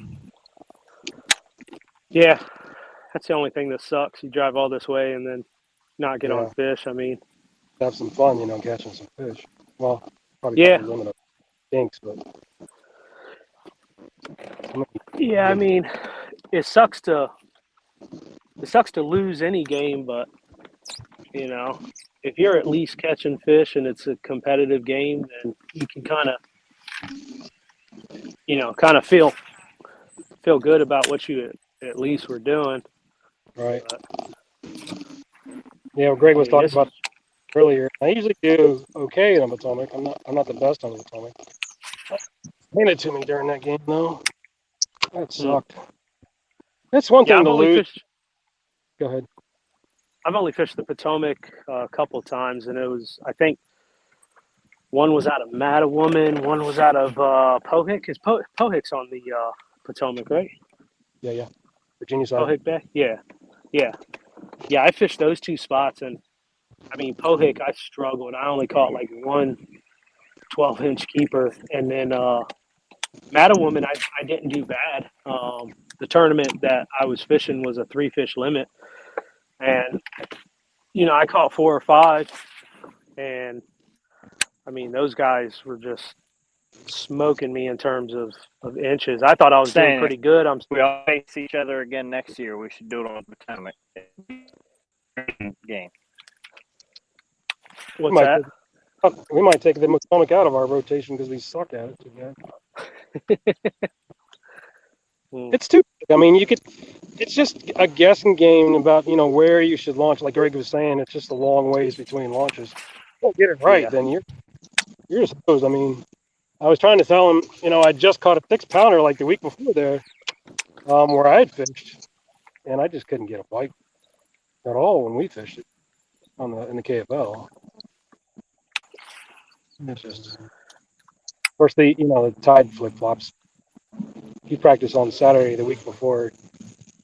Yeah, that's the only thing that sucks. You drive all this way and then not get on Yeah. fish. I mean, Have some fun, catching some fish. Well, probably yeah, not the limit of dinks, but yeah. I mean, it sucks to lose any game, but if you're at least catching fish and it's a competitive game, then you can kind of feel good about what you at least were doing. right. But, Yeah, well, Greg was I mean, talking about earlier. I usually do okay on Potomac. I'm not the best on the Potomac. Handed to me during that game though. That sucked. That's one yeah, thing I've to only lose. fished. Go ahead. I've only fished the Potomac a couple times, and it was, I think, one was out of Mattawoman, one was out of Pohick. Is Pohick's on the Potomac, right? Yeah. Virginia side. Pohick Bay? Yeah. I fished those 2 spots, and I mean, Pohick, I struggled. I only caught like one 12-inch keeper, and then Mattawoman, I didn't do bad. The tournament that I was fishing was a 3-fish limit, and I caught 4 or 5, and I mean, those guys were just smoking me in terms of inches. I thought I was doing pretty good. We all face each other again next year. We should do it on Potomac game. What's that? We might take the Potomac out of our rotation because we suck at it too bad. It's too. I mean, it's just a guessing game about where you should launch. Like Greg was saying, it's just a long ways between launches. Don't get it right, then you're supposed. I mean, I was trying to tell him, I just caught a 6-pounder like the week before there, where I had fished, and I just couldn't get a bite at all when we fished it in the KFL. It's just, of course, the tide flip flops. You practice on Saturday the week before.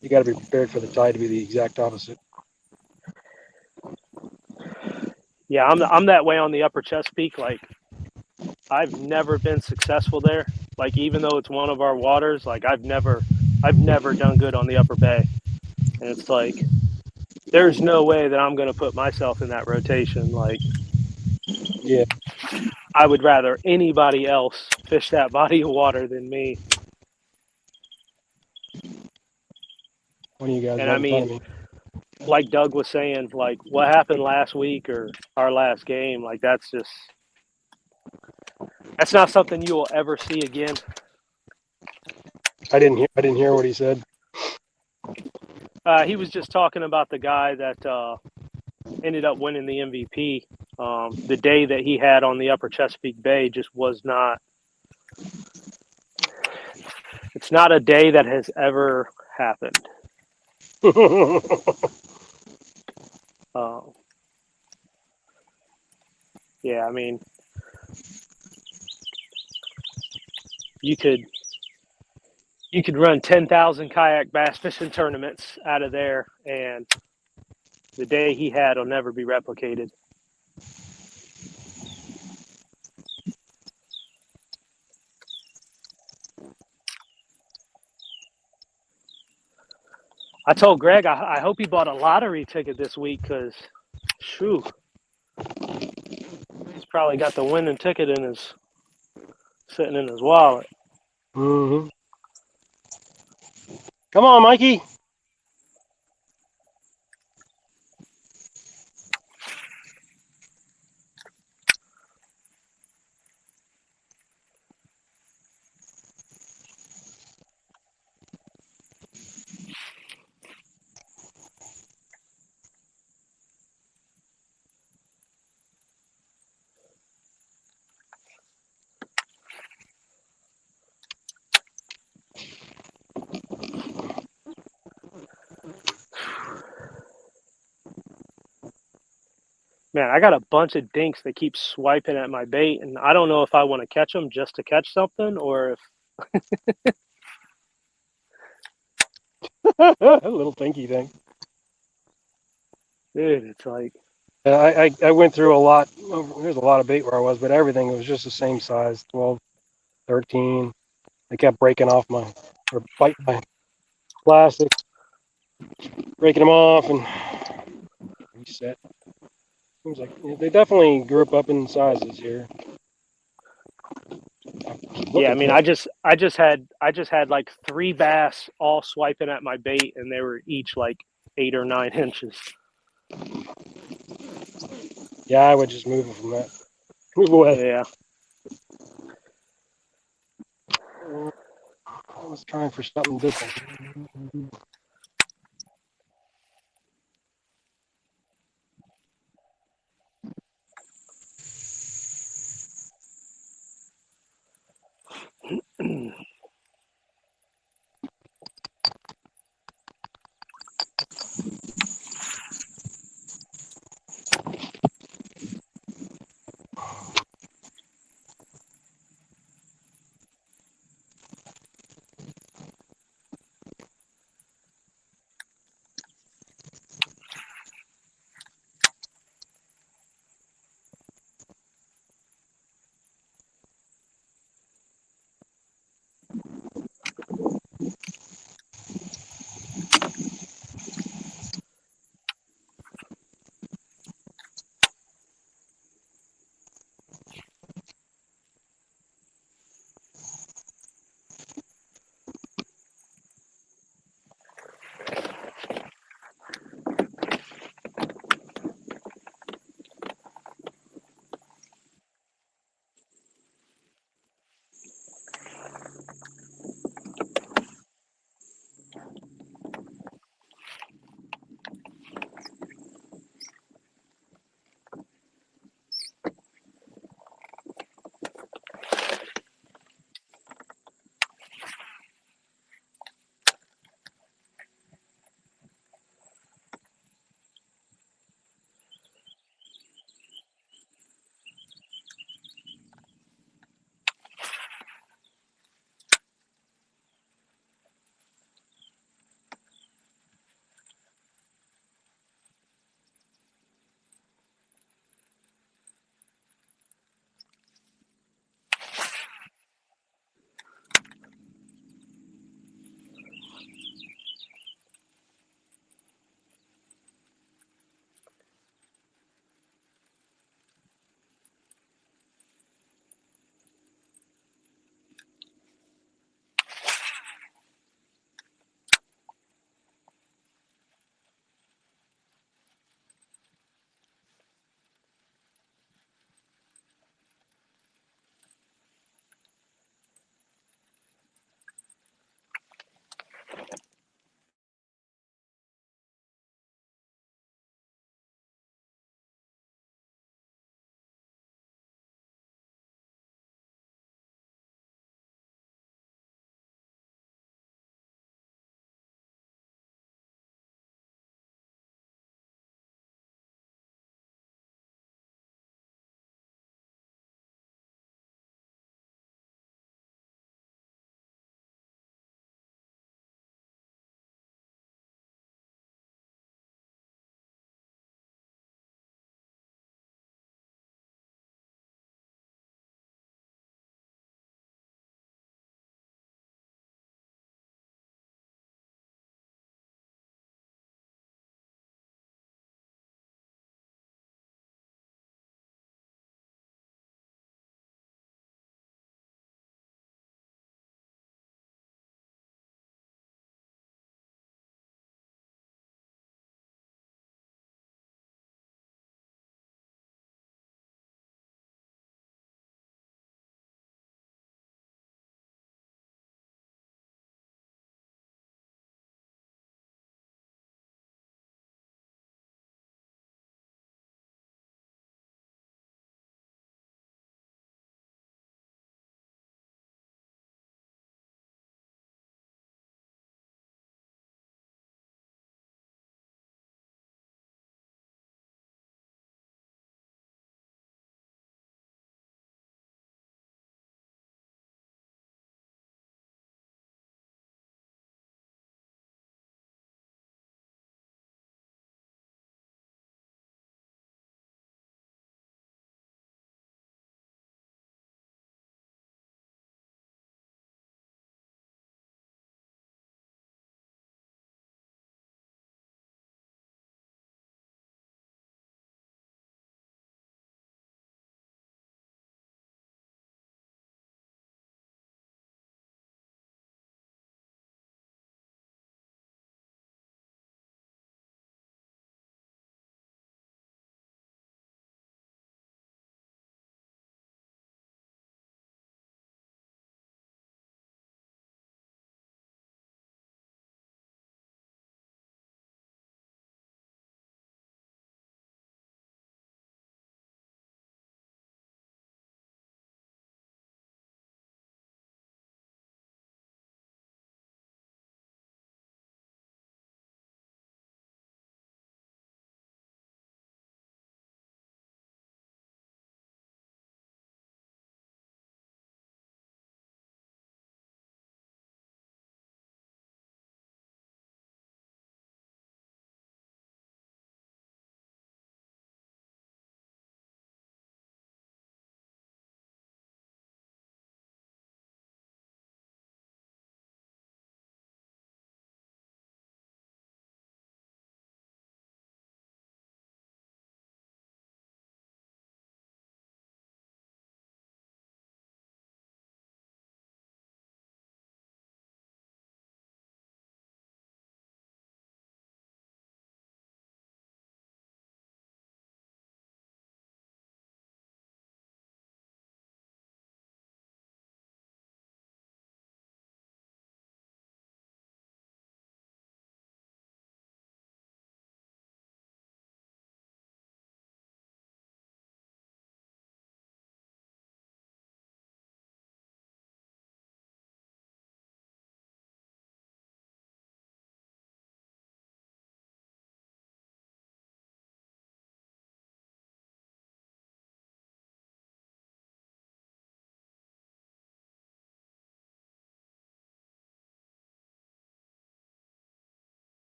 You got to be prepared for the tide to be the exact opposite. Yeah, I'm that way on the Upper Chesapeake. Like, I've never been successful there. Like, even though it's one of our waters, like I've never done good on the Upper Bay. And it's like, there's no way that I'm going to put myself in that rotation. Like, yeah, I would rather anybody else fish that body of water than me. One of you guys. And I mean, like Doug was saying, like what happened last week or our last game, like that's not something you will ever see again. I didn't hear what he said. He was just talking about the guy that ended up winning the MVP. The day that he had on the Upper Chesapeake Bay just was not. It's not a day that has ever happened. Yeah, I mean, you could run 10,000 kayak bass fishing tournaments out of there, and the day he had will never be replicated. I told Greg I hope he bought a lottery ticket this week because, shoo, he's probably got the winning ticket sitting in his wallet. Mm-hmm. Come on, Mikey. Man, I got a bunch of dinks that keep swiping at my bait, and I don't know if I want to catch them just to catch something or if A little pinky thing. dude, it's like I went through a lot. There's a lot of bait where I was, but everything was just the same size, 12, 13. They kept breaking off or biting my plastic, breaking them off and reset. Seems like they definitely group up in sizes here. yeah, I mean, I just had like 3 bass all swiping at my bait, and they were each like 8 or 9 inches. Yeah, I would just move it from that. Move away. Yeah. I was trying for something different.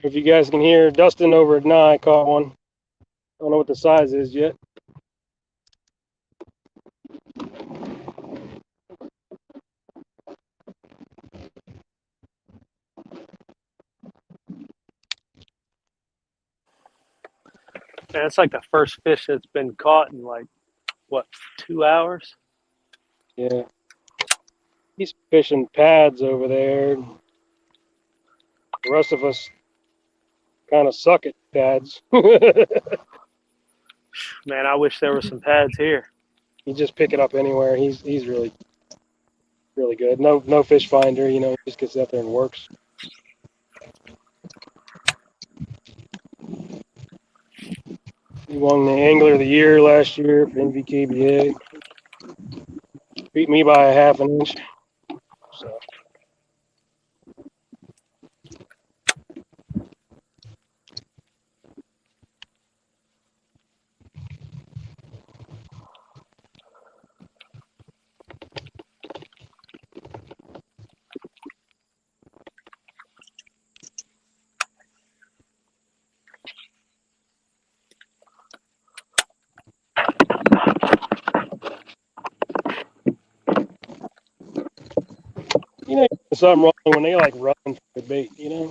If you guys can hear, Dustin over at Nye caught one. I don't know what the size is yet. Man, it's like the first fish that's been caught in like what 2 hours. Yeah. He's fishing pads over there. The rest of us kind of suck at pads. Man, I wish there were some pads here. You just pick it up anywhere. He's really good. No fish finder, he just gets out there and works. He won the Angler of the Year last year for NVKBA. Beat me by a half an inch. So. There's something wrong when they like run for the bait, Yeah.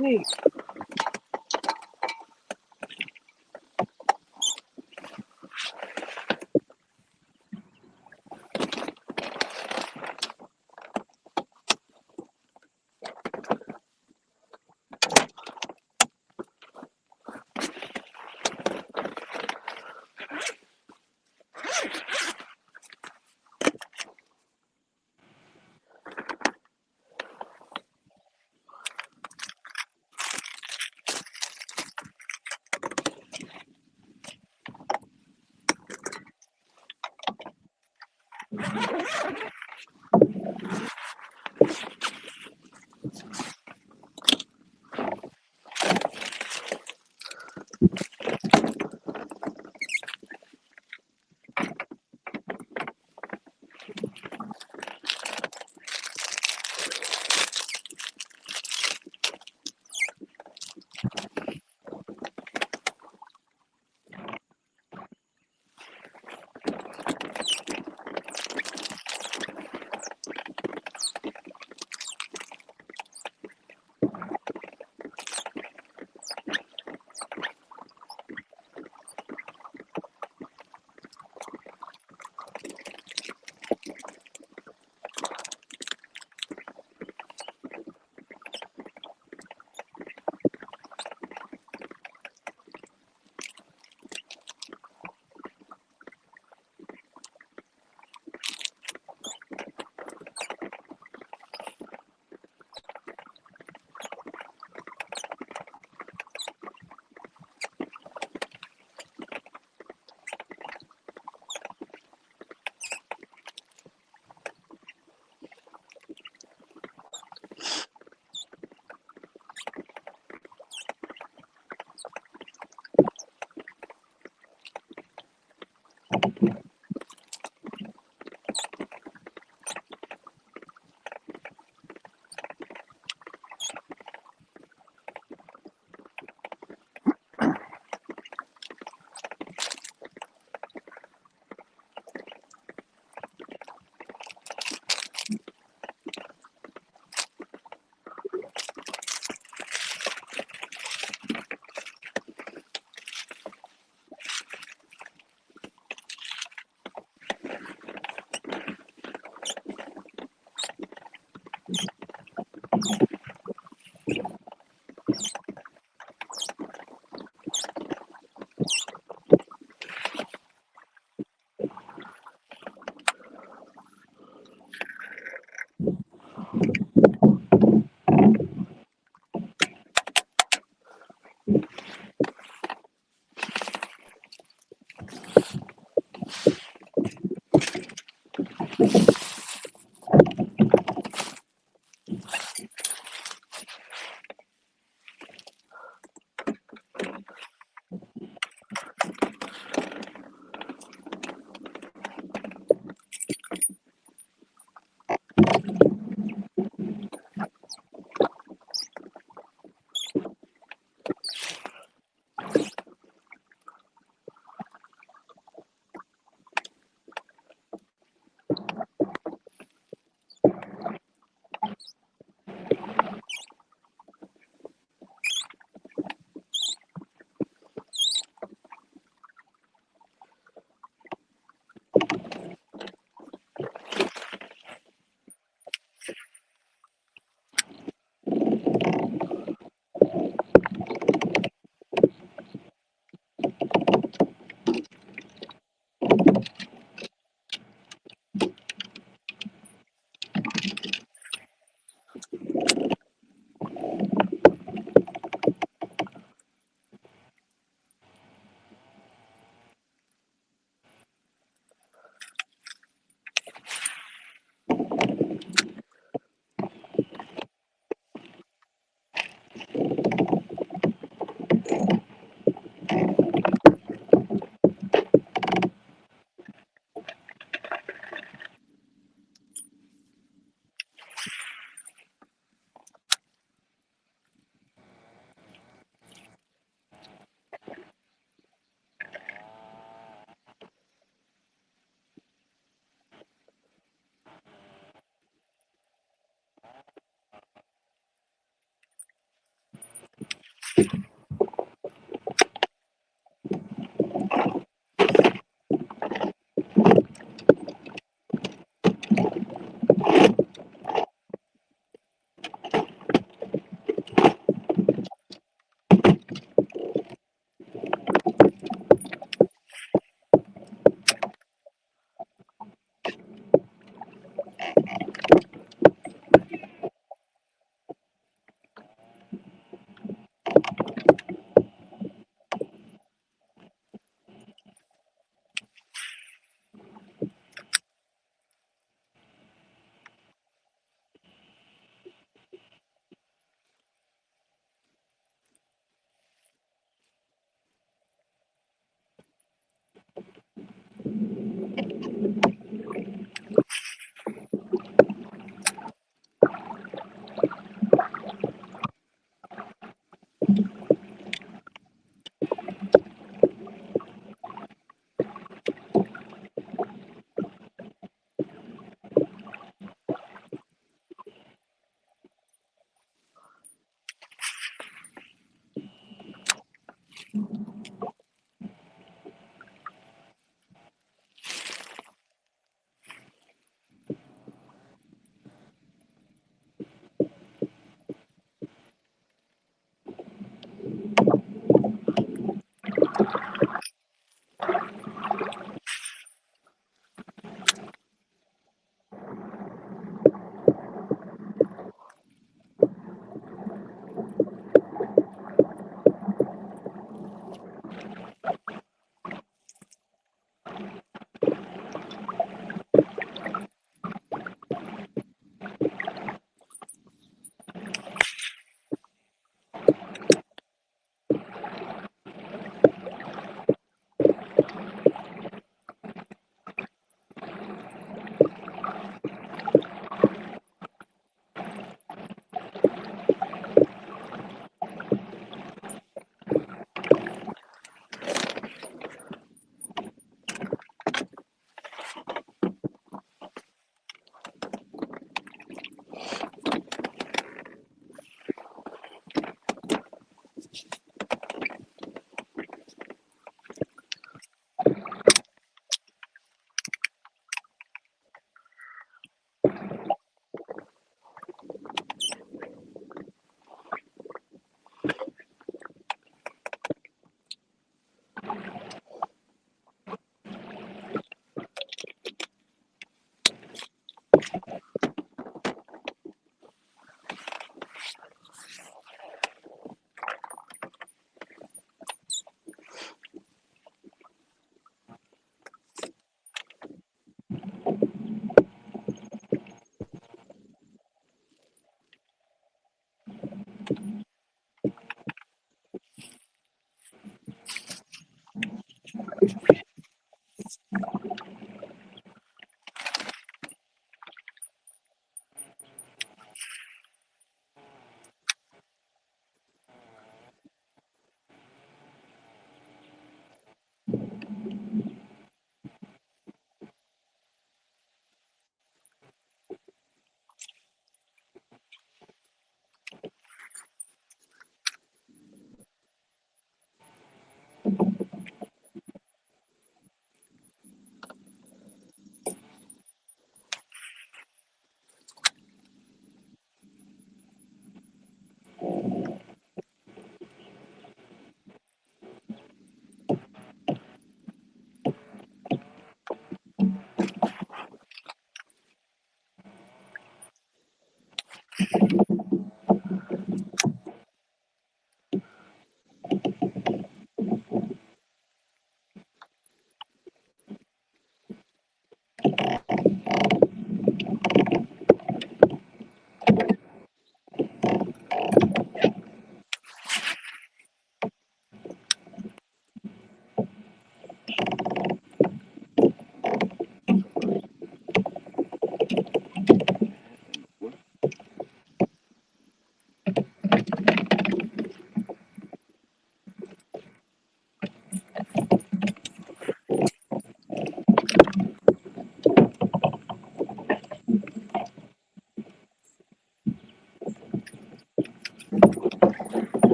Hey.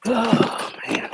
Oh man.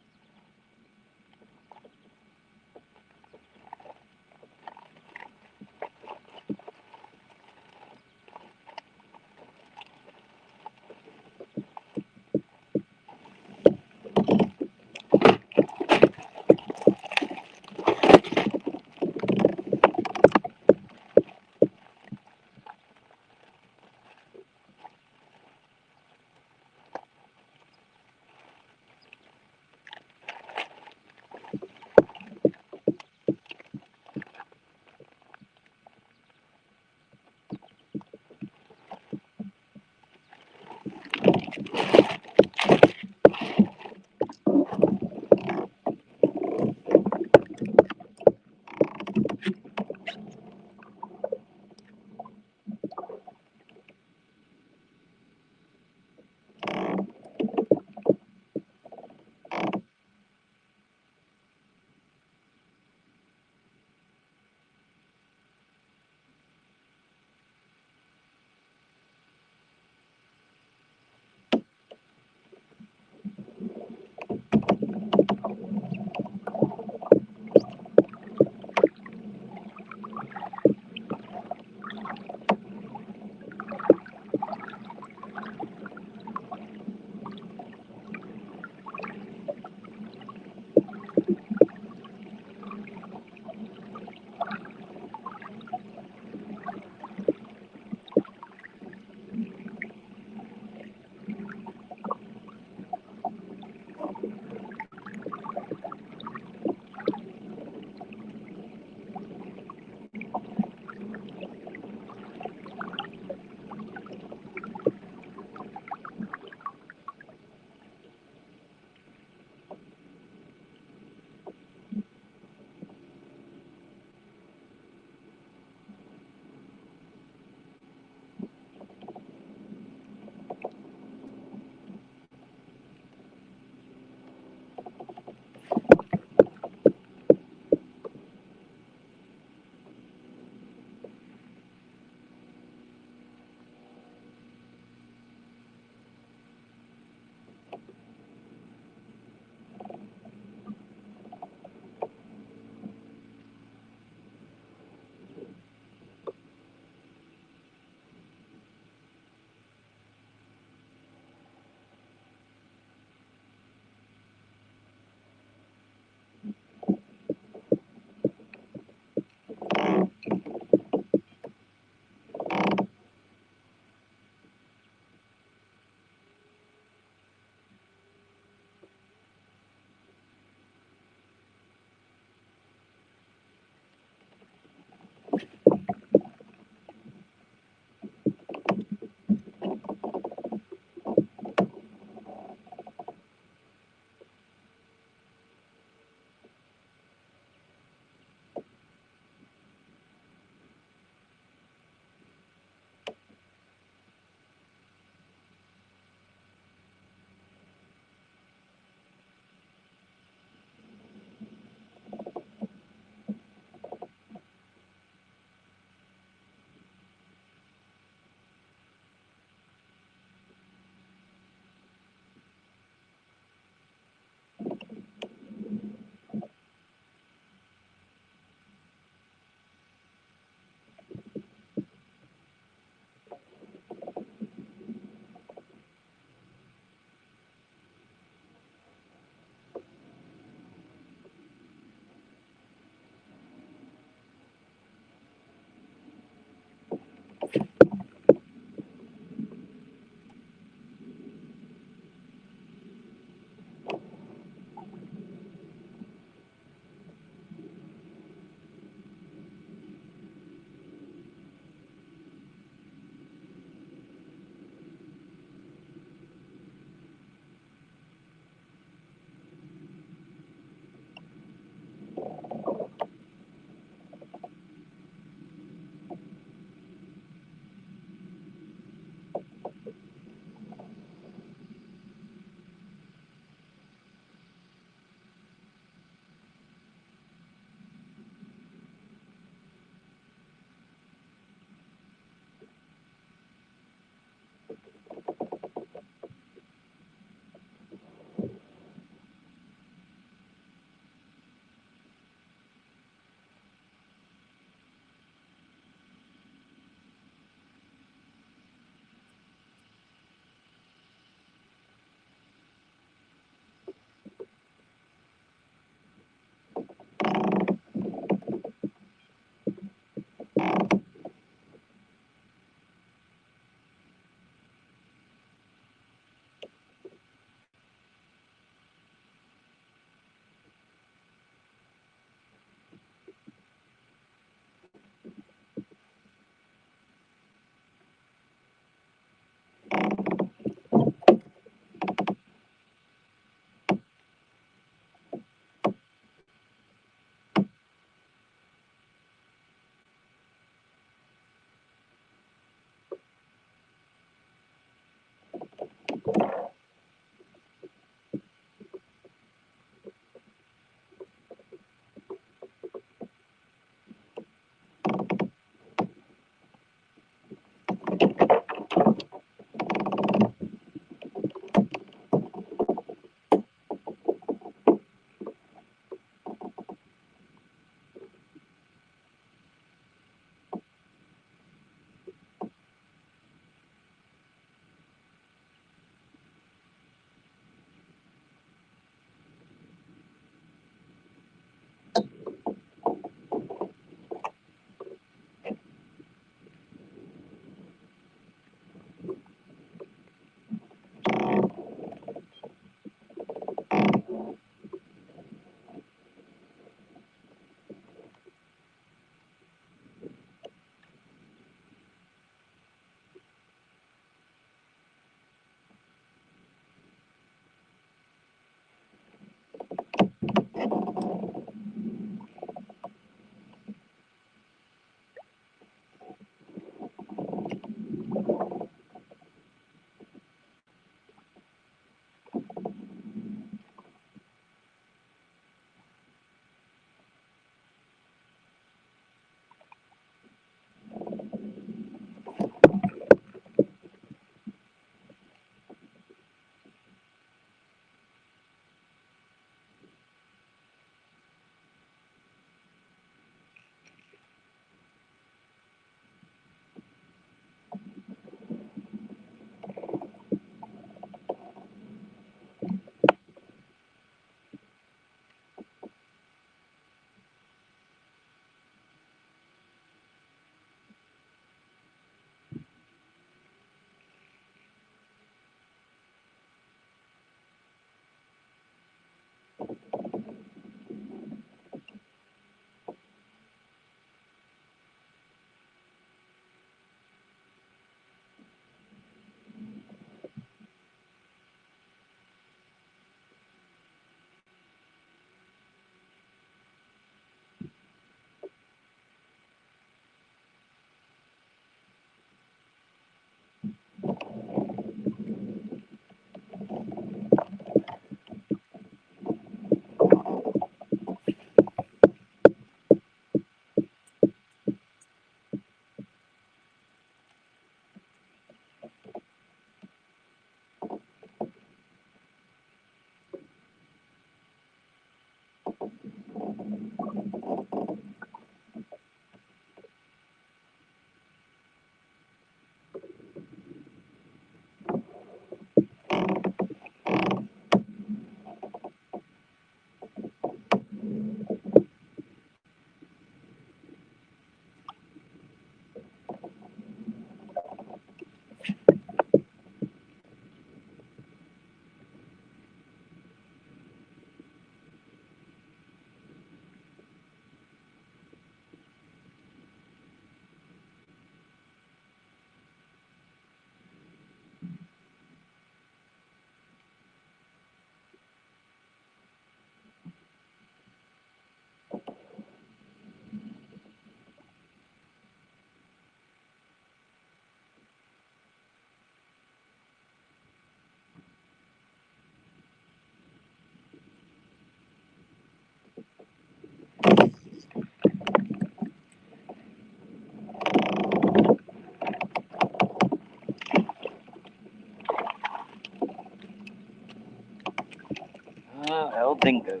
El Dingo.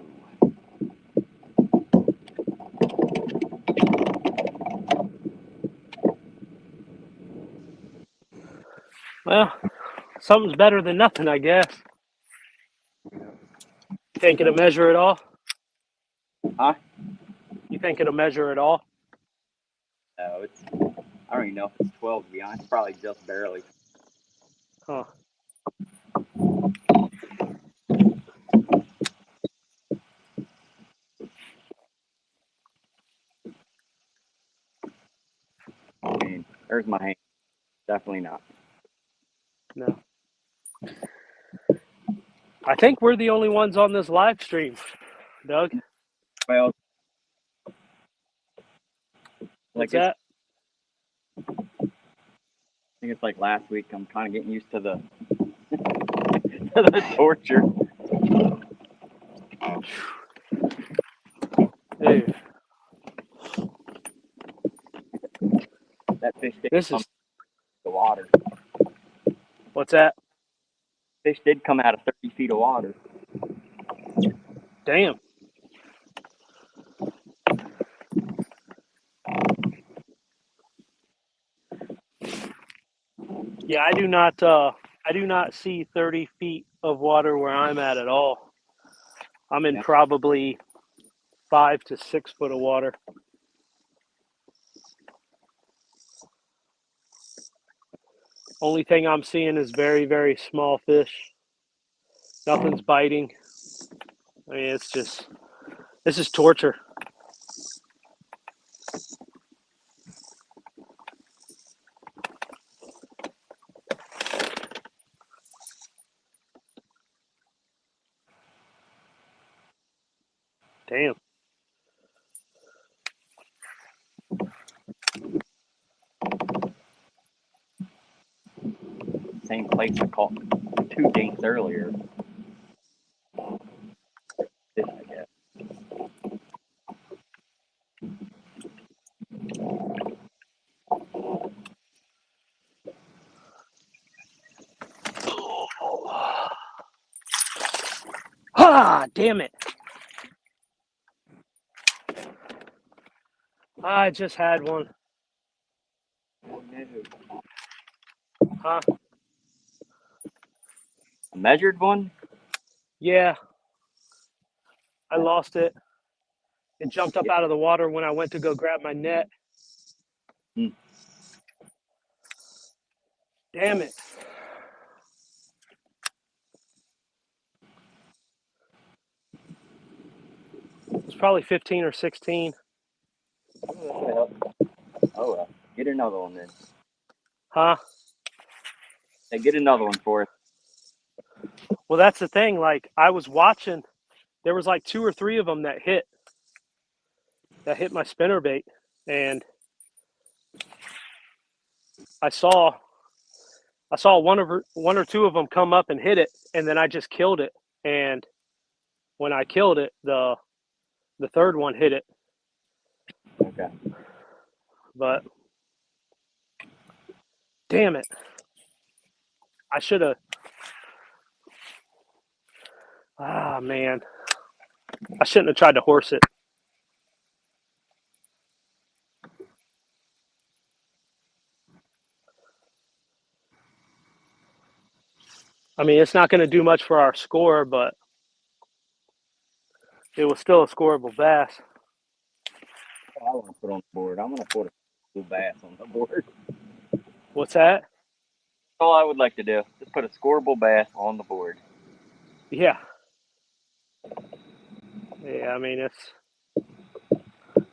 Well, something's better than nothing, I guess. You think it'll measure it all? Huh? You think it'll measure it all? No, it's. I don't even know if it's 12 to be honest. Probably just barely. Huh. I mean, there's my hand. Definitely not. No. I think we're the only ones on this live stream, Doug. Well, What's like that? I think it's like last week. I'm kind of getting used to the to the torture. Dude, That fish did this come is. out of the water. What's that? Fish did come out of 30 feet of water. Damn. Yeah, I do not see 30 feet of water where I'm at all. I'm in probably 5 to 6 foot of water. Only thing I'm seeing is very, very small fish. Nothing's biting. I mean, it's just, this is torture. Damn. Same place I caught 2 days earlier. Fish, I guess. Ah, damn it. I just had one. Oh, no. Huh? A measured one? Yeah. I lost it. It jumped up out of the water when I went to go grab my net. Hmm. Damn it. It's probably 15 or 16. Oh, well. Get another one then. Huh? Hey, get another one for us. Well, that's the thing. Like, I was watching, there was like 2 or 3 of them that hit my spinnerbait. And I saw one or two of them come up and hit it, and then I just killed it. And when I killed it, the third one hit it. Okay. But damn it, I should have. Ah, man. I shouldn't have tried to horse it. I mean, it's not going to do much for our score, but it was still a scoreable bass. I want to put on the board. I'm going to put a school bass on the board. What's that? All I would like to do. Just put a scoreable bass on the board. Yeah. Yeah, I mean,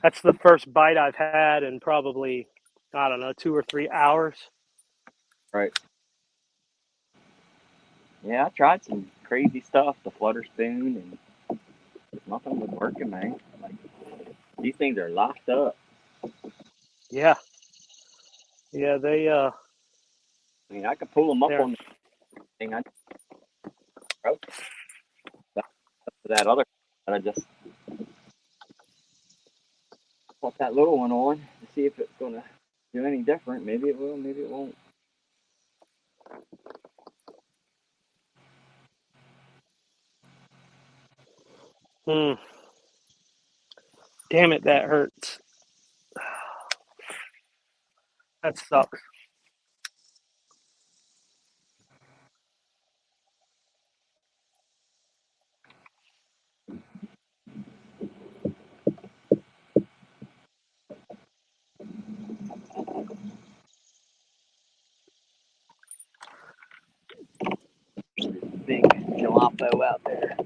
that's the first bite I've had in probably, I don't know, 2 or 3 hours. Right. Yeah, I tried some crazy stuff, the flutter spoon, and nothing was working, man. Like, these things are locked up. Yeah. Yeah, they, I mean, I could pull them up they're, on the thing. I broke that other, but I just put that little one on to see if it's going to do any different. Maybe it will, maybe it won't. damn it, that hurts. That sucks. Big jalopy out there.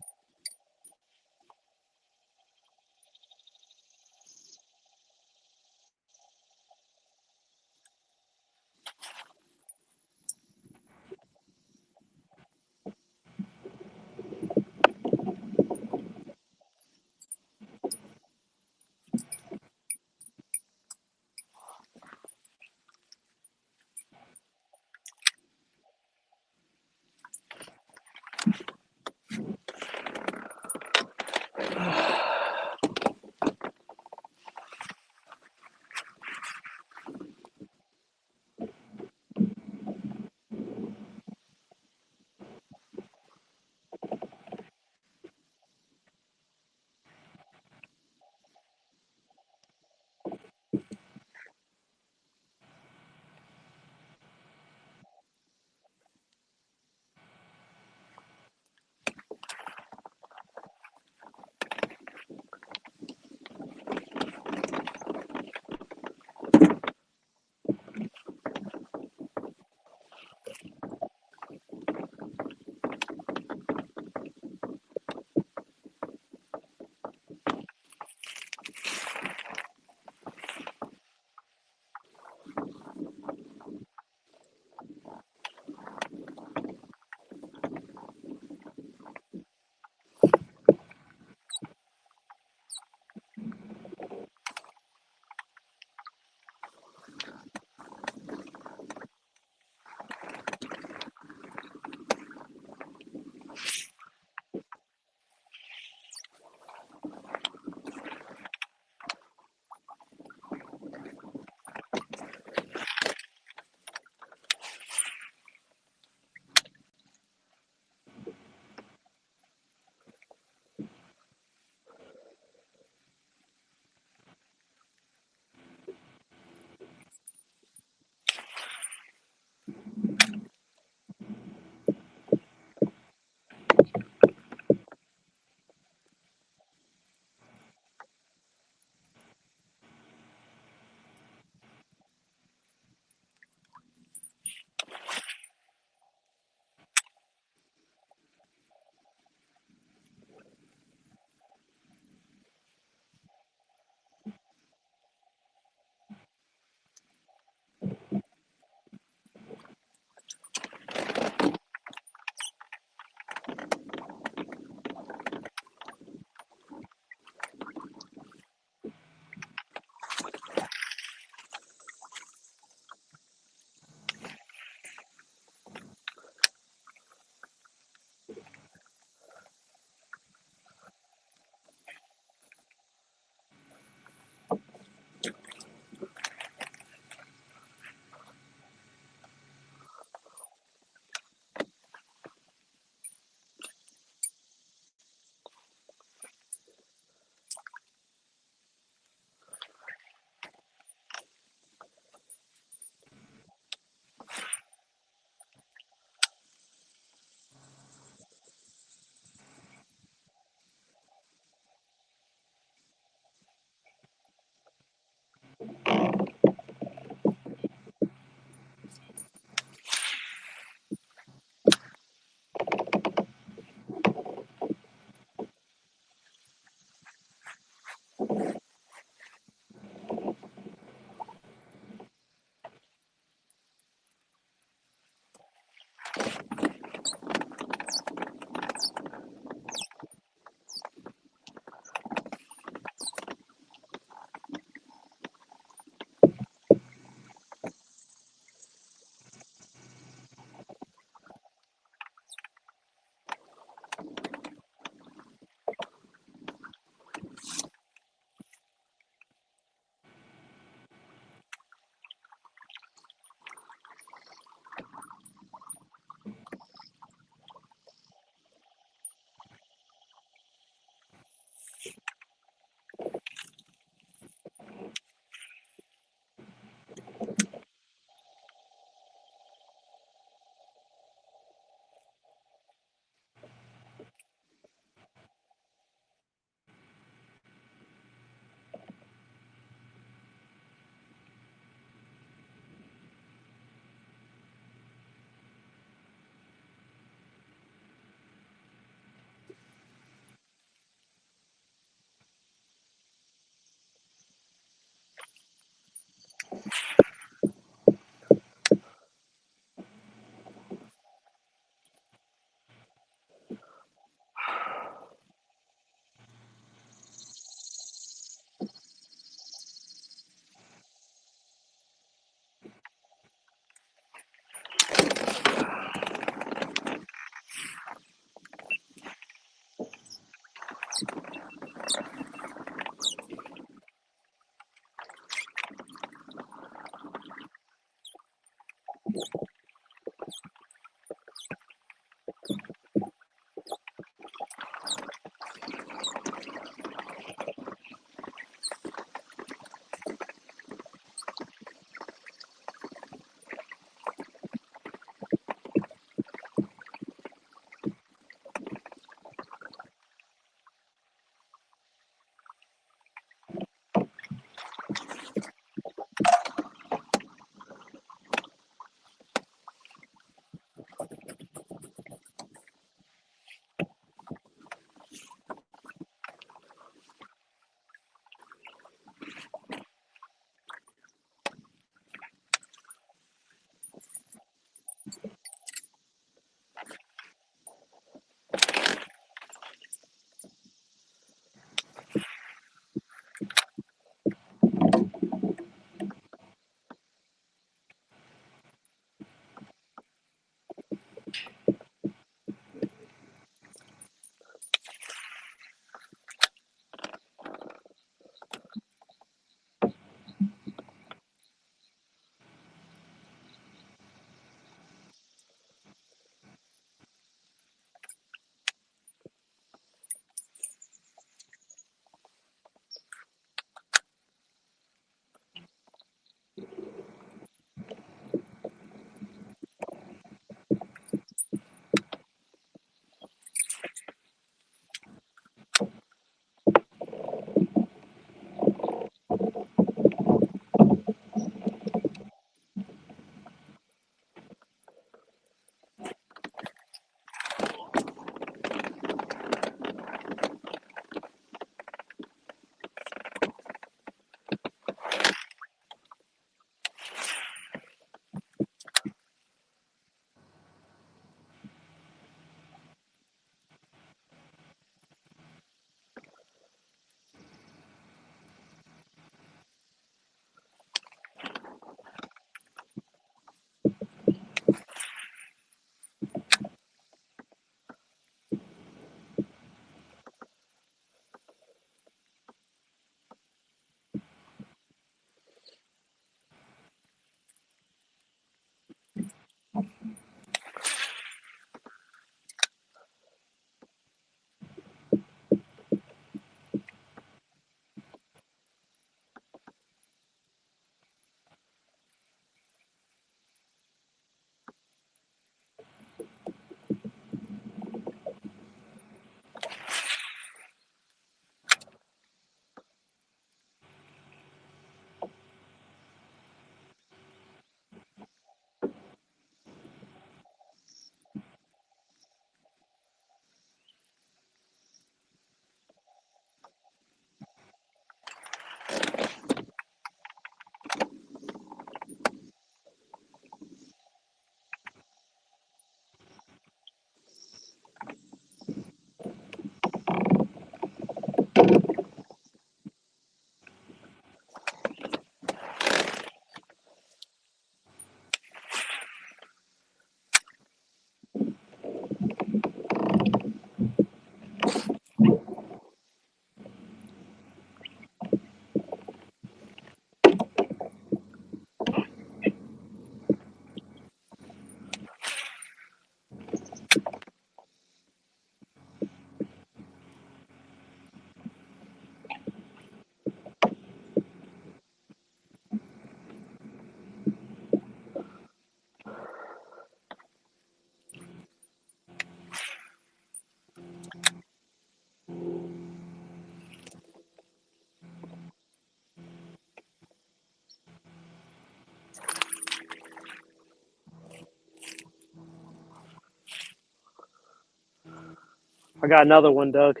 I got another one, Doug.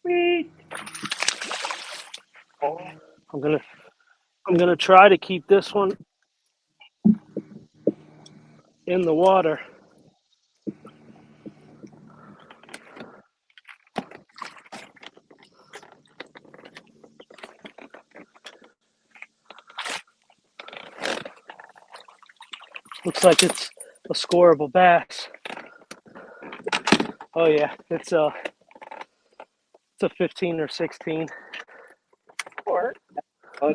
Sweet. I'm gonna try to keep this one in the water. Looks like it's a scoreable bass. Oh yeah, it's a 15 or 16. Or, Oh.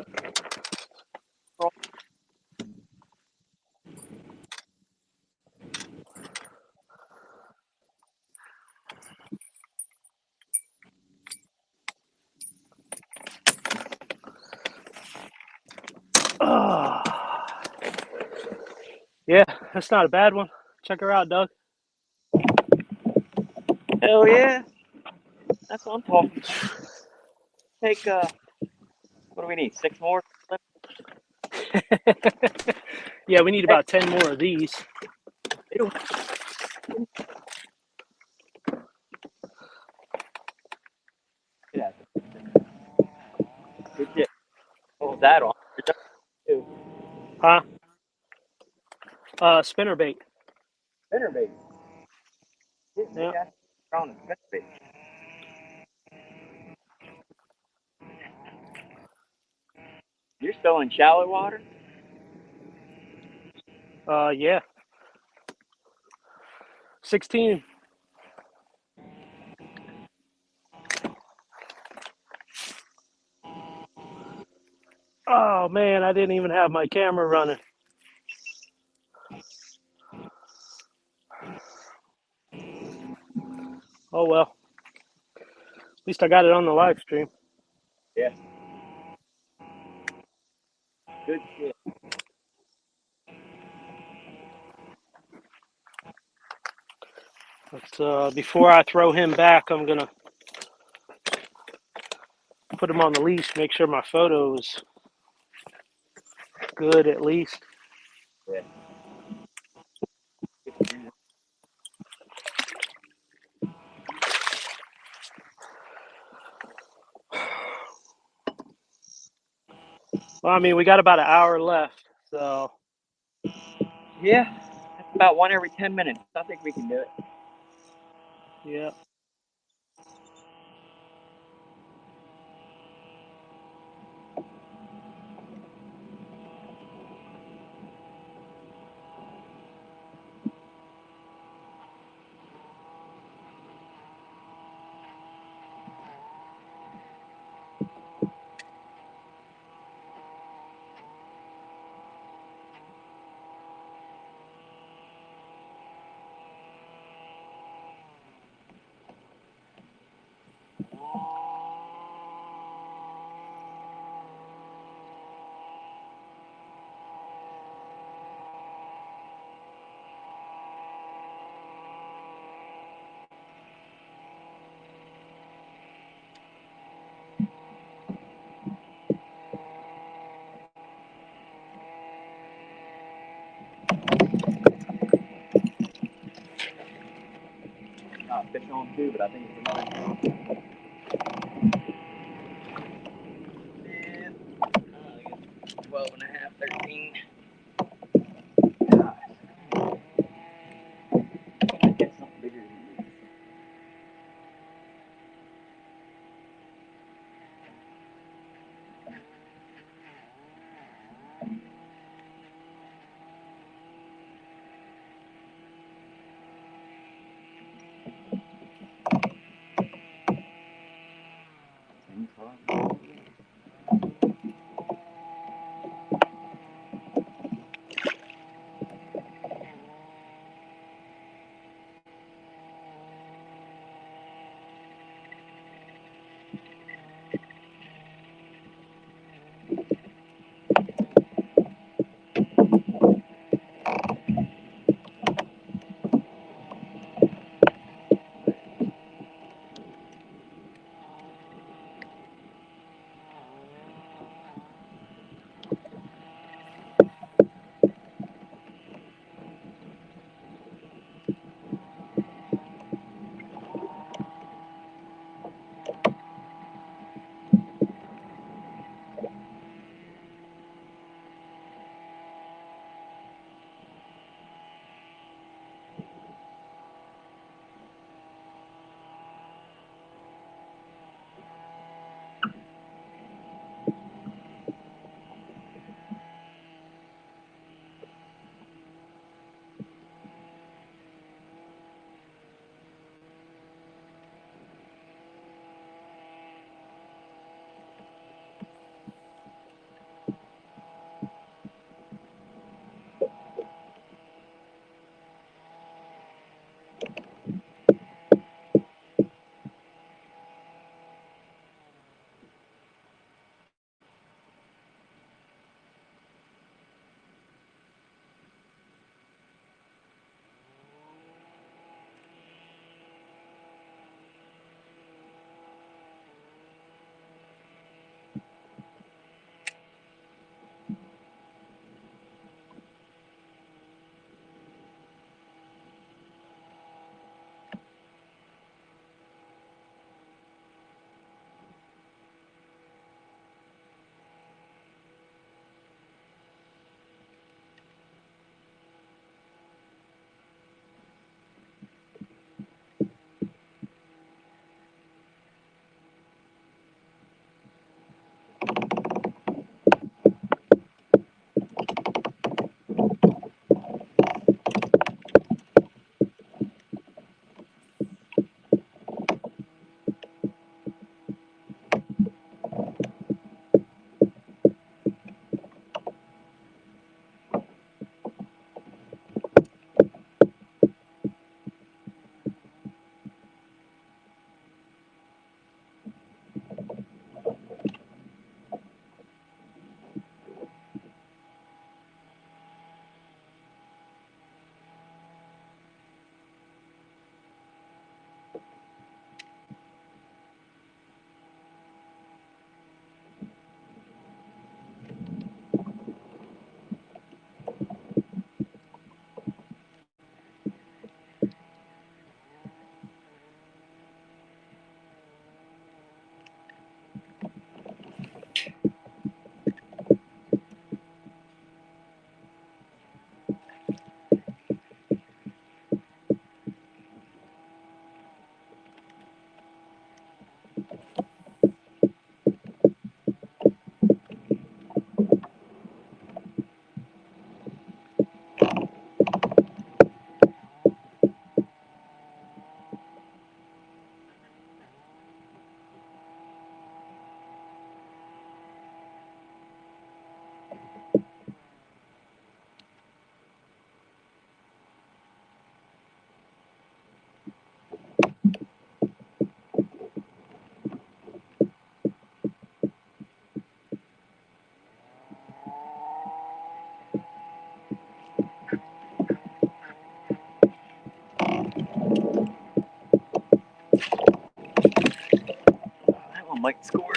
Yeah, that's not a bad one. Check her out, Doug. hell yeah. That's what I'm talking about. Take, what do we need? 6 more? Yeah, we need about 10 more of these. Yeah. Good shit. What was that on? Huh? Spinnerbait. Spinnerbait. Yeah. On a spinnerbait. You're still in shallow water? Yeah. 16. Oh man, I didn't even have my camera running. Oh well. At least I got it on the live stream. Yeah. Good shit. But before I throw him back, I'm gonna put him on the leash, make sure my photo is good at least. Yeah. Well, I mean, we got about an hour left, so. Yeah. That's about 1 every 10 minutes. I think we can do it. Yeah. Fish on too, but I think it's another. Yeah. 12 and a half, 13. I get something bigger than this. might score.